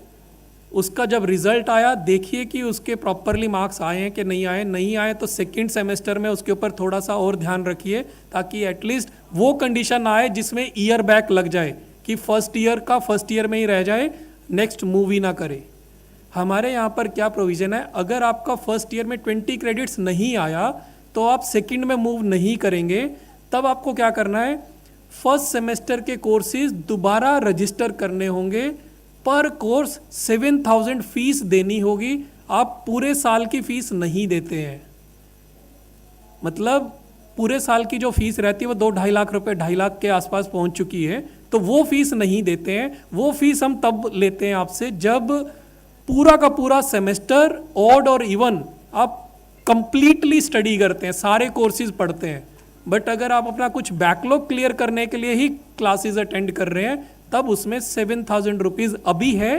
उसका जब रिजल्ट आया देखिए कि उसके प्रॉपरली मार्क्स आए हैं कि नहीं आए तो सेकंड सेमेस्टर में उसके ऊपर थोड़ा सा और ध्यान रखिए, ताकि एटलीस्ट वो कंडीशन ना आए जिसमें ईयर बैक लग जाए कि फर्स्ट ईयर का फर्स्ट ईयर में ही रह जाए, नेक्स्ट मूव ही ना करे। हमारे यहाँ पर क्या प्रोविज़न है, अगर आपका फर्स्ट ईयर में 20 क्रेडिट्स नहीं आया तो आप सेकंड में मूव नहीं करेंगे। तब आपको क्या करना है, फर्स्ट सेमेस्टर के कोर्सेज दोबारा रजिस्टर करने होंगे। पर कोर्स 7,000 फीस देनी होगी। आप पूरे साल की फीस नहीं देते हैं, मतलब पूरे साल की जो फीस रहती है वो 2-2.5 लाख रुपए, 2.5 लाख के आसपास पहुंच चुकी है, तो वो फीस नहीं देते हैं। वो फीस हम तब लेते हैं आपसे जब पूरा का पूरा सेमेस्टर ऑड और इवन आप कंप्लीटली स्टडी करते हैं, सारे कोर्सेज पढ़ते हैं। बट अगर आप अपना कुछ बैकलॉग क्लियर करने के लिए ही क्लासेस अटेंड कर रहे हैं, तब उसमें 7,000 रुपीज़ अभी है।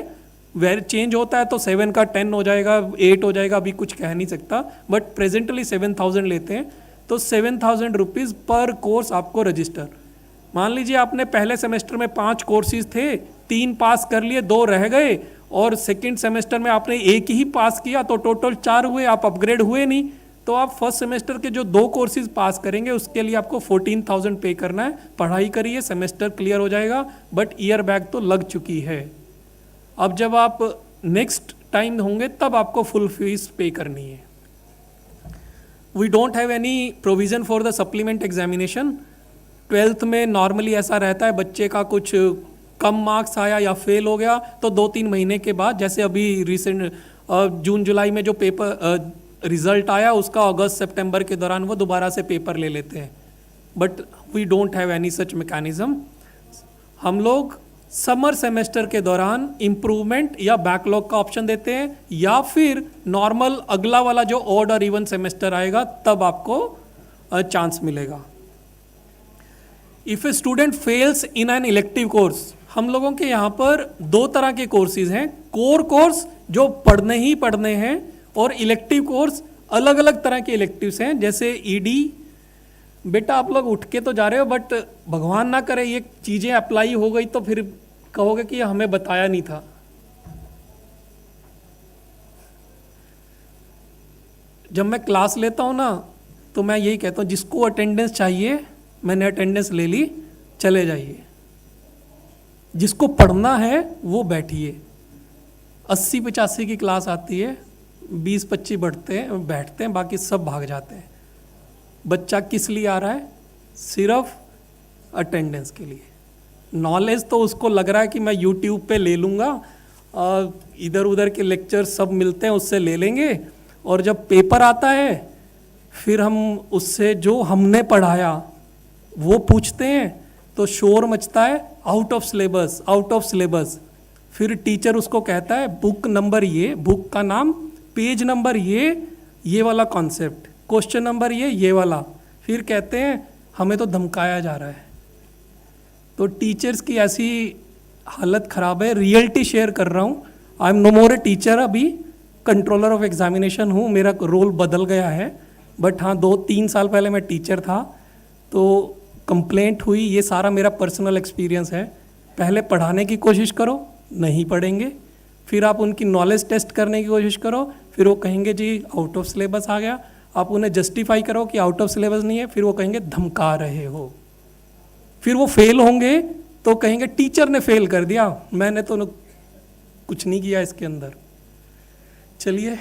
वेर चेंज होता है तो 7 का 10 हो जाएगा, 8 हो जाएगा, अभी कुछ कह नहीं सकता, बट प्रेजेंटली 7,000 लेते हैं। तो 7,000 रुपीज़ पर कोर्स आपको रजिस्टर। मान लीजिए आपने पहले सेमेस्टर में 5 कोर्सेज थे, 3 पास कर लिए, 2 रह गए, और सेकेंड सेमेस्टर में आपने 1 ही पास किया, तो टोटल 4 हुए, आप अपग्रेड हुए नहीं। तो आप फर्स्ट सेमेस्टर के जो 2 कोर्सेज पास करेंगे उसके लिए आपको 14,000 पे करना है। पढ़ाई करिए, सेमेस्टर क्लियर हो जाएगा, बट ईयर बैक तो लग चुकी है। अब जब आप नेक्स्ट टाइम होंगे तब आपको फुल फीस पे करनी है। We don't have any provision for the supplement examination. 12th में नॉर्मली ऐसा रहता है, बच्चे का कुछ कम मार्क्स आया या फेल हो गया तो 2-3 महीने के बाद, जैसे अभी रिसेंट जून जुलाई में जो पेपर रिजल्ट आया उसका अगस्त सितंबर के दौरान वो दोबारा से पेपर ले लेते हैं। But we don't have any such mechanism. हम लोग समर सेमेस्टर के दौरान इम्प्रूवमेंट या बैकलॉग का ऑप्शन देते हैं, या फिर नॉर्मल अगला वाला जो ऑड और इवन सेमेस्टर आएगा तब आपको चांस मिलेगा। If a student fails in an elective course, हम लोगों के यहाँ पर 2 तरह के कोर्सेज हैं। कोर कोर्स जो पढ़ने ही पढ़ने हैं, और इलेक्टिव कोर्स अलग अलग तरह के इलेक्टिव्स हैं, जैसे ईडी। बेटा आप लोग उठ के तो जा रहे हो, बट भगवान ना करे ये चीज़ें अप्लाई हो गई तो फिर कहोगे कि हमें बताया नहीं था। जब मैं क्लास लेता हूँ ना तो मैं यही कहता हूँ, जिसको अटेंडेंस चाहिए मैंने अटेंडेंस ले ली, चले जाइए। जिसको पढ़ना है वो बैठिए। 80-85 की क्लास आती है, 20-25 बैठते हैं, बाकी सब भाग जाते हैं। बच्चा किस लिए आ रहा है? सिर्फ अटेंडेंस के लिए। नॉलेज तो उसको लग रहा है कि मैं यूट्यूब पे ले लूँगा, इधर उधर के लेक्चर सब मिलते हैं उससे ले लेंगे, और जब पेपर आता है फिर हम उससे जो हमने पढ़ाया वो पूछते हैं तो शोर मचता है, out of syllabus, out of syllabus. फिर टीचर उसको कहता है बुक नंबर ये, बुक का नाम, पेज नंबर ये वाला कॉन्सेप्ट, क्वेश्चन नंबर ये वाला। फिर कहते हैं हमें तो धमकाया जा रहा है। तो टीचर्स की ऐसी हालत ख़राब है। रियलिटी शेयर कर रहा हूँ, I am no more a teacher, अभी कंट्रोलर ऑफ एग्जामिनेशन हूँ, मेरा रोल बदल गया है। बट हाँ, 2-3 साल पहले मैं टीचर था। तो कंप्लेंट हुई, ये सारा मेरा पर्सनल एक्सपीरियंस है। पहले पढ़ाने की कोशिश करो, नहीं पढ़ेंगे। फिर आप उनकी नॉलेज टेस्ट करने की कोशिश करो, फिर वो कहेंगे जी आउट ऑफ सिलेबस आ गया। आप उन्हें जस्टिफाई करो कि आउट ऑफ सिलेबस नहीं है, फिर वो कहेंगे धमका रहे हो। फिर वो फेल होंगे तो कहेंगे टीचर ने फेल कर दिया, मैंने तो कुछ नहीं किया इसके अंदर। चलिए,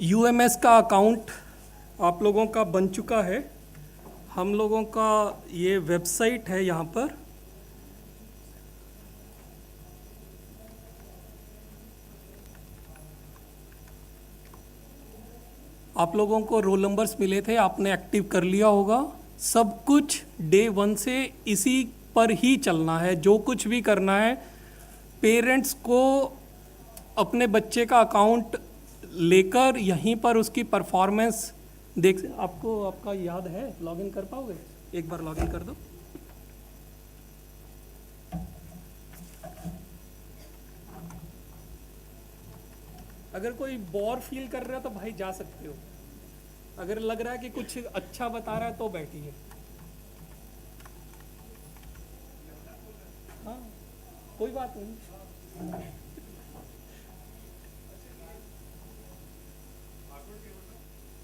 यूएमएस का अकाउंट आप लोगों का बन चुका है। हम लोगों का ये वेबसाइट है, यहाँ पर आप लोगों को रोल नंबर्स मिले थे, आपने एक्टिव कर लिया होगा। सब कुछ डे 1 से इसी पर ही चलना है। जो कुछ भी करना है पेरेंट्स को अपने बच्चे का अकाउंट लेकर यहीं पर उसकी परफॉर्मेंस देख, आपको आपका याद है, लॉगिन कर पाओगे? एक बार लॉगिन कर दो। अगर कोई बोर फील कर रहे हो तो भाई जा सकते हो, अगर लग रहा है कि कुछ अच्छा बता रहा है तो बैठिए। हाँ, कोई बात नहीं।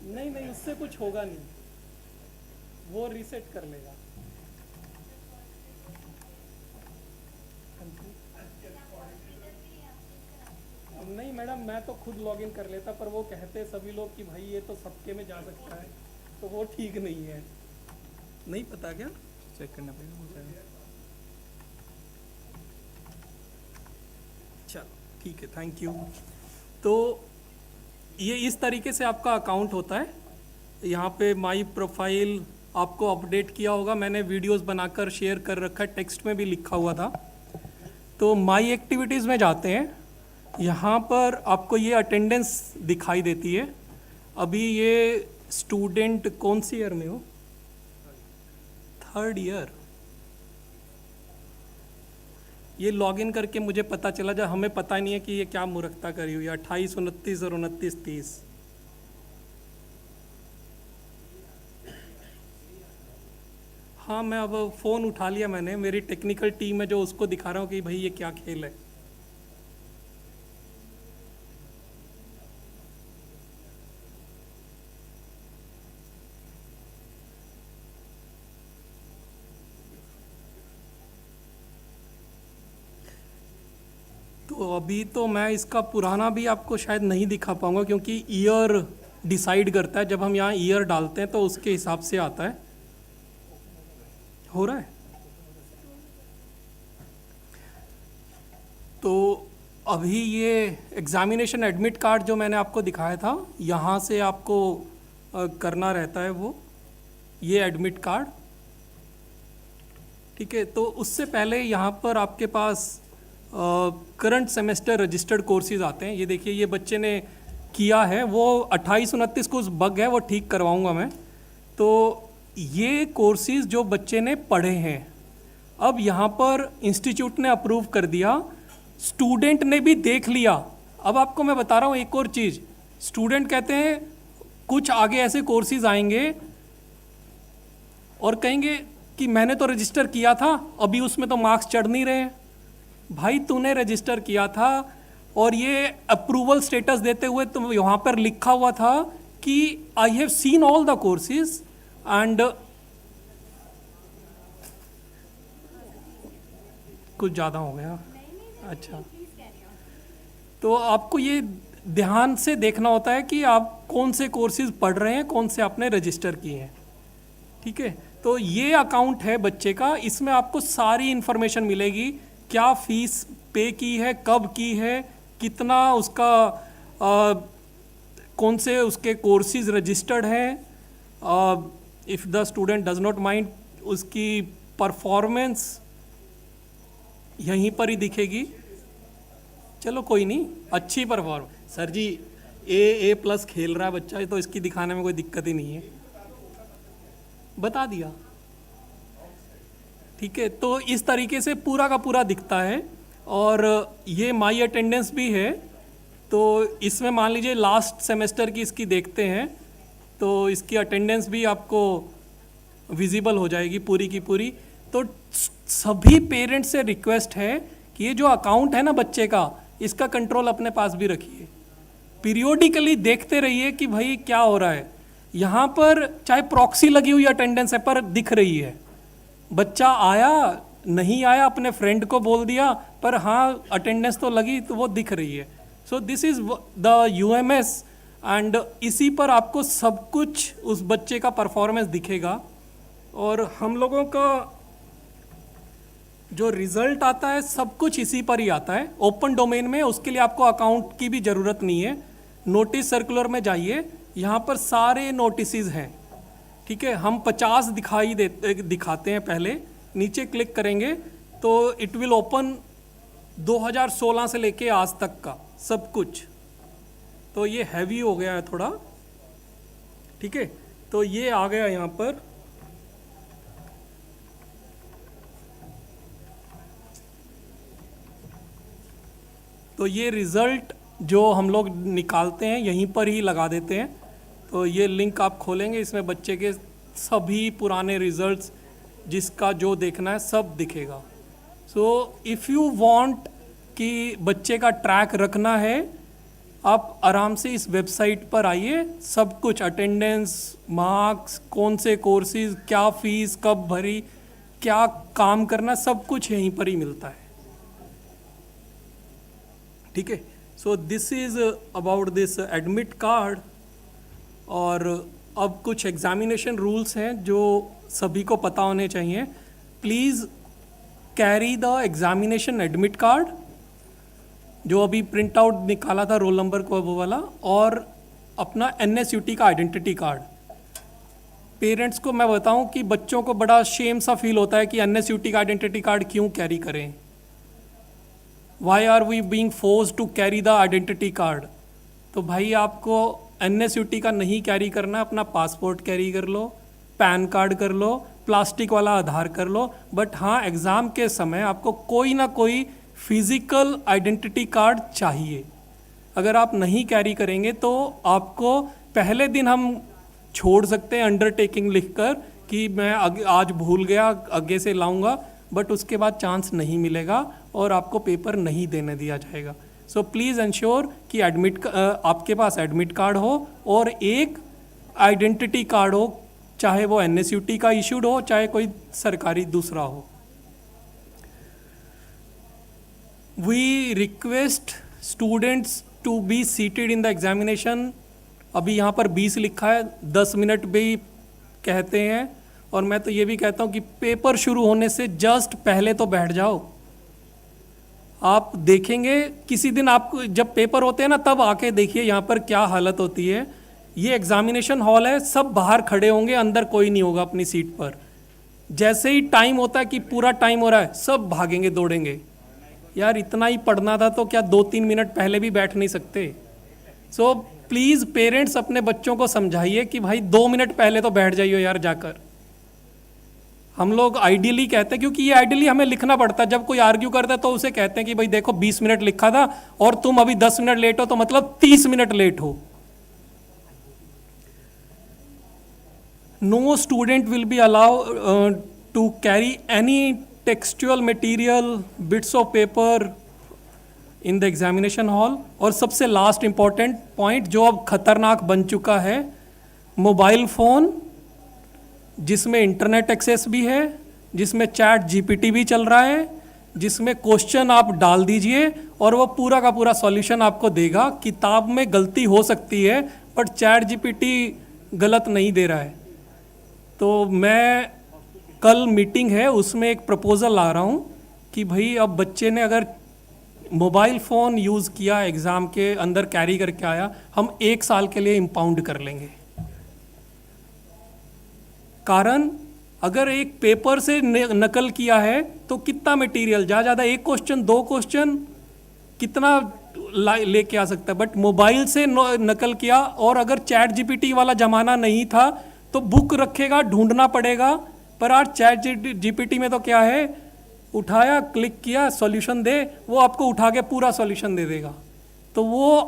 नहीं नहीं, उससे कुछ होगा नहीं, वो रीसेट कर लेगा। नहीं मैडम, मैं तो खुद लॉगिन कर लेता, पर वो कहते सभी लोग कि भाई ये तो सबके में जा सकता है, तो वो ठीक नहीं है। नहीं पता क्या? चेक करना पड़ेगा, हो जाएगा। चलो ठीक है, थैंक यू। तो ये इस तरीके से आपका अकाउंट होता है। यहाँ पे माई प्रोफाइल आपको अपडेट किया होगा, मैंने वीडियोस बनाकर शेयर कर रखा है, टेक्स्ट में भी लिखा हुआ था। तो माई एक्टिविटीज़ में जाते हैं, यहाँ पर आपको ये अटेंडेंस दिखाई देती है। अभी ये स्टूडेंट कौन सी ईयर में हो? 3rd year. ये लॉगिन करके मुझे पता चला, जब हमें पता नहीं है कि ये क्या मूर्खता करी हुई है। 28, 29 और 29, 30। हाँ, मैं अब फ़ोन उठा लिया मैंने, मेरी टेक्निकल टीम है जो उसको दिखा रहा हूँ कि भाई ये क्या खेल है। तो अभी तो मैं इसका पुराना भी आपको शायद नहीं दिखा पाऊंगा, क्योंकि ईयर डिसाइड करता है। जब हम यहाँ ईयर डालते हैं तो उसके हिसाब से आता है। हो रहा है? तो अभी ये एग्जामिनेशन एडमिट कार्ड जो मैंने आपको दिखाया था, यहाँ से आपको करना रहता है वो, ये एडमिट कार्ड। ठीक है, तो उससे पहले यहाँ पर आपके पास करंट सेमेस्टर रजिस्टर्ड कोर्सेज आते हैं। ये देखिए, ये बच्चे ने किया है, वो 28-29 को बग है, वो ठीक करवाऊंगा मैं। तो ये कोर्सेज जो बच्चे ने पढ़े हैं, अब यहाँ पर इंस्टीट्यूट ने अप्रूव कर दिया, स्टूडेंट ने भी देख लिया। अब आपको मैं बता रहा हूँ एक और चीज़, स्टूडेंट कहते हैं कुछ आगे ऐसे कोर्सेज आएंगे और कहेंगे कि मैंने तो रजिस्टर किया था, अभी उसमें तो मार्क्स चढ़ नहीं रहे हैं। भाई तूने रजिस्टर किया था और ये अप्रूवल स्टेटस देते हुए तो यहाँ पर लिखा हुआ था कि I have seen all the courses and कुछ ज़्यादा हो गया। अच्छा, तो आपको ये ध्यान से देखना होता है कि आप कौन से कोर्सेज पढ़ रहे हैं, कौन से आपने रजिस्टर किए हैं। ठीक है, तो ये अकाउंट है बच्चे का, इसमें आपको सारी इंफॉर्मेशन मिलेगी, क्या फीस पे की है, कब की है, कितना उसका कौन से उसके कोर्सेज रजिस्टर्ड हैं, if the student does not mind, उसकी परफॉर्मेंस यहीं पर ही दिखेगी। चलो कोई नहीं, अच्छी परफॉर्मेंस। सर जी A+ खेल रहा है बच्चा, तो इसकी दिखाने में कोई दिक्कत ही नहीं है, बता दिया। ठीक है, तो इस तरीके से पूरा का पूरा दिखता है। और ये माई अटेंडेंस भी है, तो इसमें मान लीजिए लास्ट सेमेस्टर की इसकी देखते हैं, तो इसकी अटेंडेंस भी आपको विजिबल हो जाएगी पूरी की पूरी। तो सभी पेरेंट्स से रिक्वेस्ट है कि ये जो अकाउंट है ना बच्चे का, इसका कंट्रोल अपने पास भी रखिए, पीरियोडिकली देखते रहिए कि भाई क्या हो रहा है। यहाँ पर चाहे प्रॉक्सी लगी हुई अटेंडेंस है पर दिख रही है, बच्चा आया नहीं आया अपने फ्रेंड को बोल दिया, पर हाँ अटेंडेंस तो लगी, तो वो दिख रही है। So this is the UMS and इसी पर आपको सब कुछ उस बच्चे का परफॉर्मेंस दिखेगा। और हम लोगों का जो रिजल्ट आता है सब कुछ इसी पर ही आता है, ओपन डोमेन में। उसके लिए आपको अकाउंट की भी ज़रूरत नहीं है। नोटिस सर्कुलर में जाइए, यहाँ पर सारे नोटिसेस हैं। ठीक है, हम 50 दिखाते हैं। पहले नीचे क्लिक करेंगे तो इट विल ओपन 2016 से लेके आज तक का सब कुछ। तो ये हैवी हो गया है थोड़ा, ठीक है। तो ये आ गया यहाँ पर, तो ये रिज़ल्ट जो हम लोग निकालते हैं यहीं पर ही लगा देते हैं। तो ये लिंक आप खोलेंगे, इसमें बच्चे के सभी पुराने रिजल्ट्स जिसका जो देखना है सब दिखेगा। सो इफ़ यू वांट कि बच्चे का ट्रैक रखना है, आप आराम से इस वेबसाइट पर आइए, सब कुछ अटेंडेंस, मार्क्स, कौन से कोर्सेज, क्या फ़ीस कब भरी, क्या काम करना, सब कुछ यहीं पर ही मिलता है, ठीक है। So this is about this admit card. और अब कुछ एग्जामिनेशन रूल्स हैं जो सभी को पता होने चाहिए। Please carry the examination admit card, जो अभी प्रिंट आउट निकाला था रोल नंबर को वो वाला, और अपना NSUT का आइडेंटिटी कार्ड। पेरेंट्स को मैं बताऊं कि बच्चों को बड़ा शेम सा फील होता है कि NSUT का आइडेंटिटी कार्ड क्यों कैरी करें। Why are we being forced to carry the identity card? तो भाई आपको NSUT का नहीं कैरी करना, अपना पासपोर्ट कैरी कर लो, पैन कार्ड कर लो, प्लास्टिक वाला आधार कर लो। बट हाँ, एग्ज़ाम के समय आपको कोई ना कोई फिज़िकल आइडेंटिटी कार्ड चाहिए। अगर आप नहीं कैरी करेंगे तो आपको पहले दिन हम छोड़ सकते हैं अंडरटेकिंग लिखकर कि मैं आज भूल गया, आगे से लाऊंगा, बट उसके बाद चांस नहीं मिलेगा और आपको पेपर नहीं देने दिया जाएगा। सो प्लीज़ इंश्योर कि आपके पास एडमिट कार्ड हो और एक आइडेंटिटी कार्ड हो, चाहे वो NSUT का इशूड हो, चाहे कोई सरकारी दूसरा हो। We request students to be seated in the examination. अभी यहाँ पर 20 लिखा है, 10 मिनट भी कहते हैं, और मैं तो ये भी कहता हूँ कि पेपर शुरू होने से जस्ट पहले तो बैठ जाओ। आप देखेंगे किसी दिन, आपको जब पेपर होते हैं ना तब आके देखिए यहाँ पर क्या हालत होती है। ये एग्जामिनेशन हॉल है, सब बाहर खड़े होंगे, अंदर कोई नहीं होगा अपनी सीट पर। जैसे ही टाइम होता है कि पूरा टाइम हो रहा है, सब भागेंगे दौड़ेंगे। यार इतना ही पढ़ना था तो क्या 2-3 मिनट पहले भी बैठ नहीं सकते? सो प्लीज़ पेरेंट्स अपने बच्चों को समझाइए कि भाई 2 मिनट पहले तो बैठ जाइए यार जाकर। हम लोग आइडियली कहते हैं, क्योंकि ये आइडियली हमें लिखना पड़ता है। जब कोई आर्ग्यू करता है तो उसे कहते हैं कि भाई देखो 20 मिनट लिखा था और तुम अभी 10 मिनट लेट हो, तो मतलब 30 मिनट लेट हो। No student will be allow to carry any textual material, bits of paper in the examination hall. और सबसे लास्ट इंपॉर्टेंट पॉइंट जो अब खतरनाक बन चुका है, मोबाइल फ़ोन जिसमें इंटरनेट एक्सेस भी है, जिसमें चैट GPT भी चल रहा है, जिसमें क्वेश्चन आप डाल दीजिए और वो पूरा का पूरा सॉल्यूशन आपको देगा। किताब में गलती हो सकती है बट चैट GPT गलत नहीं दे रहा है। तो मैं कल मीटिंग है, उसमें एक प्रपोज़ल ला रहा हूँ कि भाई अब बच्चे ने अगर मोबाइल फ़ोन यूज़ किया, एग्ज़ाम के अंदर कैरी करके आया, हम 1 साल के लिए इम्पाउंड कर लेंगे। कारण अगर एक पेपर से नकल किया है तो कितना मटेरियल, ज़्यादा 1 क्वेश्चन 2 क्वेश्चन कितना लेके आ सकता है। बट मोबाइल से नकल किया, और अगर चैट GPT वाला ज़माना नहीं था तो बुक रखेगा, ढूंढना पड़ेगा। पर आज चैट GPT में तो क्या है, उठाया, क्लिक किया, सॉल्यूशन दे, वो आपको उठा के पूरा सॉल्यूशन दे देगा। तो वो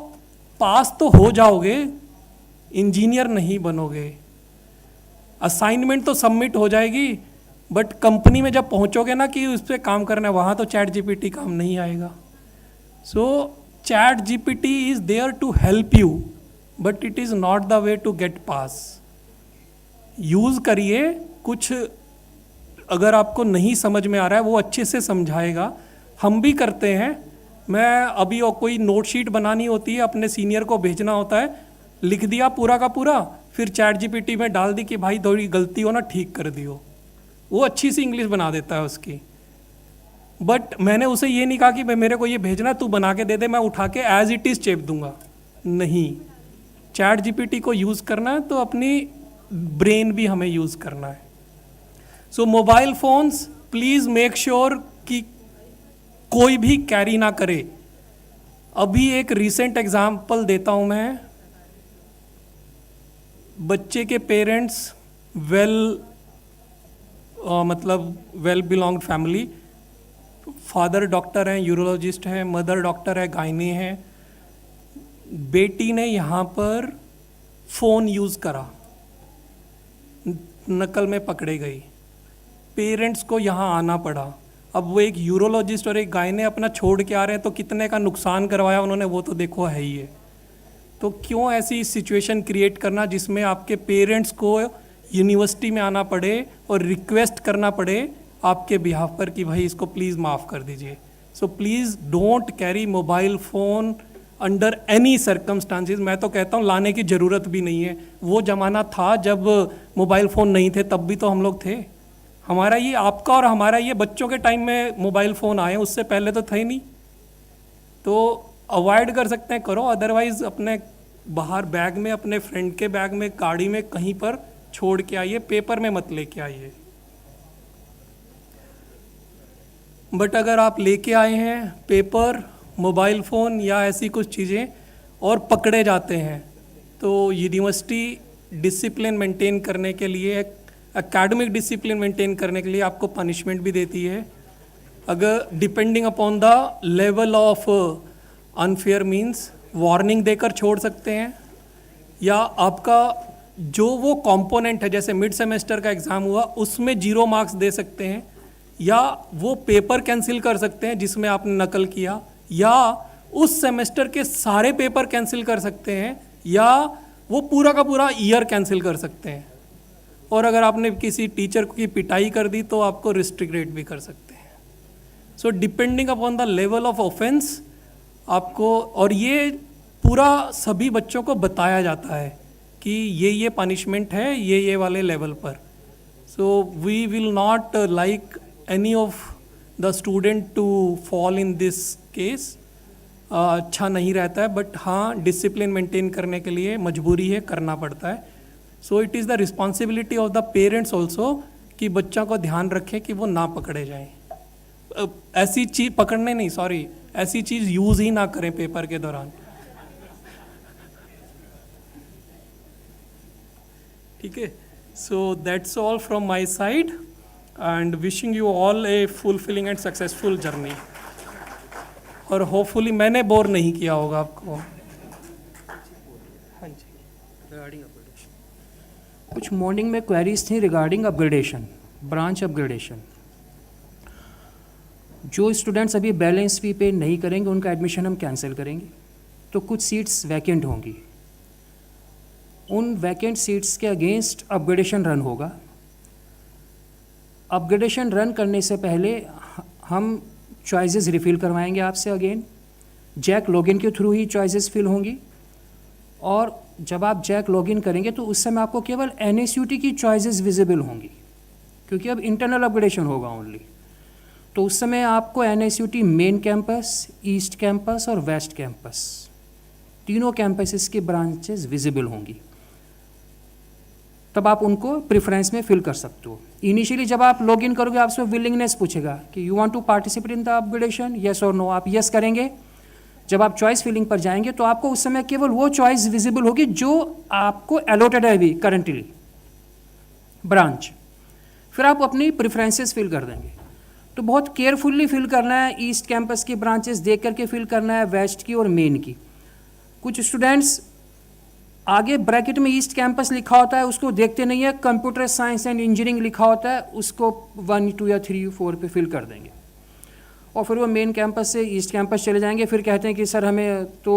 पास तो हो जाओगे, इंजीनियर नहीं बनोगे। असाइनमेंट तो सबमिट हो जाएगी, बट कंपनी में जब पहुंचोगे ना कि उस पर काम करना है, वहाँ तो चैट GPT काम नहीं आएगा। So chat GPT is there to help you, but it is not the way to get pass. Use करिए, कुछ अगर आपको नहीं समझ में आ रहा है वो अच्छे से समझाएगा। हम भी करते हैं। मैं अभी कोई नोट शीट बनानी होती है, अपने सीनियर को भेजना होता है, लिख दिया पूरा का पूरा, फिर चैट GPT में डाल दी कि भाई थोड़ी गलती हो ना ठीक कर दियो, वो अच्छी सी इंग्लिश बना देता है उसकी। बट मैंने उसे ये नहीं कहा कि भाई मेरे को ये भेजना, तू बना के दे दे, मैं उठा के एज इट इज़ चेप दूंगा। नहीं, चैट GPT को यूज़ करना है तो अपनी ब्रेन भी हमें यूज़ करना है। So mobile phones please make sure कि कोई भी कैरी ना करे। अभी एक रिसेंट एग्जाम्पल देता हूं मैं। बच्चे के पेरेंट्स मतलब well belonged family, father doctor हैं, यूरोलॉजिस्ट हैं, मदर डॉक्टर है, गायनी है। बेटी ने यहाँ पर फ़ोन यूज़ करा, नकल में पकड़े गई, पेरेंट्स को यहाँ आना पड़ा। अब वो एक यूरोलॉजिस्ट और एक गायने अपना छोड़ के आ रहे हैं, तो कितने का नुकसान करवाया उन्होंने वो तो देखो है ही है। तो क्यों ऐसी सिचुएशन क्रिएट करना जिसमें आपके पेरेंट्स को यूनिवर्सिटी में आना पड़े और रिक्वेस्ट करना पड़े आपके बिहाफ पर कि भाई इसको प्लीज़ माफ़ कर दीजिए। So please don't carry mobile phone under any circumstances. मैं तो कहता हूँ लाने की ज़रूरत भी नहीं है। वो ज़माना था जब मोबाइल फ़ोन नहीं थे, तब भी तो हम लोग थे। हमारा ये आपका और हमारा ये बच्चों के टाइम में मोबाइल फ़ोन आए, उससे पहले तो थे ही नहीं। तो अवॉइड कर सकते हैं करो, अदरवाइज़ अपने बाहर बैग में, अपने फ्रेंड के बैग में, गाड़ी में कहीं पर छोड़ के आइए, पेपर में मत लेके आइए। बट अगर आप लेके आए हैं पेपर, मोबाइल फ़ोन या ऐसी कुछ चीज़ें और पकड़े जाते हैं, तो यूनिवर्सिटी डिसिप्लिन मेंटेन करने के लिए, एकेडमिक डिसिप्लिन मेंटेन करने के लिए आपको पनिशमेंट भी देती है। अगर depending upon the level of unfair means warning देकर छोड़ सकते हैं, या आपका जो वो कंपोनेंट है, जैसे मिड सेमेस्टर का एग्ज़ाम हुआ उसमें 0 मार्क्स दे सकते हैं, या वो पेपर कैंसिल कर सकते हैं जिसमें आपने नकल किया, या उस सेमेस्टर के सारे पेपर कैंसिल कर सकते हैं, या वो पूरा का पूरा ईयर कैंसिल कर सकते हैं। और अगर आपने किसी टीचर की पिटाई कर दी तो आपको रिस्ट्रिक्ट भी कर सकते हैं। So depending upon the level of offence आपको, और ये पूरा सभी बच्चों को बताया जाता है कि ये पनिशमेंट है ये वाले लेवल पर। So we will not like any of the student to fall in this case. अच्छा नहीं रहता है, बट हाँ डिसिप्लिन मेंटेन करने के लिए मजबूरी है, करना पड़ता है। So it is the responsibility of the parents also कि बच्चा को ध्यान रखें कि वो ना पकड़े जाएं। ऐसी चीज़ पकड़ने नहीं, सॉरी, ऐसी चीज़ यूज़ ही ना करें पेपर के दौरान। ठीक है, so that's all from my side and wishing you all A fulfilling and successful journey. और होपफुली मैंने बोर नहीं किया होगा आपको। हाँ जी, रिगार्डिंग अपग्रेडेशन कुछ मॉर्निंग में क्वेरीज थी रिगार्डिंग अपग्रेडेशन, ब्रांच अपग्रेडेशन। जो स्टूडेंट्स अभी बैलेंस फी पे नहीं करेंगे उनका एडमिशन हम कैंसिल करेंगे, तो कुछ सीट्स वैकेंट होंगी। उन वैकेंट सीट्स के अगेंस्ट अपग्रेडेशन रन होगा। अपग्रेडेशन रन करने से पहले हम चॉइसेस रिफ़िल करवाएंगे आपसे अगेन। जैक लॉगिन के थ्रू ही चॉइसेस फिल होंगी, और जब आप जैक लॉगिन करेंगे तो उस समय आपको केवल NSUT की चॉइसेस विजिबल होंगी, क्योंकि अब इंटरनल अपग्रेडेशन होगा ओनली। तो उस समय आपको NSUT main campus, east campus और वेस्ट कैंपस, तीनों कैंपसेस की ब्रांचेस विजिबल होंगी। तब आप उनको प्रेफरेंस में फिल कर सकते हो। इनिशियली जब आप लॉगिन करोगे आपसे विलिंगनेस पूछेगा कि you want to participate in the upgradation, yes or no. आप येस करेंगे। जब आप चॉइस फिलिंग पर जाएंगे तो आपको उस समय केवल वो चॉइस विजिबल होगी जो आपको अलॉटेड है अभी करंटली ब्रांच। फिर आप अपनी प्रेफरेंसेस फिल कर देंगे। तो बहुत केयरफुल्ली फिल करना है, ईस्ट कैंपस की ब्रांचेस देख करके फिल करना है, वेस्ट की और मेन की। कुछ स्टूडेंट्स आगे ब्रैकेट में ईस्ट कैंपस लिखा होता है उसको देखते नहीं है, कंप्यूटर साइंस एंड इंजीनियरिंग लिखा होता है उसको 1, 2 या 3, 4 पे फिल कर देंगे, और फिर वो मेन कैंपस से ईस्ट कैंपस चले जाएंगे। फिर कहते हैं कि सर हमें तो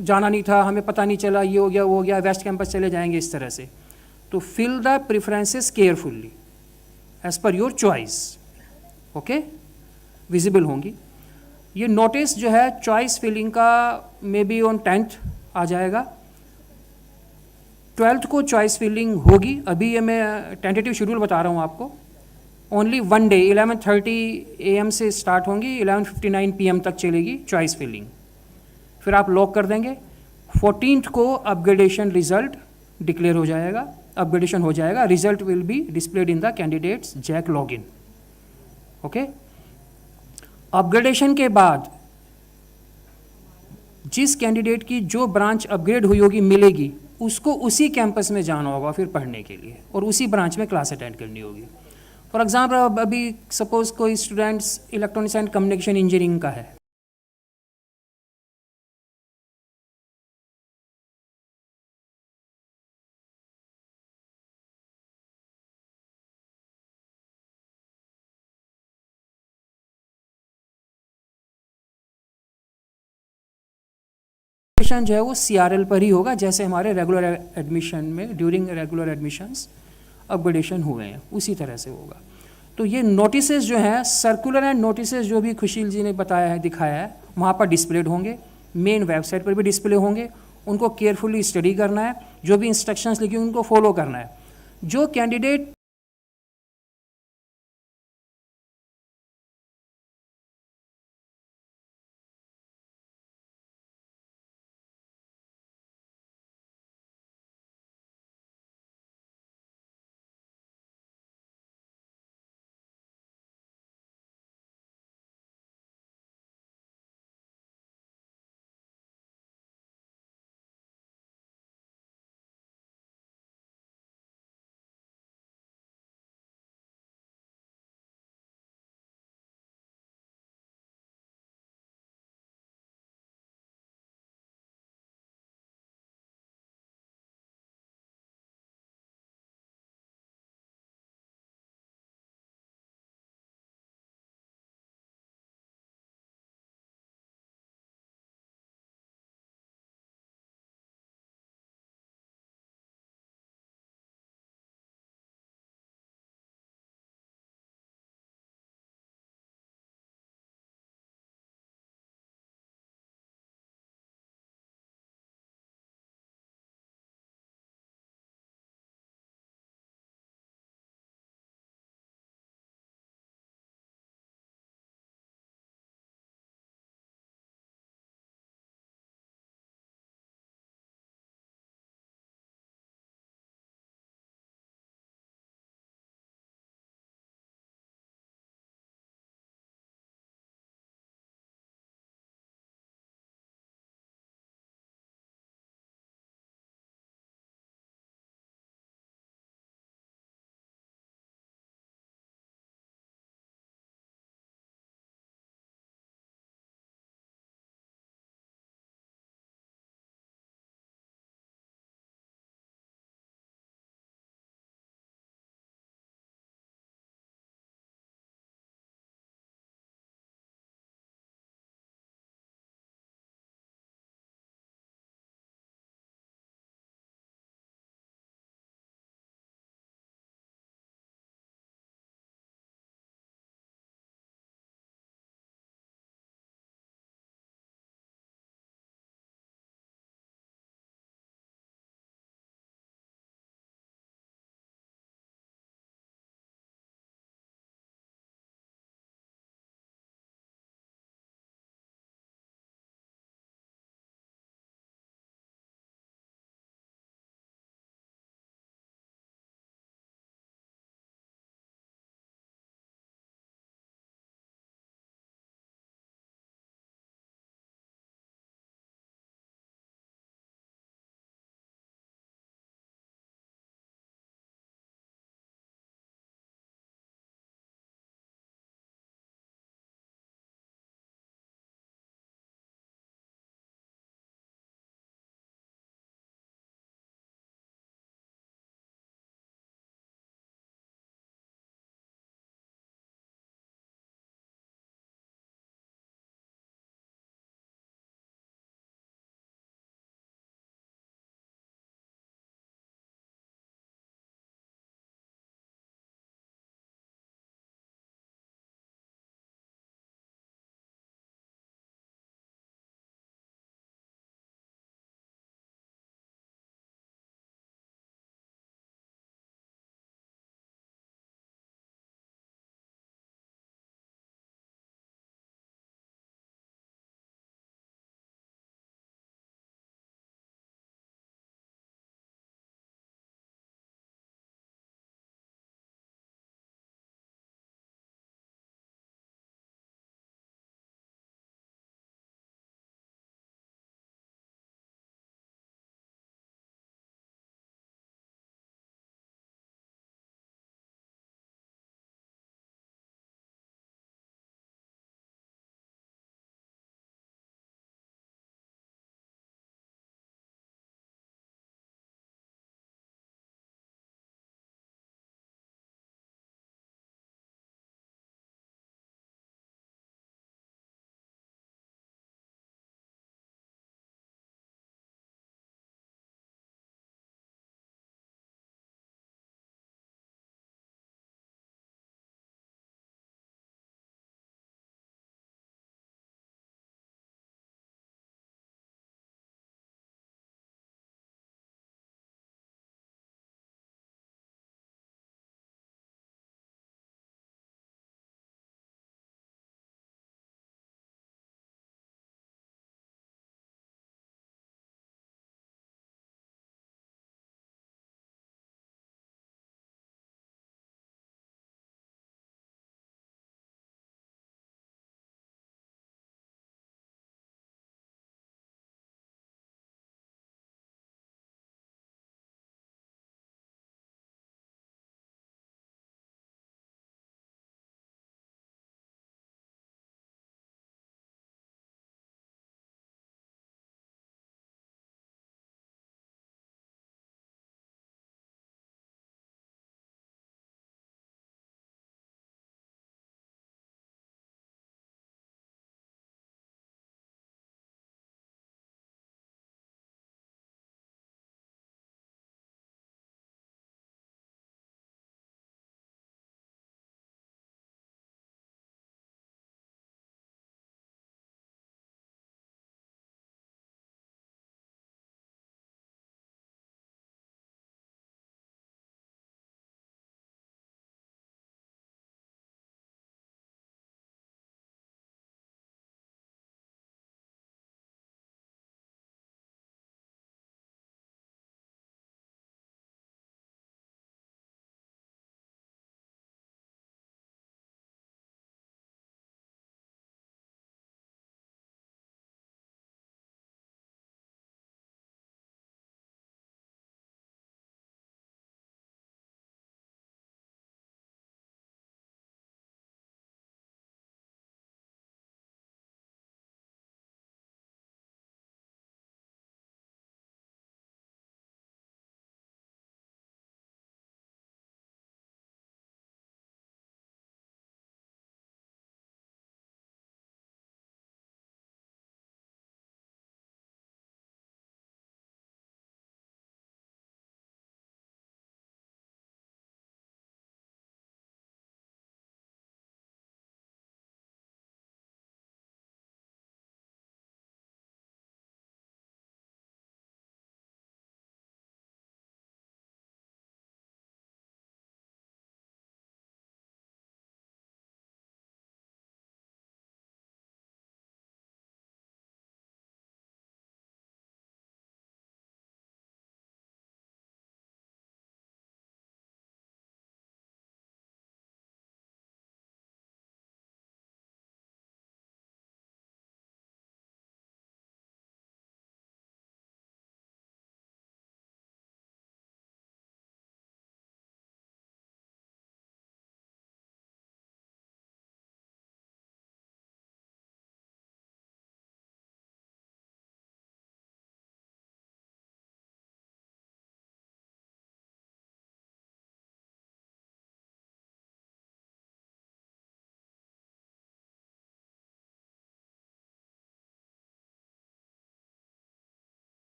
जाना नहीं था, हमें पता नहीं चला, ये हो गया वो हो गया, वेस्ट कैंपस चले जाएंगे इस तरह से। तो fill the preferences carefully as per your choice, okay, visible होंगी। ये नोटिस जो है चॉइस फिलिंग का मे बी ऑन 10th आ जाएगा। 12th को चॉइस फिलिंग होगी। अभी ये मैं टेंटेटिव शेड्यूल बता रहा हूँ आपको। ओनली 1 डे 11:30 AM से स्टार्ट होंगी, 11:59 PM तक चलेगी चॉइस फिलिंग। फिर आप लॉक कर देंगे। 14th को अपग्रेडेशन रिजल्ट डिक्लेयर हो जाएगा, अपग्रेडेशन हो जाएगा। Result will be displayed in the candidates JAC login, okay. Upgradation के बाद जिस कैंडिडेट की जो ब्रांच अपग्रेड हुई होगी मिलेगी, उसको उसी कैंपस में जाना होगा फिर पढ़ने के लिए, और उसी ब्रांच में क्लास अटेंड करनी होगी। फॉर एग्जाम्पल अभी सपोज कोई students electronics and communication engineering का है, एडमिशन जो है वो CRL पर ही होगा, जैसे हमारे रेगुलर एडमिशन में ड्यूरिंग रेगुलर एडमिशन्स अपग्रेडेशन हुए हैं उसी तरह से होगा। तो ये नोटिसेस जो हैं, सर्कुलर एंड नोटिसेस जो भी खुशील जी ने बताया है, दिखाया है, वहाँ पर डिस्प्लेड होंगे, मेन वेबसाइट पर भी डिस्प्ले होंगे। उनको केयरफुली स्टडी करना है, जो भी इंस्ट्रक्शंस लिखी उनको फॉलो करना है। जो candidate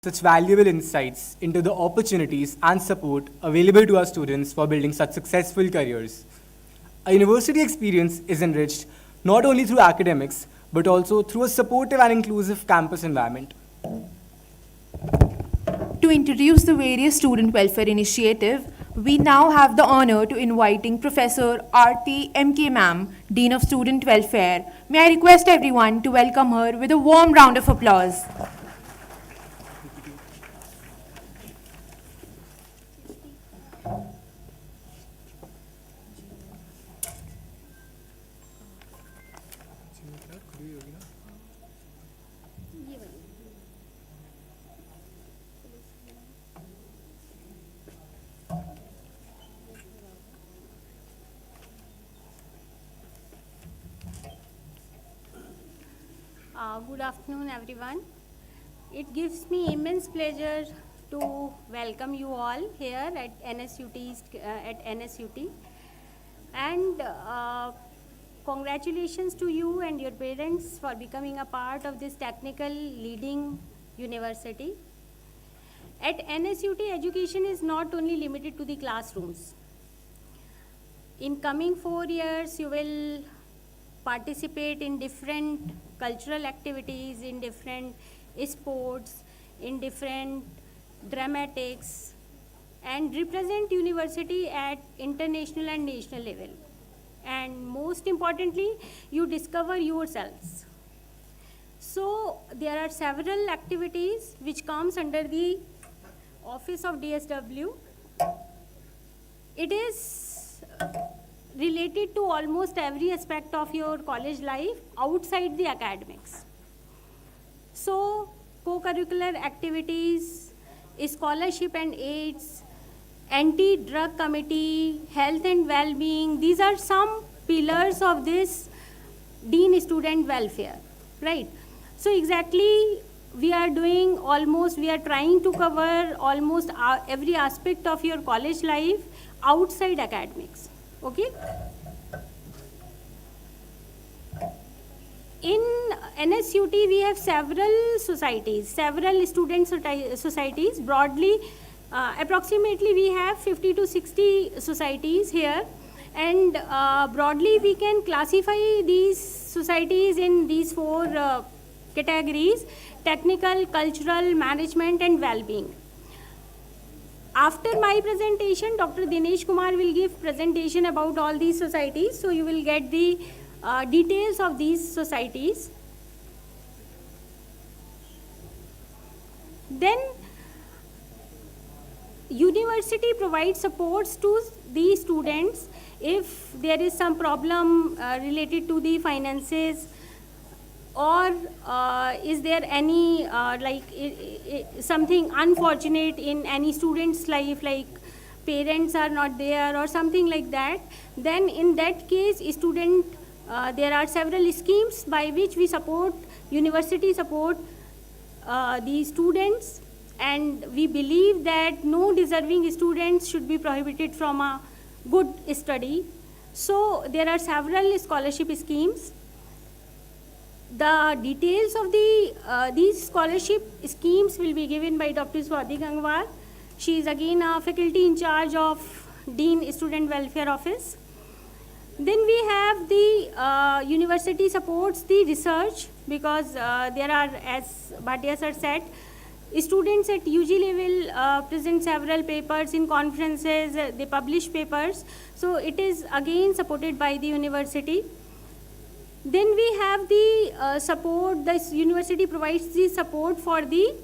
such valuable insights into the opportunities and support available to our students for building such successful careers. A university experience is enriched not only through academics, but also through a supportive and inclusive campus environment. To introduce the various student welfare initiative, we now have the honor to inviting Professor Aarti M.K. Ma'am, Dean of Student Welfare. May I request everyone to welcome her with a warm round of applause. Good afternoon, everyone. It gives me immense pleasure to welcome you all here at NSUT. And congratulations to you and your parents for becoming a part of this technical leading university. At NSUT, education is not only limited to the classrooms. In coming 4 years, you will participate in different cultural activities, in different sports, in different dramatics, and represent university at international and national level. And most importantly, you discover yourselves. So there are several activities which comes under the office of DSW. It is related to almost every aspect of your college life outside the academics. So, co-curricular activities, scholarship and aids, anti-drug committee, health and well-being, these are some pillars of this Dean Student Welfare, right? So exactly we are trying to cover almost every aspect of your college life outside academics. Okay. In NSUT, we have several societies, several student societies. Broadly, approximately we have 50 to 60 societies here. And broadly, we can classify these societies in these 4 categories: technical, cultural, management, and well-being. After my presentation, Dr. Dinesh Kumar will give presentation about all these societies, so you will get the details of these societies. Then, university provides supports to the students if there is some problem related to the finances, or is there any something unfortunate in any student's life, like parents are not there or something like that. Then in that case, there are several schemes by which we support, university support the students, and we believe that no deserving students should be prohibited from a good study. So there are several scholarship schemes. The details of these scholarship schemes will be given by Dr. Swati Gangwar. She is again a faculty in charge of Dean Student Welfare Office. Then we have the university supports the research, because there are, as Bhatia sir said, students at UG level present several papers in conferences, they publish papers. So it is again supported by the university. Then we have the support, the university provides the support for the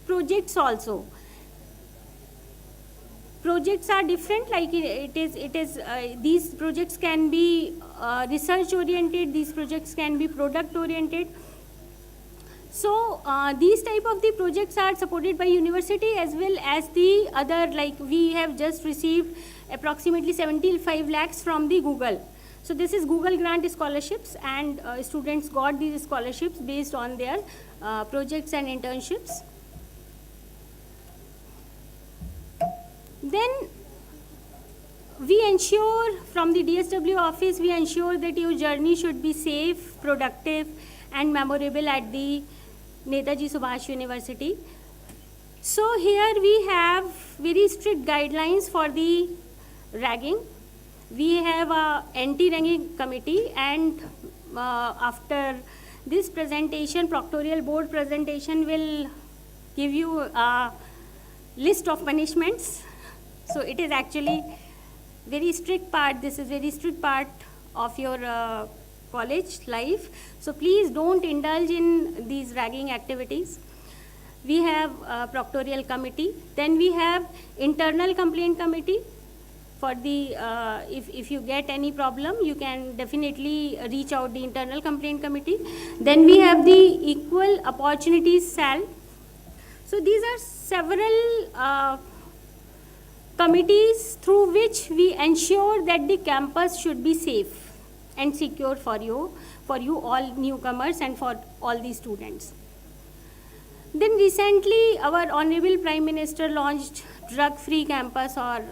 projects also. Projects are different, like these projects can be research oriented, these projects can be product oriented. So these type of the projects are supported by university, as well as the other, like we have just received approximately 75 lakhs from the Google. So this is Google grant scholarships, and students got these scholarships based on their projects and internships. Then we ensure, from the DSW office, we ensure that your journey should be safe, productive, and memorable at the NETAJI SUBHAS University. So here we have very strict guidelines for the ragging. We have a anti-ragging committee, and after this presentation, proctorial board presentation will give you a list of punishments. So it is actually very strict part. This is very strict part of your college life. So please don't indulge in these ragging activities. We have a proctorial committee. Then we have internal complaint committee. For the, if you get any problem, you can definitely reach out the internal complaint committee. Then we have the equal opportunities cell. So these are several committees through which we ensure that the campus should be safe and secure for you all newcomers and for all the students. Then recently our Honorable Prime Minister launched drug-free campus or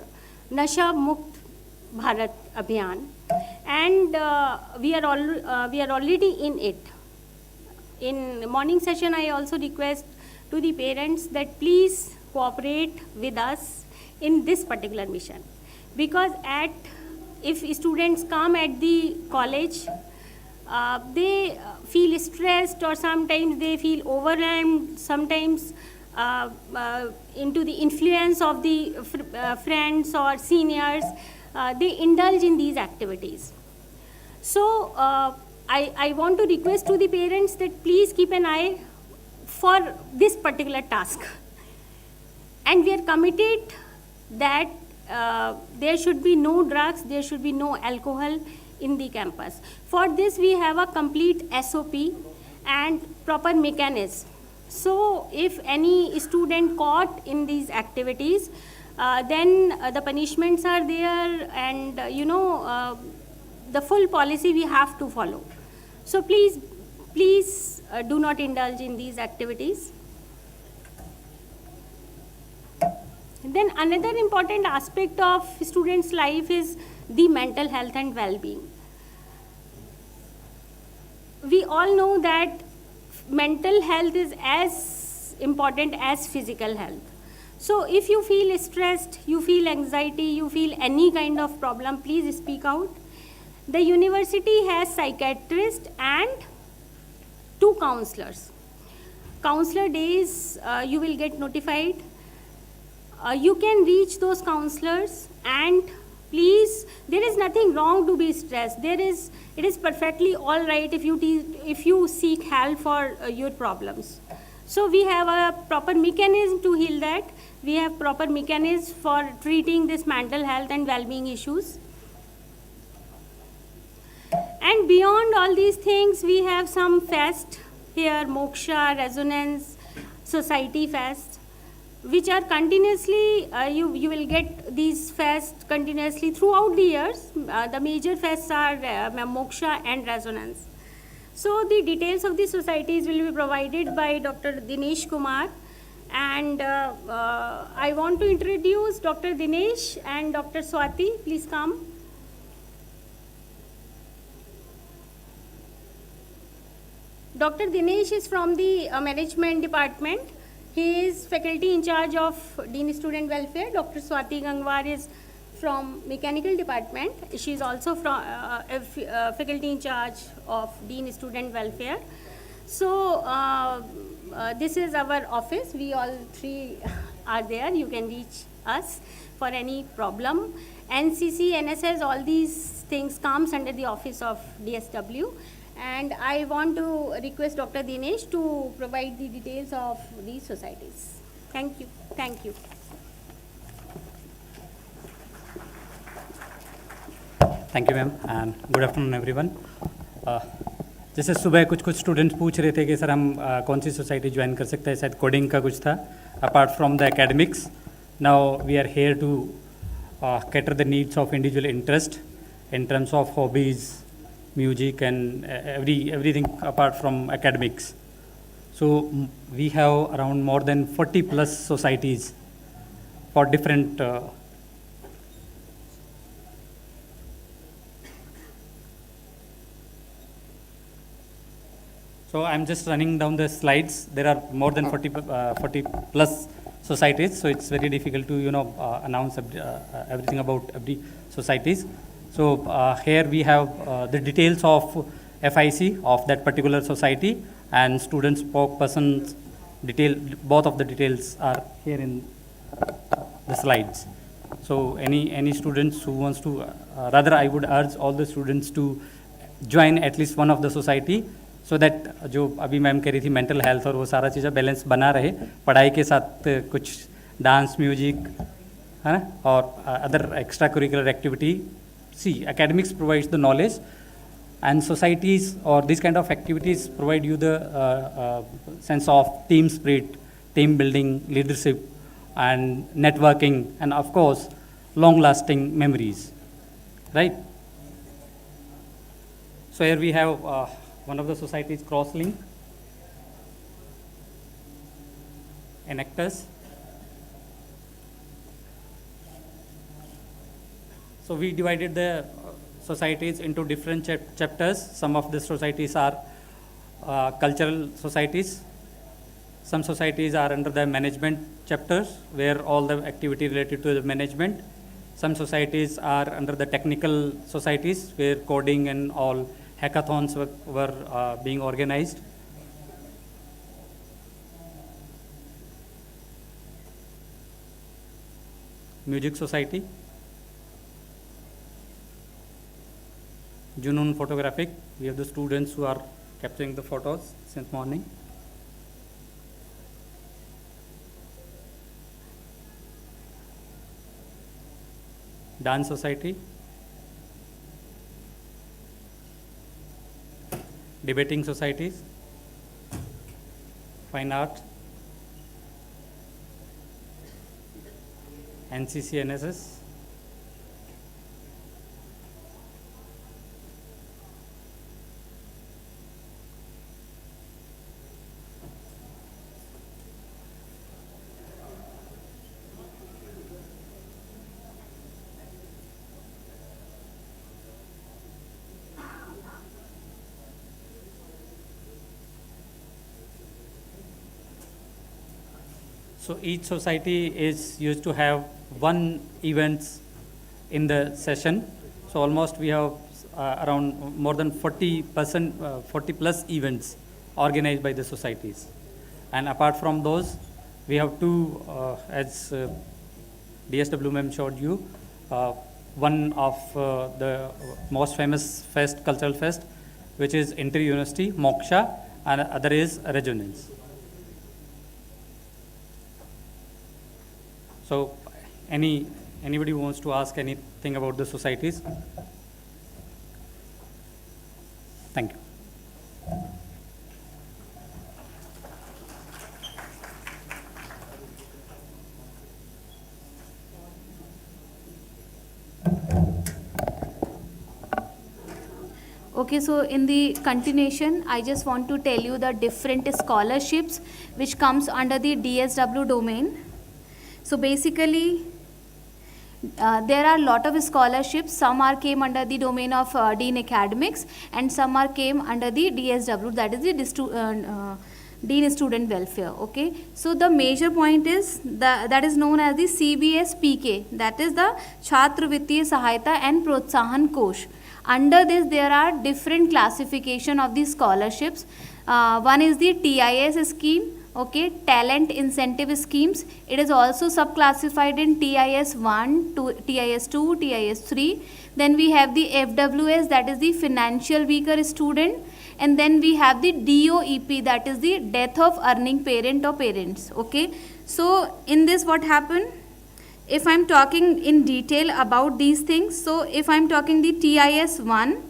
Nasha Mukt Bharat Abhiyan, and we are already in it. In morning session, I also request to the parents that please cooperate with us in this particular mission, because if students come at the college, they feel stressed, or sometimes they feel overwhelmed, sometimes into the influence of the friends or seniors, they indulge in these activities. So I want to request to the parents that please keep an eye for this particular task, and we are committed that there should be no drugs, there should be no alcohol in the campus. For this we have a complete SOP and proper mechanism. So if any student caught in these activities, then the punishments are there, and the full policy we have to follow. So please do not indulge in these activities. Then another important aspect of students' life is the mental health and well-being. We all know that mental health is as important as physical health. So if you feel stressed, you feel anxiety, you feel any kind of problem, please speak out. The university has psychiatrists and 2 counselors. Counselor days, you will get notified. You can reach those counselors, and please, there is nothing wrong to be stressed. It is perfectly all right if you seek help for your problems. So we have a proper mechanism to heal that. We have proper mechanisms for treating this mental health and well-being issues. And beyond all these things, we have some fest here, Moksha, Resonance, Society Fest, which are continuously, you will get these fests continuously throughout the years. The major fests are Moksha and Resonance. So the details of the societies will be provided by Dr. Dinesh Kumar, and I want to introduce Dr. Dinesh and Dr. Swati. Please come. Dr. Dinesh is from the management department. He is faculty in charge of Dean Student Welfare. Dr. Swati Gangwar is from Mechanical Department. She is also from faculty in charge of Dean Student Welfare. So this is our office. We all 3 are there. You can reach us for any problem. NCC, NSS, all these things comes under the office of DSW. And I want to request Dr. Dinesh to provide the details of these societies. Thank you. Thank you. Thank you ma'am and good afternoon everyone. जैसे सुबह कुछ students पूछ रहे थे कि sir हम कौन सी society join कर सकते हैं, शायद कोडिंग का कुछ था। Apart from the academics, now we are here to cater the needs of individual interest in terms of hobbies, music, and everything apart from academics. So we have around more than 40 plus societies for different So I'm just running down the slides. There are more than 40 plus societies, so it's very difficult to announce everything about every societies. So here we have the details of FIC of that particular society, and student spokesperson's detail. Both of the details are here in the slides. So any students who wants to, rather I would urge all the students to join at least one of the society, so that जो अभी ma'am कह रही थी mental health और वो सारा चीज़ें balance बना रहे, पढ़ाई के साथ कुछ डांस म्यूजिक है ना, और other extra curricular activity. See, academics provides the knowledge, and societies or these kind of activities provide you the sense of team spirit, team building, leadership, and networking, and of course, long-lasting memories, right? So here we have one of the societies, Crosslink, Enactors. So we divided the societies into different chapters. Some of the societies are cultural societies. Some societies are under the management chapters, where all the activity related to the management. Some societies are under the technical societies, where coding and all hackathons were being organized. Music society. Junoon photographic, we have the students who are capturing the photos since morning. Dance society. Debating societies. Fine art. NCC, NSS. So each society is used to have one events in the session. So almost we have around more than 40%, 40 plus events organized by the societies. And apart from those, we have two, as DSW ma'am showed you, one of the most famous fest, cultural fest, which is inter-university, Moksha, and other is Resonance. So, anybody who wants to ask anything about the societies? Thank you. Okay, so in the continuation, I just want to tell you the different scholarships which comes under the DSW domain. So basically, there are a lot of scholarships. Some are came under the domain of Dean Academics, and some are came under the DSW, that is the Dean Student Welfare. Okay, so the major point is that is known as the CBS PK, that is the Chhatra Vittiya Sahayata and Protsahan Kosh. Under this, there are different classification of these scholarships. One is the TIS scheme. Okay, talent incentive schemes. It is also subclassified in TIS 1, TIS 2, TIS 3. Then we have the FWS, that is the financial weaker student. And then we have the DOEP, that is the death of earning parent or parents. Okay, so in this what happened? If I am talking in detail about these things, so if I am talking the TIS 1,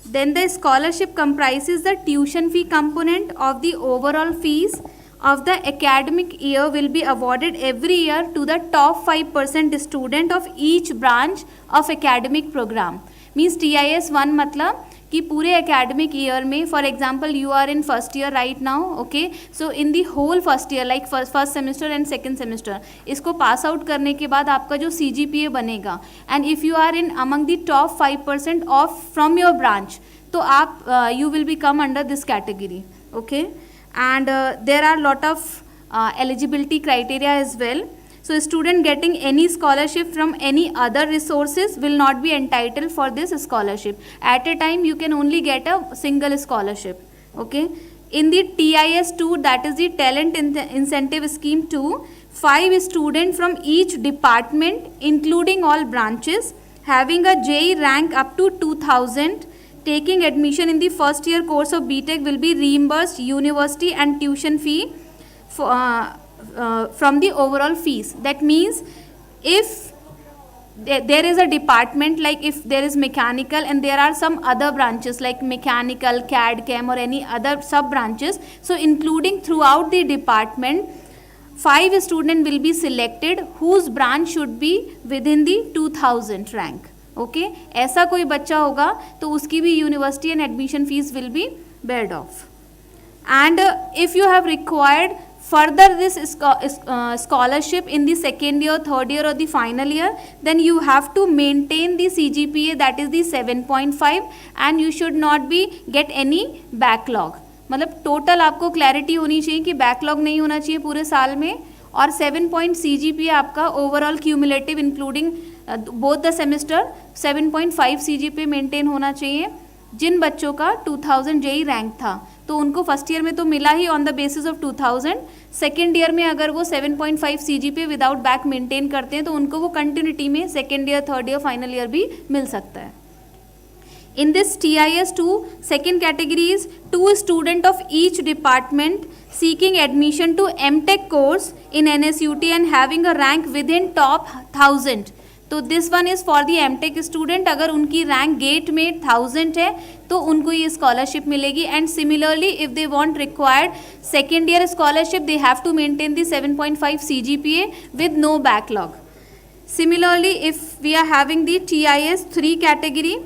then the scholarship comprises the tuition fee component of the overall fees of the academic year will be awarded every year to the top 5% student of each branch of academic program. Means TIS 1 मतलब कि पूरे academic year में, for example, you are in first year right now, okay, so in the whole first year, like first semester and second semester, इसको pass out करने के बाद आपका जो CGPA बनेगा, and if you are in among the top 5% of from your branch, तो आप you will become under this category, okay, and there are lot of eligibility criteria as well. So a student getting any scholarship from any other resources will not be entitled for this scholarship. At a time you can only get a single scholarship. Okay. In the TIS2, that is the Talent Incentive Scheme 2, 5 students from each department including all branches having a JEE rank up to 2000 taking admission in the first year course of BTech will be reimbursed university and tuition fee for, from the overall fees. That means if there is a department, like if there is mechanical and there are some other branches like mechanical, CAD, CAM or any other sub branches, so including throughout the department 5 students will be selected whose branch should be within the 2000 rank. Okay, ऐसा कोई बच्चा होगा तो उसकी भी university and admission fees will be Baird of. And if you have required further this scholarship in the second year, third year or the final year, then you have to maintain the CGPA, that is the 7.5, and you should not be get any backlog. मतलब total आपको clarity होनी चाहिए कि backlog नहीं होना चाहिए पूरे साल में, और 7 पॉइंट CGPA आपका overall cumulative including both the semester 7.5 CGPA maintain होना चाहिए. जिन बच्चों का 2000 JEE रैंक था तो उनको फर्स्ट ईयर में तो मिला ही on the basis of 2000, second year में अगर वो 7.5 CGPA विदाउट बैक मेंटेन करते हैं तो उनको वो कंटिन्यूटी में second year, third year, final year भी मिल सकता है. In this TIS2, second category is 2 students of each department seeking admission to MTech course in NSUT and having a rank within top 1000. तो this one is for the MTech student. अगर उनकी rank gate में 1000 है तो उनको ये scholarship मिलेगी. And similarly if they want required second year scholarship they have to maintain the 7.5 CGPA with no backlog. Similarly if we are having the TIS3 category,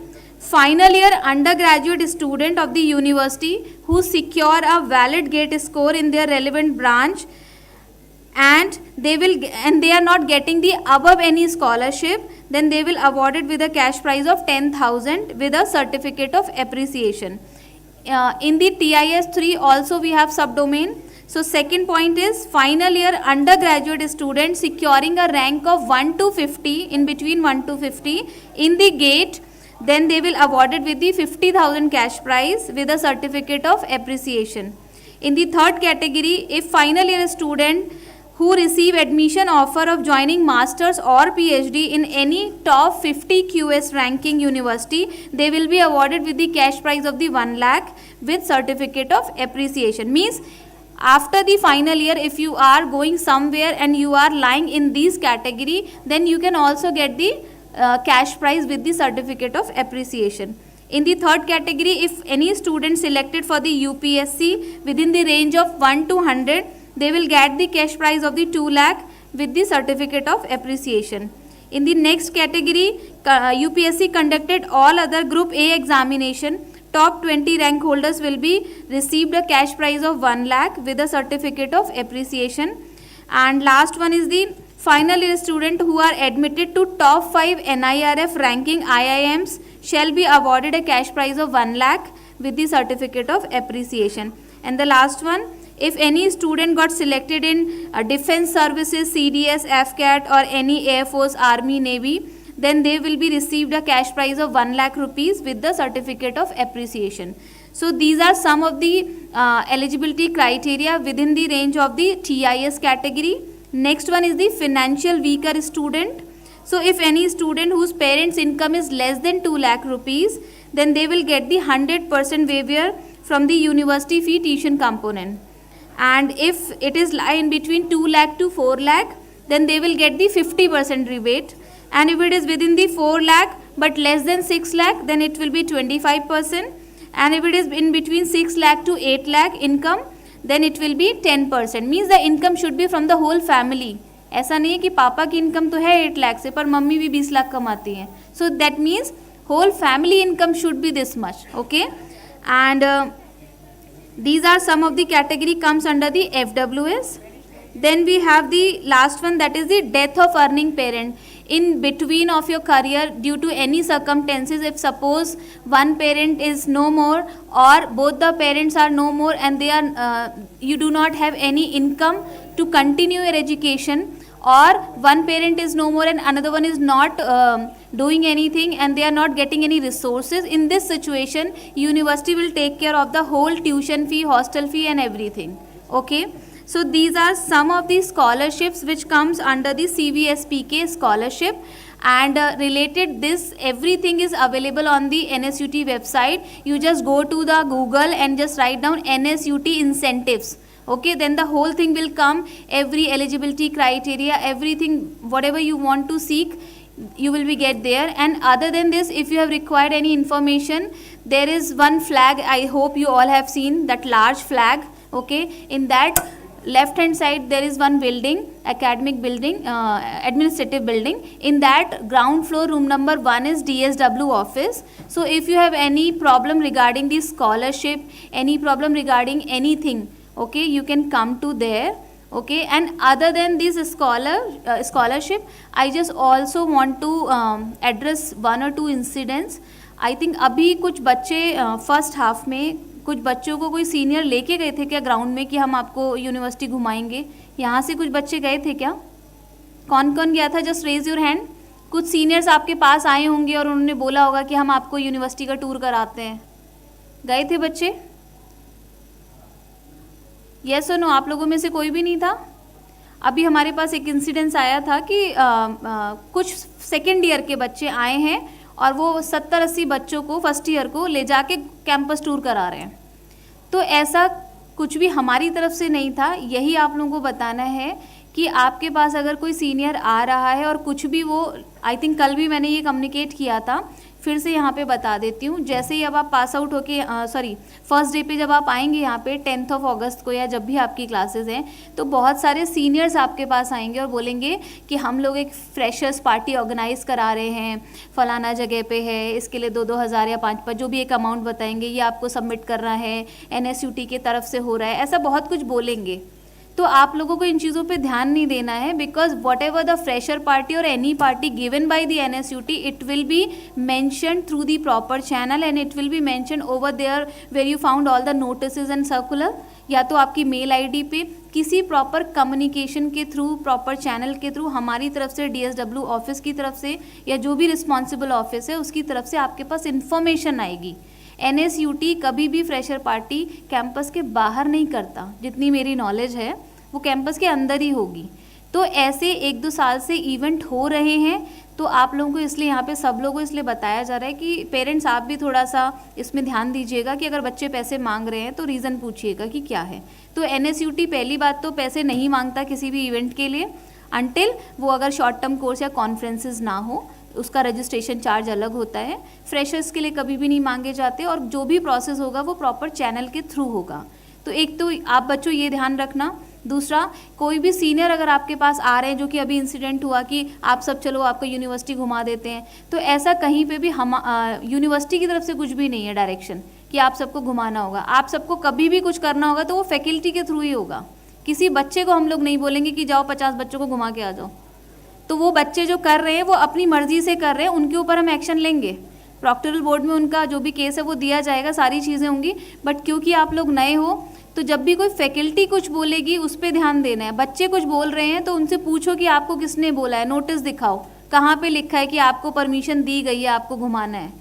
final year undergraduate student of the university who secure a valid GATE score in their relevant branch and they are not getting the above any scholarship, then they will awarded with a cash prize of 10,000 with a certificate of appreciation. In the TIS3 also we have subdomain. So second point is final year undergraduate student securing a rank of 1 to 50, in between 1 to 50 in the GATE, then they will awarded with the 50,000 cash prize with a certificate of appreciation. In the third category, if final year student who receive admission offer of joining masters or PhD in any top 50 QS ranking university, they will be awarded with the cash prize of the 1 lakh with certificate of appreciation. Means after the final year, if you are going somewhere and you are lying in this category, then you can also get the cash prize with the certificate of appreciation. In the third category, if any student selected for the UPSC within the range of 1 to 100, they will get the cash prize of the 2 lakh with the certificate of appreciation. In the next category, UPSC conducted all other group A examination. Top 20 rank holders will be received a cash prize of 1 lakh with a certificate of appreciation. And last one is the final year student who are admitted to top 5 NIRF ranking IIMs shall be awarded a cash prize of 1 lakh with the certificate of appreciation. And the last one, if any student got selected in defense services, CDS, FCAT or any Air Force, Army, Navy, then they will be received a cash prize of 1 lakh rupees with the certificate of appreciation. So these are some of the eligibility criteria within the range of the TIS category. Next one is the financial weaker student. So if any student whose parents' income is less than 2 lakh rupees, then they will get the 100% waiver from the university fee tuition component. And if it is in between 2 lakh to 4 lakh, then they will get the 50% rebate. And if it is within the 4 lakh but less than 6 lakh, then it will be 25%. And if it is in between 6 lakh to 8 lakh income, then it will be 10%. Means the income should be from the whole family. ऐसा नहीं है कि पापा की income तो है 8 लाख से पर मम्मी भी 20 लाख कमाती हैं. So that means whole family income should be this much. Okay. And these are some of the category comes under the FWS. Then we have the last one, that is the death of earning parent. in between of your career due to any circumstances, if suppose one parent is no more or both the parents are no more and they are you do not have any income to continue your education, or one parent is no more and another one is not doing anything and they are not getting any resources, in this situation university will take care of the whole tuition fee, hostel fee and everything. Okay, so these are some of the scholarships which comes under the CVSPK scholarship, and related this everything is available on the NSUT website. You just go to the Google and just write down NSUT incentives. Okay, then the whole thing will come, every eligibility criteria, everything, whatever you want to seek, you will be get there. And other than this, if you have required any information, there is one flag, I hope you all have seen that large flag. Okay, in that left hand side there is one building, academic building, administrative building. In that ground floor, room number 1 is DSW office. So if you have any problem regarding the scholarship, any problem regarding anything, okay, you can come to there. Okay, and other than this scholarship, I just also want to address one or two incidents. I think अभी कुछ बच्चे first half में कुछ बच्चों को कोई senior लेके गए थे क्या ग्राउंड में कि हम आपको यूनिवर्सिटी घुमाएंगे, यहाँ से कुछ बच्चे गए थे क्या? कौन कौन गया था? Just raise your hand. कुछ सीनियर्स आपके पास आए होंगे और उन्होंने बोला होगा कि हम आपको यूनिवर्सिटी का टूर कराते हैं. गए थे बच्चे? यस और नो? आप लोगों में से कोई भी नहीं था? अभी हमारे पास एक इंसिडेंस आया था कि कुछ सेकेंड ईयर के बच्चे आए हैं और वो 70-80 बच्चों को फर्स्ट ईयर को ले जाके कैंपस टूर करा रहे हैं. तो ऐसा कुछ भी हमारी तरफ से नहीं था. यही आप लोगों को बताना है कि आपके पास अगर कोई सीनियर आ रहा है और कुछ भी वो, आई थिंक कल भी मैंने ये कम्युनिकेट किया था, फिर से यहाँ पे बता देती हूँ. जैसे ही अब आप पास आउट होके फर्स्ट डे पे जब आप आएंगे यहाँ पे 10th of August को, या जब भी आपकी क्लासेस हैं, तो बहुत सारे सीनियर्स आपके पास आएंगे और बोलेंगे कि हम लोग एक फ्रेशर्स पार्टी ऑर्गेनाइज करा रहे हैं, फलाना जगह पे है, इसके लिए 2-2 हज़ार या 5-5 जो भी एक अमाउंट बताएंगे, ये आपको सबमिट करना है, NSUT की तरफ से हो रहा है, ऐसा बहुत कुछ बोलेंगे. तो आप लोगों को इन चीज़ों पे ध्यान नहीं देना है, because whatever the fresher party और any party given by the NSUT, it will be mention through the proper channel and it will be mention over there where you found all the notices and circular, या तो आपकी mail ID पे किसी proper communication के थ्रू, proper channel के थ्रू, हमारी तरफ से DSW ऑफिस की तरफ से या जो भी रिस्पॉन्सिबल ऑफिस है उसकी तरफ से आपके पास इन्फॉर्मेशन आएगी. NSUT कभी भी फ्रेशर पार्टी कैंपस के बाहर नहीं करता, जितनी मेरी नॉलेज है वो कैंपस के अंदर ही होगी. तो ऐसे 1-2 साल से इवेंट हो रहे हैं, तो आप लोगों को इसलिए यहाँ पे सब लोगों को इसलिए बताया जा रहा है कि पेरेंट्स आप भी थोड़ा सा इसमें ध्यान दीजिएगा कि अगर बच्चे पैसे मांग रहे हैं तो रीज़न पूछिएगा कि क्या है. तो NSUT पहली बात तो पैसे नहीं मांगता किसी भी इवेंट के लिए, अनटिल वो अगर शॉर्ट टर्म कोर्स या कॉन्फ्रेंसेज ना हो, उसका रजिस्ट्रेशन चार्ज अलग होता है. फ्रेशर्स के लिए कभी भी नहीं मांगे जाते और जो भी प्रोसेस होगा वो प्रॉपर चैनल के थ्रू होगा. तो एक तो आप बच्चों ये ध्यान रखना. दूसरा, कोई भी सीनियर अगर आपके पास आ रहे हैं, जो कि अभी इंसिडेंट हुआ कि आप सब चलो आपको यूनिवर्सिटी घुमा देते हैं, तो ऐसा कहीं पे भी हम यूनिवर्सिटी की तरफ से कुछ भी नहीं है डायरेक्शन कि आप सबको घुमाना होगा. आप सबको कभी भी कुछ करना होगा तो वो फैकल्टी के थ्रू ही होगा. किसी बच्चे को हम लोग नहीं बोलेंगे कि जाओ 50 बच्चों को घुमा के आ जाओ. तो वो बच्चे जो कर रहे हैं वो अपनी मर्जी से कर रहे हैं, उनके ऊपर हम एक्शन लेंगे. प्रॉक्टोरल बोर्ड में उनका जो भी केस है वो दिया जाएगा, सारी चीज़ें होंगी. बट क्योंकि आप लोग नए हो, तो जब भी कोई फैकल्टी कुछ बोलेगी उस पर ध्यान देना है. बच्चे कुछ बोल रहे हैं तो उनसे पूछो कि आपको किसने बोला है, नोटिस दिखाओ कहाँ पे लिखा है कि आपको परमिशन दी गई है आपको घुमाना है.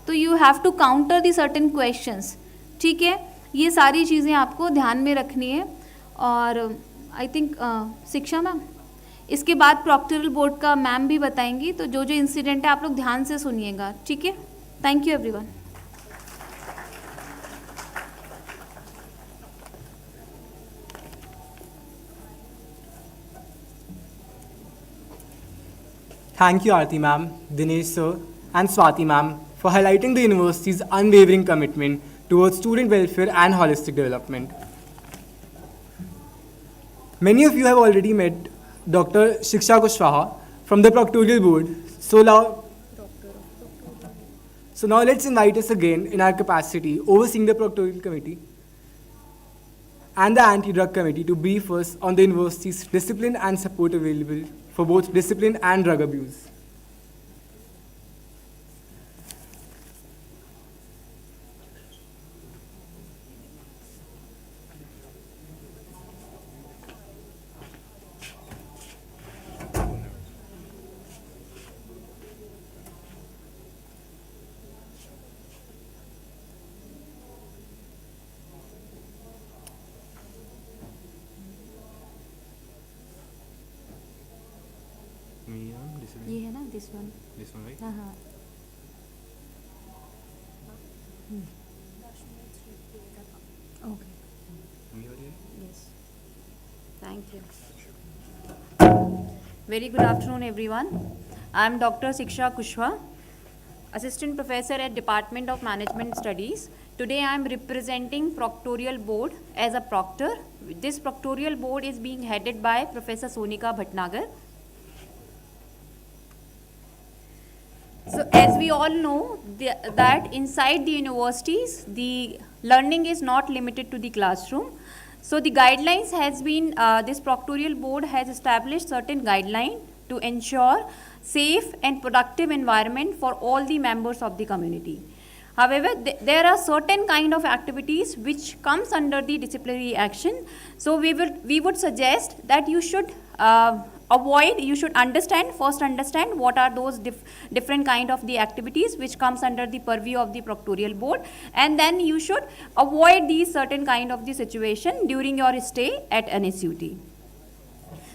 तो you have to counter the certain questions. ठीक है, ये सारी चीज़ें आपको ध्यान में रखनी है. और आई थिंक शिक्षा मैम, इसके बाद प्रॉक्टोरल बोर्ड का मैम भी बताएंगी. तो जो जो इंसिडेंट है आप लोग ध्यान से सुनिएगा. ठीक है, thank you everyone. Thank you, Aarti ma'am, Dinesh sir, and Swati ma'am for highlighting the university's unwavering commitment towards student welfare and holistic development. Many of you have already met Dr. Shiksha Kushwaha from the Proctorial Board. So now let's invite us again in our capacity overseeing the Proctorial Committee and the Anti-Drug Committee to brief us on the university's discipline and support available for both discipline and drug abuse. ये है ना this one. This one, right? हाँ. Okay. Yes. Thank you. Very good afternoon, everyone. I am Dr. Siksha Kushwa, Assistant Professor at Department of Management Studies. Today I am representing Proctorial Board as a proctor. This Proctorial Board is being headed by Professor Sonika Bhatnagar. So as we all know that inside the universities, the learning is not limited to the classroom. So the guidelines has been, this Proctorial Board has established certain guidelines to ensure safe and productive environment for all the members of the community. However, there are certain kind of activities which comes under the disciplinary action. So we would suggest that you should you should first understand what are those different kind of the activities which comes under the purview of the Proctorial Board, and then you should avoid these certain kind of the situation during your stay at NSUT.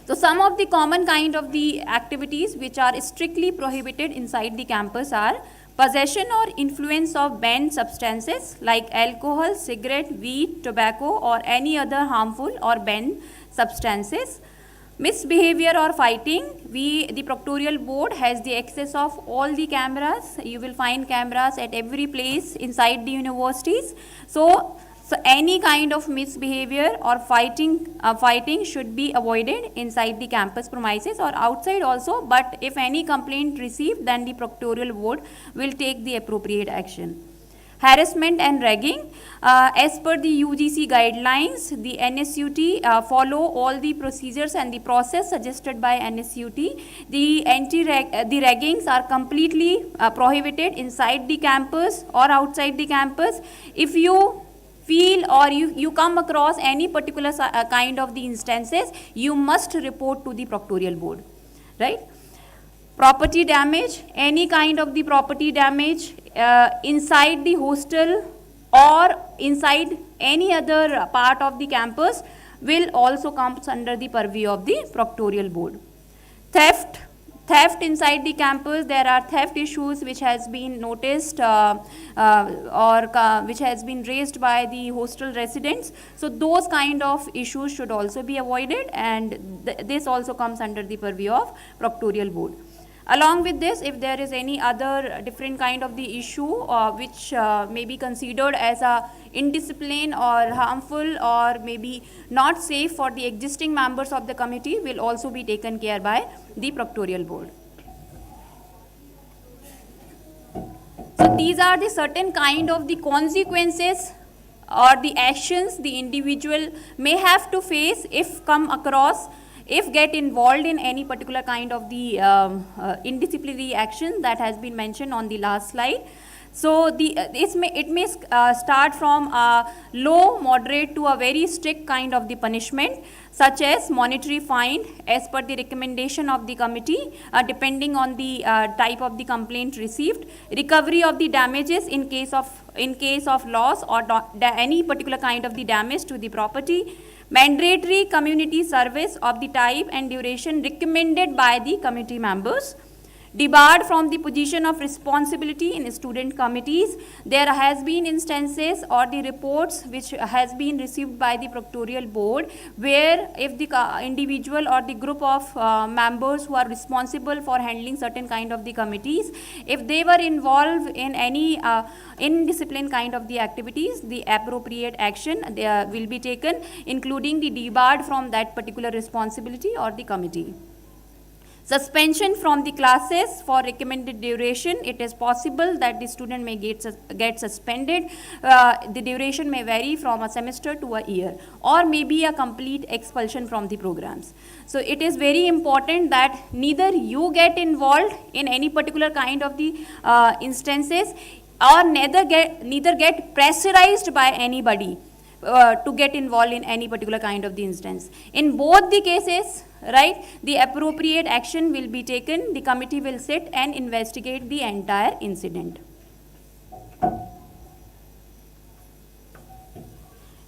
So some of the common kind of the activities which are strictly prohibited inside the campus are possession or influence of banned substances like alcohol, cigarette, weed, tobacco or any other harmful or banned substances. Misbehavior or fighting, the Proctorial Board has the access of all the cameras. You will find cameras at every place inside the universities. So any kind of misbehavior or fighting should be avoided inside the campus premises or outside also. But if any complaint received, then the Proctorial Board will take the appropriate action. Harassment and ragging. As per the UGC guidelines, the NSUT follow all the procedures and the process suggested by NSUT. The raggings are completely prohibited inside the campus or outside the campus. If you feel or you come across any particular kind of the instances, you must report to the Proctorial Board, right? Property damage, any kind of the property damage inside the hostel or inside any other part of the campus will also come under the purview of the Proctorial Board. Theft inside the campus, there are theft issues which has been noticed which has been raised by the hostel residents. So those kind of issues should also be avoided, and this also comes under the purview of Proctorial Board. Along with this, if there is any other different kind of the issue which may be considered as a indiscipline or harmful or maybe not safe for the existing members of the committee, will also be taken care by the Proctorial Board. So these are the certain kind of the consequences or the actions the individual may have to face if get involved in any particular kind of the indisciplinary action that has been mentioned on the last slide. So it may start from a low, moderate to a very strict kind of the punishment, such as monetary fine as per the recommendation of the committee, depending on the type of the complaint received, recovery of the damages in case of loss or any particular kind of the damage to the property, mandatory community service of the type and duration recommended by the committee members, debarred from the position of responsibility in student committees. There has been instances or the reports which has been received by the Proctorial Board where if the individual or the group of members who are responsible for handling certain kind of the committees, if they were involved in any indiscipline kind of the activities, the appropriate action will be taken, including the debarred from that particular responsibility or the committee. Suspension from the classes for recommended duration. It is possible that the student may get suspended. The duration may vary from a semester to a year, or maybe a complete expulsion from the programs. So it is very important that neither you get involved in any particular kind of the instances, or neither get pressurized by anybody to get involved in any particular kind of the instance. In both the cases, right, the appropriate action will be taken. The committee will sit and investigate the entire incident.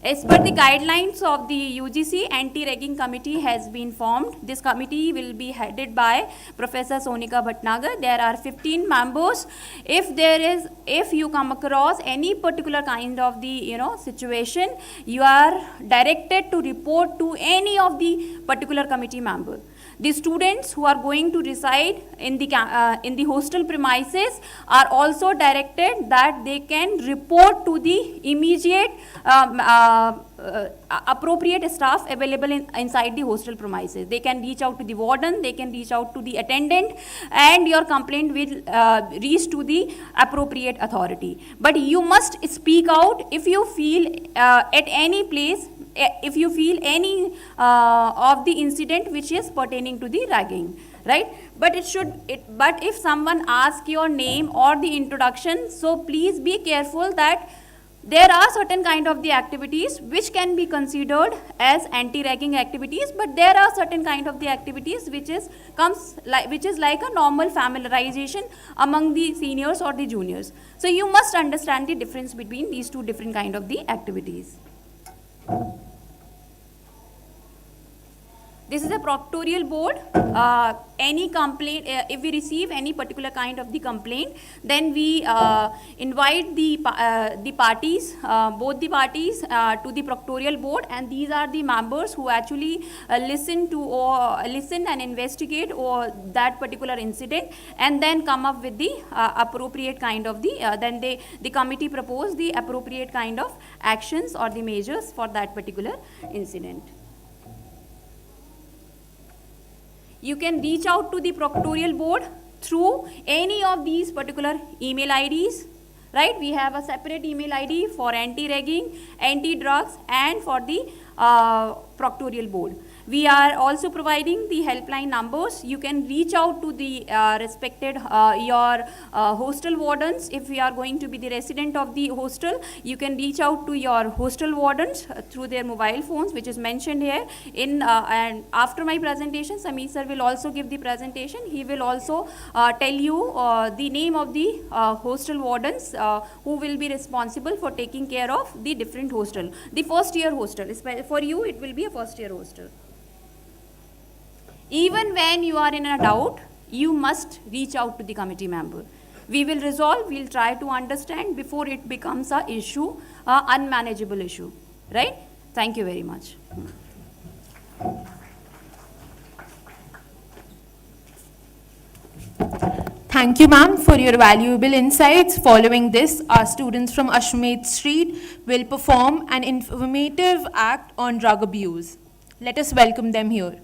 As per the guidelines of the UGC, anti-ragging committee has been formed. This committee will be headed by Professor Sonika Bhatnagar. There are 15 members. If you come across any particular kind of the situation, you are directed to report to any of the particular committee member. The students who are going to reside in the hostel premises are also directed that they can report to the immediate appropriate staff available inside the hostel premises. They can reach out to the warden, they can reach out to the attendant, and your complaint will reach to the appropriate authority. But you must speak out if you feel at any place, if you feel any of the incident which is pertaining to the ragging, right? But but if someone asks your name or the introduction, so please be careful that there are certain kind of the activities which can be considered as anti-ragging activities, but there are certain kind of the activities which is like a normal familiarization among the seniors or the juniors. So you must understand the difference between these two different kind of the activities. This is a proctorial board. Any complaint, if we receive any particular kind of the complaint, then we invite the parties, both the parties, to the proctorial board, and these are the members who actually listen and investigate that particular incident, and then come up with the appropriate kind of the the committee propose the appropriate kind of actions or the measures for that particular incident. You can reach out to the proctorial board through any of these particular email IDs, right? We have a separate email ID for anti-ragging, anti-drugs, and for the proctorial board. We are also providing the helpline numbers. You can reach out to the respected your hostel wardens. If you are going to be the resident of the hostel, you can reach out to your hostel wardens through their mobile phones, which is mentioned here. And after my presentation, Sameer sir will also give the presentation. He will also tell you the name of the hostel wardens who will be responsible for taking care of the different hostel. The first year hostel, for you it will be a first year hostel. Even when you are in a doubt, you must reach out to the committee member. We will resolve, we'll try to understand before it becomes an issue, unmanageable issue, right? Thank you very much. Thank you, ma'am, for your valuable insights. Following this, our students from Ashmead Street will perform an informative act on drug abuse. Let us welcome them here.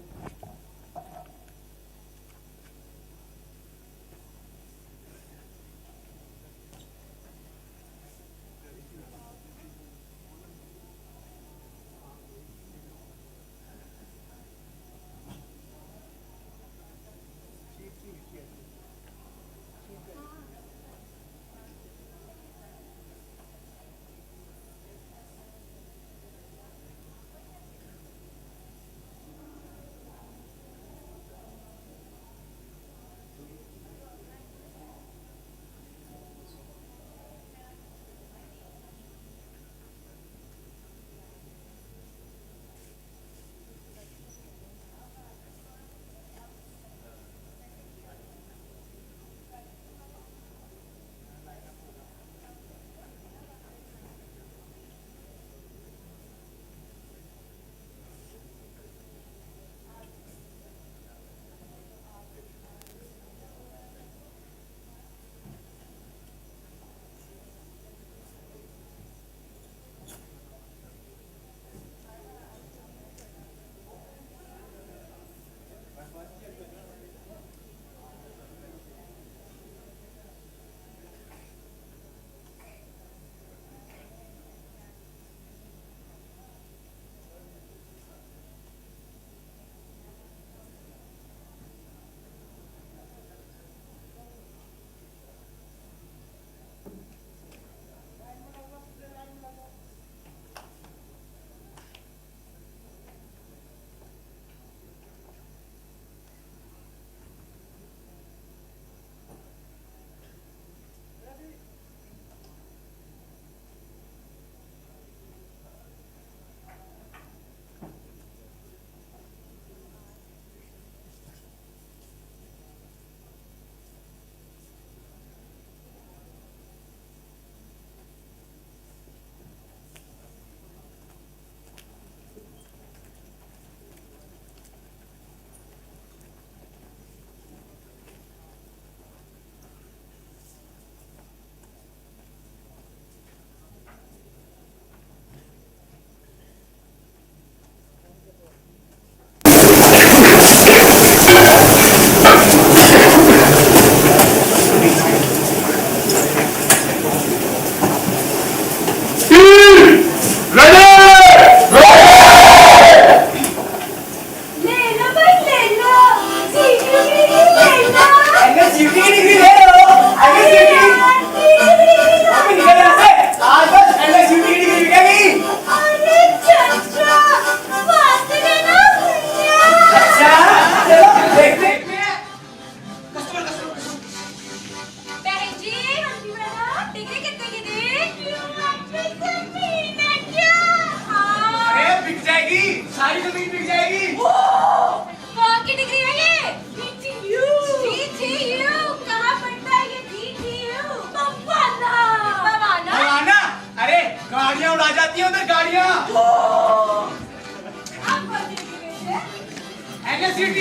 NSUT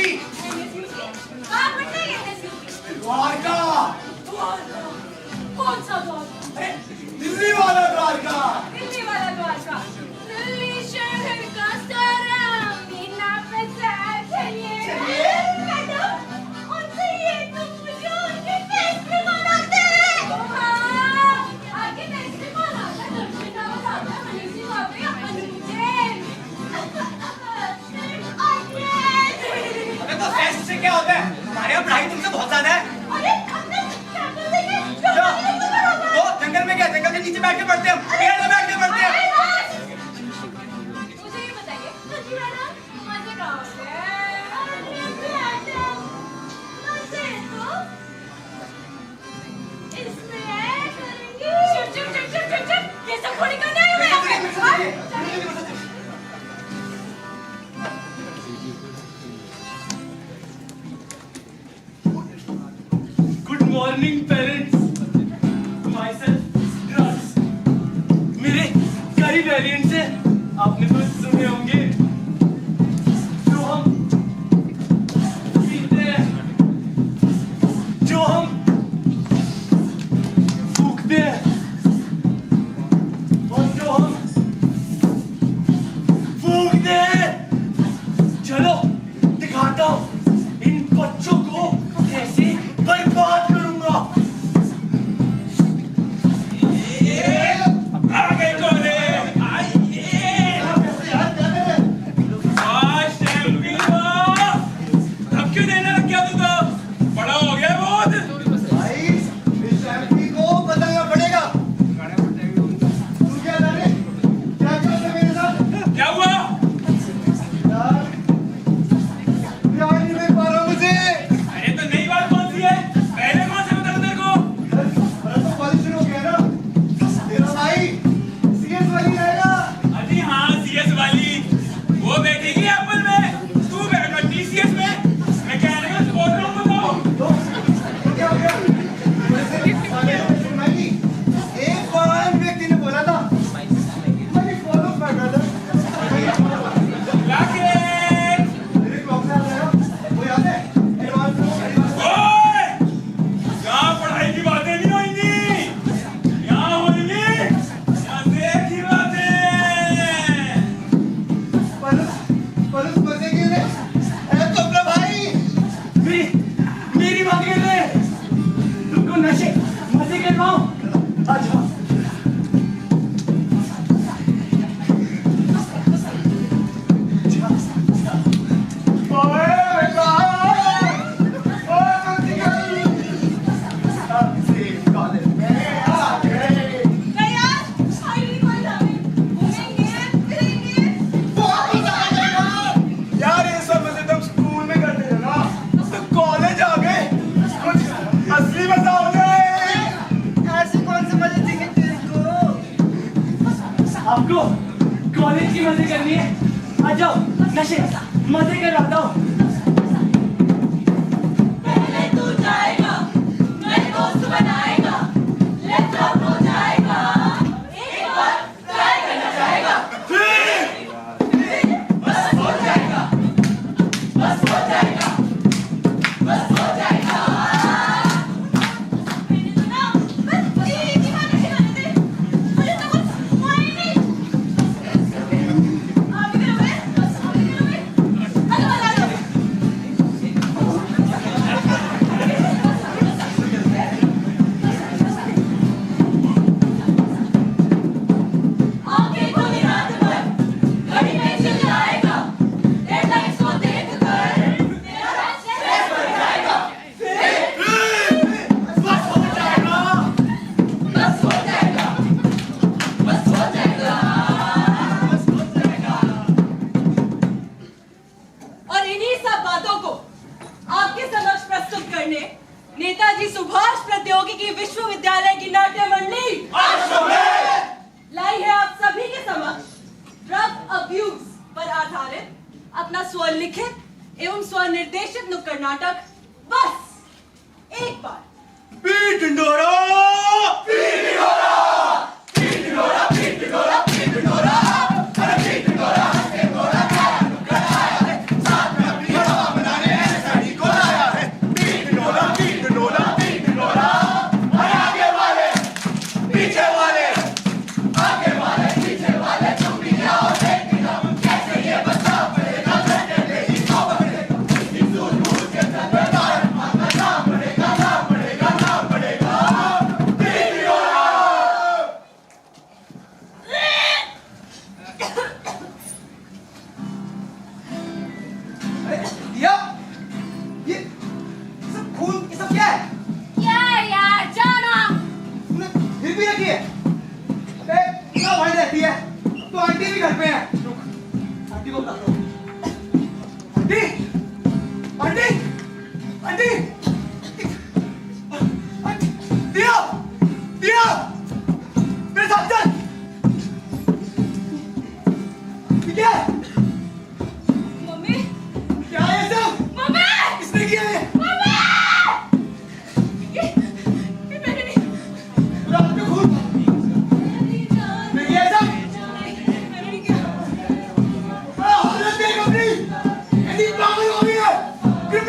कहाँ पढ़ना है NSUT? Dwarka कौन सा द्वारका? दिल्ली वाला द्वारका दिल्ली वाला द्वारका। दिल्ली शहर का सारा मीना पे सैर चलिए। मैडम, उनसे ये तुम मुझे उनके टेस्ट में बनाते हैं। हाँ, आगे टेस्ट में बनाता है, दर्शन का बताता है, मनीषी बाबू या अनुजैन। अबे तो फेस्ट से क्या होता है? हमारे यहाँ पढ़ाई तुमसे बहुत ज्यादा है। अरे, हमने कैंपस देखे, तो जंगल में क्या? जंगल के नीचे बैठ के पढ़ते हैं, पेड़ में बैठ के पढ़ते हैं। मुझे ये बताइए, जी मैडम, मजे कहाँ होते हैं? अरे मैडम, मजे तो इसमें करेंगे। चुप, ये सब थोड़ी करने आए हुए हैं यहाँ पे। Good morning parents, myself drugs. मेरे कई वेरिएंट्स हैं, आपने तो सुने होंगे। जो हम पीते हैं, जो हम फूकते हैं, और जो हम फूकते हैं। चलो दिखाता हूँ इन बच्चों को कैसे बर्बाद करूंगा। आगे कोने आइए। अब क्यों देने लग गया तू? तो बड़ा हो गया बहुत भाई। इस एमपी को बताना पड़ेगा। तू क्या जाने क्या किया मेरे साथ? क्या हुआ यार? यार नहीं देख पा रहा हूं मुझे। अरे तो नई बात कौन सी है? पहले कौन से बता तेरे को? अरे तो कॉलेज शुरू हो गया ना। तेरा भाई सीएस वाली रहेगा। अजी हाँ, सीएस वाली वो बैठेगी एप्पल में, तू बैठा टीसीएस में। मैकेनिकल स्पोर्ट रूम बताओ। तो क्या हो गया? एक बार व्यक्ति ने बोला था, मैं फॉलो कर रहा था। मेरे क्लॉक से आ रहा है, वो याद है? यहाँ पढ़ाई की बातें नहीं होंगी, यहाँ होंगी यहाँ देख की बातें। पलस मजे के लिए तो अपना भाई मेरी बात कर रहे। तुमको नशे मजे करवाऊं? अच्छा यार ये सब मजे तुम स्कूल में करते थे ना, तो कॉलेज आ गए कुछ असली मजा हो जाए। ऐसे कौन से मजे देंगे तेरे को? आपको कॉलेज की मजे करनी है? आ जाओ नशे मजे करवाता हूँ। पहले तू जाएगा, मैं दोस्त बनाएगा, लैपटॉप हो जाएगा, एक बार ट्राई करना चाहेगा, बस हो जाएगा, बस हो जाएगा, बस हो जाएगा। मैंने सुना, बस ये दीवाने सिखाने थे, मुझे तो कुछ हुआ ही नहीं। आप भी करोगे? बस आप भी करोगे? अरे बता दो। आंखें खोली रात भर, घड़ी में चिल्लाएगा, डेडलाइंस को देखकर मेरा स्ट्रेस बढ़ जाएगा। बस हो जाएगा, बस हो जाएगा, बस हो जाएगा, बस हो जाएगा। और इन्हीं सब बातों को आपके समक्ष प्रस्तुत करने नेताजी सुभाष प्रौद्योगिकी विश्वविद्यालय की नाट्य मंडली लाई है आप सभी के समक्ष ड्रग अब्यूज पर आधारित अपना स्वलिखित एवं स्वनिर्देशित नुक्कड़ नाटक बस एक बार। पीठ ढिंढोरा, पीठ ढिंढोरा, पीठ ढिंढोरा, पीठ ढिंढोरा, पीठ ढिंढोरा, अरे पीठ ढिंढोरा, ढिंढोरा, नुक्कड़ आया रे,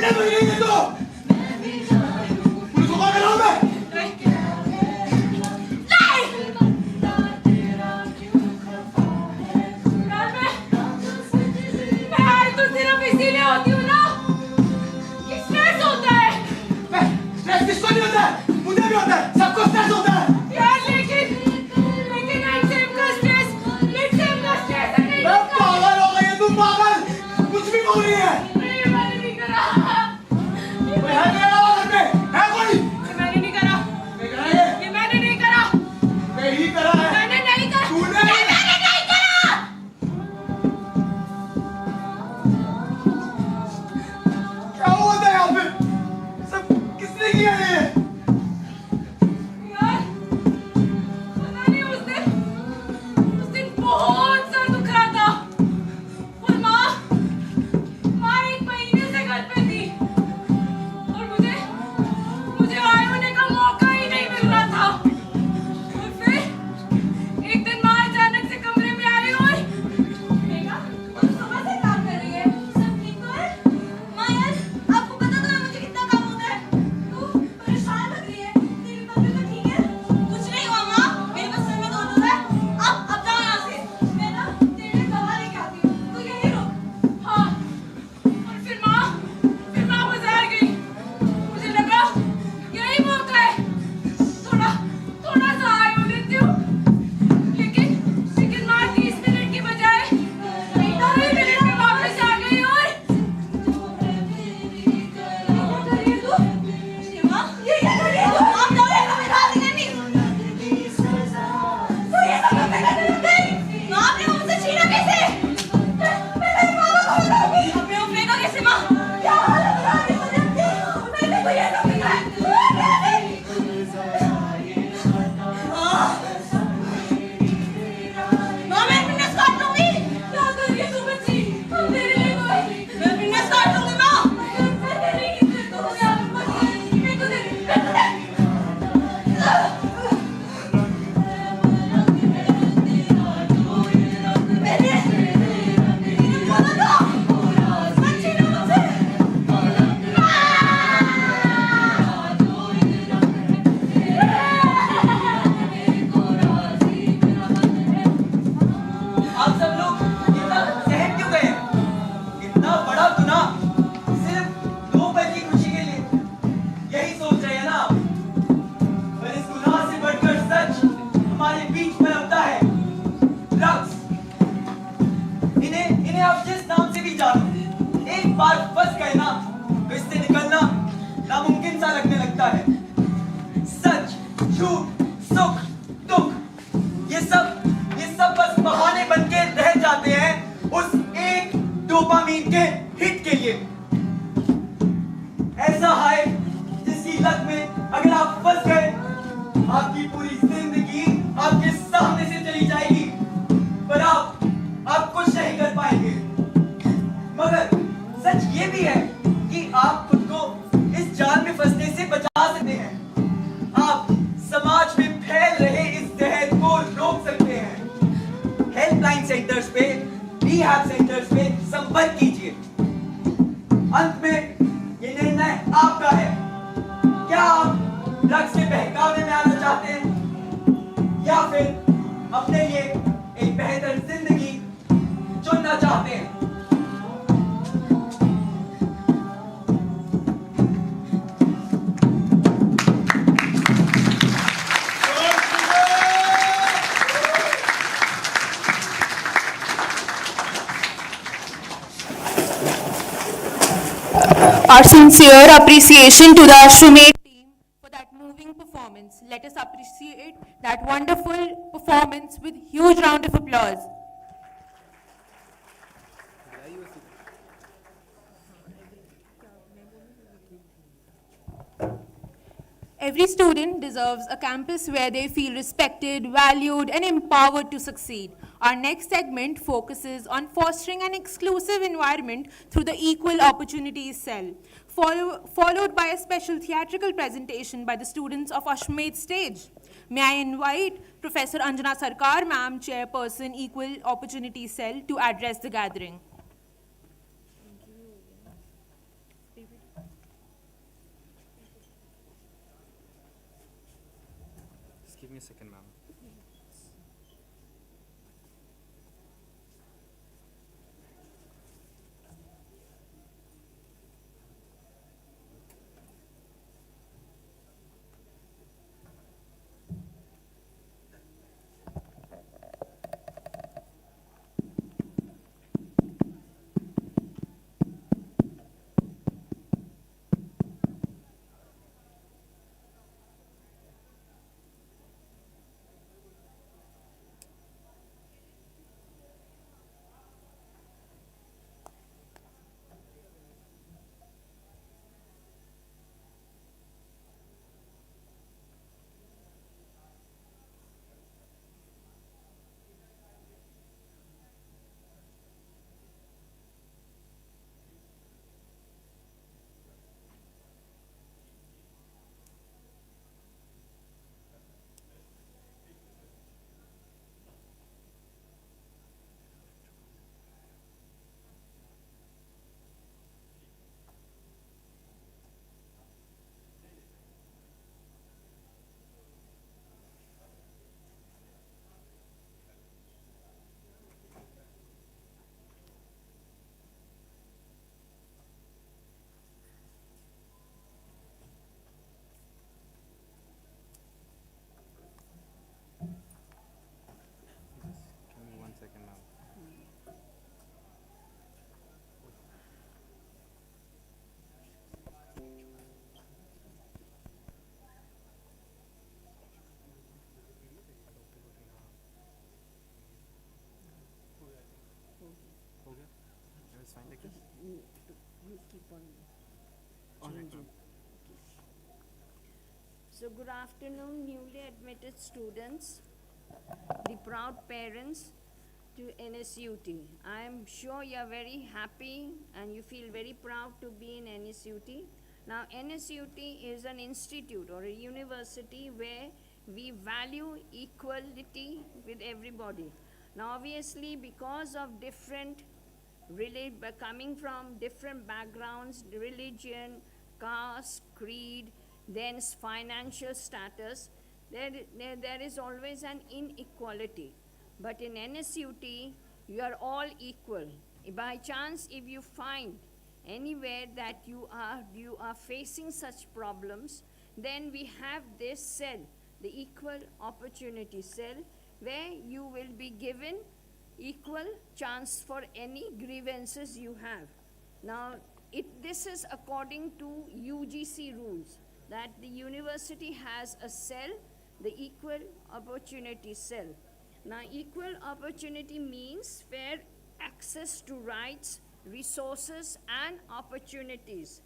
कितने महीने में तो पुलिस को कॉल कराऊं मैं? मैं तो सिर्फ इसीलिए होती हूँ ना कि स्ट्रेस होता है। स्ट्रेस किसको नहीं होता है? मुझे भी होता है, सबको स्ट्रेस होता है। यार लेकिन एग्जाम का स्ट्रेस, मिड सेम का स्ट्रेस है। मैं पागल हो गई है, तुम पागल कुछ भी बोल रही है। नहीं, मैंने नहीं करा। कोई है मेरे अलावा घर पे? है कोई? मैंने नहीं करा। नहीं करा ये? ये मैंने नहीं करा। मैं ही करा है। मैंने नहीं करा। तूने? ये मैंने नहीं करा। क्या होता है यहाँ पे? सब किसने किया ये? यार, पता नहीं उस दिन बहुत सर दुख रहा था और माँ 1 महीने से घर पे थी और मुझे आए होने का मौका ही नहीं मिल रहा था। और फिर एक दिन माँ अचानक से कमरे में आई और देखा तुम सुबह से काम कर रही है, सब ठीक तो है? माँ यार, आपको पता तो है मुझे कितना काम होता है। तू परेशान लग रही है, तेरी तबीयत तो ठीक है? कुछ नहीं हुआ माँ, मेरे बस सर में दर्द हो रहा है। अब जाओ यहाँ से, मैं ना तेरे लिए दवा लेके आती हूँ, तू यहीं रुक। हाँ, और फिर माँ बाजार गई। मुझे लगा यही मौका है, थोड़ा सा आए हो लेती हूँ। लेकिन माँ 30 मिनट की बजाय 9 मिनट में वापस आ गई और क्या कर रही है तू? शिवा, ये क्या कर रही है तू? आप जाओ, ये सब निकाल देंगे नहीं। तू ये सब कैसे कर रही है? माँ, आपने मुझसे छीना कैसे? मैं तेरी माँ को कॉल करूंगी। आपने वो फेंका कैसे माँ? क्या हालत बना दी मुझे अपनी? मैंने तो ये सब निकाला। माँ, मैं फिटनेस काट लूंगी। क्या कर रही है तू बच्ची? हम तेरे लिए कोई, मैं फिटनेस काट लूंगी माँ। मैं तेरे लिए किस तरह से आप बच्ची? मैं तो आप सब लोग इतना सहम क्यों गए? इतना बड़ा गुनाह सिर्फ 2 पल की खुशी के लिए, यही सोच रहे हैं ना आप? पर इस गुनाह से बढ़कर सच हमारे बीच पनपता है, ड्रग्स। इन्हें आप जिस नाम से भी जानो, एक बार फंस गए ना तो इससे निकलना नामुमकिन सा लगने लगता है। सच, झूठ, सुख, दुख, ये सब बस बहाने बनके रह जाते हैं उस एक डोपामीन के हिट के लिए। ऐसा हाय जिसकी लत में अगर आप फंस गए, आपकी पूरी जिंदगी आपके सामने से चली जाएगी, पर आप कुछ नहीं कर पाएंगे। मगर सच ये भी है कि आप खुद को इस जाल में फंसने से बचा सकते हैं। आप समाज में फैल रहे इस जहर को रोक सकते हैं। हेल्पलाइन सेंटर्स पे, रिहैब सेंटर्स पे संपर्क कीजिए। अंत में ये निर्णय आपका है। क्या आप ड्रग्स के बहकावे में आना चाहते हैं या फिर अपने लिए एक बेहतर जिंदगी चुनना चाहते हैं? Our sincere appreciation to the Ashramate team for that moving performance. Let us appreciate that wonderful performance with huge round of applause. Every student deserves a campus where they feel respected, valued, and empowered to succeed. Our next segment focuses on fostering an exclusive environment through the Equal Opportunities Cell, followed by a special theatrical presentation by the students of Ashramate stage. May I invite Professor Anjana Sarkar, Ma'am, Chairperson, Equal Opportunities Cell, to address the gathering. Just give me a second, ma'am. Give me 1 second, ma'am. हो गया? It's fine like this? You keep on All right, changing. ma'am. So good afternoon, newly admitted students, the proud parents to NSUT. I am sure you are very happy and you feel very proud to be in NSUT. Now NSUT is an institute or a university where we value equality with everybody. Now obviously because of different coming from different backgrounds, religion, caste, creed, then financial status, there is always an inequality. But in NSUT, you are all equal. By chance, if you find anywhere that you are facing such problems, then we have this cell, the equal opportunity cell, where you will be given equal chance for any grievances you have. Now, this is according to UGC rules, that the university has a cell, the equal opportunity cell. Now, equal opportunity means fair access to rights, resources, and opportunities.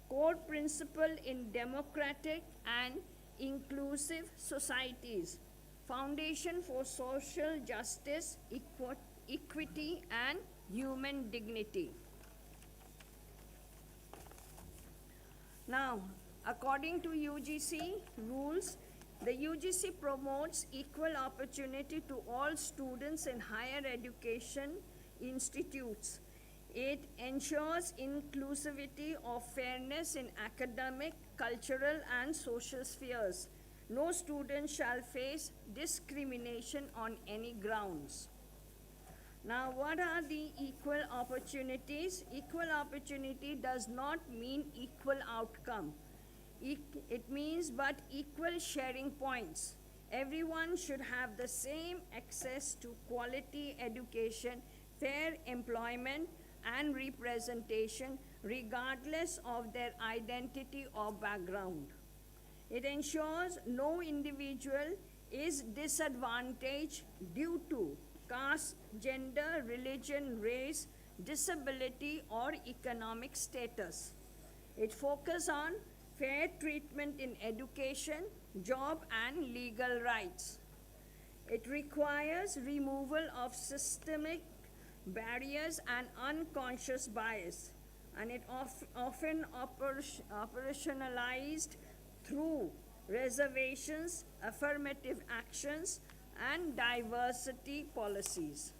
Core principle in democratic and inclusive societies. Foundation for social justice, equity, and human dignity. Now, according to UGC rules, the UGC promotes equal opportunity to all students in higher education institutes. It ensures inclusivity of fairness in academic, cultural, and social spheres. No student shall face discrimination on any grounds. Now, what are the equal opportunities? Equal opportunity does not mean equal outcome. It means but equal sharing points. Everyone should have the same access to quality education, fair employment, and representation regardless of their identity or background. It ensures no individual is disadvantaged due to caste, gender, religion, race, disability, or economic status. It focuses on fair treatment in education, job, and legal rights. It requires removal of systemic barriers and unconscious bias, and it often operationalized through reservations, affirmative actions, and diversity policies.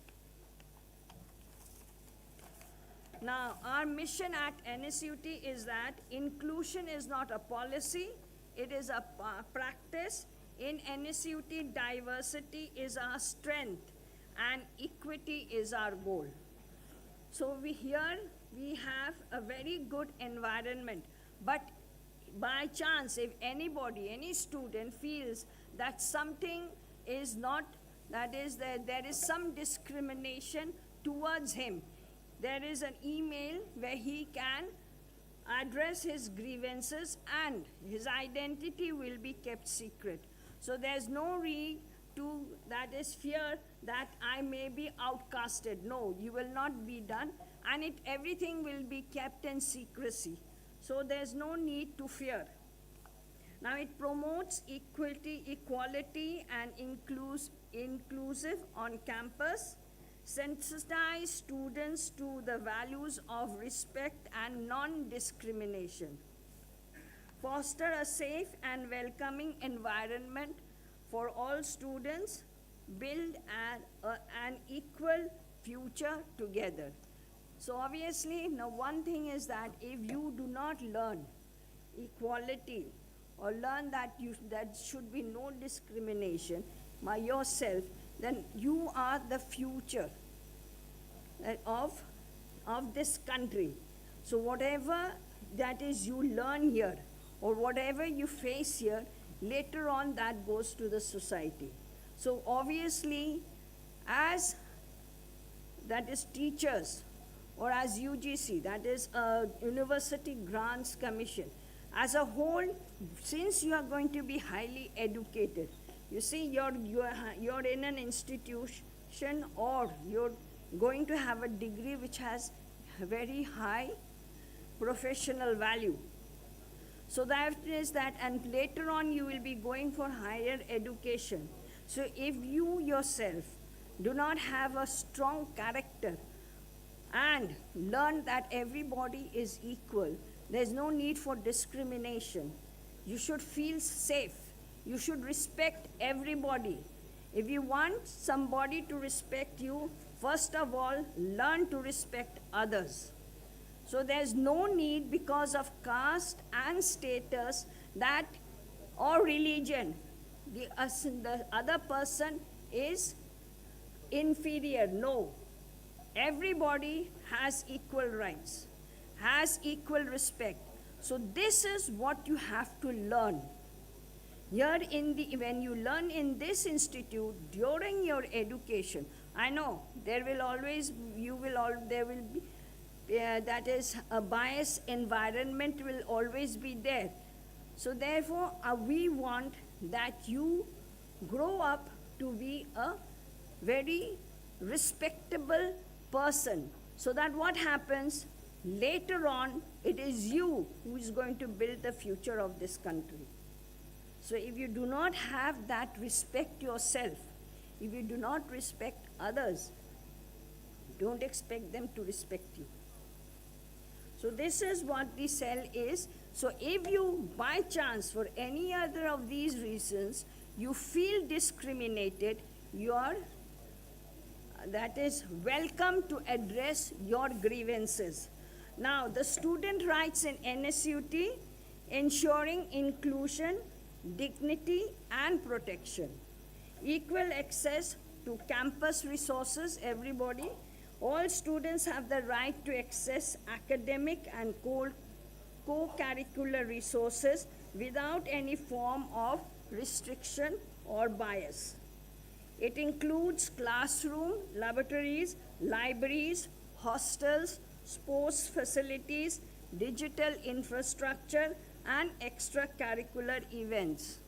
Now, our mission at NSUT is that inclusion is not a policy, it is a practice. In NSUT, diversity is our strength and equity is our goal. So here we have a very good environment, but by chance, if anybody, any student feels that something is not, that is, there is some discrimination towards him, there is an email where he can address his grievances and his identity will be kept secret. So there's no need to, that is fear that I may be outcasted. No, you will not be done, and everything will be kept in secrecy. So there's no need to fear. Now it promotes equality and inclusive on campus, sensitize students to the values of respect and non-discrimination, foster a safe and welcoming environment for all students, build an equal future together. So obviously, now one thing is that if you do not learn equality or learn that that should be no discrimination by yourself, then you are the future of this country. So whatever that is you learn here or whatever you face here, later on that goes to the society. So obviously, as that is teachers, or as UGC, that is University Grants Commission, as a whole, since you are going to be highly educated, you see you're in an institution or you're going to have a degree which has very high professional value. So that is that, and later on you will be going for higher education. So if you yourself do not have a strong character and learn that everybody is equal, there's no need for discrimination. You should feel safe. You should respect everybody. If you want somebody to respect you, first of all, learn to respect others. So there's no need because of caste and status that or religion, the other person is inferior. No. Everybody has equal rights, has equal respect. So this is what you have to learn. Here when you learn in this institute during your education, I know there will always, there will be, that is a biased environment will always be there. So therefore, we want that you grow up to be a very respectable person, so that what happens later on, it is you who is going to build the future of this country. So if you do not have that respect yourself, if you do not respect others, don't expect them to respect you. So this is what the cell is. So if you by chance for any other of these reasons you feel discriminated, that is welcome to address your grievances. Now the student rights in NSUT, ensuring inclusion, dignity and protection, equal access to campus resources, everybody. All students have the right to access academic and co-curricular resources without any form of restriction or bias. It includes classroom, laboratories, libraries, hostels, sports facilities, digital infrastructure, and extracurricular events.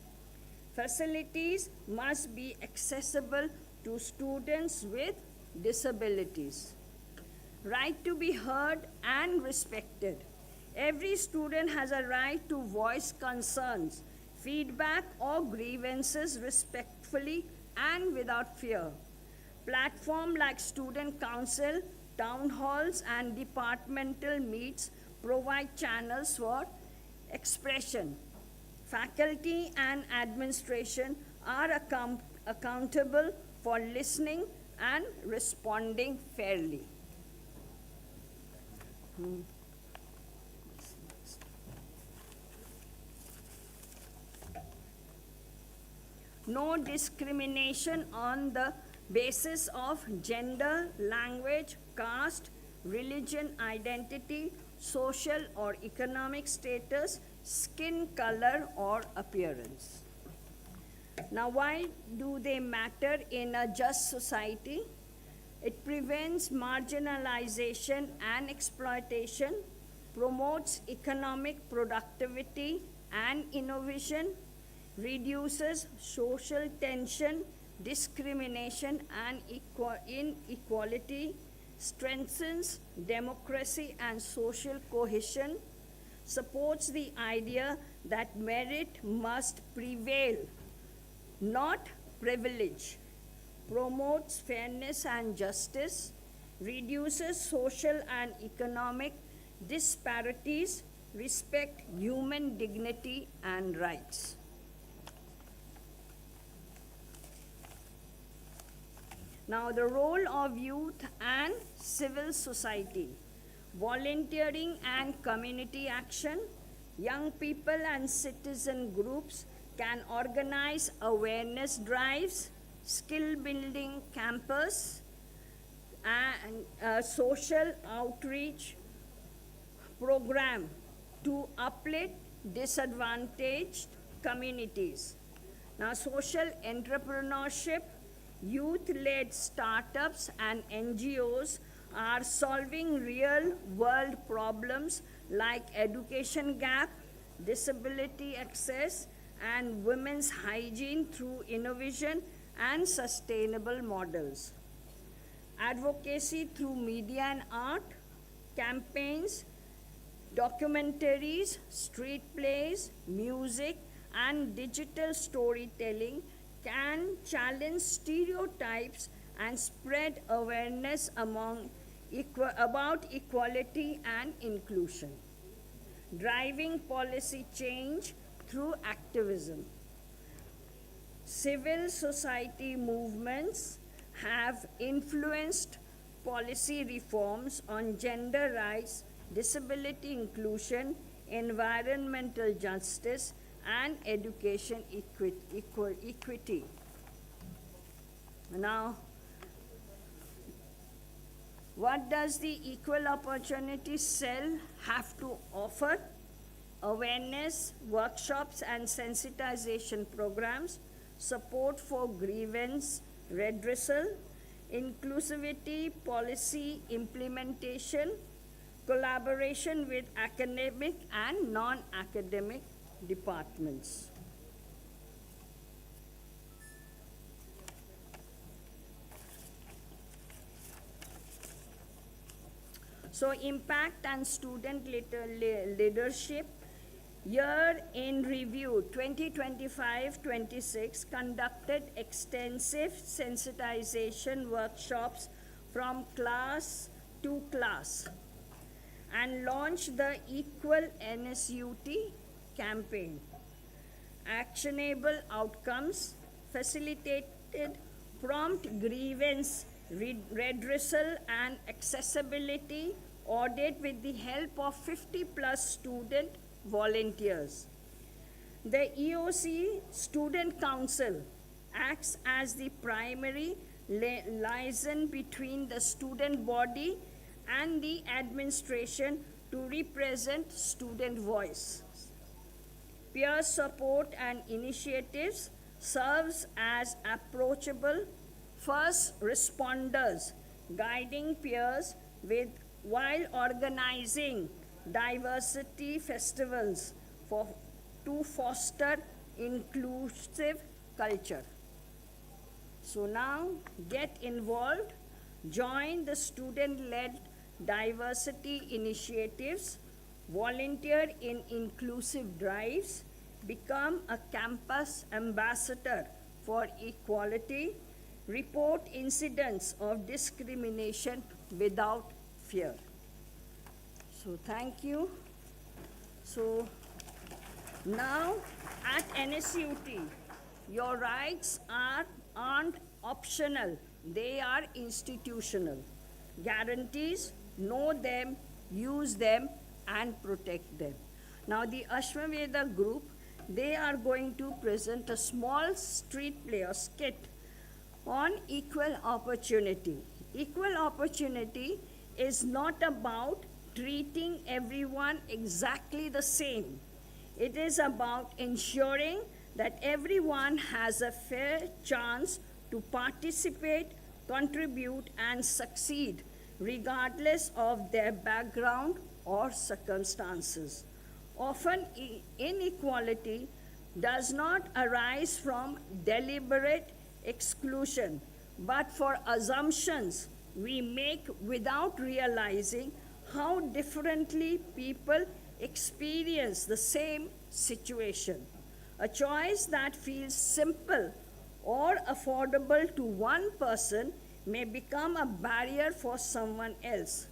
Facilities must be accessible to students with disabilities. Right to be heard and respected. Every student has a right to voice concerns, feedback, or grievances respectfully and without fear. Platform like student council, town halls, and departmental meets provide channels for expression. Faculty and administration are accountable for listening and responding fairly. no discrimination on the basis of gender, language, caste, religion, identity, social or economic status, skin color, or appearance. Now, why do they matter in a just society? It prevents marginalization and exploitation, promotes economic productivity and innovation, reduces social tension, discrimination, and inequality, strengthens democracy and social cohesion, supports the idea that merit must prevail, not privilege, promotes fairness and justice, reduces social and economic disparities, respect human dignity and rights. Now, the role of youth and civil society, volunteering and community action. Young people and citizen groups can organize awareness drives, skill building campus, and social outreach program to uplift disadvantaged communities. Now, social entrepreneurship, youth-led startups and NGOs are solving real-world problems like education gap, disability access, and women's hygiene through innovation and sustainable models. Advocacy through media and art, campaigns, documentaries, street plays, music, and digital storytelling can challenge stereotypes and spread awareness about equality and inclusion. Driving policy change through activism. Civil society movements have influenced policy reforms on gender rights, disability inclusion, environmental justice, and education equity. Now, what does the Equal Opportunity Cell have to offer? Awareness, workshops and sensitization programs, support for grievance redressal, inclusivity policy implementation, collaboration with academic and non-academic departments. So, impact and student leadership. Year in review 2025-26 conducted extensive sensitization workshops from class to class and launched the Equal NSUT campaign. Actionable outcomes, facilitated prompt grievance redressal and accessibility audit with the help of 50+ student volunteers. The EOC Student Council acts as the primary liaison between the student body and the administration to represent student voice. Peer support and initiatives serves as approachable first responders, guiding peers while organizing diversity festivals to foster inclusive culture. So now get involved, join the student-led diversity initiatives, volunteer in inclusive drives, become a campus ambassador for equality, report incidents of discrimination without fear. So thank you. So now at NSUT, your rights aren't optional, they are institutional. Guarantees, know them, use them, and protect them. Now the Ashwamedha group they are going to present a small street play or skit on equal opportunity. Equal opportunity is not about treating everyone exactly the same. It is about ensuring that everyone has a fair chance to participate, contribute, and succeed, regardless of their background or circumstances. Often, inequality does not arise from deliberate exclusion, but for assumptions we make without realizing how differently people experience the same situation. A choice that feels simple or affordable to one person may become a barrier for someone else.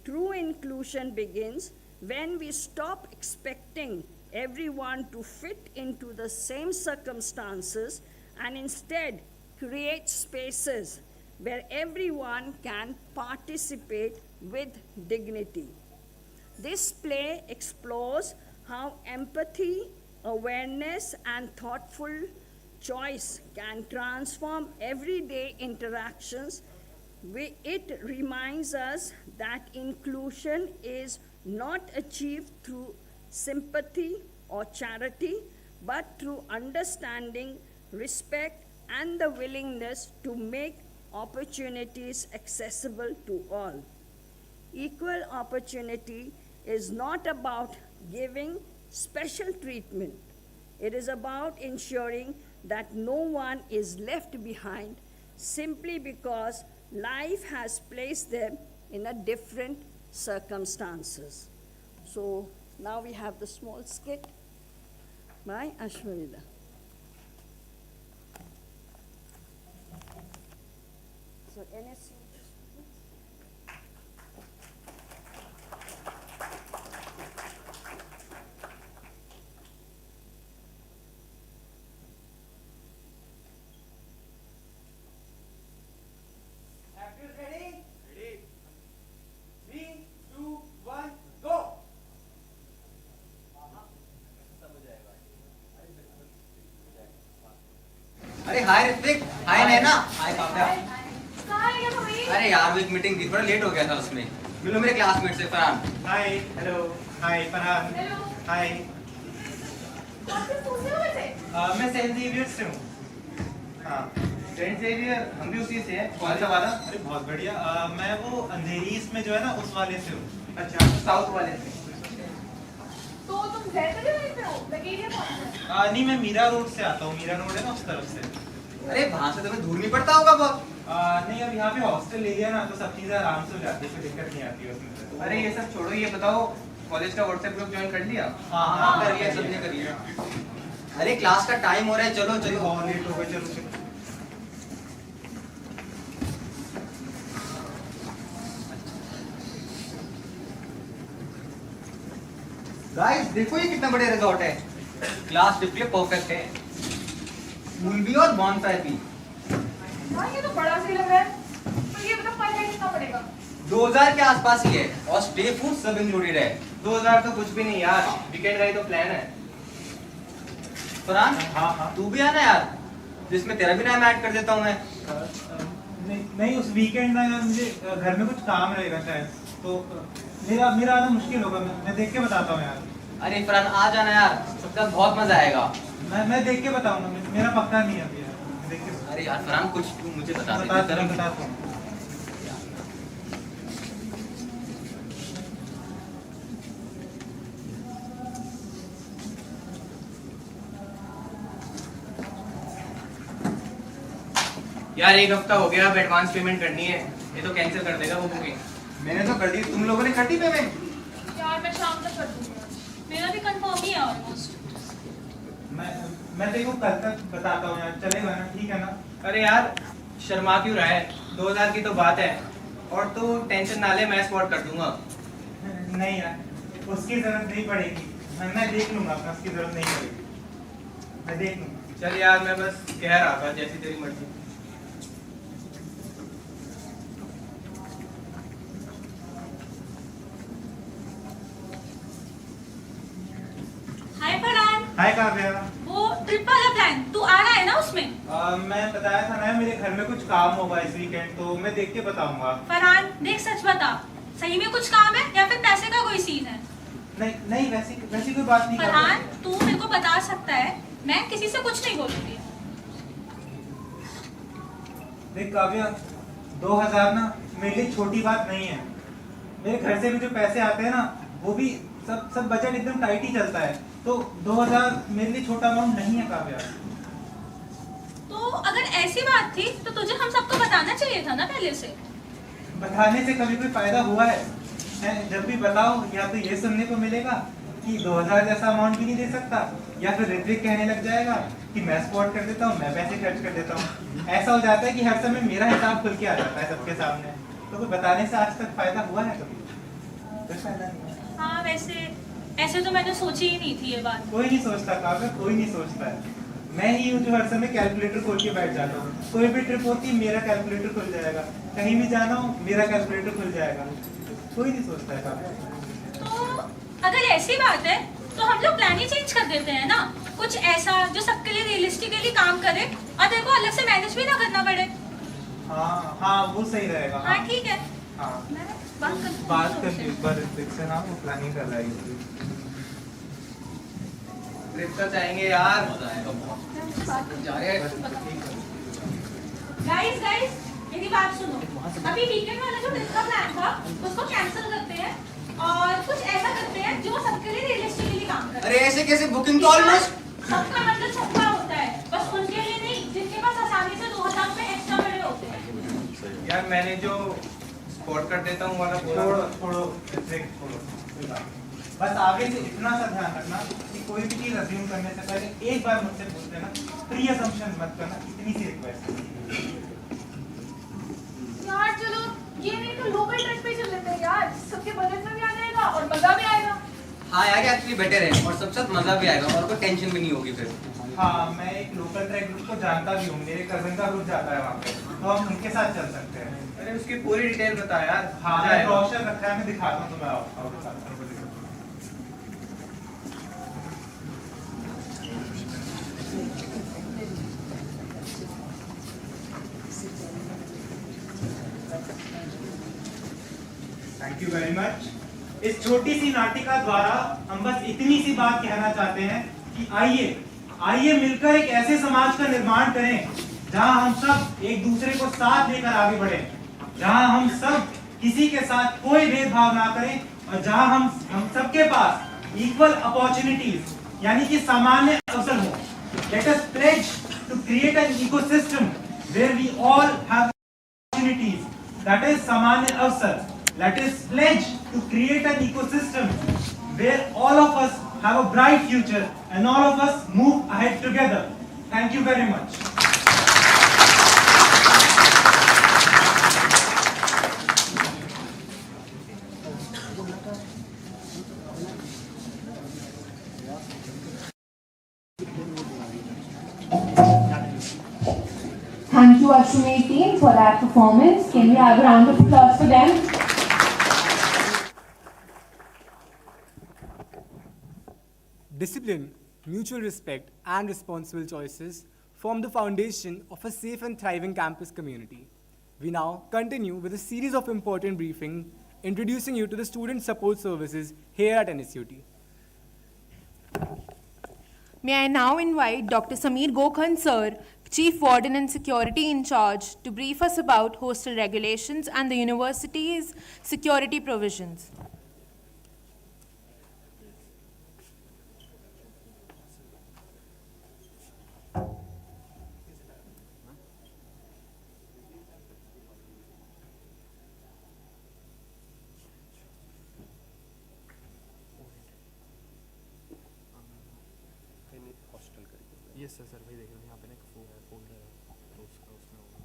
True inclusion begins when we stop expecting everyone to fit into the same circumstances and instead create spaces where everyone can participate with dignity. This play explores how empathy, awareness, and thoughtful choice can transform everyday interactions. It reminds us that inclusion is not achieved through sympathy or charity, but through understanding, respect, and the willingness to make opportunities accessible to all. Equal opportunity is not about giving special treatment. It is about ensuring that no one is left behind simply because life has placed them in a different circumstances. So now we have the small skit by Ashwarida. So NSUT. Ready? Ready. 3, 2, 1, go! अरे हाय ऋत्विक, हाय नैना, हाय काव्या। कहाँ है तुम? अरे यार वो एक meeting थी, थोड़ा लेट हो गया था उसमें। मिलो मेरे क्लासमेट से फरहान। हाय, हेलो, हाय फरहान। हेलो। हाय। कौन से स्कूल से हो वैसे? मैं सेंट जेवियर से हूँ। हाँ, सेंट जेवियर हम भी उसी से हैं। कौन सा वाला? अरे बहुत बढ़िया। मैं वो अंधेरीस में जो है ना उस वाले से हूँ। अच्छा, साउथ वाले से। तो तुम जैसे वहीं पे हो? लकीरिया कौन से? नहीं, मैं मीरा रोड से आता हूँ। मीरा रोड है ना उस तरफ से। अरे वहाँ से तुम्हें दूर नहीं पड़ता होगा बहुत? नहीं, अब यहाँ पे हॉस्टल एरिया ना तो सब चीजें आराम से हो जाती है, कोई दिक्कत नहीं आती है उसमें। अरे ये सब छोड़ो, ये बताओ कॉलेज का व्हाट्सएप ग्रुप ज्वाइन कर लिया? हाँ, कर लिया, सबने कर लिया। अरे क्लास का टाइम हो रहा है, चलो चलो। बहुत लेट हो गए, चलो चलो। गाइस देखो ये कितना बड़े रिजॉर्ट है। क्लास ट्रिप के लिए परफेक्ट है। पूल भी और बॉनफायर भी। हाँ, ये तो बड़ा सही लग रहा है। तो ये मतलब पर हेड कितना पड़ेगा? 2000 के आसपास ही है और स्टे फूड सब इंक्लूडेड है। 2000 तो कुछ भी नहीं यार, वीकेंड का ही तो प्लान है। फरहान, हाँ, तू भी आना यार, जिसमें तेरा भी नाम ऐड कर देता हूँ मैं। नहीं, उस वीकेंड में यार मुझे घर में कुछ काम रहेगा शायद, तो मेरा आना मुश्किल होगा। मैं देख के बताता हूँ यार। अरे फरहान आ जाना यार, सबका बहुत मजा आएगा। मैं देख के बताऊंगा, मेरा पक्का नहीं है अभी यार। मैं देख के अरे यार फरहान कुछ तू मुझे बता दे। बताता हूँ। यार एक हफ्ता हो गया, अब एडवांस पेमेंट करनी है। ये तो कैंसिल कर देगा वो बुकिंग। मैंने तो कर दी, तुम लोगों ने कर दी पेमेंट? यार मैं शाम तक कर दूंगी। मेरा भी कंफर्म ही है ऑलमोस्ट। मैं तेरे को कल तक बताता हूँ यार, चलेगा ना? ठीक है ना? अरे यार शर्मा क्यों रहा है, 2000 की तो बात है। और तो टेंशन ना ले, मैं स्पॉट कर दूंगा। नहीं यार, उसकी जरूरत नहीं पड़ेगी। मैं देख लूंगा अपना, उसकी जरूरत नहीं पड़ेगी। मैं देख लूंगा। चल यार मैं बस कह रहा था, जैसी तेरी मर्जी। हाय फरहान। हाय काव्या। वो ट्रिप वाला प्लान तू आ रहा है ना उसमें? मैं बताया था ना मेरे घर में कुछ काम होगा इस वीकेंड, तो मैं देख के बताऊंगा। फरहान देख सच बता, सही में कुछ काम है या फिर पैसे का कोई सीन है? नहीं नहीं, वैसी कोई बात नहीं। फरहान तू मेरे को बता सकता है, मैं किसी से कुछ नहीं बोलूंगी। देख काव्या, 2000 ना मेरे लिए छोटी बात नहीं है। मेरे घर से भी जो पैसे आते हैं ना, वो भी सब बजट एकदम टाइट ही चलता है, तो 2000 मेरे लिए छोटा अमाउंट नहीं है काव्या। तो अगर ऐसी बात थी तो तुझे हम सबको बताना चाहिए था ना पहले से। बताने से कभी कोई फायदा हुआ है? जब भी बताओ या तो ये सुनने को मिलेगा कि 2000 जैसा अमाउंट भी नहीं दे सकता, या फिर ऋत्विक कहने लग जाएगा कि मैं स्पॉट कर देता हूँ, मैं पैसे खर्च कर देता हूँ। ऐसा हो जाता है कि हर समय मेरा हिसाब खुल के आ जाता है सबके सामने। तो कोई बताने से आज तक फायदा हुआ है कभी? कोई फायदा नहीं है। हाँ वैसे ऐसे तो मैंने सोची ही नहीं थी ये बात। कोई नहीं सोचता काव्या, कोई नहीं सोचता है। मैं ही हूँ जो हर समय कैलकुलेटर खोल के बैठ जाता हूँ। कोई भी ट्रिप होती है मेरा कैलकुलेटर खुल जाएगा, कहीं भी जाना हो मेरा कैलकुलेटर खुल जाएगा। कोई नहीं सोचता है काव्या। तो अगर ऐसी बात है तो हम लोग प्लान ही चेंज कर देते हैं ना, कुछ ऐसा जो सबके लिए रियलिस्टिकली काम करे और तेरे को अलग से मैनेज भी ना करना पड़े। हाँ हाँ, वो सही रहेगा। हाँ ठीक है, हाँ मैं बात कर ली एक बार ऋत्विक से। हाँ वो प्लानिंग कर रहा है। ट्रिप तो जाएंगे यार, मजा आएगा बहुत। जा रहे हैं। गाइस मेरी बात सुनो, अभी वीकेंड वाला जो ट्रिप का प्लान था उसको कैंसिल करते हैं और कुछ ऐसा करते हैं जो सबके लिए रियलिस्टिकली काम करे। अरे ऐसे कैसे? बुकिंग तो ऑलमोस्ट सबका मतलब सबका होता है, बस उनके लिए नहीं जिनके पास आसानी से 2000 रुपए एक्स्ट्रा बड़े होते हैं। यार मैंने जो स्पॉट कर देता हूँ वाला छोड़ो ऋत्विक, छोड़ो। बस आगे से इतना सा ध्यान रखना कि कोई भी चीज अज्यूम करने से पहले एक बार मुझसे पूछ लेना, प्री असम्पशन मत करना। इतनी सी रिक्वेस्ट है। यार चलो ये नहीं तो लोकल ट्रिप पे चल लेते हैं यार, सबके बजट में भी आ जाएगा और मजा भी आएगा। हाँ यार, एक्चुअली बेटर है और सबसे साथ मजा भी आएगा और कोई टेंशन भी नहीं होगी फिर। हाँ मैं एक लोकल ट्रैक ग्रुप को जानता भी हूँ, मेरे कजन का ग्रुप जाता है वहाँ पे, तो हम उनके साथ चल सकते हैं। अरे उसकी पूरी डिटेल बता यार। हाँ ब्रोशर रखा है, मैं दिखाता हूँ तुम्हें। आओ दिखाता हूँ। Thank you very much. इस छोटी सी नाटिका द्वारा हम बस इतनी सी बात कहना चाहते हैं कि आइए मिलकर एक ऐसे समाज का निर्माण करें जहां हम सब एक दूसरे को साथ लेकर आगे बढ़ें, जहां हम सब किसी के साथ कोई भेदभाव ना करें और जहां हम सबके पास इक्वल अपॉर्चुनिटीज यानी कि सामान्य अवसर हो। Let us pledge to create an ecosystem where we all have opportunities, that is सामान्य अवसर। Let us pledge to create an ecosystem where all of us have a bright future and all of us move ahead together. Thank you very much. Thank you, Ashwini team, for that performance. Can we have a round of applause for them? Discipline, mutual respect, and responsible choices form the foundation of a safe and thriving campus community. We now continue with a series of important briefings introducing you to the student support services here at NSUT. May I now invite Dr. Sameer Gokhan sir, Chief Warden and Security in Charge, to brief us about hostel regulations and the university's security provisions. Yes sir भाई देख रहे हैं यहाँ पे ना एक folder है तो उसमें होगा।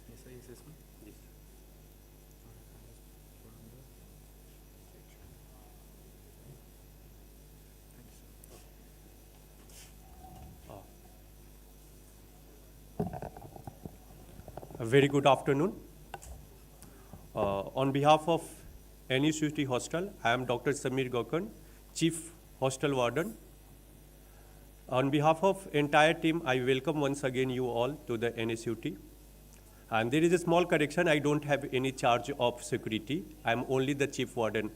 ये सही है इसमें जी। A very good afternoon. On behalf of NSUT Hostel. I am Dr. Samir Gokan, Chief Hostel Warden. On behalf of entire team, I welcome once again you all to the NSUT. And there is a small correction, I don't have any charge of security. I am only the Chief Warden.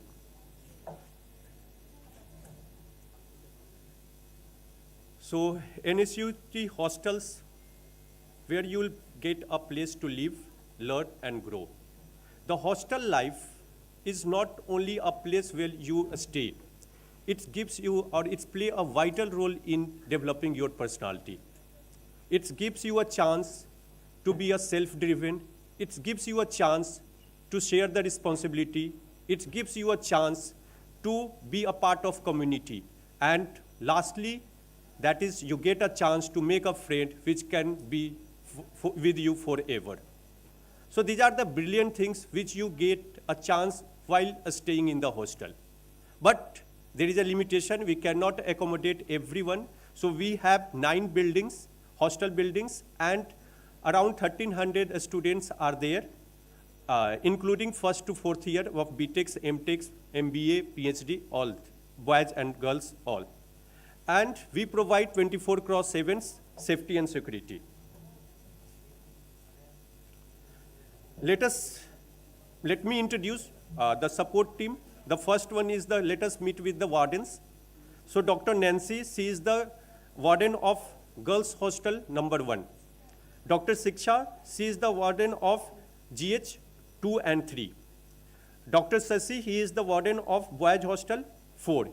So NSUT hostels, where you will get a place to live, learn and grow. The hostel life is not only a place where you stay. It gives you, or it plays a vital role in developing your personality. It gives you a chance to be a self-driven. It gives you a chance to share the responsibility. It gives you a chance to be a part of community. And lastly, that is, you get a chance to make a friend which can be with you forever. So these are the brilliant things which you get a chance while staying in the hostel. But there is a limitation, we cannot accommodate everyone. So we have 9 buildings, hostel buildings, and around 1,300 students are there, including first to fourth year of BTechs, MTechs, MBA, PhD, all, boys and girls, all. And we provide 24/7 safety and security. Let me introduce the support team. The first one is let us meet with the wardens. So Dr. Nancy, she is the warden of Girls Hostel number 1. Dr. Siksha, she is the warden of GH 2 and 3. Dr. Sasi, he is the warden of Boys Hostel 4.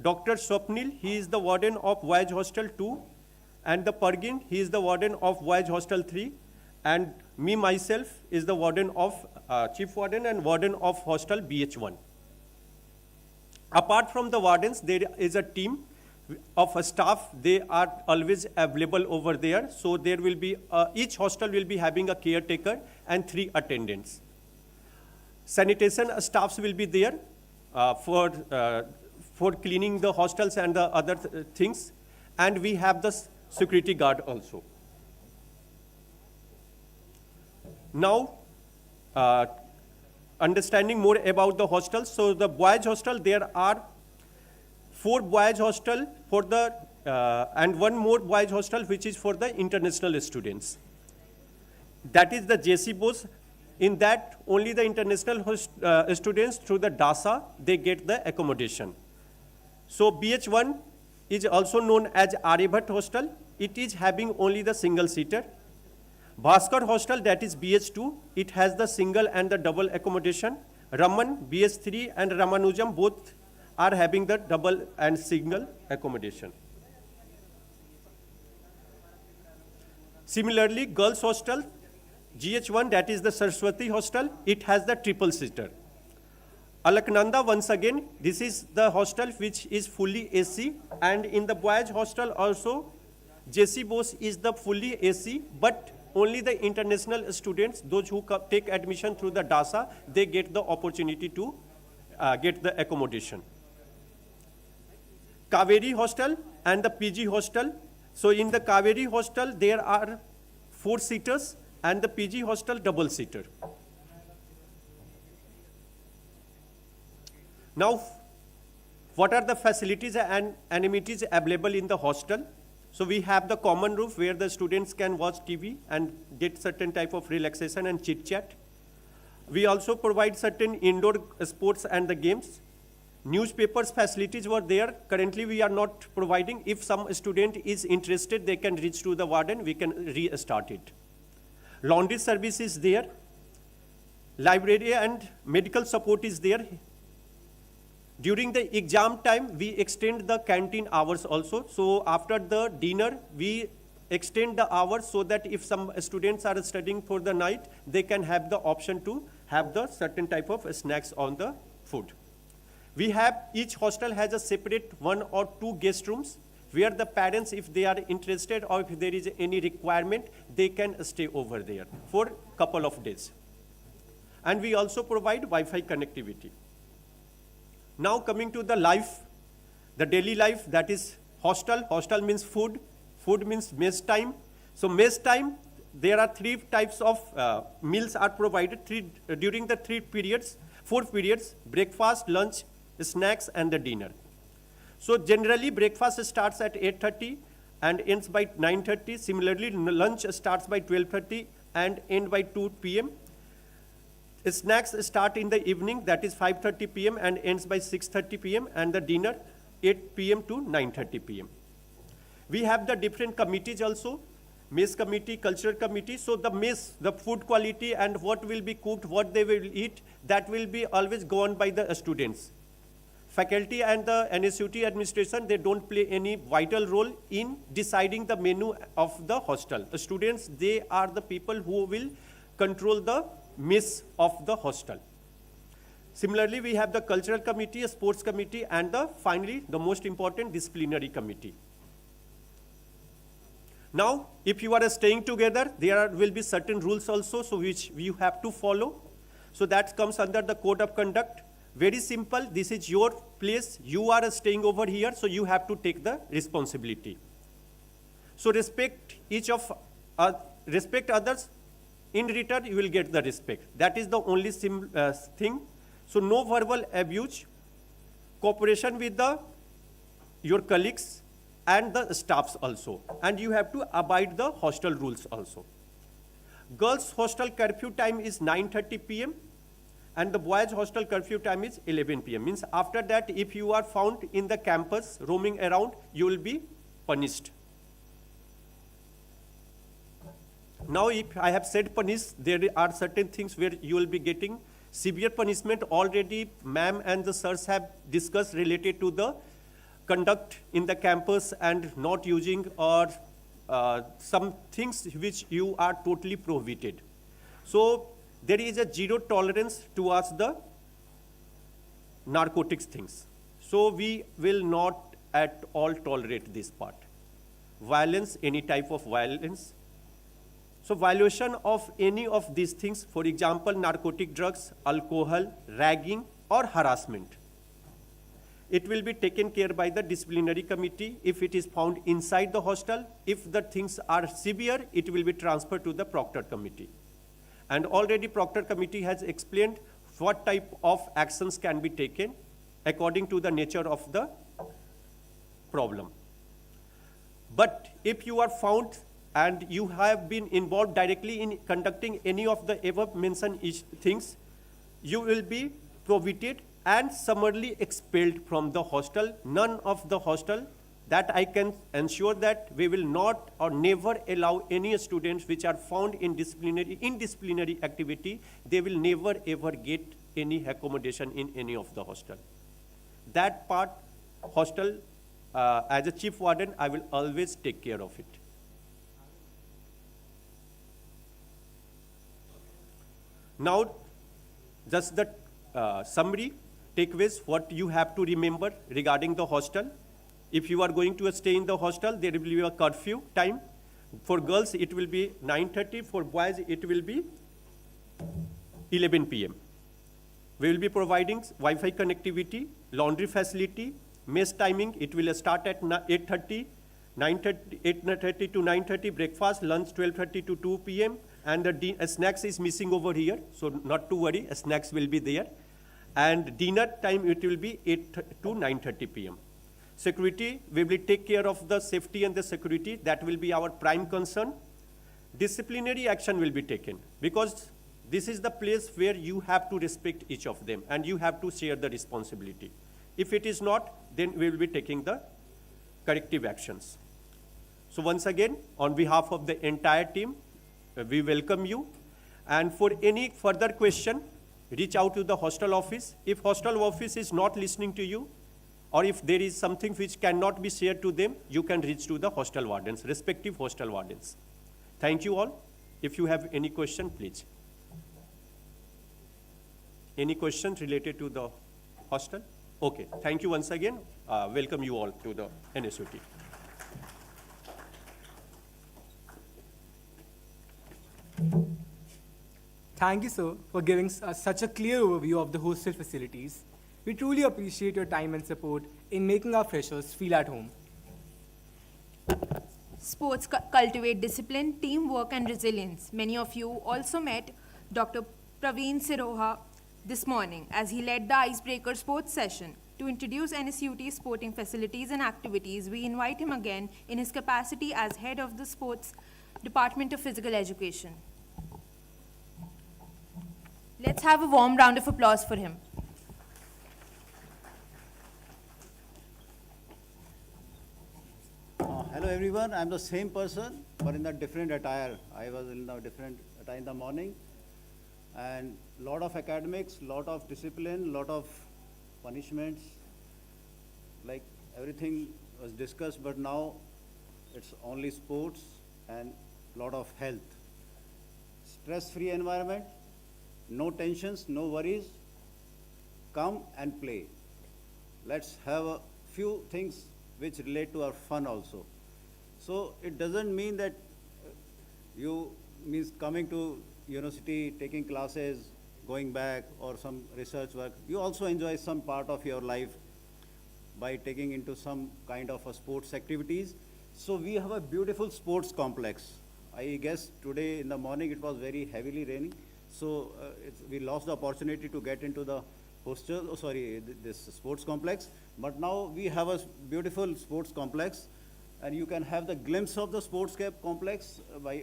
Dr. Swapnil, he is the warden of Boys Hostel 2. And the Pargin, he is the warden of Boys Hostel 3. And me, myself, is the warden of, chief warden and warden of Hostel BH1. Apart from the wardens, there is a team of staff. They are always available over there. So there will be, each hostel will be having a caretaker and 3 attendants. Sanitation staffs will be there for cleaning the hostels and the other things. And we have the security guard also. Now, understanding more about the hostels. So the boys hostel, there are 4 boys hostel for the, and 1 more boys hostel which is for the international students. That is the JC Bose. In that, only the international students through the DASA, they get the accommodation. So BH1 is also known as Aryabhat Hostel. It is having only the single seater. Bhaskar Hostel, that is BH2, it has the single and the double accommodation. Raman, BH3 and Ramanujam both are having the double and single accommodation. Similarly, Girls Hostel, GH1, that is the Saraswati Hostel, it has the triple seater. Alaknanda, once again, this is the hostel which is fully AC, and in the boys hostel also, JC Bose is the fully AC, but only the international students, those who take admission through the DASA, they get the opportunity to get the accommodation. Kaveri Hostel and the PG Hostel. So in the Kaveri Hostel, there are 4 seaters and the PG Hostel double seater. Now, what are the facilities and amenities available in the hostel? So we have the common room where the students can watch TV and get certain type of relaxation and chit chat. We also provide certain indoor sports and the games. Newspapers facilities were there. Currently we are not providing. If some student is interested, they can reach to the warden, we can restart it. Laundry service is there. Library and medical support is there. During the exam time, we extend the canteen hours also. So after the dinner, we extend the hours so that if some students are studying for the night, they can have the option to have the certain type of snacks on the food. We have, each hostel has a separate 1 or 2 guest rooms where the parents, if they are interested or if there is any requirement, they can stay over there for a couple of days. And we also provide Wi-Fi connectivity. Now coming to the life, the daily life, that is hostel. Hostel means food. Food means mess time. So mess time, there are 3 types of meals are provided during the 4 periods, breakfast, lunch, snacks, and the dinner. So generally, breakfast starts at 8:30 and ends by 9:30. Similarly, lunch starts by 12:30 and end by 2 p.m. Snacks start in the evening, that is 5:30 p.m. and ends by 6:30 p.m. and the dinner 8 p.m. to 9:30 p.m. We have the different committees also, mess committee, cultural committee. So the mess, the food quality and what will be cooked, what they will eat, that will be always governed by the students. Faculty and the NSUT administration, they don't play any vital role in deciding the menu of the hostel. The students, they are the people who will control the mess of the hostel. Similarly, we have the cultural committee, a sports committee, and finally, the most important, disciplinary committee. Now, if you are staying together, there will be certain rules also, so which you have to follow. So that comes under the code of conduct. Very simple, this is your place, you are staying over here, so you have to take the responsibility. So respect respect others, in return you will get the respect. That is the only thing. So no verbal abuse, cooperation with your colleagues and the staffs also. And you have to abide the hostel rules also. Girls' hostel curfew time is 9:30 p.m. and the boys' hostel curfew time is 11 p.m. Means after that, if you are found in the campus roaming around, you will be punished. Now, if I have said punish, there are certain things where you will be getting severe punishment. Already, ma'am and the sirs have discussed related to the conduct in the campus and not using or some things which you are totally prohibited. So there is a zero tolerance towards the narcotics things. So we will not at all tolerate this part. Violence, any type of violence. So violation of any of these things, for example, narcotic drugs, alcohol, ragging or harassment, it will be taken care by the disciplinary committee if it is found inside the hostel. If the things are severe, it will be transferred to the proctor committee. And already proctor committee has explained what type of actions can be taken according to the nature of the problem. But if you are found and you have been involved directly in conducting any of the above mentioned things, you will be prohibited and summarily expelled from the hostel. None of the hostel, that I can ensure that we will not or never allow any students which are found in disciplinary activity, they will never ever get any accommodation in any of the hostel. That part, hostel, as a chief warden, I will always take care of it. Now, just the summary, takeaways, what you have to remember regarding the hostel. If you are going to stay in the hostel, there will be a curfew time. For girls, it will be 9:30. For boys, it will be 11 p.m. We will be providing Wi-Fi connectivity, laundry facility, mess timing. It will start at 8:30, 8:30 to 9:30, breakfast, lunch 12:30 to 2 p.m. And the snacks is missing over here, so not to worry, snacks will be there. And dinner time, it will be 8 to 9:30 p.m. Security, we will take care of the safety and the security. That will be our prime concern. Disciplinary action will be taken because this is the place where you have to respect each of them and you have to share the responsibility. If it is not, then we will be taking the corrective actions. So once again, on behalf of the entire team, we welcome you. And for any further question, reach out to the hostel office. If hostel office is not listening to you, or if there is something which cannot be shared to them, you can reach to the hostel wardens, respective hostel wardens. Thank you all. If you have any question, please. Any questions related to the hostel? Okay, thank you once again. Welcome you all to the NSUT. Thank you, sir, for giving us such a clear overview of the hostel facilities. We truly appreciate your time and support in making our freshers feel at home. Sports cultivate discipline, teamwork, and resilience. Many of you also met Dr. Praveen Siroha this morning as he led the icebreaker sports session. To introduce NSUT sporting facilities and activities, we invite him again in his capacity as head of the sports Department of Physical Education. Let's have a warm round of applause for him. Hello everyone, I'm the same person but in a different attire. I was in a different attire in the morning, and lot of academics, lot of discipline, lot of punishments, like everything was discussed, but now it's only sports and lot of health. Stress-free environment, no tensions, no worries, come and play. Let's have a few things which relate to our fun also. So it doesn't mean that you means coming to university, taking classes, going back or some research work. You also enjoy some part of your life by taking into some kind of a sports activities. So we have a beautiful sports complex. I guess today in the morning it was very heavily raining. So we lost the opportunity to get into the hostel, this sports complex. But now we have a beautiful sports complex, and you can have the glimpse of the sports complex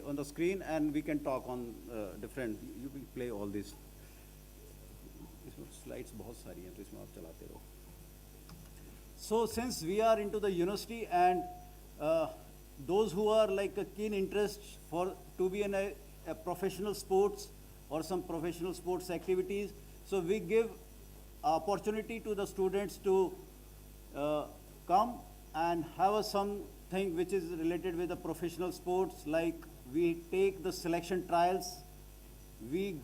on the screen, and we can talk on different, you can play all these. Slides बहुत सारी हैं, तो इसमें आप चलाते रहो. So since we are into the university, and those who are like a keen interest to be in a professional sports or some professional sports activities, so we give opportunity to the students to come and have something which is related with the professional sports, like we take the selection trials, we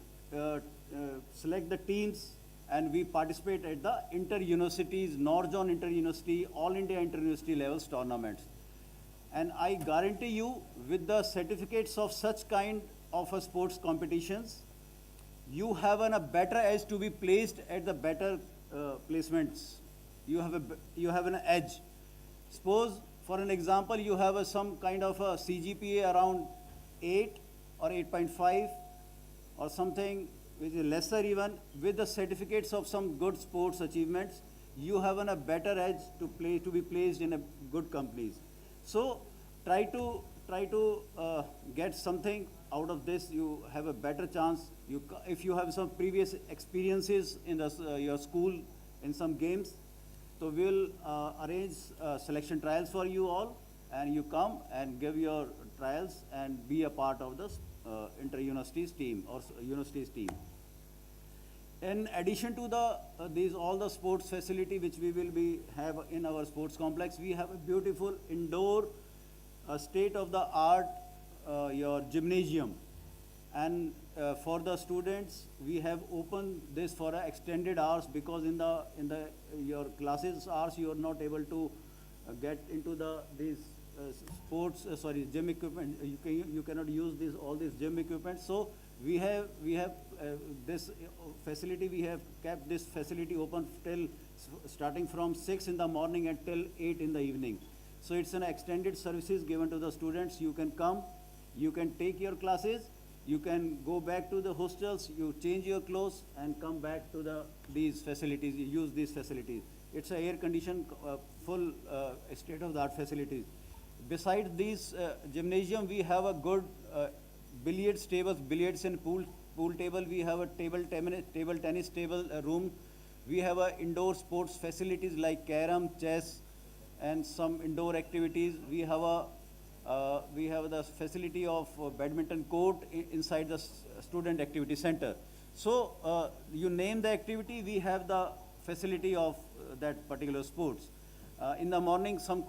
select the teams, and we participate at the inter-universities, Northern inter-university, all India inter-university levels tournaments. And I guarantee you, with the certificates of such kind of a sports competitions, you have a better edge to be placed at the better placements. You have an edge. Suppose, for an example, you have some kind of a CGPA around 8 or 8.5 or something which is lesser even. With the certificates of some good sports achievements, you have a better edge to be placed in a good companies. So try to get something out of this. You have a better chance. If you have some previous experiences in your school in some games, so we'll arrange selection trials for you all, and you come and give your trials and be a part of the inter-universities team or universities team. In addition to all the sports facility which we will have in our sports complex, we have a beautiful indoor state-of-the-art your gymnasium. And for the students, we have opened this for extended hours, because in your classes hours you are not able to get into these gym equipment. You cannot use all these gym equipment. So we have this facility. We have kept this facility open starting from 6 in the morning until 8 in the evening. So it's an extended services given to the students. You can come, you can take your classes, you can go back to the hostels, you change your clothes and come back to these facilities, you use these facilities. It's an air-conditioned, full state-of-the-art facilities. Besides these gymnasium, we have a good billiards tables, billiards and pool table. We have a table tennis table room. We have indoor sports facilities like carom, chess, and some indoor activities. We have the facility of badminton court inside the student activity center. So you name the activity, we have the facility of that particular sports. In the morning, some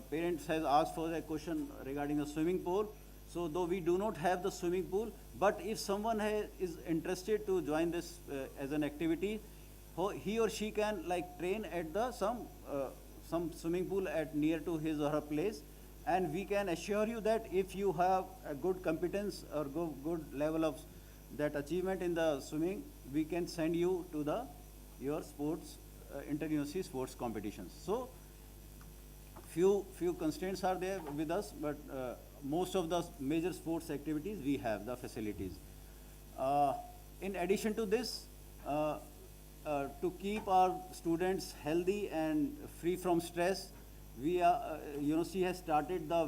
parents has asked for a question regarding the swimming pool. So though we do not have the swimming pool, but if someone is interested to join this as an activity, he or she can train at some swimming pool near to his or her place. And we can assure you that if you have a good competence or good level of that achievement in the swimming, we can send you to your sports, inter-university sports competitions. So few constraints are there with us, but most of the major sports activities we have the facilities. In addition to this, to keep our students healthy and free from stress, university has started the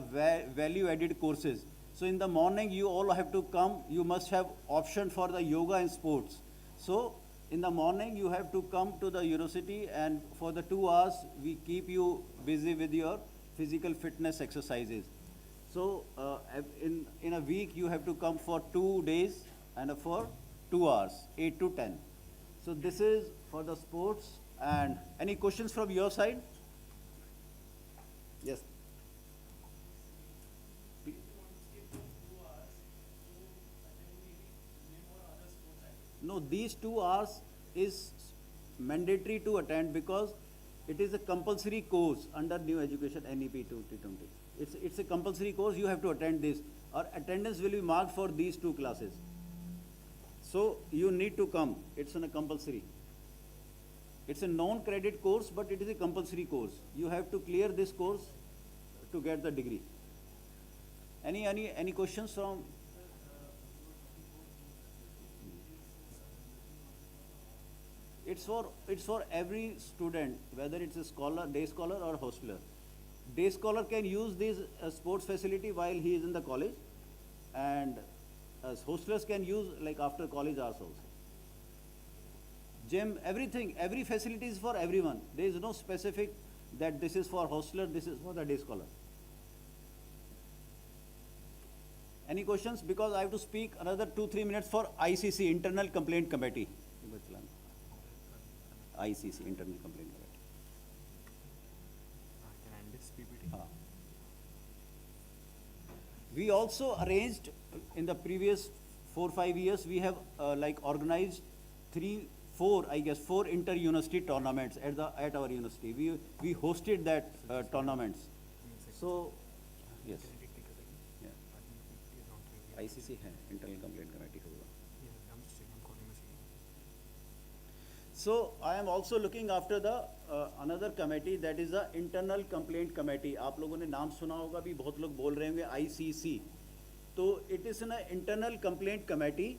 value-added courses. So in the morning, you all have to come. You must have option for the yoga and sports. So in the morning, you have to come to the university, and for the 2 hours, we keep you busy with your physical fitness exercises. So in a week, you have to come for 2 days and for 2 hours, 8 to 10. So this is for the sports. And any questions from your side? Yes. No, these 2 hours is mandatory to attend because it is a compulsory course under New Education NEP 2020. It's a compulsory course, you have to attend this. Our attendance will be marked for these 2 classes. So you need to come, it's a compulsory. It's a non-credit course, but it is a compulsory course. You have to clear this course to get the degree. Any questions from? It's for every student, whether it's a scholar, day scholar or hosteler. Day scholar can use this sports facility while he is in the college, and hostelers can use like after college hours also. Gym, everything, every facility is for everyone. There is no specific that this is for hosteler, this is for the day scholar. Any questions? Because I have to speak another 2-3 minutes for ICC, Internal Complaint Committee. ICC, Internal Complaint Committee. We also arranged in the previous 4-5 years, we have organized 4 inter-university tournaments at our university. We hosted that tournaments. So, yes. Yeah. ICC है, Internal Complaint Committee होगा. So I am also looking after the another committee, that is the Internal Complaint Committee. आप लोगों ने नाम सुना होगा भी, बहुत लोग बोल रहे होंगे ICC. तो it is an Internal Complaint Committee,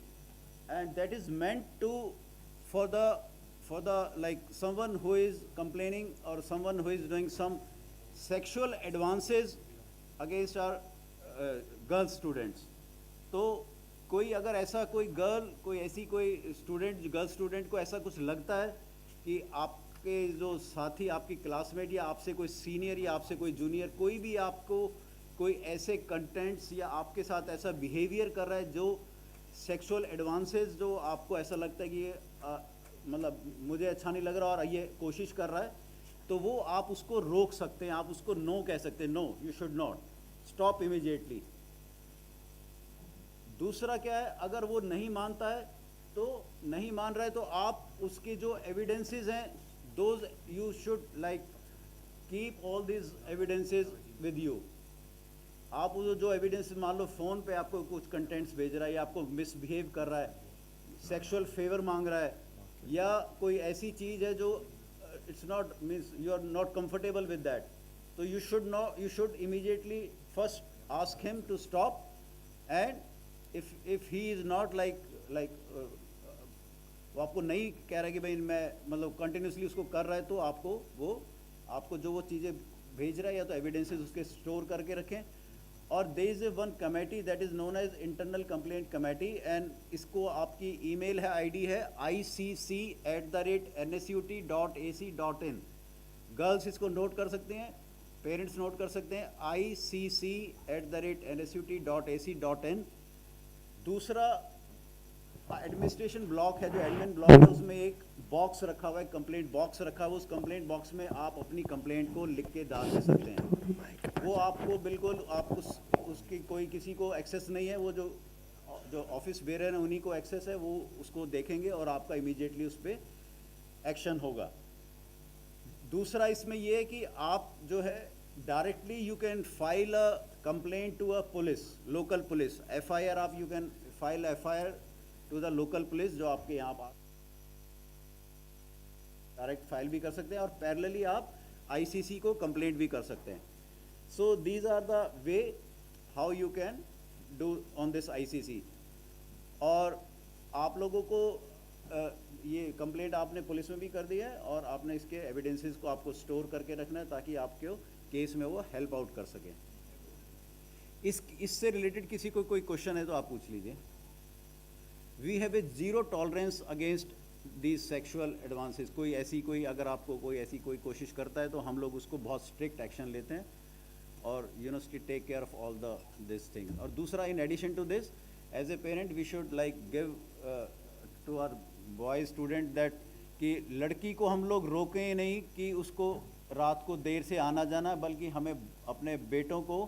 and that is meant to for the like someone who is complaining or someone who is doing some sexual advances against our girl students. तो कोई अगर ऐसा कोई girl student को ऐसा कुछ लगता है कि आपके जो साथी, आपकी क्लासमेट या आपसे कोई सीनियर या आपसे कोई जूनियर, कोई भी आपको कोई ऐसे कंटेंट्स या आपके साथ ऐसा बिहेवियर कर रहा है जो सेक्सुअल एडवांसेस, जो आपको ऐसा लगता है कि ये मतलब मुझे अच्छा नहीं लग रहा और ये कोशिश कर रहा है, तो वो आप उसको रोक सकते हैं, आप उसको नो कह सकते हैं. No, you should not, stop immediately. दूसरा क्या है, अगर वो नहीं मानता है तो नहीं मान रहा है तो आप उसके जो एविडेंसेस हैं, those you should like keep all this evidences with you. आप वो जो एविडेंस, मान लो फ़ोन पे आपको कुछ कंटेंट्स भेज रहा है या आपको मिसबिहेव कर रहा है, सेक्सुअल फेवर मांग रहा है, या कोई ऐसी चीज़ है जो it's not means you are not comfortable with that, तो you should immediately first ask him to stop. And if he is not like वो आपको नहीं कह रहा है कि भाई मैं मतलब कंटिन्यूसली उसको कर रहा है, तो आपको जो वो चीज़ें भेज रहा है या तो एविडेंसेस उसके स्टोर करके रखें. और there is one committee that is known as internal complaint committee, and इसको आपकी ईमेल है, आईडी है icc@nsut.ac.in. गर्ल्स इसको नोट कर सकते हैं, पेरेंट्स नोट कर सकते हैं, icc@nsut.ac.in. दूसरा एडमिनिस्ट्रेशन ब्लॉक है, जो एडमिन ब्लॉक है, उसमें एक बॉक्स रखा हुआ है, कंप्लेंट बॉक्स रखा हुआ है. उस कंप्लेंट बॉक्स में आप अपनी कंप्लेंट को लिख के डाल दे सकते हैं. वो आपको बिल्कुल उसकी कोई किसी को एक्सेस नहीं है, वो जो ऑफिस बेरर हैं उन्हीं को एक्सेस है, वो उसको देखेंगे और आपका इमीडिएटली उस पर एक्शन होगा. दूसरा इसमें ये है कि आप जो है directly you can file a complaint to a police, local police, FIR. आप you can file FIR to the local police, जो आपके यहाँ पर डायरेक्ट फाइल भी कर सकते हैं, और पैरेलली आप ICC को कंप्लेंट भी कर सकते हैं. So these are the way how you can do on this ICC. और आप लोगों को ये कंप्लेंट आपने पुलिस में भी कर दी है और आपने इसके एविडेंसेस को आपको स्टोर करके रखना है ताकि आपके केस में वो हेल्प आउट कर सके. इससे रिलेटेड किसी को कोई क्वेश्चन है तो आप पूछ लीजिए. We have a zero tolerance against these sexual advances. कोई अगर आपको कोई ऐसी कोई कोशिश करता है तो हम लोग उसको बहुत स्ट्रिक्ट एक्शन लेते हैं और university take care of all the this thing. और दूसरा, in addition to this, as a parent we should like give to our boy student that कि लड़की को हम लोग रोकें नहीं कि उसको रात को देर से आना जाना, बल्कि हमें अपने बेटों को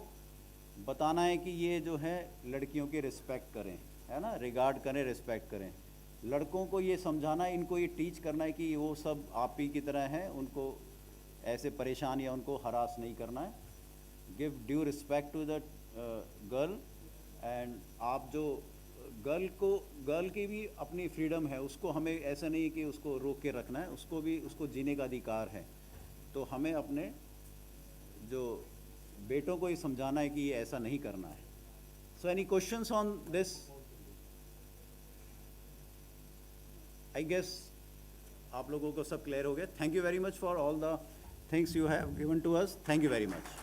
बताना है कि ये जो है लड़कियों की रिस्पेक्ट करें, है ना, रिगार्ड करें, रिस्पेक्ट करें. लड़कों को ये समझाना है, इनको ये टीच करना है कि वो सब आप ही की तरह हैं, उनको ऐसे परेशान या उनको हरास नहीं करना है. Give due respect to the girl. And आप जो गर्ल की भी अपनी फ्रीडम है, उसको हमें ऐसा नहीं कि उसको रोक के रखना है, उसको भी उसको जीने का अधिकार है. तो हमें अपने जो बेटों को ये समझाना है कि ये ऐसा नहीं करना है. So any questions on this? I guess आप लोगों को सब क्लियर हो गया. Thank you very much for all the things you have given to us. Thank you very much.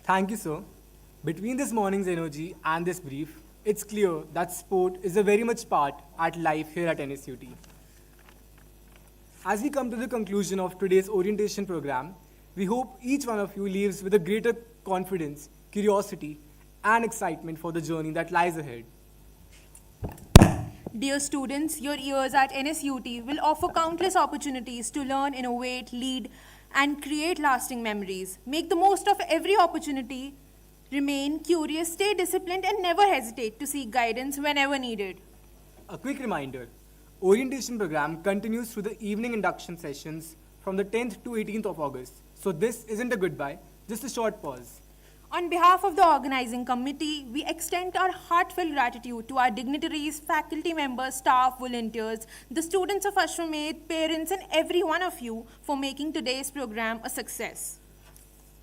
Thank you, sir. Between this morning's energy and this brief, it's clear that sport is a very much part at life here at NSUT. As we come to the conclusion of today's orientation program, we hope each one of you leaves with a greater confidence, curiosity, and excitement for the journey that lies ahead. Dear students, your years at NSUT will offer countless opportunities to learn, innovate, lead, and create lasting memories. Make the most of every opportunity. Remain curious, stay disciplined, and never hesitate to seek guidance whenever needed. A quick reminder, orientation program continues through the evening induction sessions from the 10th to 18th of August. So this isn't a goodbye, just a short pause. On behalf of the organizing committee, we extend our heartfelt gratitude to our dignitaries, faculty members, staff, volunteers, the students of Ashwamed, parents, and every one of you for making today's program a success.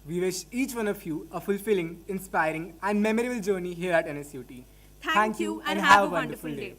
We wish each one of you a fulfilling, inspiring, and memorable journey here at NSUT. Thank you and have a wonderful day.